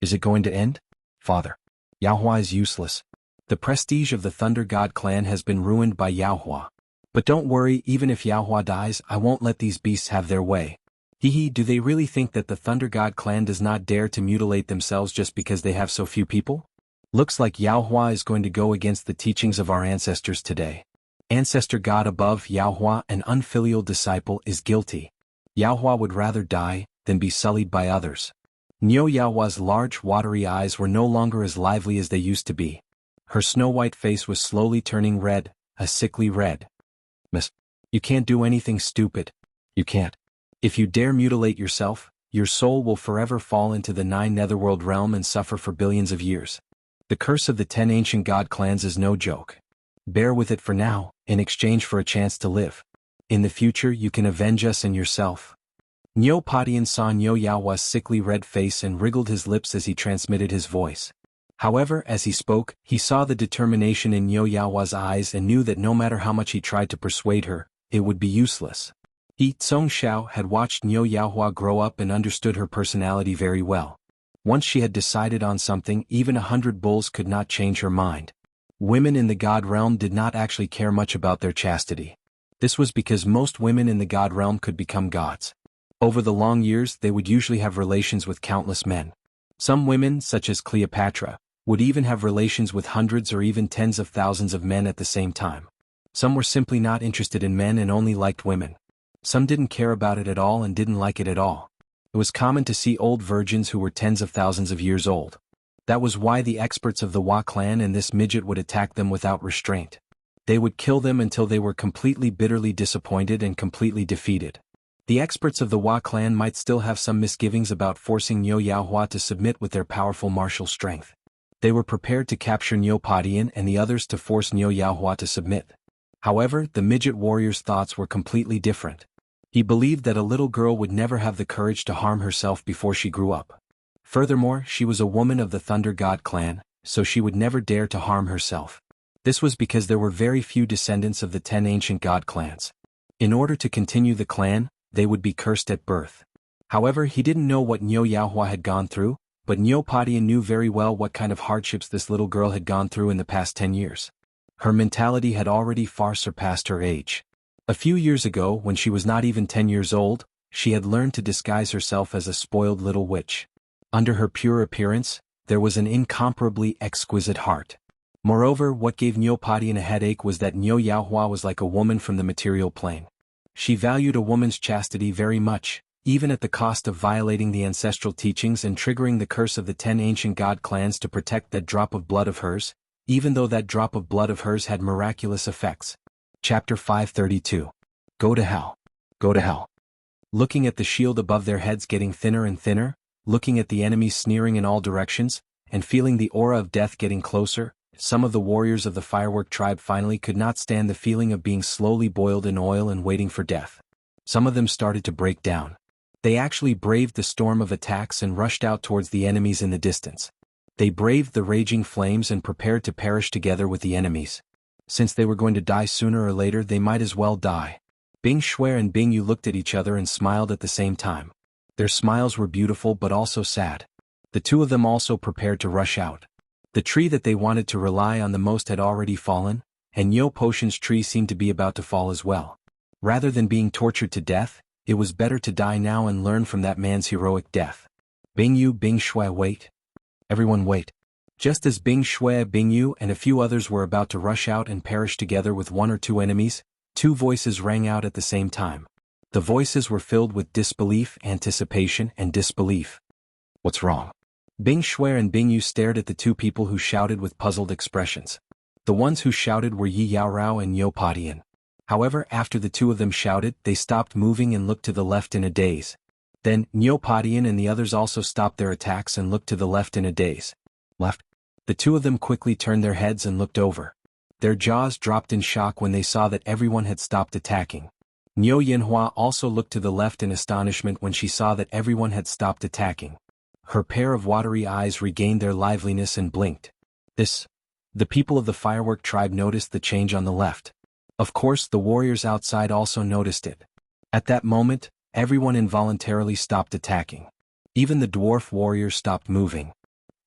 Is it going to end? Father. Yaohua is useless. The prestige of the Thunder God clan has been ruined by Yaohua. But don't worry, even if Yaohua dies, I won't let these beasts have their way. Hehe, do they really think that the Thunder God clan does not dare to mutilate themselves just because they have so few people? Looks like Yaohua is going to go against the teachings of our ancestors today. Ancestor God above Yaohua, an unfilial disciple, is guilty. Yaohua would rather die than be sullied by others. Niu Yaohua's large, watery eyes were no longer as lively as they used to be. Her snow-white face was slowly turning red, a sickly red. Miss, you can't do anything stupid. You can't. If you dare mutilate yourself, your soul will forever fall into the 9 netherworld realm and suffer for billions of years. The curse of the 10 ancient god clans is no joke. Bear with it for now, in exchange for a chance to live. In the future you can avenge us and yourself. Niu Padian saw Niu Yaohua's sickly red face and wriggled his lips as he transmitted his voice. However, as he spoke, he saw the determination in Niu Yaohua's eyes and knew that no matter how much he tried to persuade her, it would be useless. He, Tsong Xiao, had watched Niu Yaohua grow up and understood her personality very well. Once she had decided on something, even 100 bulls could not change her mind. Women in the god realm did not actually care much about their chastity. This was because most women in the god realm could become gods. Over the long years they would usually have relations with countless men. Some women, such as Cleopatra, would even have relations with hundreds or even tens of thousands of men at the same time. Some were simply not interested in men and only liked women. Some didn't care about it at all and didn't like it at all. It was common to see old virgins who were tens of thousands of years old. That was why the experts of the Hua clan and this midget would attack them without restraint. They would kill them until they were completely bitterly disappointed and completely defeated. The experts of the Hua clan might still have some misgivings about forcing Niu Yaohua to submit with their powerful martial strength. They were prepared to capture Niu Padian and the others to force Niu Yaohua to submit. However, the midget warrior's thoughts were completely different. He believed that a little girl would never have the courage to harm herself before she grew up. Furthermore, she was a woman of the Thunder God clan, so she would never dare to harm herself. This was because there were very few descendants of the 10 ancient god clans. In order to continue the clan, they would be cursed at birth. However, he didn't know what Niu Yaohua had gone through, but Niu Padian knew very well what kind of hardships this little girl had gone through in the past 10 years. Her mentality had already far surpassed her age. A few years ago, when she was not even 10 years old, she had learned to disguise herself as a spoiled little witch. Under her pure appearance, there was an incomparably exquisite heart. Moreover, what gave Niu Padian a headache was that Niu Yaohua was like a woman from the material plane. She valued a woman's chastity very much, even at the cost of violating the ancestral teachings and triggering the curse of the 10 ancient god clans to protect that drop of blood of hers, even though that drop of blood of hers had miraculous effects. Chapter 532. Go to hell. Go to hell. Looking at the shield above their heads getting thinner and thinner, looking at the enemies sneering in all directions, and feeling the aura of death getting closer, some of the warriors of the firework tribe finally could not stand the feeling of being slowly boiled in oil and waiting for death. Some of them started to break down. They actually braved the storm of attacks and rushed out towards the enemies in the distance. They braved the raging flames and prepared to perish together with the enemies. Since they were going to die sooner or later, they might as well die. Bing Shui and Bing Yu looked at each other and smiled at the same time. Their smiles were beautiful but also sad. The two of them also prepared to rush out. The tree that they wanted to rely on the most had already fallen, and Niu Potion's tree seemed to be about to fall as well. Rather than being tortured to death, it was better to die now and learn from that man's heroic death. Bing Yu, Bing Shui, wait. Everyone wait. Just as Bing Shui, Bing Yu, and a few others were about to rush out and perish together with 1 or 2 enemies, 2 voices rang out at the same time. The voices were filled with disbelief, anticipation, and disbelief. What's wrong? Bing Shui and Bing Yu stared at the 2 people who shouted with puzzled expressions. The ones who shouted were Yi Yaorao and Niu Padian. However, after the 2 of them shouted, they stopped moving and looked to the left in a daze. Then, Niu Padian and the others also stopped their attacks and looked to the left in a daze. Left. The 2 of them quickly turned their heads and looked over. Their jaws dropped in shock when they saw that everyone had stopped attacking. Niu Yinhua also looked to the left in astonishment when she saw that everyone had stopped attacking. Her pair of watery eyes regained their liveliness and blinked. The people of the firework tribe noticed the change on the left. Of course, the warriors outside also noticed it. At that moment, everyone involuntarily stopped attacking. Even the dwarf warrior stopped moving.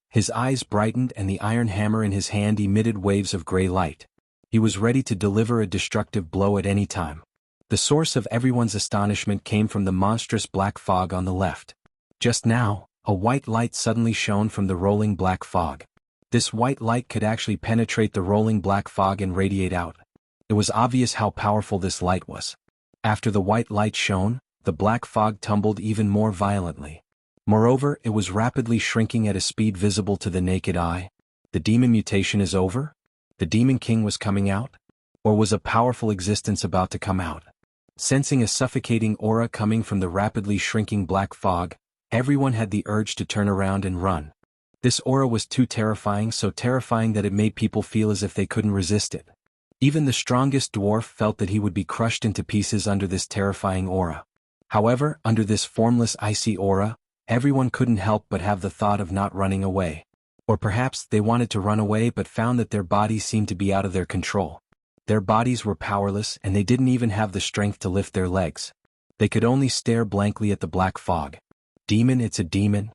His eyes brightened and the iron hammer in his hand emitted waves of gray light. He was ready to deliver a destructive blow at any time. The source of everyone's astonishment came from the monstrous black fog on the left. Just now, a white light suddenly shone from the rolling black fog. This white light could actually penetrate the rolling black fog and radiate out. It was obvious how powerful this light was. After the white light shone, the black fog tumbled even more violently. Moreover, it was rapidly shrinking at a speed visible to the naked eye. The demon mutation is over? The Demon King was coming out? Or was a powerful existence about to come out? Sensing a suffocating aura coming from the rapidly shrinking black fog, everyone had the urge to turn around and run. This aura was too terrifying, so terrifying that it made people feel as if they couldn't resist it. Even the strongest dwarf felt that he would be crushed into pieces under this terrifying aura. However, under this formless icy aura, everyone couldn't help but have the thought of not running away. Or perhaps they wanted to run away but found that their bodies seemed to be out of their control. Their bodies were powerless and they didn't even have the strength to lift their legs. They could only stare blankly at the black fog. Demon, it's a demon.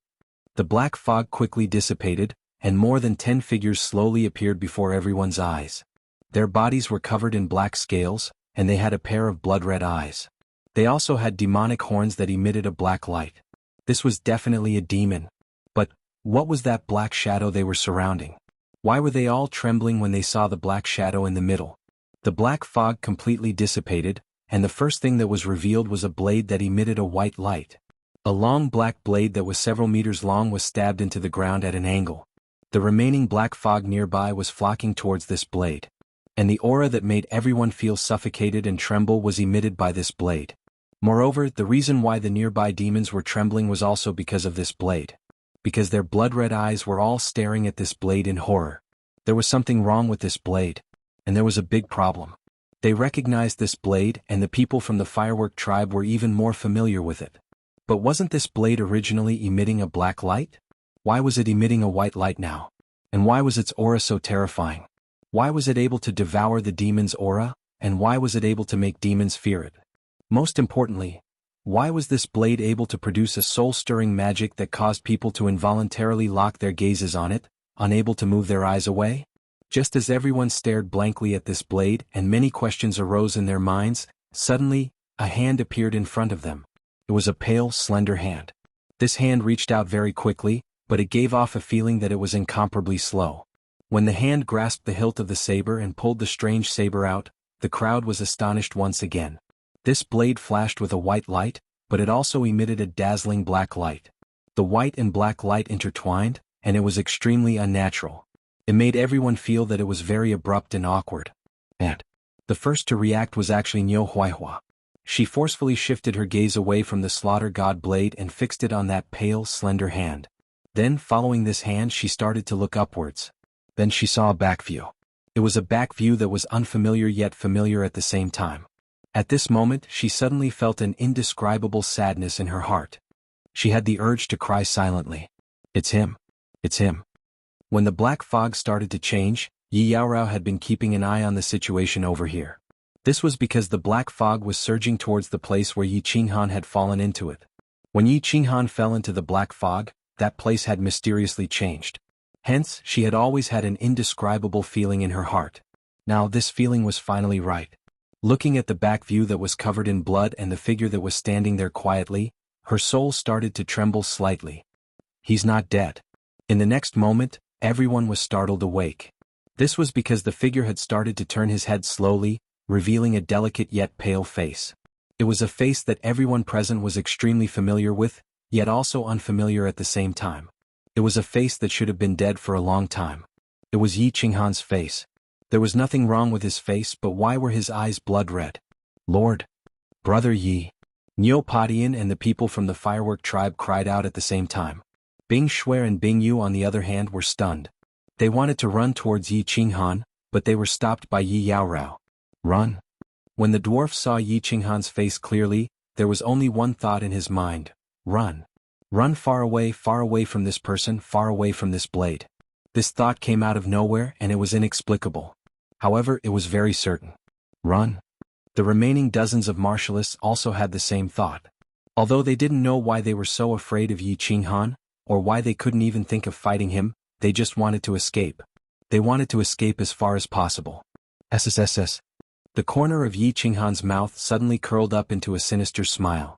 The black fog quickly dissipated, and more than 10 figures slowly appeared before everyone's eyes. Their bodies were covered in black scales, and they had a pair of blood-red eyes. They also had demonic horns that emitted a black light. This was definitely a demon. But what was that black shadow they were surrounding? Why were they all trembling when they saw the black shadow in the middle? The black fog completely dissipated, and the first thing that was revealed was a blade that emitted a white light. A long black blade that was several meters long was stabbed into the ground at an angle. The remaining black fog nearby was flocking towards this blade. And the aura that made everyone feel suffocated and tremble was emitted by this blade. Moreover, the reason why the nearby demons were trembling was also because of this blade. Because their blood-red eyes were all staring at this blade in horror. There was something wrong with this blade. And there was a big problem. They recognized this blade, and the people from the firework tribe were even more familiar with it. But wasn't this blade originally emitting a black light? Why was it emitting a white light now? And why was its aura so terrifying? Why was it able to devour the demon's aura, and why was it able to make demons fear it? Most importantly, why was this blade able to produce a soul-stirring magic that caused people to involuntarily lock their gazes on it, unable to move their eyes away? Just as everyone stared blankly at this blade and many questions arose in their minds, suddenly, a hand appeared in front of them. It was a pale, slender hand. This hand reached out very quickly, but it gave off a feeling that it was incomparably slow. When the hand grasped the hilt of the saber and pulled the strange saber out, the crowd was astonished once again. This blade flashed with a white light, but it also emitted a dazzling black light. The white and black light intertwined, and it was extremely unnatural. It made everyone feel that it was very abrupt and awkward. And the first to react was actually Niu Huaihua. She forcefully shifted her gaze away from the slaughter god blade and fixed it on that pale, slender hand. Then, following this hand, she started to look upwards. Then she saw a back view. It was a back view that was unfamiliar yet familiar at the same time. At this moment, she suddenly felt an indescribable sadness in her heart. She had the urge to cry silently. It's him. It's him. When the black fog started to change, Yi Yaorao had been keeping an eye on the situation over here. This was because the black fog was surging towards the place where Yi Qinghan had fallen into it. When Yi Qinghan fell into the black fog, that place had mysteriously changed. Hence, she had always had an indescribable feeling in her heart. Now this feeling was finally right. Looking at the back view that was covered in blood and the figure that was standing there quietly, her soul started to tremble slightly. He's not dead. In the next moment, everyone was startled awake. This was because the figure had started to turn his head slowly, revealing a delicate yet pale face. It was a face that everyone present was extremely familiar with, yet also unfamiliar at the same time. It was a face that should have been dead for a long time. It was Yi Qinghan's face. There was nothing wrong with his face, but why were his eyes blood-red? Lord! Brother Yi! Niu Padian and the people from the firework tribe cried out at the same time. Bing Shui and Bing Yu on the other hand were stunned. They wanted to run towards Yi Qinghan, but they were stopped by Yi Yaorao. Run! When the dwarf saw Yi Qinghan's face clearly, there was only one thought in his mind. Run! Run far away from this person, far away from this blade. This thought came out of nowhere and it was inexplicable. However, it was very certain. Run! The remaining dozens of martialists also had the same thought. Although they didn't know why they were so afraid of Yi Qinghan, or why they couldn't even think of fighting him, they just wanted to escape. They wanted to escape as far as possible. SSSS. The corner of Yi Qinghan's mouth suddenly curled up into a sinister smile.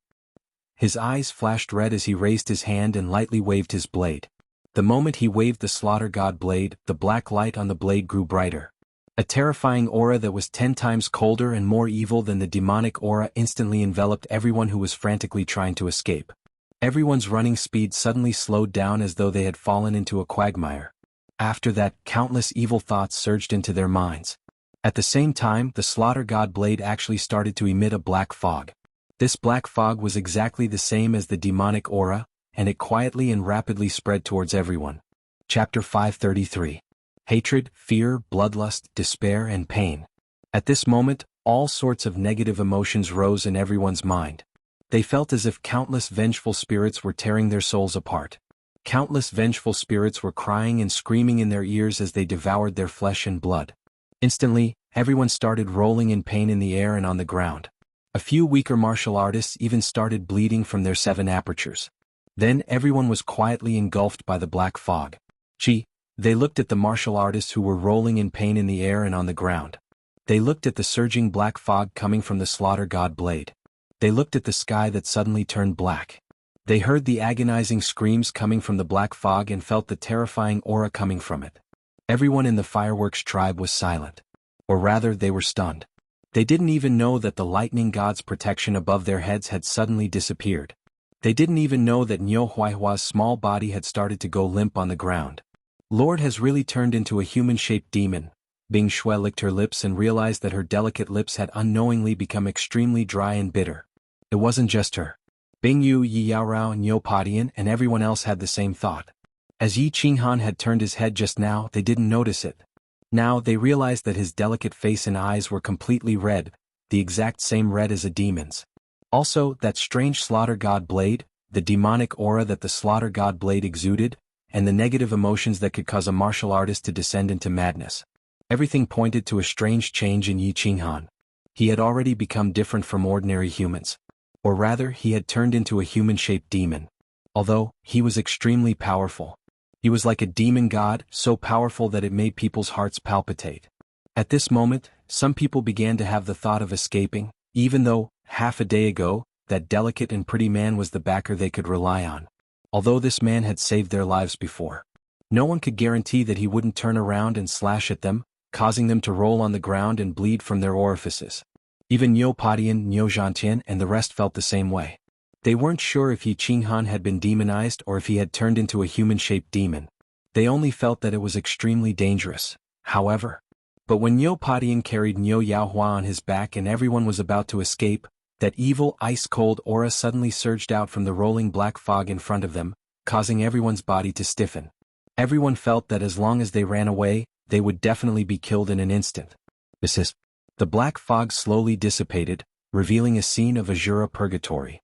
His eyes flashed red as he raised his hand and lightly waved his blade. The moment he waved the slaughter god blade, the black light on the blade grew brighter. A terrifying aura that was 10 times colder and more evil than the demonic aura instantly enveloped everyone who was frantically trying to escape. Everyone's running speed suddenly slowed down as though they had fallen into a quagmire. After that, countless evil thoughts surged into their minds. At the same time, the slaughter god blade actually started to emit a black fog. This black fog was exactly the same as the demonic aura, and it quietly and rapidly spread towards everyone. Chapter 533. Hatred, fear, bloodlust, despair, and pain. At this moment, all sorts of negative emotions rose in everyone's mind. They felt as if countless vengeful spirits were tearing their souls apart. Countless vengeful spirits were crying and screaming in their ears as they devoured their flesh and blood. Instantly, everyone started rolling in pain in the air and on the ground. A few weaker martial artists even started bleeding from their 7 apertures. Then everyone was quietly engulfed by the black fog. They looked at the martial artists who were rolling in pain in the air and on the ground. They looked at the surging black fog coming from the slaughter god blade. They looked at the sky that suddenly turned black. They heard the agonizing screams coming from the black fog and felt the terrifying aura coming from it. Everyone in the fireworks tribe was silent. Or rather, they were stunned. They didn't even know that the lightning god's protection above their heads had suddenly disappeared. They didn't even know that Niu Huaihua's small body had started to go limp on the ground. Lord has really turned into a human-shaped demon. Bing Shui licked her lips and realized that her delicate lips had unknowingly become extremely dry and bitter. It wasn't just her. Bing Yu, Yi Yaorao, and Niu Padian and everyone else had the same thought. As Yi Qinghan had turned his head just now, they didn't notice it. Now they realized that his delicate face and eyes were completely red, the exact same red as a demon's. Also, that strange slaughter god blade, the demonic aura that the slaughter god blade exuded, and the negative emotions that could cause a martial artist to descend into madness. Everything pointed to a strange change in Yi Qinghan. He had already become different from ordinary humans. Or rather, he had turned into a human-shaped demon. Although, he was extremely powerful. He was like a demon god, so powerful that it made people's hearts palpitate. At this moment, some people began to have the thought of escaping, even though, half a day ago, that delicate and pretty man was the backer they could rely on. Although this man had saved their lives before. No one could guarantee that he wouldn't turn around and slash at them, causing them to roll on the ground and bleed from their orifices. Even Niu Padian, Niu Zhantian and the rest felt the same way. They weren't sure if Yi Qinghan had been demonized or if he had turned into a human-shaped demon. They only felt that it was extremely dangerous, however. But when Niu Padian carried Niu Yaohua on his back and everyone was about to escape, that evil ice-cold aura suddenly surged out from the rolling black fog in front of them, causing everyone's body to stiffen. Everyone felt that as long as they ran away, they would definitely be killed in an instant. The black fog slowly dissipated, revealing a scene of Azura purgatory.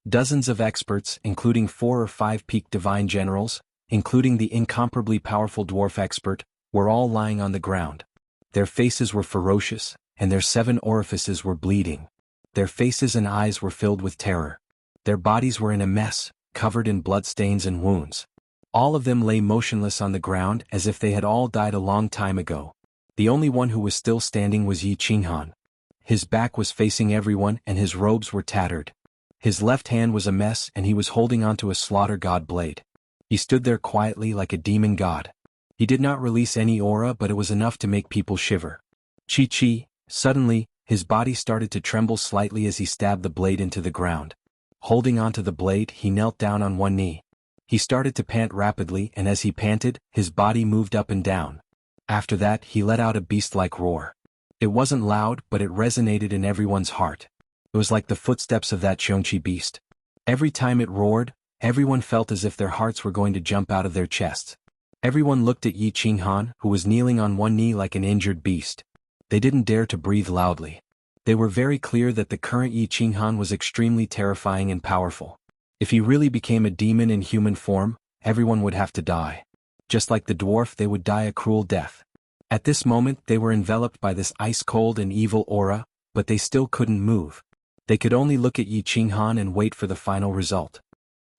Dozens of experts, including 4 or 5 peak divine generals, including the incomparably powerful dwarf expert, were all lying on the ground. Their faces were ferocious, and their 7 orifices were bleeding. Their faces and eyes were filled with terror. Their bodies were in a mess, covered in bloodstains and wounds. All of them lay motionless on the ground as if they had all died a long time ago. The only one who was still standing was Yi Qinghan. His back was facing everyone and his robes were tattered. His left hand was a mess and he was holding onto a slaughter god blade. He stood there quietly like a demon god. He did not release any aura, but it was enough to make people shiver. Suddenly, his body started to tremble slightly as he stabbed the blade into the ground. Holding onto the blade, he knelt down on one knee. He started to pant rapidly, and as he panted, his body moved up and down. After that, he let out a beast-like roar. It wasn't loud, but it resonated in everyone's heart. It was like the footsteps of that Xiongqi beast. Every time it roared, everyone felt as if their hearts were going to jump out of their chests. Everyone looked at Yi Qinghan, who was kneeling on one knee like an injured beast. They didn't dare to breathe loudly. They were very clear that the current Yi Qinghan was extremely terrifying and powerful. If he really became a demon in human form, everyone would have to die. Just like the dwarf, they would die a cruel death. At this moment, they were enveloped by this ice-cold and evil aura, but they still couldn't move. They could only look at Yi Qinghan and wait for the final result.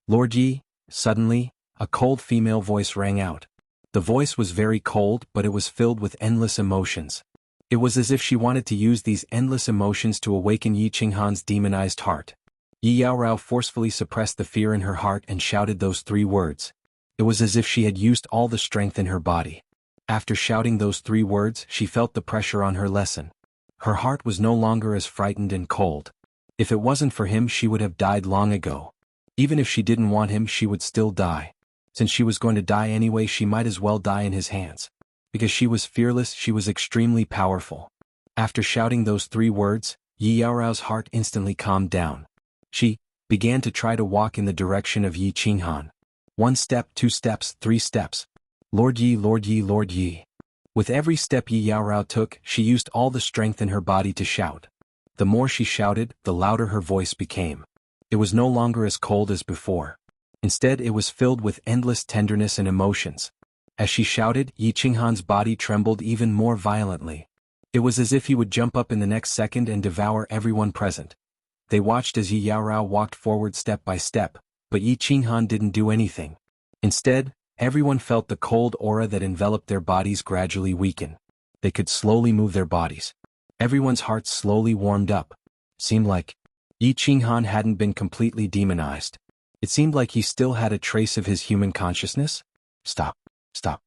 Lord Yi, suddenly, a cold female voice rang out. The voice was very cold, but it was filled with endless emotions. It was as if she wanted to use these endless emotions to awaken Yi Qinghan's demonized heart. Yi Yaorao forcefully suppressed the fear in her heart and shouted those 3 words. It was as if she had used all the strength in her body. After shouting those 3 words, she felt the pressure on her lessen. Her heart was no longer as frightened and cold. If it wasn't for him, she would have died long ago. Even if she didn't want him, she would still die. Since she was going to die anyway, she might as well die in his hands. Because she was fearless, she was extremely powerful. After shouting those 3 words, Yi Yaorao's heart instantly calmed down. She began to try to walk in the direction of Yi Qinghan. 1 step, 2 steps, 3 steps. Lord Yi, Lord Yi, Lord Yi. With every step Yi Yaorao took, she used all the strength in her body to shout. The more she shouted, the louder her voice became. It was no longer as cold as before. Instead, it was filled with endless tenderness and emotions. As she shouted, Yi Qinghan's body trembled even more violently. It was as if he would jump up in the next second and devour everyone present. They watched as Yi Yaorao walked forward step by step, but Yi Qinghan didn't do anything. Instead, everyone felt the cold aura that enveloped their bodies gradually weaken. They could slowly move their bodies. Everyone's hearts slowly warmed up. Seemed like Yi Qinghan hadn't been completely demonized. It seemed like he still had a trace of his human consciousness. Stop. Stop.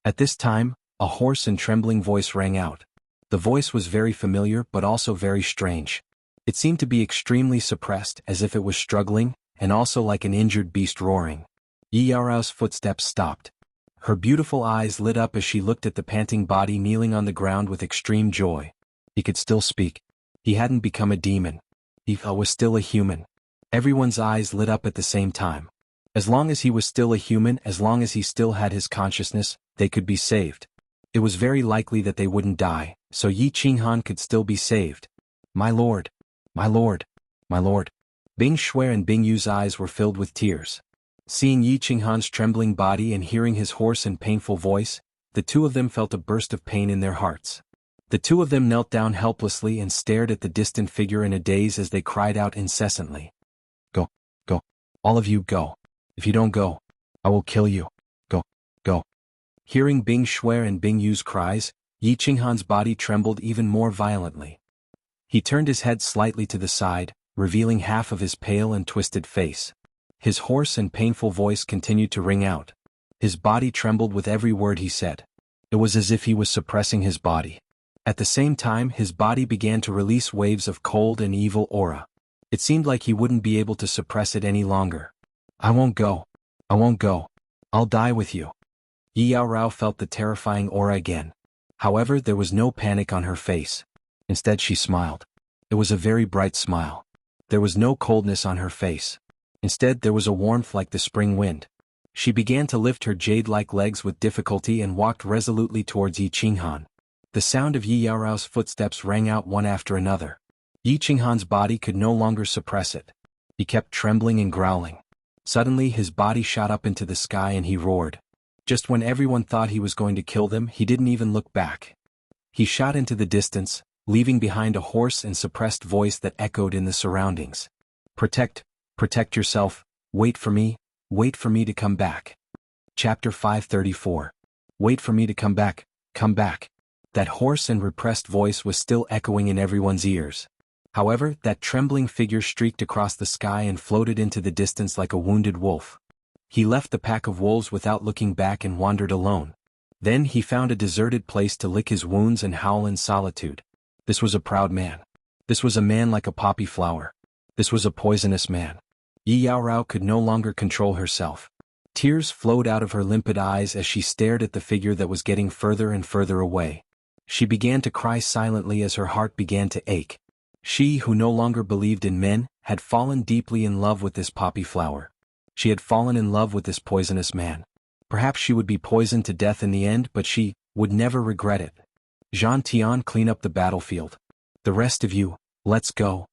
At this time, a hoarse and trembling voice rang out. The voice was very familiar but also very strange. It seemed to be extremely suppressed, as if it was struggling, and also like an injured beast roaring. Yi Yaorao's footsteps stopped. Her beautiful eyes lit up as she looked at the panting body kneeling on the ground with extreme joy. He could still speak. He hadn't become a demon. He was still a human. Everyone's eyes lit up at the same time. As long as he was still a human, as long as he still had his consciousness, they could be saved. It was very likely that they wouldn't die, so Yi Qinghan could still be saved. My lord! My lord! My lord! Bing Shui and Bing Yu's eyes were filled with tears. Seeing Yi Qinghan's trembling body and hearing his hoarse and painful voice, the 2 of them felt a burst of pain in their hearts. The 2 of them knelt down helplessly and stared at the distant figure in a daze as they cried out incessantly. Go, go, all of you go. If you don't go, I will kill you. Go, go. Hearing Bing Shui and Bing Yu's cries, Yi Qinghan's body trembled even more violently. He turned his head slightly to the side, revealing half of his pale and twisted face. His hoarse and painful voice continued to ring out. His body trembled with every word he said. It was as if he was suppressing his body. At the same time, his body began to release waves of cold and evil aura. It seemed like he wouldn't be able to suppress it any longer. I won't go. I won't go. I'll die with you. Yi Yaorao felt the terrifying aura again. However, there was no panic on her face. Instead, she smiled. It was a very bright smile. There was no coldness on her face. Instead, there was a warmth like the spring wind. She began to lift her jade-like legs with difficulty and walked resolutely towards Yi Qinghan. The sound of Yi Yaorao's footsteps rang out one after another. Yi Qinghan's body could no longer suppress it. He kept trembling and growling. Suddenly his body shot up into the sky and he roared. Just when everyone thought he was going to kill them, he didn't even look back. He shot into the distance, leaving behind a hoarse and suppressed voice that echoed in the surroundings. Protect yourself, wait for me to come back. Chapter 534. Wait for me to come back, come back. That hoarse and repressed voice was still echoing in everyone's ears. However, that trembling figure streaked across the sky and floated into the distance like a wounded wolf. He left the pack of wolves without looking back and wandered alone. Then he found a deserted place to lick his wounds and howl in solitude. This was a proud man. This was a man like a poppy flower. This was a poisonous man. Yi Yaorao could no longer control herself. Tears flowed out of her limpid eyes as she stared at the figure that was getting further and further away. She began to cry silently as her heart began to ache. She, who no longer believed in men, had fallen deeply in love with this poppy flower. She had fallen in love with this poisonous man. Perhaps she would be poisoned to death in the end, but she would never regret it. Zhang Tian, clean up the battlefield. The rest of you, let's go.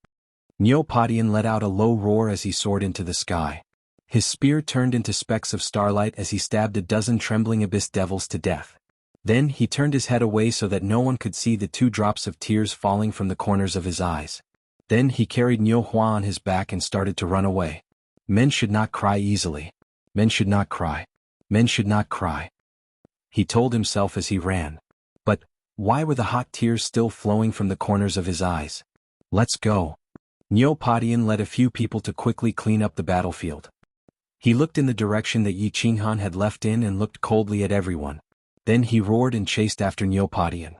Niu Padian let out a low roar as he soared into the sky. His spear turned into specks of starlight as he stabbed a dozen trembling abyss devils to death. Then he turned his head away so that no one could see the 2 drops of tears falling from the corners of his eyes. Then he carried Niu Hua on his back and started to run away. Men should not cry easily. Men should not cry. Men should not cry. He told himself as he ran. But Why were the hot tears still flowing from the corners of his eyes? Let's go. Neopodian led a few people to quickly clean up the battlefield. He looked in the direction that Yi Qinghan had left in and looked coldly at everyone. Then he roared and chased after Neopodian.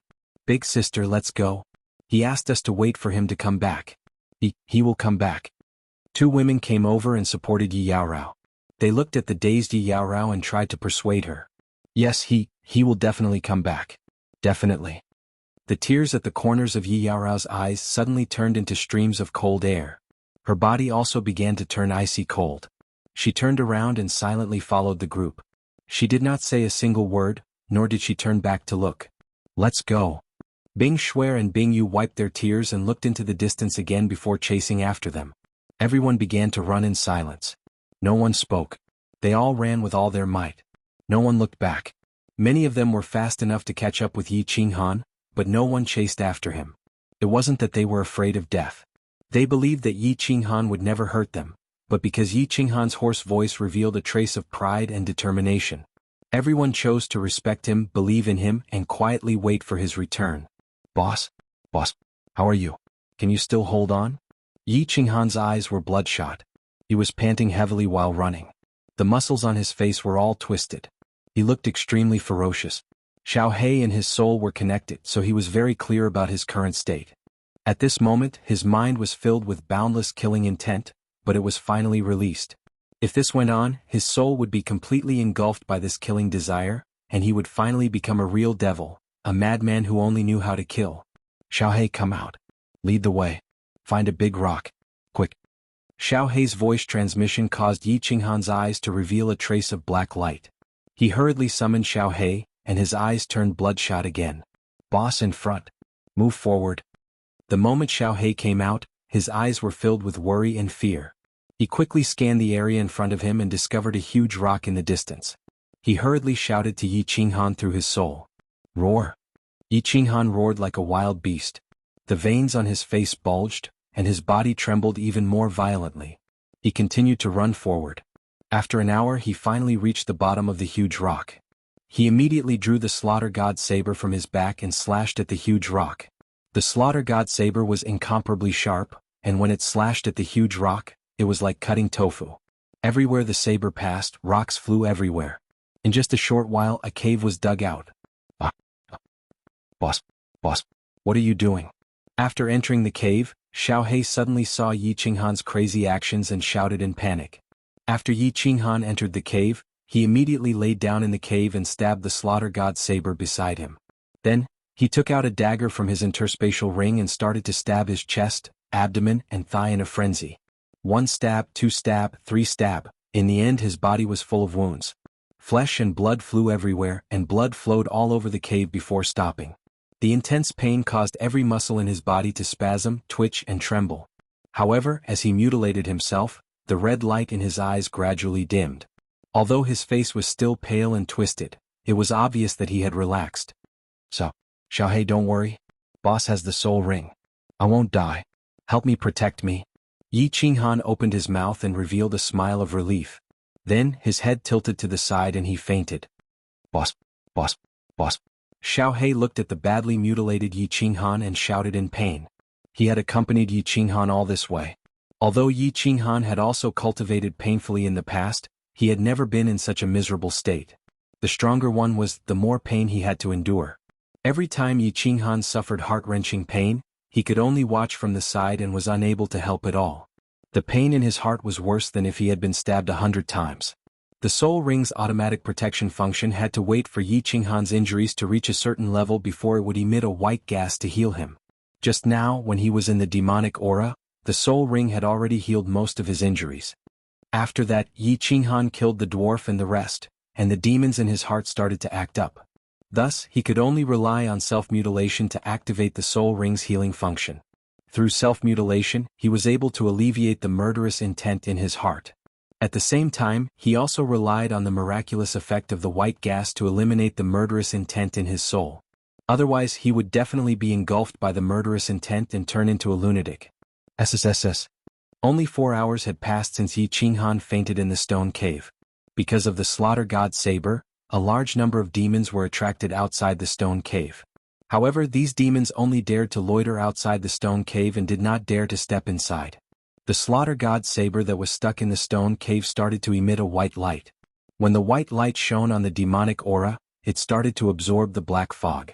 Big sister, let's go. He asked us to wait for him to come back. He will come back. Two women came over and supported Yi Yaorao. They looked at the dazed Yi Yaorao and tried to persuade her. Yes, he will definitely come back. Definitely. The tears at the corners of Yi Yaorao's eyes suddenly turned into streams of cold air. Her body also began to turn icy cold. She turned around and silently followed the group. She did not say a single word, nor did she turn back to look. Let's go. Bing Shuer and Bing Yu wiped their tears and looked into the distance again before chasing after them. Everyone began to run in silence. No one spoke. They all ran with all their might. No one looked back. Many of them were fast enough to catch up with Yi Qinghan, but no one chased after him. It wasn't that they were afraid of death. They believed that Yi Qinghan would never hurt them, but because Yi Qinghan's hoarse voice revealed a trace of pride and determination. Everyone chose to respect him, believe in him, and quietly wait for his return. Boss, how are you? Can you still hold on? Yi Qinghan's eyes were bloodshot. He was panting heavily while running. The muscles on his face were all twisted. He looked extremely ferocious. Xiao He and his soul were connected, so he was very clear about his current state. At this moment, his mind was filled with boundless killing intent, but it was finally released. If this went on, his soul would be completely engulfed by this killing desire, and he would finally become a real devil, a madman who only knew how to kill. Xiao He, come out. Lead the way. Find a big rock. Quick. Xiao He's voice transmission caused Yi Qinghan's eyes to reveal a trace of black light. He hurriedly summoned Xiao He, and his eyes turned bloodshot again. Boss, in front. Move forward. The moment Xiao He came out, his eyes were filled with worry and fear. He quickly scanned the area in front of him and discovered a huge rock in the distance. He hurriedly shouted to Yi Qinghan through his soul. Roar. Yi Qinghan roared like a wild beast. The veins on his face bulged, and his body trembled even more violently. He continued to run forward. After an hour he finally reached the bottom of the huge rock. He immediately drew the Slaughter God saber from his back and slashed at the huge rock. The Slaughter God saber was incomparably sharp, and when it slashed at the huge rock, it was like cutting tofu. Everywhere the saber passed, rocks flew everywhere. In just a short while a cave was dug out. Boss, what are you doing? After entering the cave, Xiao He suddenly saw Yi Qinghan's crazy actions and shouted in panic. After Yi Qinghan entered the cave, he immediately laid down in the cave and stabbed the Slaughter God saber beside him. Then, he took out a dagger from his interspatial ring and started to stab his chest, abdomen, and thigh in a frenzy. 1 stab, 2 stab, 3 stab. In the end his body was full of wounds. Flesh and blood flew everywhere, and blood flowed all over the cave before stopping. The intense pain caused every muscle in his body to spasm, twitch, and tremble. However, as he mutilated himself, the red light in his eyes gradually dimmed. Although his face was still pale and twisted, it was obvious that he had relaxed. So, Xiao He, don't worry. Boss has the soul ring. I won't die. Help me protect me. Yi Qinghan opened his mouth and revealed a smile of relief. Then, his head tilted to the side and he fainted. Boss. Xiao He looked at the badly mutilated Yi Qinghan and shouted in pain. He had accompanied Yi Qinghan all this way. Although Yi Qinghan had also cultivated painfully in the past, he had never been in such a miserable state. The stronger one was, the more pain he had to endure. Every time Yi Qinghan suffered heart-wrenching pain, he could only watch from the side and was unable to help at all. The pain in his heart was worse than if he had been stabbed 100 times. The soul ring's automatic protection function had to wait for Yi Qinghan's injuries to reach a certain level before it would emit a white gas to heal him. Just now, when he was in the demonic aura, the soul ring had already healed most of his injuries. After that, Yi Qinghan killed the dwarf and the rest, and the demons in his heart started to act up. Thus, he could only rely on self-mutilation to activate the soul ring's healing function. Through self-mutilation, he was able to alleviate the murderous intent in his heart. At the same time, he also relied on the miraculous effect of the white gas to eliminate the murderous intent in his soul. Otherwise, he would definitely be engulfed by the murderous intent and turn into a lunatic. SSSS. Only 4 hours had passed since Yi Qinghan fainted in the stone cave. Because of the Slaughter God saber, a large number of demons were attracted outside the stone cave. However, these demons only dared to loiter outside the stone cave and did not dare to step inside. The slaughter god's saber that was stuck in the stone cave started to emit a white light. When the white light shone on the demonic aura, it started to absorb the black fog.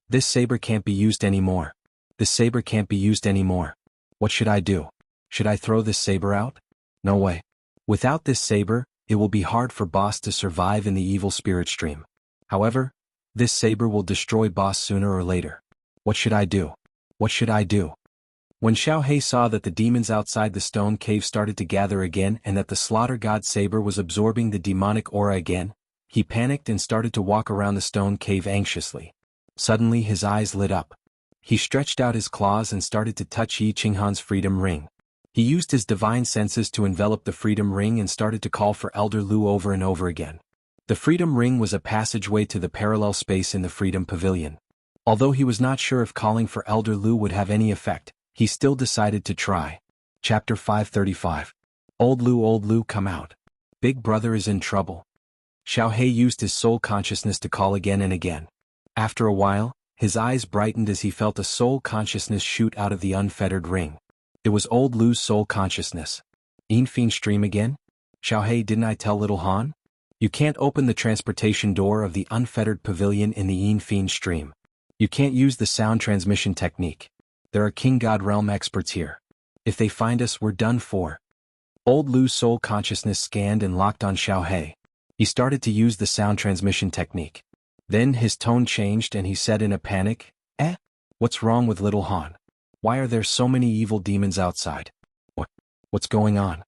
This saber can't be used anymore. This saber can't be used anymore. What should I do? Should I throw this saber out? No way. Without this saber, it will be hard for boss to survive in the evil spirit stream. However, this saber will destroy boss sooner or later. What should I do? What should I do? When Xiaohei saw that the demons outside the stone cave started to gather again and that the slaughter god saber was absorbing the demonic aura again, he panicked and started to walk around the stone cave anxiously. Suddenly his eyes lit up. He stretched out his claws and started to touch Yi Qinghan's freedom ring. He used his divine senses to envelop the freedom ring and started to call for Elder Lu over and over again. The freedom ring was a passageway to the parallel space in the freedom pavilion. Although he was not sure if calling for Elder Lu would have any effect, he still decided to try. Chapter 535. Old Lu, come out. Big brother is in trouble. Xiaohei used his soul consciousness to call again and again. After a while, his eyes brightened as he felt a soul consciousness shoot out of the unfettered ring. It was Old Lu's soul consciousness. Yinfian stream again? Xiaohei, didn't I tell little Han? You can't open the transportation door of the unfettered pavilion in the Yinfian stream. You can't use the sound transmission technique. There are King God Realm experts here. If they find us, we're done for. Old Lu's soul consciousness scanned and locked on Xiaohei. He started to use the sound transmission technique. Then his tone changed and he said in a panic, What's wrong with little Han? Why are there so many evil demons outside? What's going on?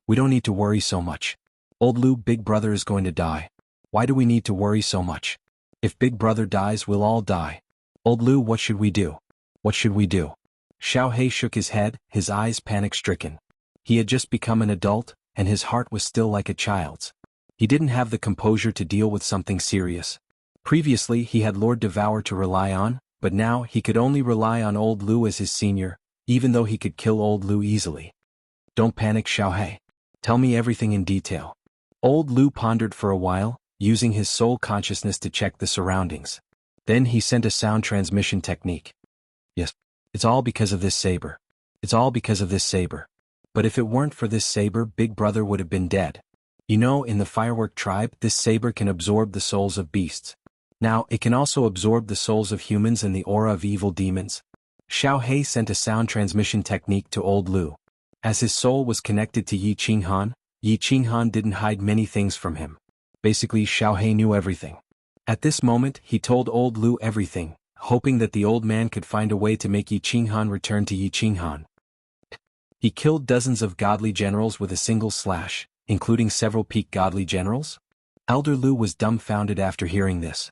We don't need to worry so much. Old Lu, big brother is going to die. Why do we need to worry so much? If big brother dies, we'll all die. Old Lu, what should we do? What should we do? Xiaohei shook his head, his eyes panic-stricken. He had just become an adult, and his heart was still like a child's. He didn't have the composure to deal with something serious. Previously he had Lord Devour to rely on, but now he could only rely on Old Lu as his senior, even though he could kill Old Lu easily. Don't panic, Xiaohei. Tell me everything in detail. Old Lu pondered for a while, using his soul consciousness to check the surroundings. Then he sent a sound transmission technique. Yes, it's all because of this saber. It's all because of this saber. But if it weren't for this saber, Big Brother would have been dead. You know, in the Firework tribe, this saber can absorb the souls of beasts. Now, it can also absorb the souls of humans and the aura of evil demons. Xiaohei sent a sound transmission technique to Old Lu. As his soul was connected to Yi Qinghan didn't hide many things from him. Basically, Xiaohei knew everything. At this moment, he told Old Lu everything, hoping that the old man could find a way to make Yi Qinghan return to Yi Qinghan. He killed dozens of godly generals with a single slash, including several peak godly generals. Elder Lu was dumbfounded after hearing this.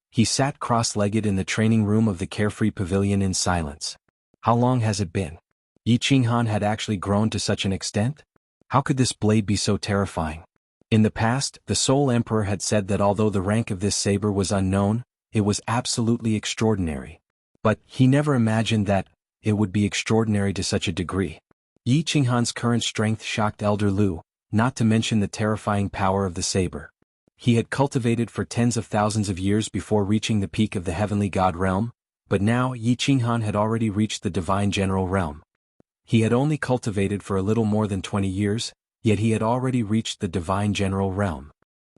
He sat cross-legged in the training room of the Carefree Pavilion in silence. How long has it been? Yi Qinghan had actually grown to such an extent? How could this blade be so terrifying? In the past, the Soul Emperor had said that although the rank of this saber was unknown, it was absolutely extraordinary. But he never imagined that it would be extraordinary to such a degree. Yi Qinghan's current strength shocked Elder Lu, not to mention the terrifying power of the saber. He had cultivated for tens of thousands of years before reaching the peak of the heavenly god realm, but now Yi Qinghan had already reached the divine general realm. He had only cultivated for a little more than 20 years, yet he had already reached the divine general realm.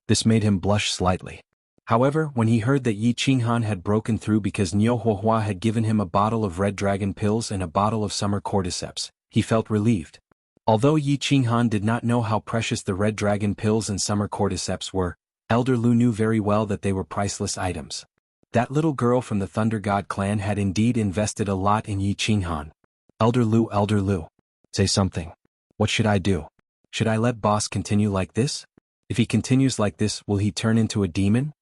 This made him blush slightly. However, when he heard that Yi Qinghan had broken through because Niu Huohua had given him a bottle of red dragon pills and a bottle of summer cordyceps, he felt relieved. Although Yi Qinghan did not know how precious the red dragon pills and summer cordyceps were, Elder Lu knew very well that they were priceless items. That little girl from the Thunder God clan had indeed invested a lot in Yi Qinghan. Elder Lu, say something. What should I do? Should I let boss continue like this? If he continues like this, will he turn into a demon?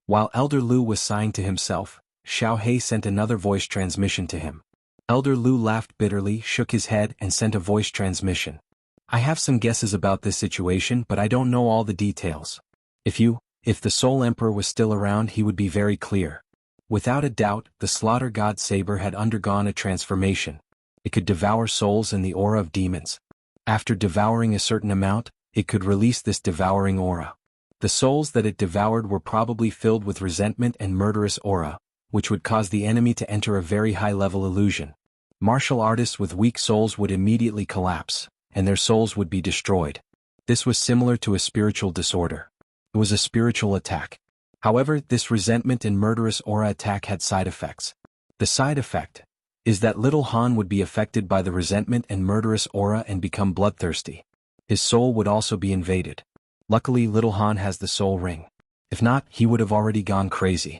While Elder Lu was sighing to himself, Xiaohei sent another voice transmission to him. Elder Lu laughed bitterly, shook his head, and sent a voice transmission. I have some guesses about this situation, but I don't know all the details. If the Soul Emperor was still around, he would be very clear. Without a doubt, the Slaughter God Saber had undergone a transformation. It could devour souls and the aura of demons. After devouring a certain amount, it could release this devouring aura. The souls that it devoured were probably filled with resentment and murderous aura, which would cause the enemy to enter a very high-level illusion. Martial artists with weak souls would immediately collapse, and their souls would be destroyed. This was similar to a spiritual disorder. It was a spiritual attack. However, this resentment and murderous aura attack had side effects. The side effect is that little Han would be affected by the resentment and murderous aura and become bloodthirsty. His soul would also be invaded. Luckily, little Han has the soul ring. If not, he would have already gone crazy.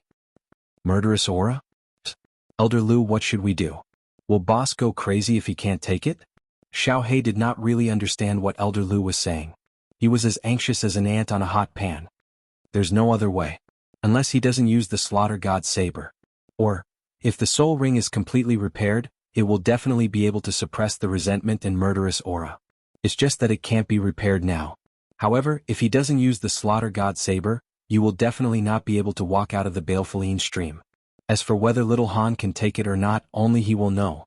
Murderous aura? Elder Lu, what should we do? Will boss go crazy if he can't take it? Xiao He did not really understand what Elder Lu was saying. He was as anxious as an ant on a hot pan. There's no other way. Unless he doesn't use the Slaughter God's saber. Or, if the soul ring is completely repaired, it will definitely be able to suppress the resentment and murderous aura. It's just that it can't be repaired now. However, if he doesn't use the Slaughter God's saber, you will definitely not be able to walk out of the baleful stream. As for whether little Han can take it or not, only he will know.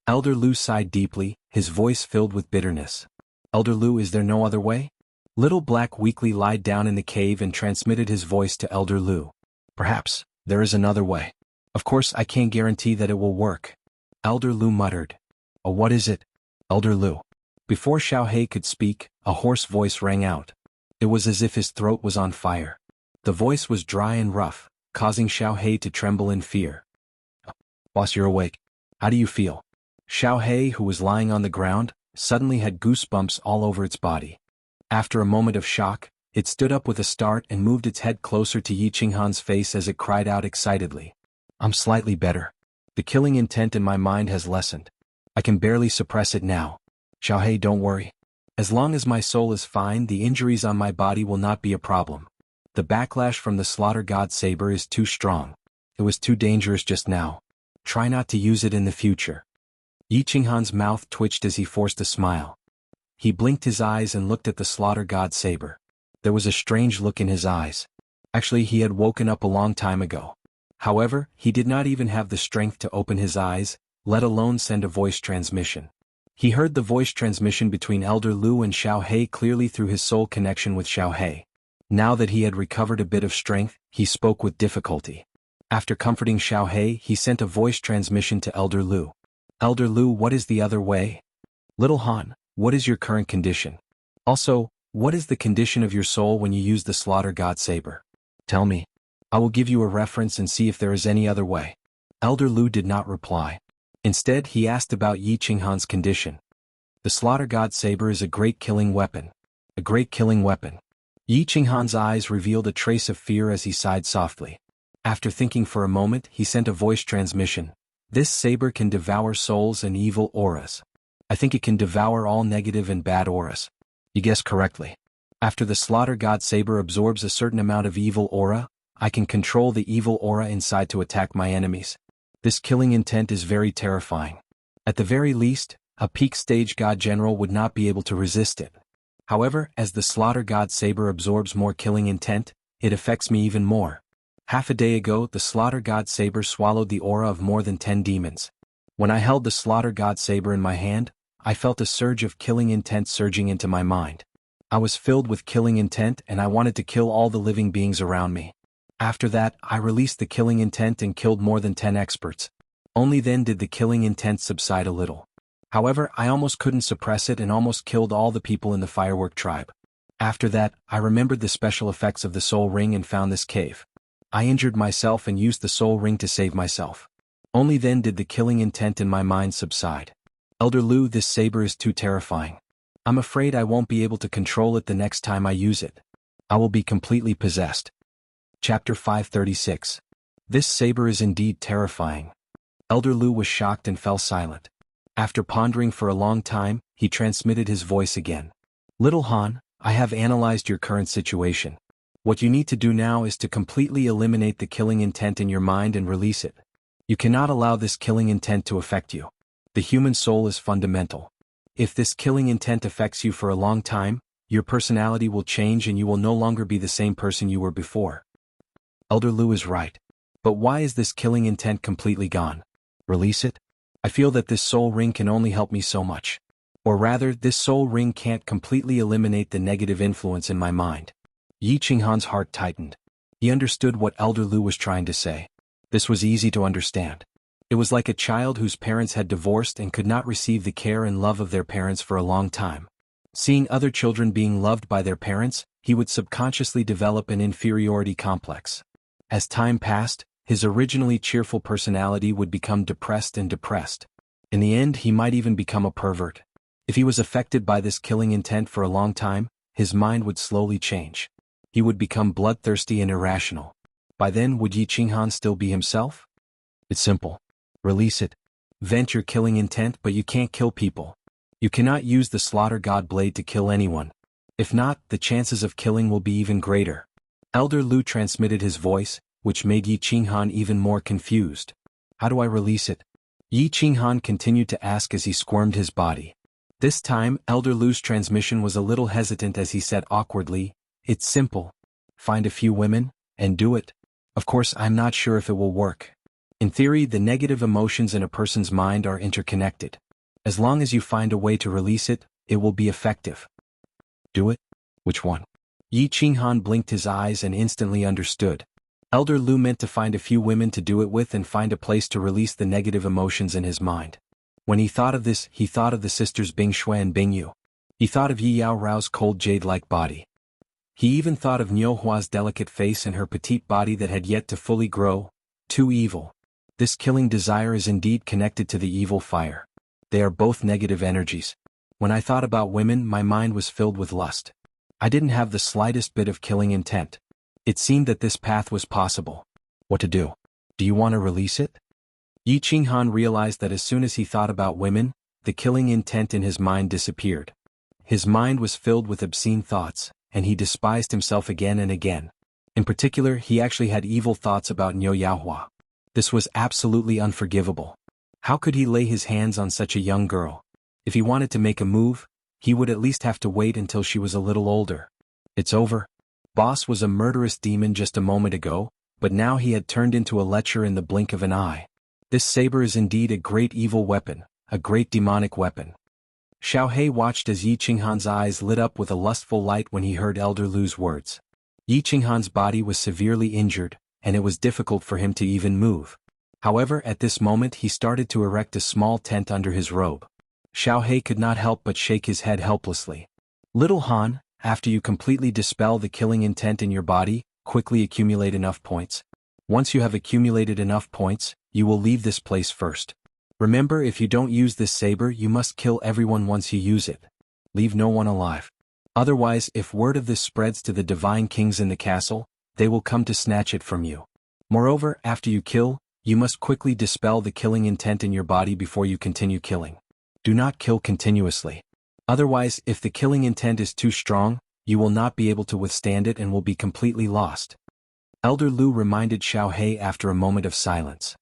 Elder Lu sighed deeply, his voice filled with bitterness. Elder Lu, is there no other way? Little Black weakly lied down in the cave and transmitted his voice to Elder Lu. Perhaps, there is another way. Of course, I can't guarantee that it will work. Elder Lu muttered. Oh, what is it? Elder Lu. Before Xiao He could speak, a hoarse voice rang out. It was as if his throat was on fire. The voice was dry and rough, causing Xiao He to tremble in fear. Boss, you're awake. How do you feel? Xiao He, who was lying on the ground, suddenly had goosebumps all over its body. After a moment of shock, it stood up with a start and moved its head closer to Yi Qinghan's face as it cried out excitedly. I'm slightly better. The killing intent in my mind has lessened. I can barely suppress it now. Xiao He, don't worry. As long as my soul is fine, the injuries on my body will not be a problem. The backlash from the Slaughter God's saber is too strong. It was too dangerous just now. Try not to use it in the future. Yi Qinghan's mouth twitched as he forced a smile. He blinked his eyes and looked at the Slaughter God's saber. There was a strange look in his eyes. Actually, he had woken up a long time ago. However, he did not even have the strength to open his eyes, let alone send a voice transmission. He heard the voice transmission between Elder Lu and Xiao He clearly through his soul connection with Xiao He. Now that he had recovered a bit of strength, he spoke with difficulty. After comforting Xiao He, he sent a voice transmission to Elder Lu. Elder Lu, what is the other way? Little Han, what is your current condition? Also, what is the condition of your soul when you use the Slaughter God saber? Tell me. I will give you a reference and see if there is any other way. Elder Lu did not reply. Instead, he asked about Yi Qinghan's condition. The Slaughter God saber is a great killing weapon. A great killing weapon. Yi Qinghan's eyes revealed a trace of fear as he sighed softly. After thinking for a moment, he sent a voice transmission. This saber can devour souls and evil auras. I think it can devour all negative and bad auras. You guessed correctly. After the Slaughter God saber absorbs a certain amount of evil aura, I can control the evil aura inside to attack my enemies. This killing intent is very terrifying. At the very least, a peak stage God General would not be able to resist it. However, as the Slaughter God saber absorbs more killing intent, it affects me even more. Half a day ago, the Slaughter God saber swallowed the aura of more than 10 demons. When I held the Slaughter God saber in my hand, I felt a surge of killing intent surging into my mind. I was filled with killing intent and I wanted to kill all the living beings around me. After that, I released the killing intent and killed more than 10 experts. Only then did the killing intent subside a little. However, I almost couldn't suppress it and almost killed all the people in the Firework tribe. After that, I remembered the special effects of the soul ring and found this cave. I injured myself and used the soul ring to save myself. Only then did the killing intent in my mind subside. Elder Lu, this saber is too terrifying. I'm afraid I won't be able to control it the next time I use it. I will be completely possessed. Chapter 536. This saber is indeed terrifying. Elder Lu was shocked and fell silent. After pondering for a long time, he transmitted his voice again. Little Han, I have analyzed your current situation. What you need to do now is to completely eliminate the killing intent in your mind and release it. You cannot allow this killing intent to affect you. The human soul is fundamental. If this killing intent affects you for a long time, your personality will change and you will no longer be the same person you were before. Elder Lu is right. But why is this killing intent completely gone? Release it? I feel that this soul ring can only help me so much. Or rather, this soul ring can't completely eliminate the negative influence in my mind. Yi Qinghan's heart tightened. He understood what Elder Lu was trying to say. This was easy to understand. It was like a child whose parents had divorced and could not receive the care and love of their parents for a long time. Seeing other children being loved by their parents, he would subconsciously develop an inferiority complex. As time passed, his originally cheerful personality would become depressed and depressed. In the end, he might even become a pervert. If he was affected by this killing intent for a long time, his mind would slowly change. He would become bloodthirsty and irrational. By then, would Yi Qinghan still be himself? It's simple. Release it. Vent your killing intent, but you can't kill people. You cannot use the slaughter god blade to kill anyone. If not, the chances of killing will be even greater. Elder Lu transmitted his voice, which made Yi Qinghan even more confused. How do I release it? Yi Qinghan continued to ask as he squirmed his body. This time, Elder Lu's transmission was a little hesitant as he said awkwardly, "It's simple. Find a few women, and do it. Of course, I'm not sure if it will work. In theory, the negative emotions in a person's mind are interconnected. As long as you find a way to release it, it will be effective." Do it? Which one? Yi Qinghan blinked his eyes and instantly understood. Elder Lu meant to find a few women to do it with and find a place to release the negative emotions in his mind. When he thought of this, he thought of the sisters Bing Shui and Bing Yu. He thought of Yi Yao Rao's cold jade-like body. He even thought of Niu Hua's delicate face and her petite body that had yet to fully grow. Too evil. This killing desire is indeed connected to the evil fire. They are both negative energies. When I thought about women, my mind was filled with lust. I didn't have the slightest bit of killing intent. It seemed that this path was possible. What to do? Do you want to release it? Yi Qinghan realized that as soon as he thought about women, the killing intent in his mind disappeared. His mind was filled with obscene thoughts, and he despised himself again and again. In particular, he actually had evil thoughts about Niu Yaohua. This was absolutely unforgivable. How could he lay his hands on such a young girl? If he wanted to make a move, he would at least have to wait until she was a little older. It's over. Boss was a murderous demon just a moment ago, but now he had turned into a lecher in the blink of an eye. This saber is indeed a great evil weapon, a great demonic weapon. Xiao He watched as Yi Qinghan's eyes lit up with a lustful light when he heard Elder Lu's words. Yi Qinghan's body was severely injured, and it was difficult for him to even move. However, at this moment he started to erect a small tent under his robe. Xiao He could not help but shake his head helplessly. Little Han, after you completely dispel the killing intent in your body, quickly accumulate enough points. Once you have accumulated enough points, you will leave this place first. Remember, if you don't use this saber, you must kill everyone once you use it. Leave no one alive. Otherwise, if word of this spreads to the divine kings in the castle, they will come to snatch it from you. Moreover, after you kill, you must quickly dispel the killing intent in your body before you continue killing. Do not kill continuously. Otherwise, if the killing intent is too strong, you will not be able to withstand it and will be completely lost. Elder Lu reminded Xiao He after a moment of silence.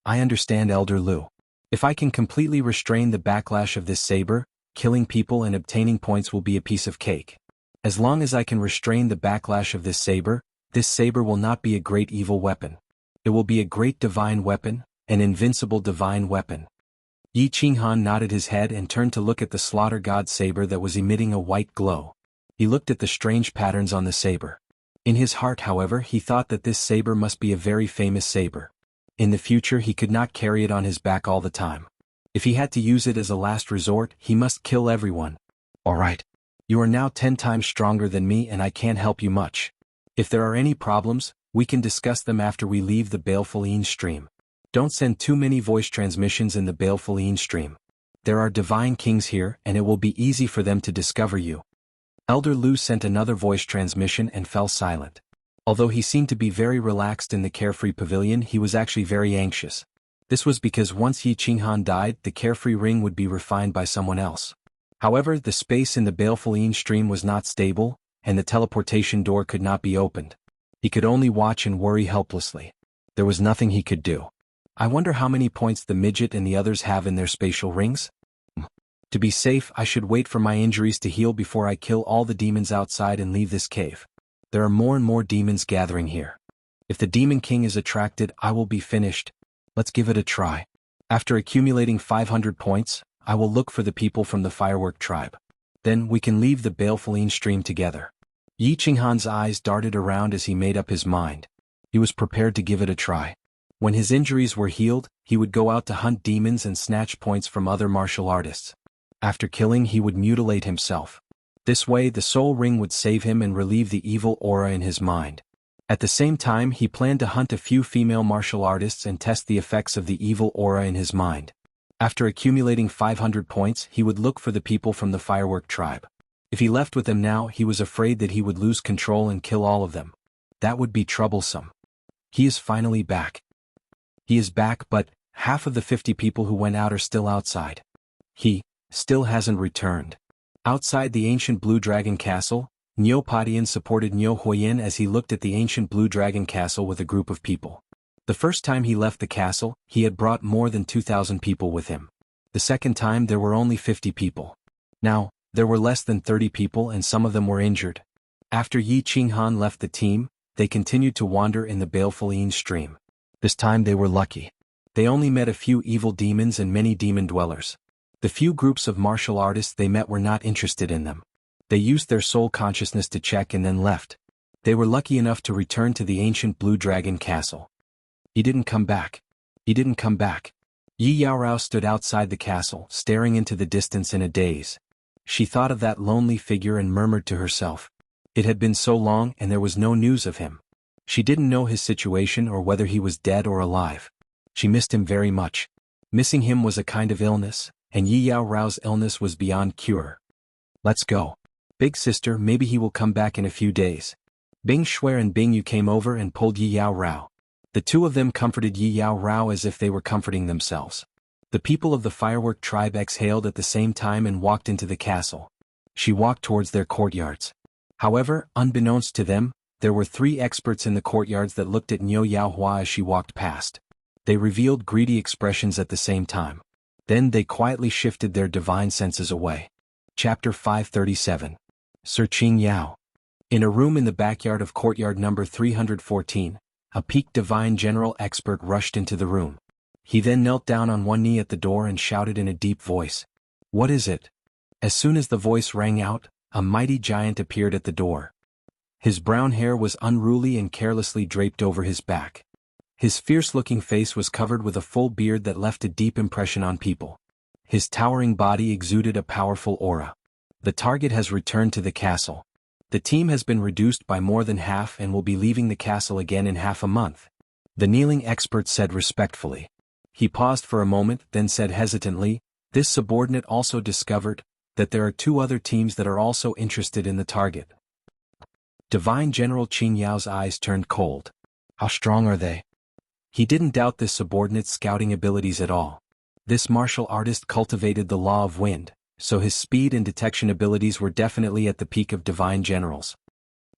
I understand, Elder Lu. If I can completely restrain the backlash of this saber, killing people and obtaining points will be a piece of cake. As long as I can restrain the backlash of this saber will not be a great evil weapon. It will be a great divine weapon, an invincible divine weapon. Yi Qinghan nodded his head and turned to look at the slaughter god saber that was emitting a white glow. He looked at the strange patterns on the saber. In his heart, however, he thought that this saber must be a very famous saber. In the future, he could not carry it on his back all the time. If he had to use it as a last resort, he must kill everyone. All right. You are now 10 times stronger than me and I can't help you much. If there are any problems, we can discuss them after we leave the Baleful Een stream. Don't send too many voice transmissions in the Baleful Een stream. There are divine kings here and it will be easy for them to discover you. Elder Lu sent another voice transmission and fell silent. Although he seemed to be very relaxed in the carefree pavilion, he was actually very anxious. This was because once Yi Qinghan died, the carefree ring would be refined by someone else. However, the space in the Baleful Een stream was not stable, and the teleportation door could not be opened. He could only watch and worry helplessly. There was nothing he could do. I wonder how many points the midget and the others have in their spatial rings? To be safe, I should wait for my injuries to heal before I kill all the demons outside and leave this cave. There are more and more demons gathering here. If the Demon King is attracted, I will be finished. Let's give it a try. After accumulating 500 points, I will look for the people from the Firework tribe. Then we can leave the Baleful Een stream together. Yi Qinghan's eyes darted around as he made up his mind. He was prepared to give it a try. When his injuries were healed, he would go out to hunt demons and snatch points from other martial artists. After killing, he would mutilate himself. This way, the soul ring would save him and relieve the evil aura in his mind. At the same time, he planned to hunt a few female martial artists and test the effects of the evil aura in his mind. After accumulating 500 points, he would look for the people from the firework tribe. If he left with them now, he was afraid that he would lose control and kill all of them. That would be troublesome. He is finally back. He is back, but half of the 50 people who went out are still outside. He still hasn't returned. Outside the ancient Blue Dragon Castle, Niu Padian supported Niu Huoyan as he looked at the ancient Blue Dragon Castle with a group of people. The first time he left the castle, he had brought more than 2,000 people with him. The second time there were only 50 people. Now, there were less than 30 people and some of them were injured. After Yi Qinghan left the team, they continued to wander in the baleful Yin stream. This time they were lucky. They only met a few evil demons and many demon dwellers. The few groups of martial artists they met were not interested in them. They used their soul consciousness to check and then left. They were lucky enough to return to the ancient Blue Dragon Castle. He didn't come back. He didn't come back. Yi Yaorao stood outside the castle, staring into the distance in a daze. She thought of that lonely figure and murmured to herself. It had been so long and there was no news of him. She didn't know his situation or whether he was dead or alive. She missed him very much. Missing him was a kind of illness, and Yi Yaorao's illness was beyond cure. Let's go. Big sister, maybe he will come back in a few days. Bing Shuai and Bing Yu came over and pulled Yi Yaorao. The two of them comforted Yi Yaorao as if they were comforting themselves. The people of the firework tribe exhaled at the same time and walked into the castle. She walked towards their courtyards. However, unbeknownst to them, there were 3 experts in the courtyards that looked at Niu Yaohua as she walked past. They revealed greedy expressions at the same time. Then they quietly shifted their divine senses away. Chapter 537. Sir Qing Yao. In a room in the backyard of courtyard number 314, a peaked divine general expert rushed into the room. He then knelt down on one knee at the door and shouted in a deep voice. What is it? As soon as the voice rang out, a mighty giant appeared at the door. His brown hair was unruly and carelessly draped over his back. His fierce-looking face was covered with a full beard that left a deep impression on people. His towering body exuded a powerful aura. The target has returned to the castle. The team has been reduced by more than half and will be leaving the castle again in half a month. The kneeling expert said respectfully. He paused for a moment, then said hesitantly, this subordinate also discovered that there are 2 other teams that are also interested in the target. Divine General Qing Yao's eyes turned cold. How strong are they? He didn't doubt this subordinate's scouting abilities at all. This martial artist cultivated the law of wind, so his speed and detection abilities were definitely at the peak of divine generals.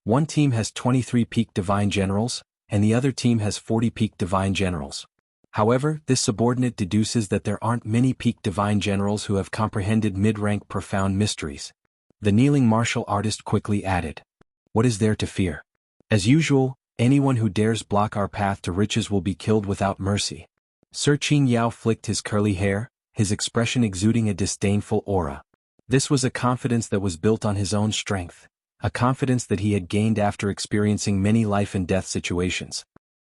One team has 23 peak divine generals, and the other team has 40 peak divine generals. However, this subordinate deduces that there aren't many peak divine generals who have comprehended mid-rank profound mysteries. The kneeling martial artist quickly added. What is there to fear? As usual, anyone who dares block our path to riches will be killed without mercy. Sir Qing Yao flicked his curly hair, his expression exuding a disdainful aura. This was a confidence that was built on his own strength, a confidence that he had gained after experiencing many life-and-death situations.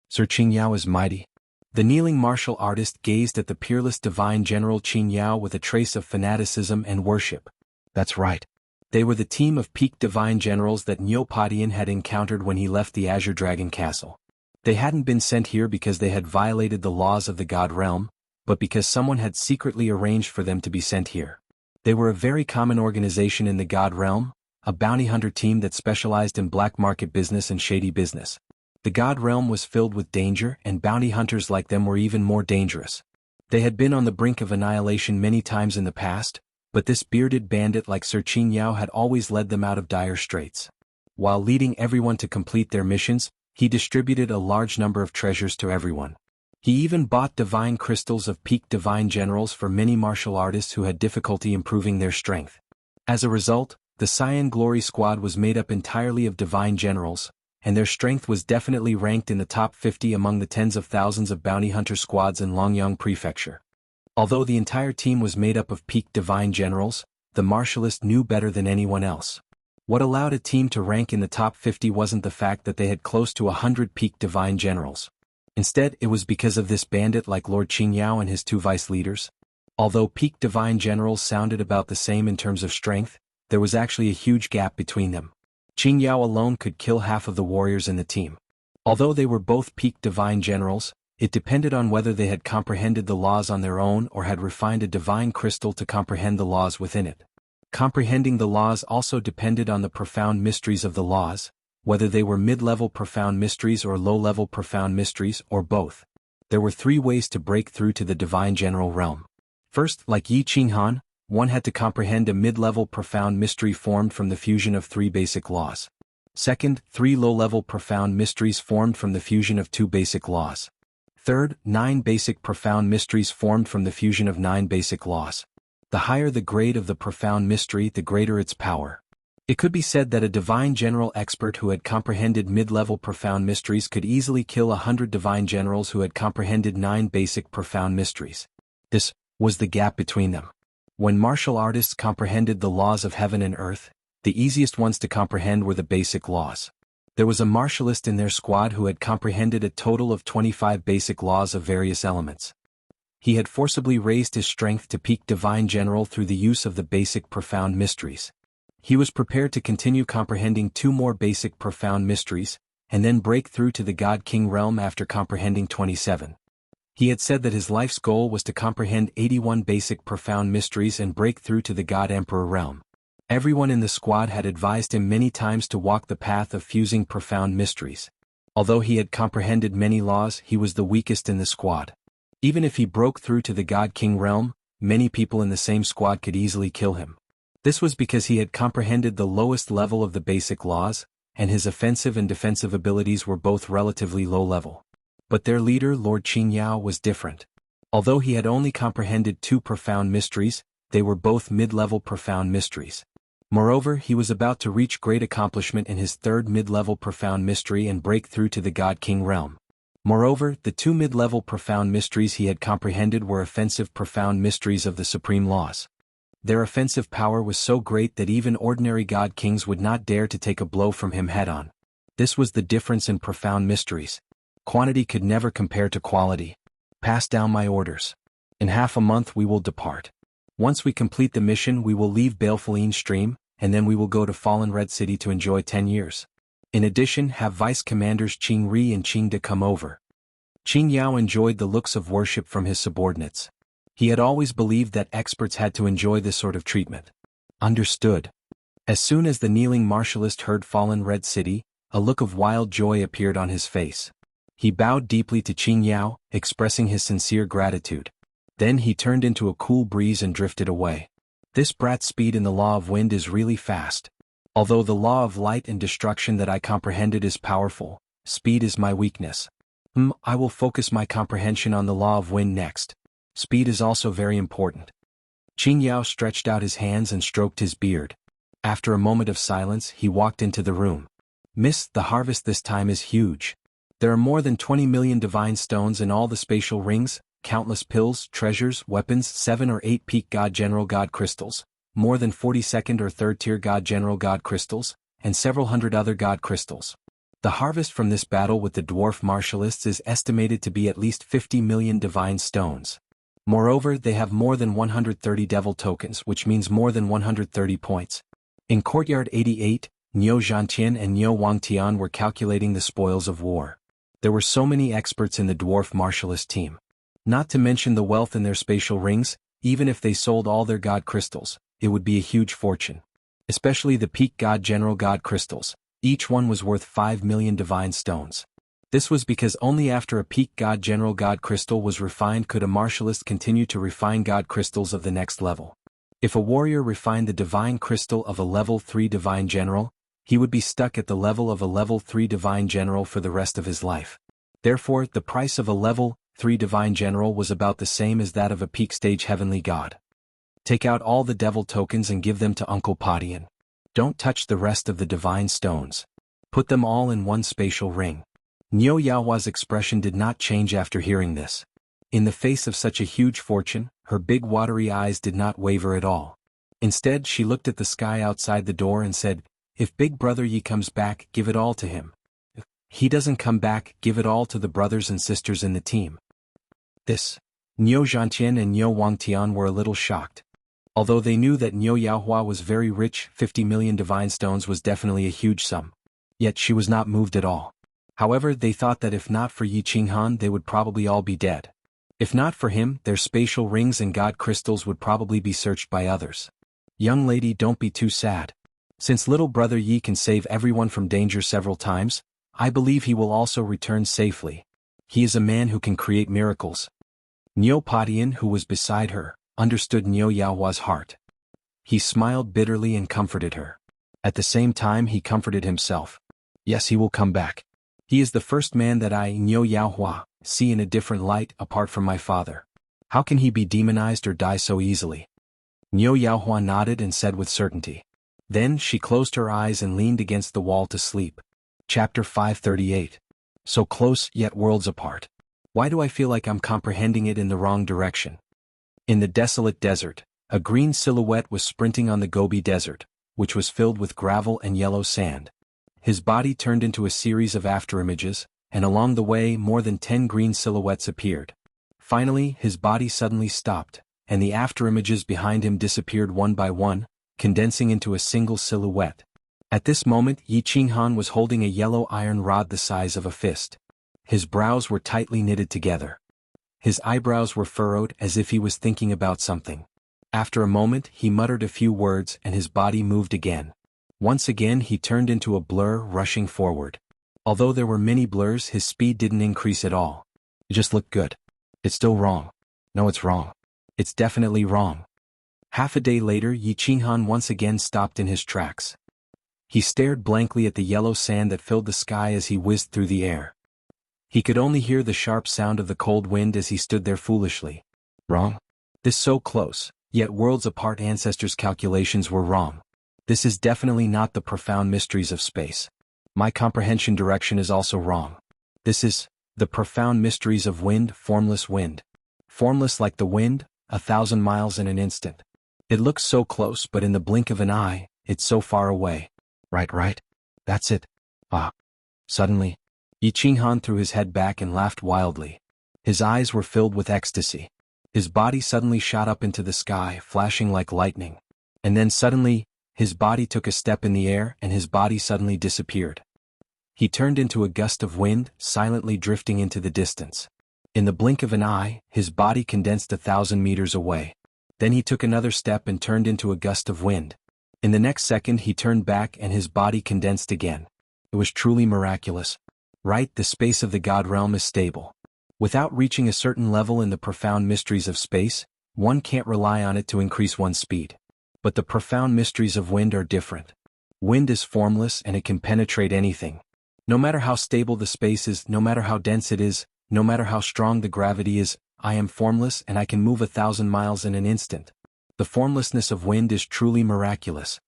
Sir Qing Yao is mighty. The kneeling martial artist gazed at the peerless divine general Qing Yao with a trace of fanaticism and worship. That's right. They were the team of peak divine generals that Niu Padian had encountered when he left the Azure Dragon Castle. They hadn't been sent here because they had violated the laws of the God Realm, but because someone had secretly arranged for them to be sent here. They were a very common organization in the God Realm, a bounty hunter team that specialized in black market business and shady business. The God Realm was filled with danger, and bounty hunters like them were even more dangerous. They had been on the brink of annihilation many times in the past, but this bearded bandit like Sir Qing Yao had always led them out of dire straits. While leading everyone to complete their missions, he distributed a large number of treasures to everyone. He even bought divine crystals of peak divine generals for many martial artists who had difficulty improving their strength. As a result, the Cyan Glory Squad was made up entirely of divine generals, and their strength was definitely ranked in the top 50 among the tens of thousands of bounty hunter squads in Longyang Prefecture. Although the entire team was made up of peak divine generals, the martialist knew better than anyone else. What allowed a team to rank in the top 50 wasn't the fact that they had close to 100 peak divine generals. Instead, it was because of this bandit like Lord Qingyao and his two vice leaders. Although peak divine generals sounded about the same in terms of strength, there was actually a huge gap between them. Qingyao alone could kill half of the warriors in the team. Although they were both peak divine generals, it depended on whether they had comprehended the laws on their own or had refined a divine crystal to comprehend the laws within it. Comprehending the laws also depended on the profound mysteries of the laws, whether they were mid-level profound mysteries or low-level profound mysteries, or both. There were 3 ways to break through to the divine general realm. First, like Yi Qinghan, one had to comprehend a mid-level profound mystery formed from the fusion of 3 basic laws. Second, 3 low-level profound mysteries formed from the fusion of 2 basic laws. Third, 9 basic profound mysteries formed from the fusion of 9 basic laws. The higher the grade of the profound mystery, the greater its power. It could be said that a divine general expert who had comprehended mid-level profound mysteries could easily kill 100 divine generals who had comprehended 9 basic profound mysteries. This was the gap between them. When martial artists comprehended the laws of heaven and earth, the easiest ones to comprehend were the basic laws. There was a martialist in their squad who had comprehended a total of 25 basic laws of various elements. He had forcibly raised his strength to peak divine general through the use of the basic profound mysteries. He was prepared to continue comprehending 2 more basic profound mysteries, and then break through to the God King realm after comprehending 27. He had said that his life's goal was to comprehend 81 basic profound mysteries and break through to the God Emperor realm. Everyone in the squad had advised him many times to walk the path of fusing profound mysteries. Although he had comprehended many laws, he was the weakest in the squad. Even if he broke through to the God King realm, many people in the same squad could easily kill him. This was because he had comprehended the lowest level of the basic laws, and his offensive and defensive abilities were both relatively low level. But their leader, Lord Qingyao, was different. Although he had only comprehended 2 profound mysteries, they were both mid-level profound mysteries. Moreover, he was about to reach great accomplishment in his 3rd mid-level profound mystery and break through to the God King realm. Moreover, the 2 mid-level profound mysteries he had comprehended were offensive profound mysteries of the supreme laws. Their offensive power was so great that even ordinary God Kings would not dare to take a blow from him head-on. This was the difference in profound mysteries. Quantity could never compare to quality. Pass down my orders. In half a month we will depart. Once we complete the mission we will leave Balefulline Stream, and then we will go to Fallen Red City to enjoy 10 years. In addition, have Vice Commanders Qing Ri and Qing De come over. Qing Yao enjoyed the looks of worship from his subordinates. He had always believed that experts had to enjoy this sort of treatment. Understood. As soon as the kneeling martialist heard Fallen Red City, a look of wild joy appeared on his face. He bowed deeply to Qing Yao, expressing his sincere gratitude. Then he turned into a cool breeze and drifted away. This brat's speed in the law of wind is really fast. Although the law of light and destruction that I comprehended is powerful, speed is my weakness. I will focus my comprehension on the law of wind next. Speed is also very important. Qing Yao stretched out his hands and stroked his beard. After a moment of silence, he walked into the room. Miss, the harvest this time is huge. There are more than 20 million divine stones in all the spatial rings, countless pills, treasures, weapons, 7 or 8 peak God General God crystals, more than 40 second or 3rd tier God General God crystals, and several hundred other God crystals. The harvest from this battle with the dwarf martialists is estimated to be at least 50 million divine stones. Moreover, they have more than 130 devil tokens, which means more than 130 points. In Courtyard 88, Niu Zhantian and Niu Wangtian were calculating the spoils of war. There were so many experts in the dwarf martialist team. Not to mention the wealth in their spatial rings, even if they sold all their God crystals, it would be a huge fortune. Especially the peak God General God crystals, each one was worth 5 million divine stones. This was because only after a peak God General God crystal was refined could a martialist continue to refine God crystals of the next level. If a warrior refined the divine crystal of a level 3 divine general, he would be stuck at the level of a level 3 divine general for the rest of his life. Therefore, the price of a level 3 divine general was about the same as that of a peak stage heavenly god. Take out all the devil tokens and give them to Uncle Padian. Don't touch the rest of the divine stones. Put them all in one spatial ring. Niu Yaohua's expression did not change after hearing this. In the face of such a huge fortune, her big watery eyes did not waver at all. Instead, she looked at the sky outside the door and said, "If Big Brother Yi comes back, give it all to him." he doesn't come back, give it all to the brothers and sisters in the team. This. Niu Zhantian and Niu Wangtian were a little shocked. Although they knew that Niu Yaohua was very rich, 50 million divine stones was definitely a huge sum. Yet she was not moved at all. However, they thought that if not for Yi Qinghan they would probably all be dead. If not for him, their spatial rings and god crystals would probably be searched by others. Young lady, don't be too sad. Since little brother Yi can save everyone from danger several times, I believe he will also return safely. He is a man who can create miracles. Niu Padian, who was beside her, understood Niu Yaohua's heart. He smiled bitterly and comforted her. At the same time he comforted himself. Yes, he will come back. He is the first man that I, Niu Yaohua, see in a different light apart from my father. How can he be demonized or die so easily? Niu Yaohua nodded and said with certainty. Then she closed her eyes and leaned against the wall to sleep. Chapter 538. So close yet worlds apart. Why do I feel like I'm comprehending it in the wrong direction? In the desolate desert, a green silhouette was sprinting on the Gobi Desert, which was filled with gravel and yellow sand. His body turned into a series of afterimages, and along the way more than 10 green silhouettes appeared. Finally, his body suddenly stopped, and the afterimages behind him disappeared one by one, condensing into a single silhouette. At this moment Yi Qinghan was holding a yellow iron rod the size of a fist. His brows were tightly knitted together. His eyebrows were furrowed as if he was thinking about something. After a moment he muttered a few words and his body moved again. Once again he turned into a blur rushing forward. Although there were many blurs, his speed didn't increase at all. It just looked good. It's still wrong. No, it's wrong. It's definitely wrong. Half a day later Yi Qinghan once again stopped in his tracks. He stared blankly at the yellow sand that filled the sky as he whizzed through the air. He could only hear the sharp sound of the cold wind as he stood there foolishly. Wrong? This so close, yet worlds apart. Ancestors' calculations were wrong. This is definitely not the profound mysteries of space. My comprehension direction is also wrong. This is the profound mysteries of wind, formless wind. Formless like the wind, 1,000 miles in an instant. It looks so close, but in the blink of an eye, it's so far away. Right. That's it. Ah. Suddenly, Yi Qinghan threw his head back and laughed wildly. His eyes were filled with ecstasy. His body suddenly shot up into the sky, flashing like lightning. And then suddenly, his body took a step in the air and his body suddenly disappeared. He turned into a gust of wind, silently drifting into the distance. In the blink of an eye, his body condensed 1,000 meters away. Then he took another step and turned into a gust of wind. In the next second he turned back and his body condensed again. It was truly miraculous. Right, the space of the God realm is stable. Without reaching a certain level in the profound mysteries of space, one can't rely on it to increase one's speed. But the profound mysteries of wind are different. Wind is formless and it can penetrate anything. No matter how stable the space is, no matter how dense it is, no matter how strong the gravity is, I am formless and I can move 1,000 miles in an instant. The formlessness of wind is truly miraculous.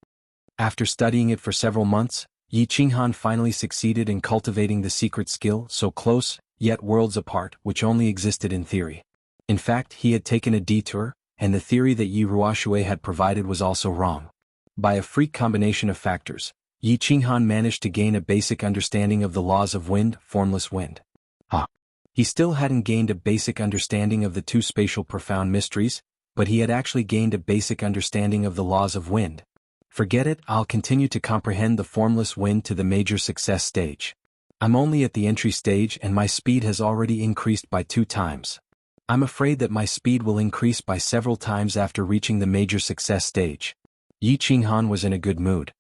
After studying it for several months, Yi Qinghan finally succeeded in cultivating the secret skill, so close, yet worlds apart, which only existed in theory. In fact, he had taken a detour, and the theory that Yi Ruoshui had provided was also wrong. By a freak combination of factors, Yi Qinghan managed to gain a basic understanding of the laws of wind, formless wind. He still hadn't gained a basic understanding of the two spatial profound mysteries, but he had actually gained a basic understanding of the laws of wind. Forget it, I'll continue to comprehend the formless wind to the major success stage. I'm only at the entry stage and my speed has already increased by 2 times. I'm afraid that my speed will increase by several times after reaching the major success stage. Yi Qinghan was in a good mood.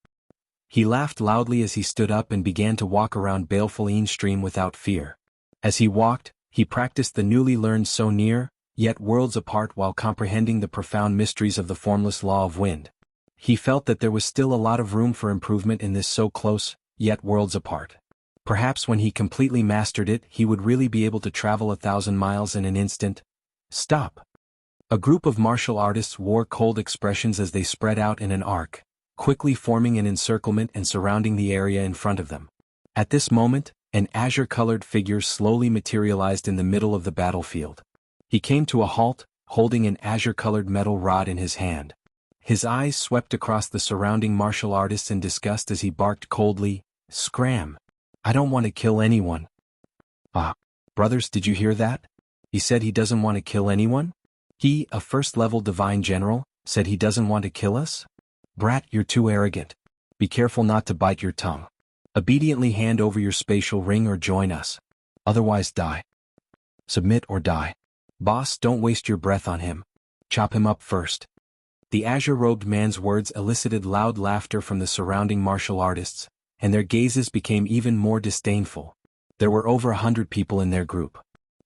He laughed loudly as he stood up and began to walk around baleful Yin stream without fear. As he walked, he practiced the newly learned so near, yet worlds apart while comprehending the profound mysteries of the formless law of wind. He felt that there was still a lot of room for improvement in this so close, yet worlds apart. Perhaps when he completely mastered it, he would really be able to travel 1,000 miles in an instant. Stop! A group of martial artists wore cold expressions as they spread out in an arc, quickly forming an encirclement and surrounding the area in front of them. At this moment, an azure-colored figure slowly materialized in the middle of the battlefield. He came to a halt, holding an azure-colored metal rod in his hand. His eyes swept across the surrounding martial artists in disgust as he barked coldly, "Scram! I don't want to kill anyone. Ah. Brothers, did you hear that? He said he doesn't want to kill anyone? He, a first-level divine general, said he doesn't want to kill us? Brat, you're too arrogant. Be careful not to bite your tongue. Obediently hand over your spatial ring or join us. Otherwise die. Submit or die. Boss, don't waste your breath on him. Chop him up first. The azure-robed man's words elicited loud laughter from the surrounding martial artists, and their gazes became even more disdainful. There were over 100 people in their group.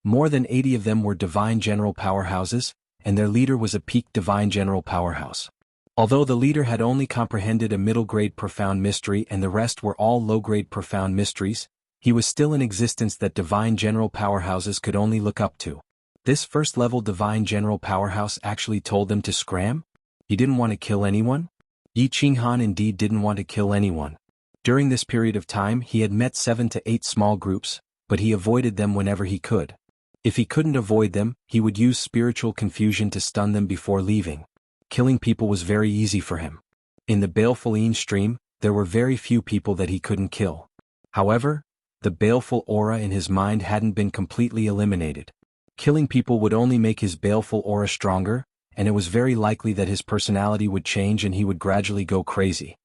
More than 80 of them were divine general powerhouses, and their leader was a peak divine general powerhouse. Although the leader had only comprehended a middle-grade profound mystery and the rest were all low-grade profound mysteries, he was still in existence that divine general powerhouses could only look up to. This first-level divine general powerhouse actually told them to scram? He didn't want to kill anyone? Yi Qinghan indeed didn't want to kill anyone. During this period of time he had met 7 to 8 small groups, but he avoided them whenever he could. If he couldn't avoid them, he would use spiritual confusion to stun them before leaving. Killing people was very easy for him. In the baleful Yin stream, there were very few people that he couldn't kill. However, the baleful aura in his mind hadn't been completely eliminated. Killing people would only make his baleful aura stronger, and it was very likely that his personality would change and he would gradually go crazy.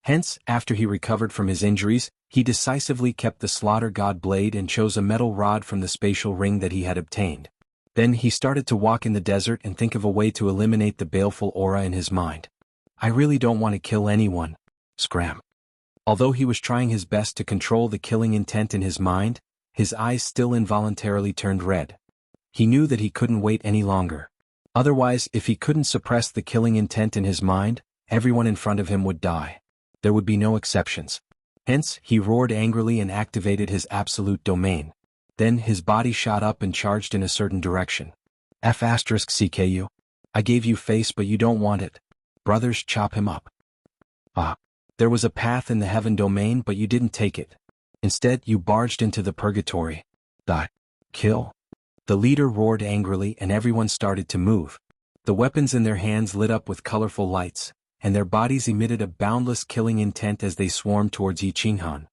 Hence, after he recovered from his injuries, he decisively kept the slaughter god blade and chose a metal rod from the spatial ring that he had obtained. Then he started to walk in the desert and think of a way to eliminate the baleful aura in his mind. I really don't want to kill anyone. Scram. Although he was trying his best to control the killing intent in his mind, his eyes still involuntarily turned red. He knew that he couldn't wait any longer. Otherwise, if he couldn't suppress the killing intent in his mind, everyone in front of him would die. There would be no exceptions. Hence, he roared angrily and activated his absolute domain. Then his body shot up and charged in a certain direction. F*CKU. I gave you face but you don't want it. Brothers, chop him up. Ah. There was a path in the heaven domain but you didn't take it. Instead, you barged into the purgatory. Die. Kill. The leader roared angrily and everyone started to move. The weapons in their hands lit up with colorful lights, and their bodies emitted a boundless killing intent as they swarmed towards Yi Qinghan.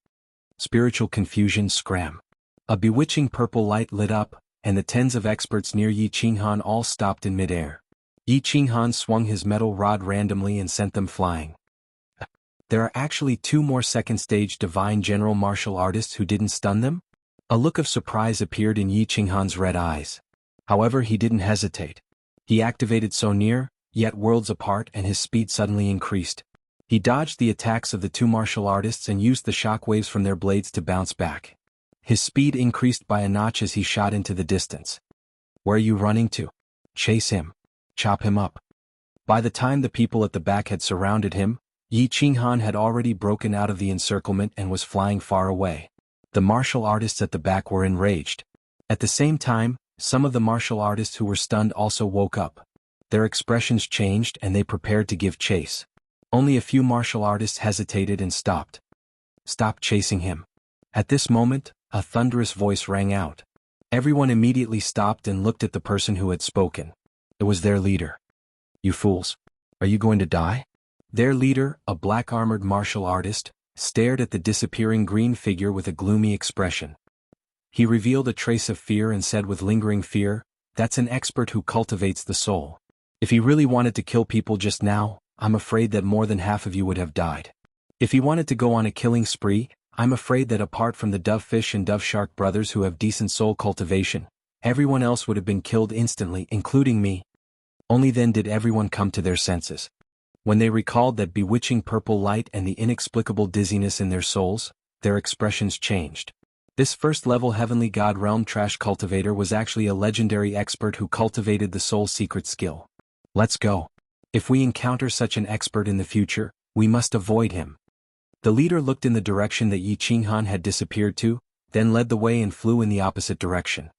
Spiritual confusion scram. A bewitching purple light lit up, and the tens of experts near Yi Qinghan all stopped in midair. Yi Qinghan swung his metal rod randomly and sent them flying. There are actually 2 more second-stage divine general martial artists who didn't stun them? A look of surprise appeared in Yi Qinghan's red eyes. However, he didn't hesitate. He activated so near, yet worlds apart, and his speed suddenly increased. He dodged the attacks of the 2 martial artists and used the shockwaves from their blades to bounce back. His speed increased by a notch as he shot into the distance. Where are you running to? Chase him. Chop him up. By the time the people at the back had surrounded him, Yi Qinghan had already broken out of the encirclement and was flying far away. The martial artists at the back were enraged. At the same time, some of the martial artists who were stunned also woke up. Their expressions changed and they prepared to give chase. Only a few martial artists hesitated and stopped. Stop chasing him. At this moment, a thunderous voice rang out. Everyone immediately stopped and looked at the person who had spoken. It was their leader. You fools. Are you going to die? Their leader, a black-armored martial artist, stared at the disappearing green figure with a gloomy expression. He revealed a trace of fear and said with lingering fear, "That's an expert who cultivates the soul. If he really wanted to kill people just now, I'm afraid that more than half of you would have died. If he wanted to go on a killing spree, I'm afraid that apart from the Dovefish and Doveshark brothers who have decent soul cultivation, everyone else would have been killed instantly, including me." Only then did everyone come to their senses. When they recalled that bewitching purple light and the inexplicable dizziness in their souls, their expressions changed. This first-level heavenly god realm trash cultivator was actually a legendary expert who cultivated the soul secret skill. Let's go. If we encounter such an expert in the future, we must avoid him. The leader looked in the direction that Yi Qinghan had disappeared to, then led the way and flew in the opposite direction.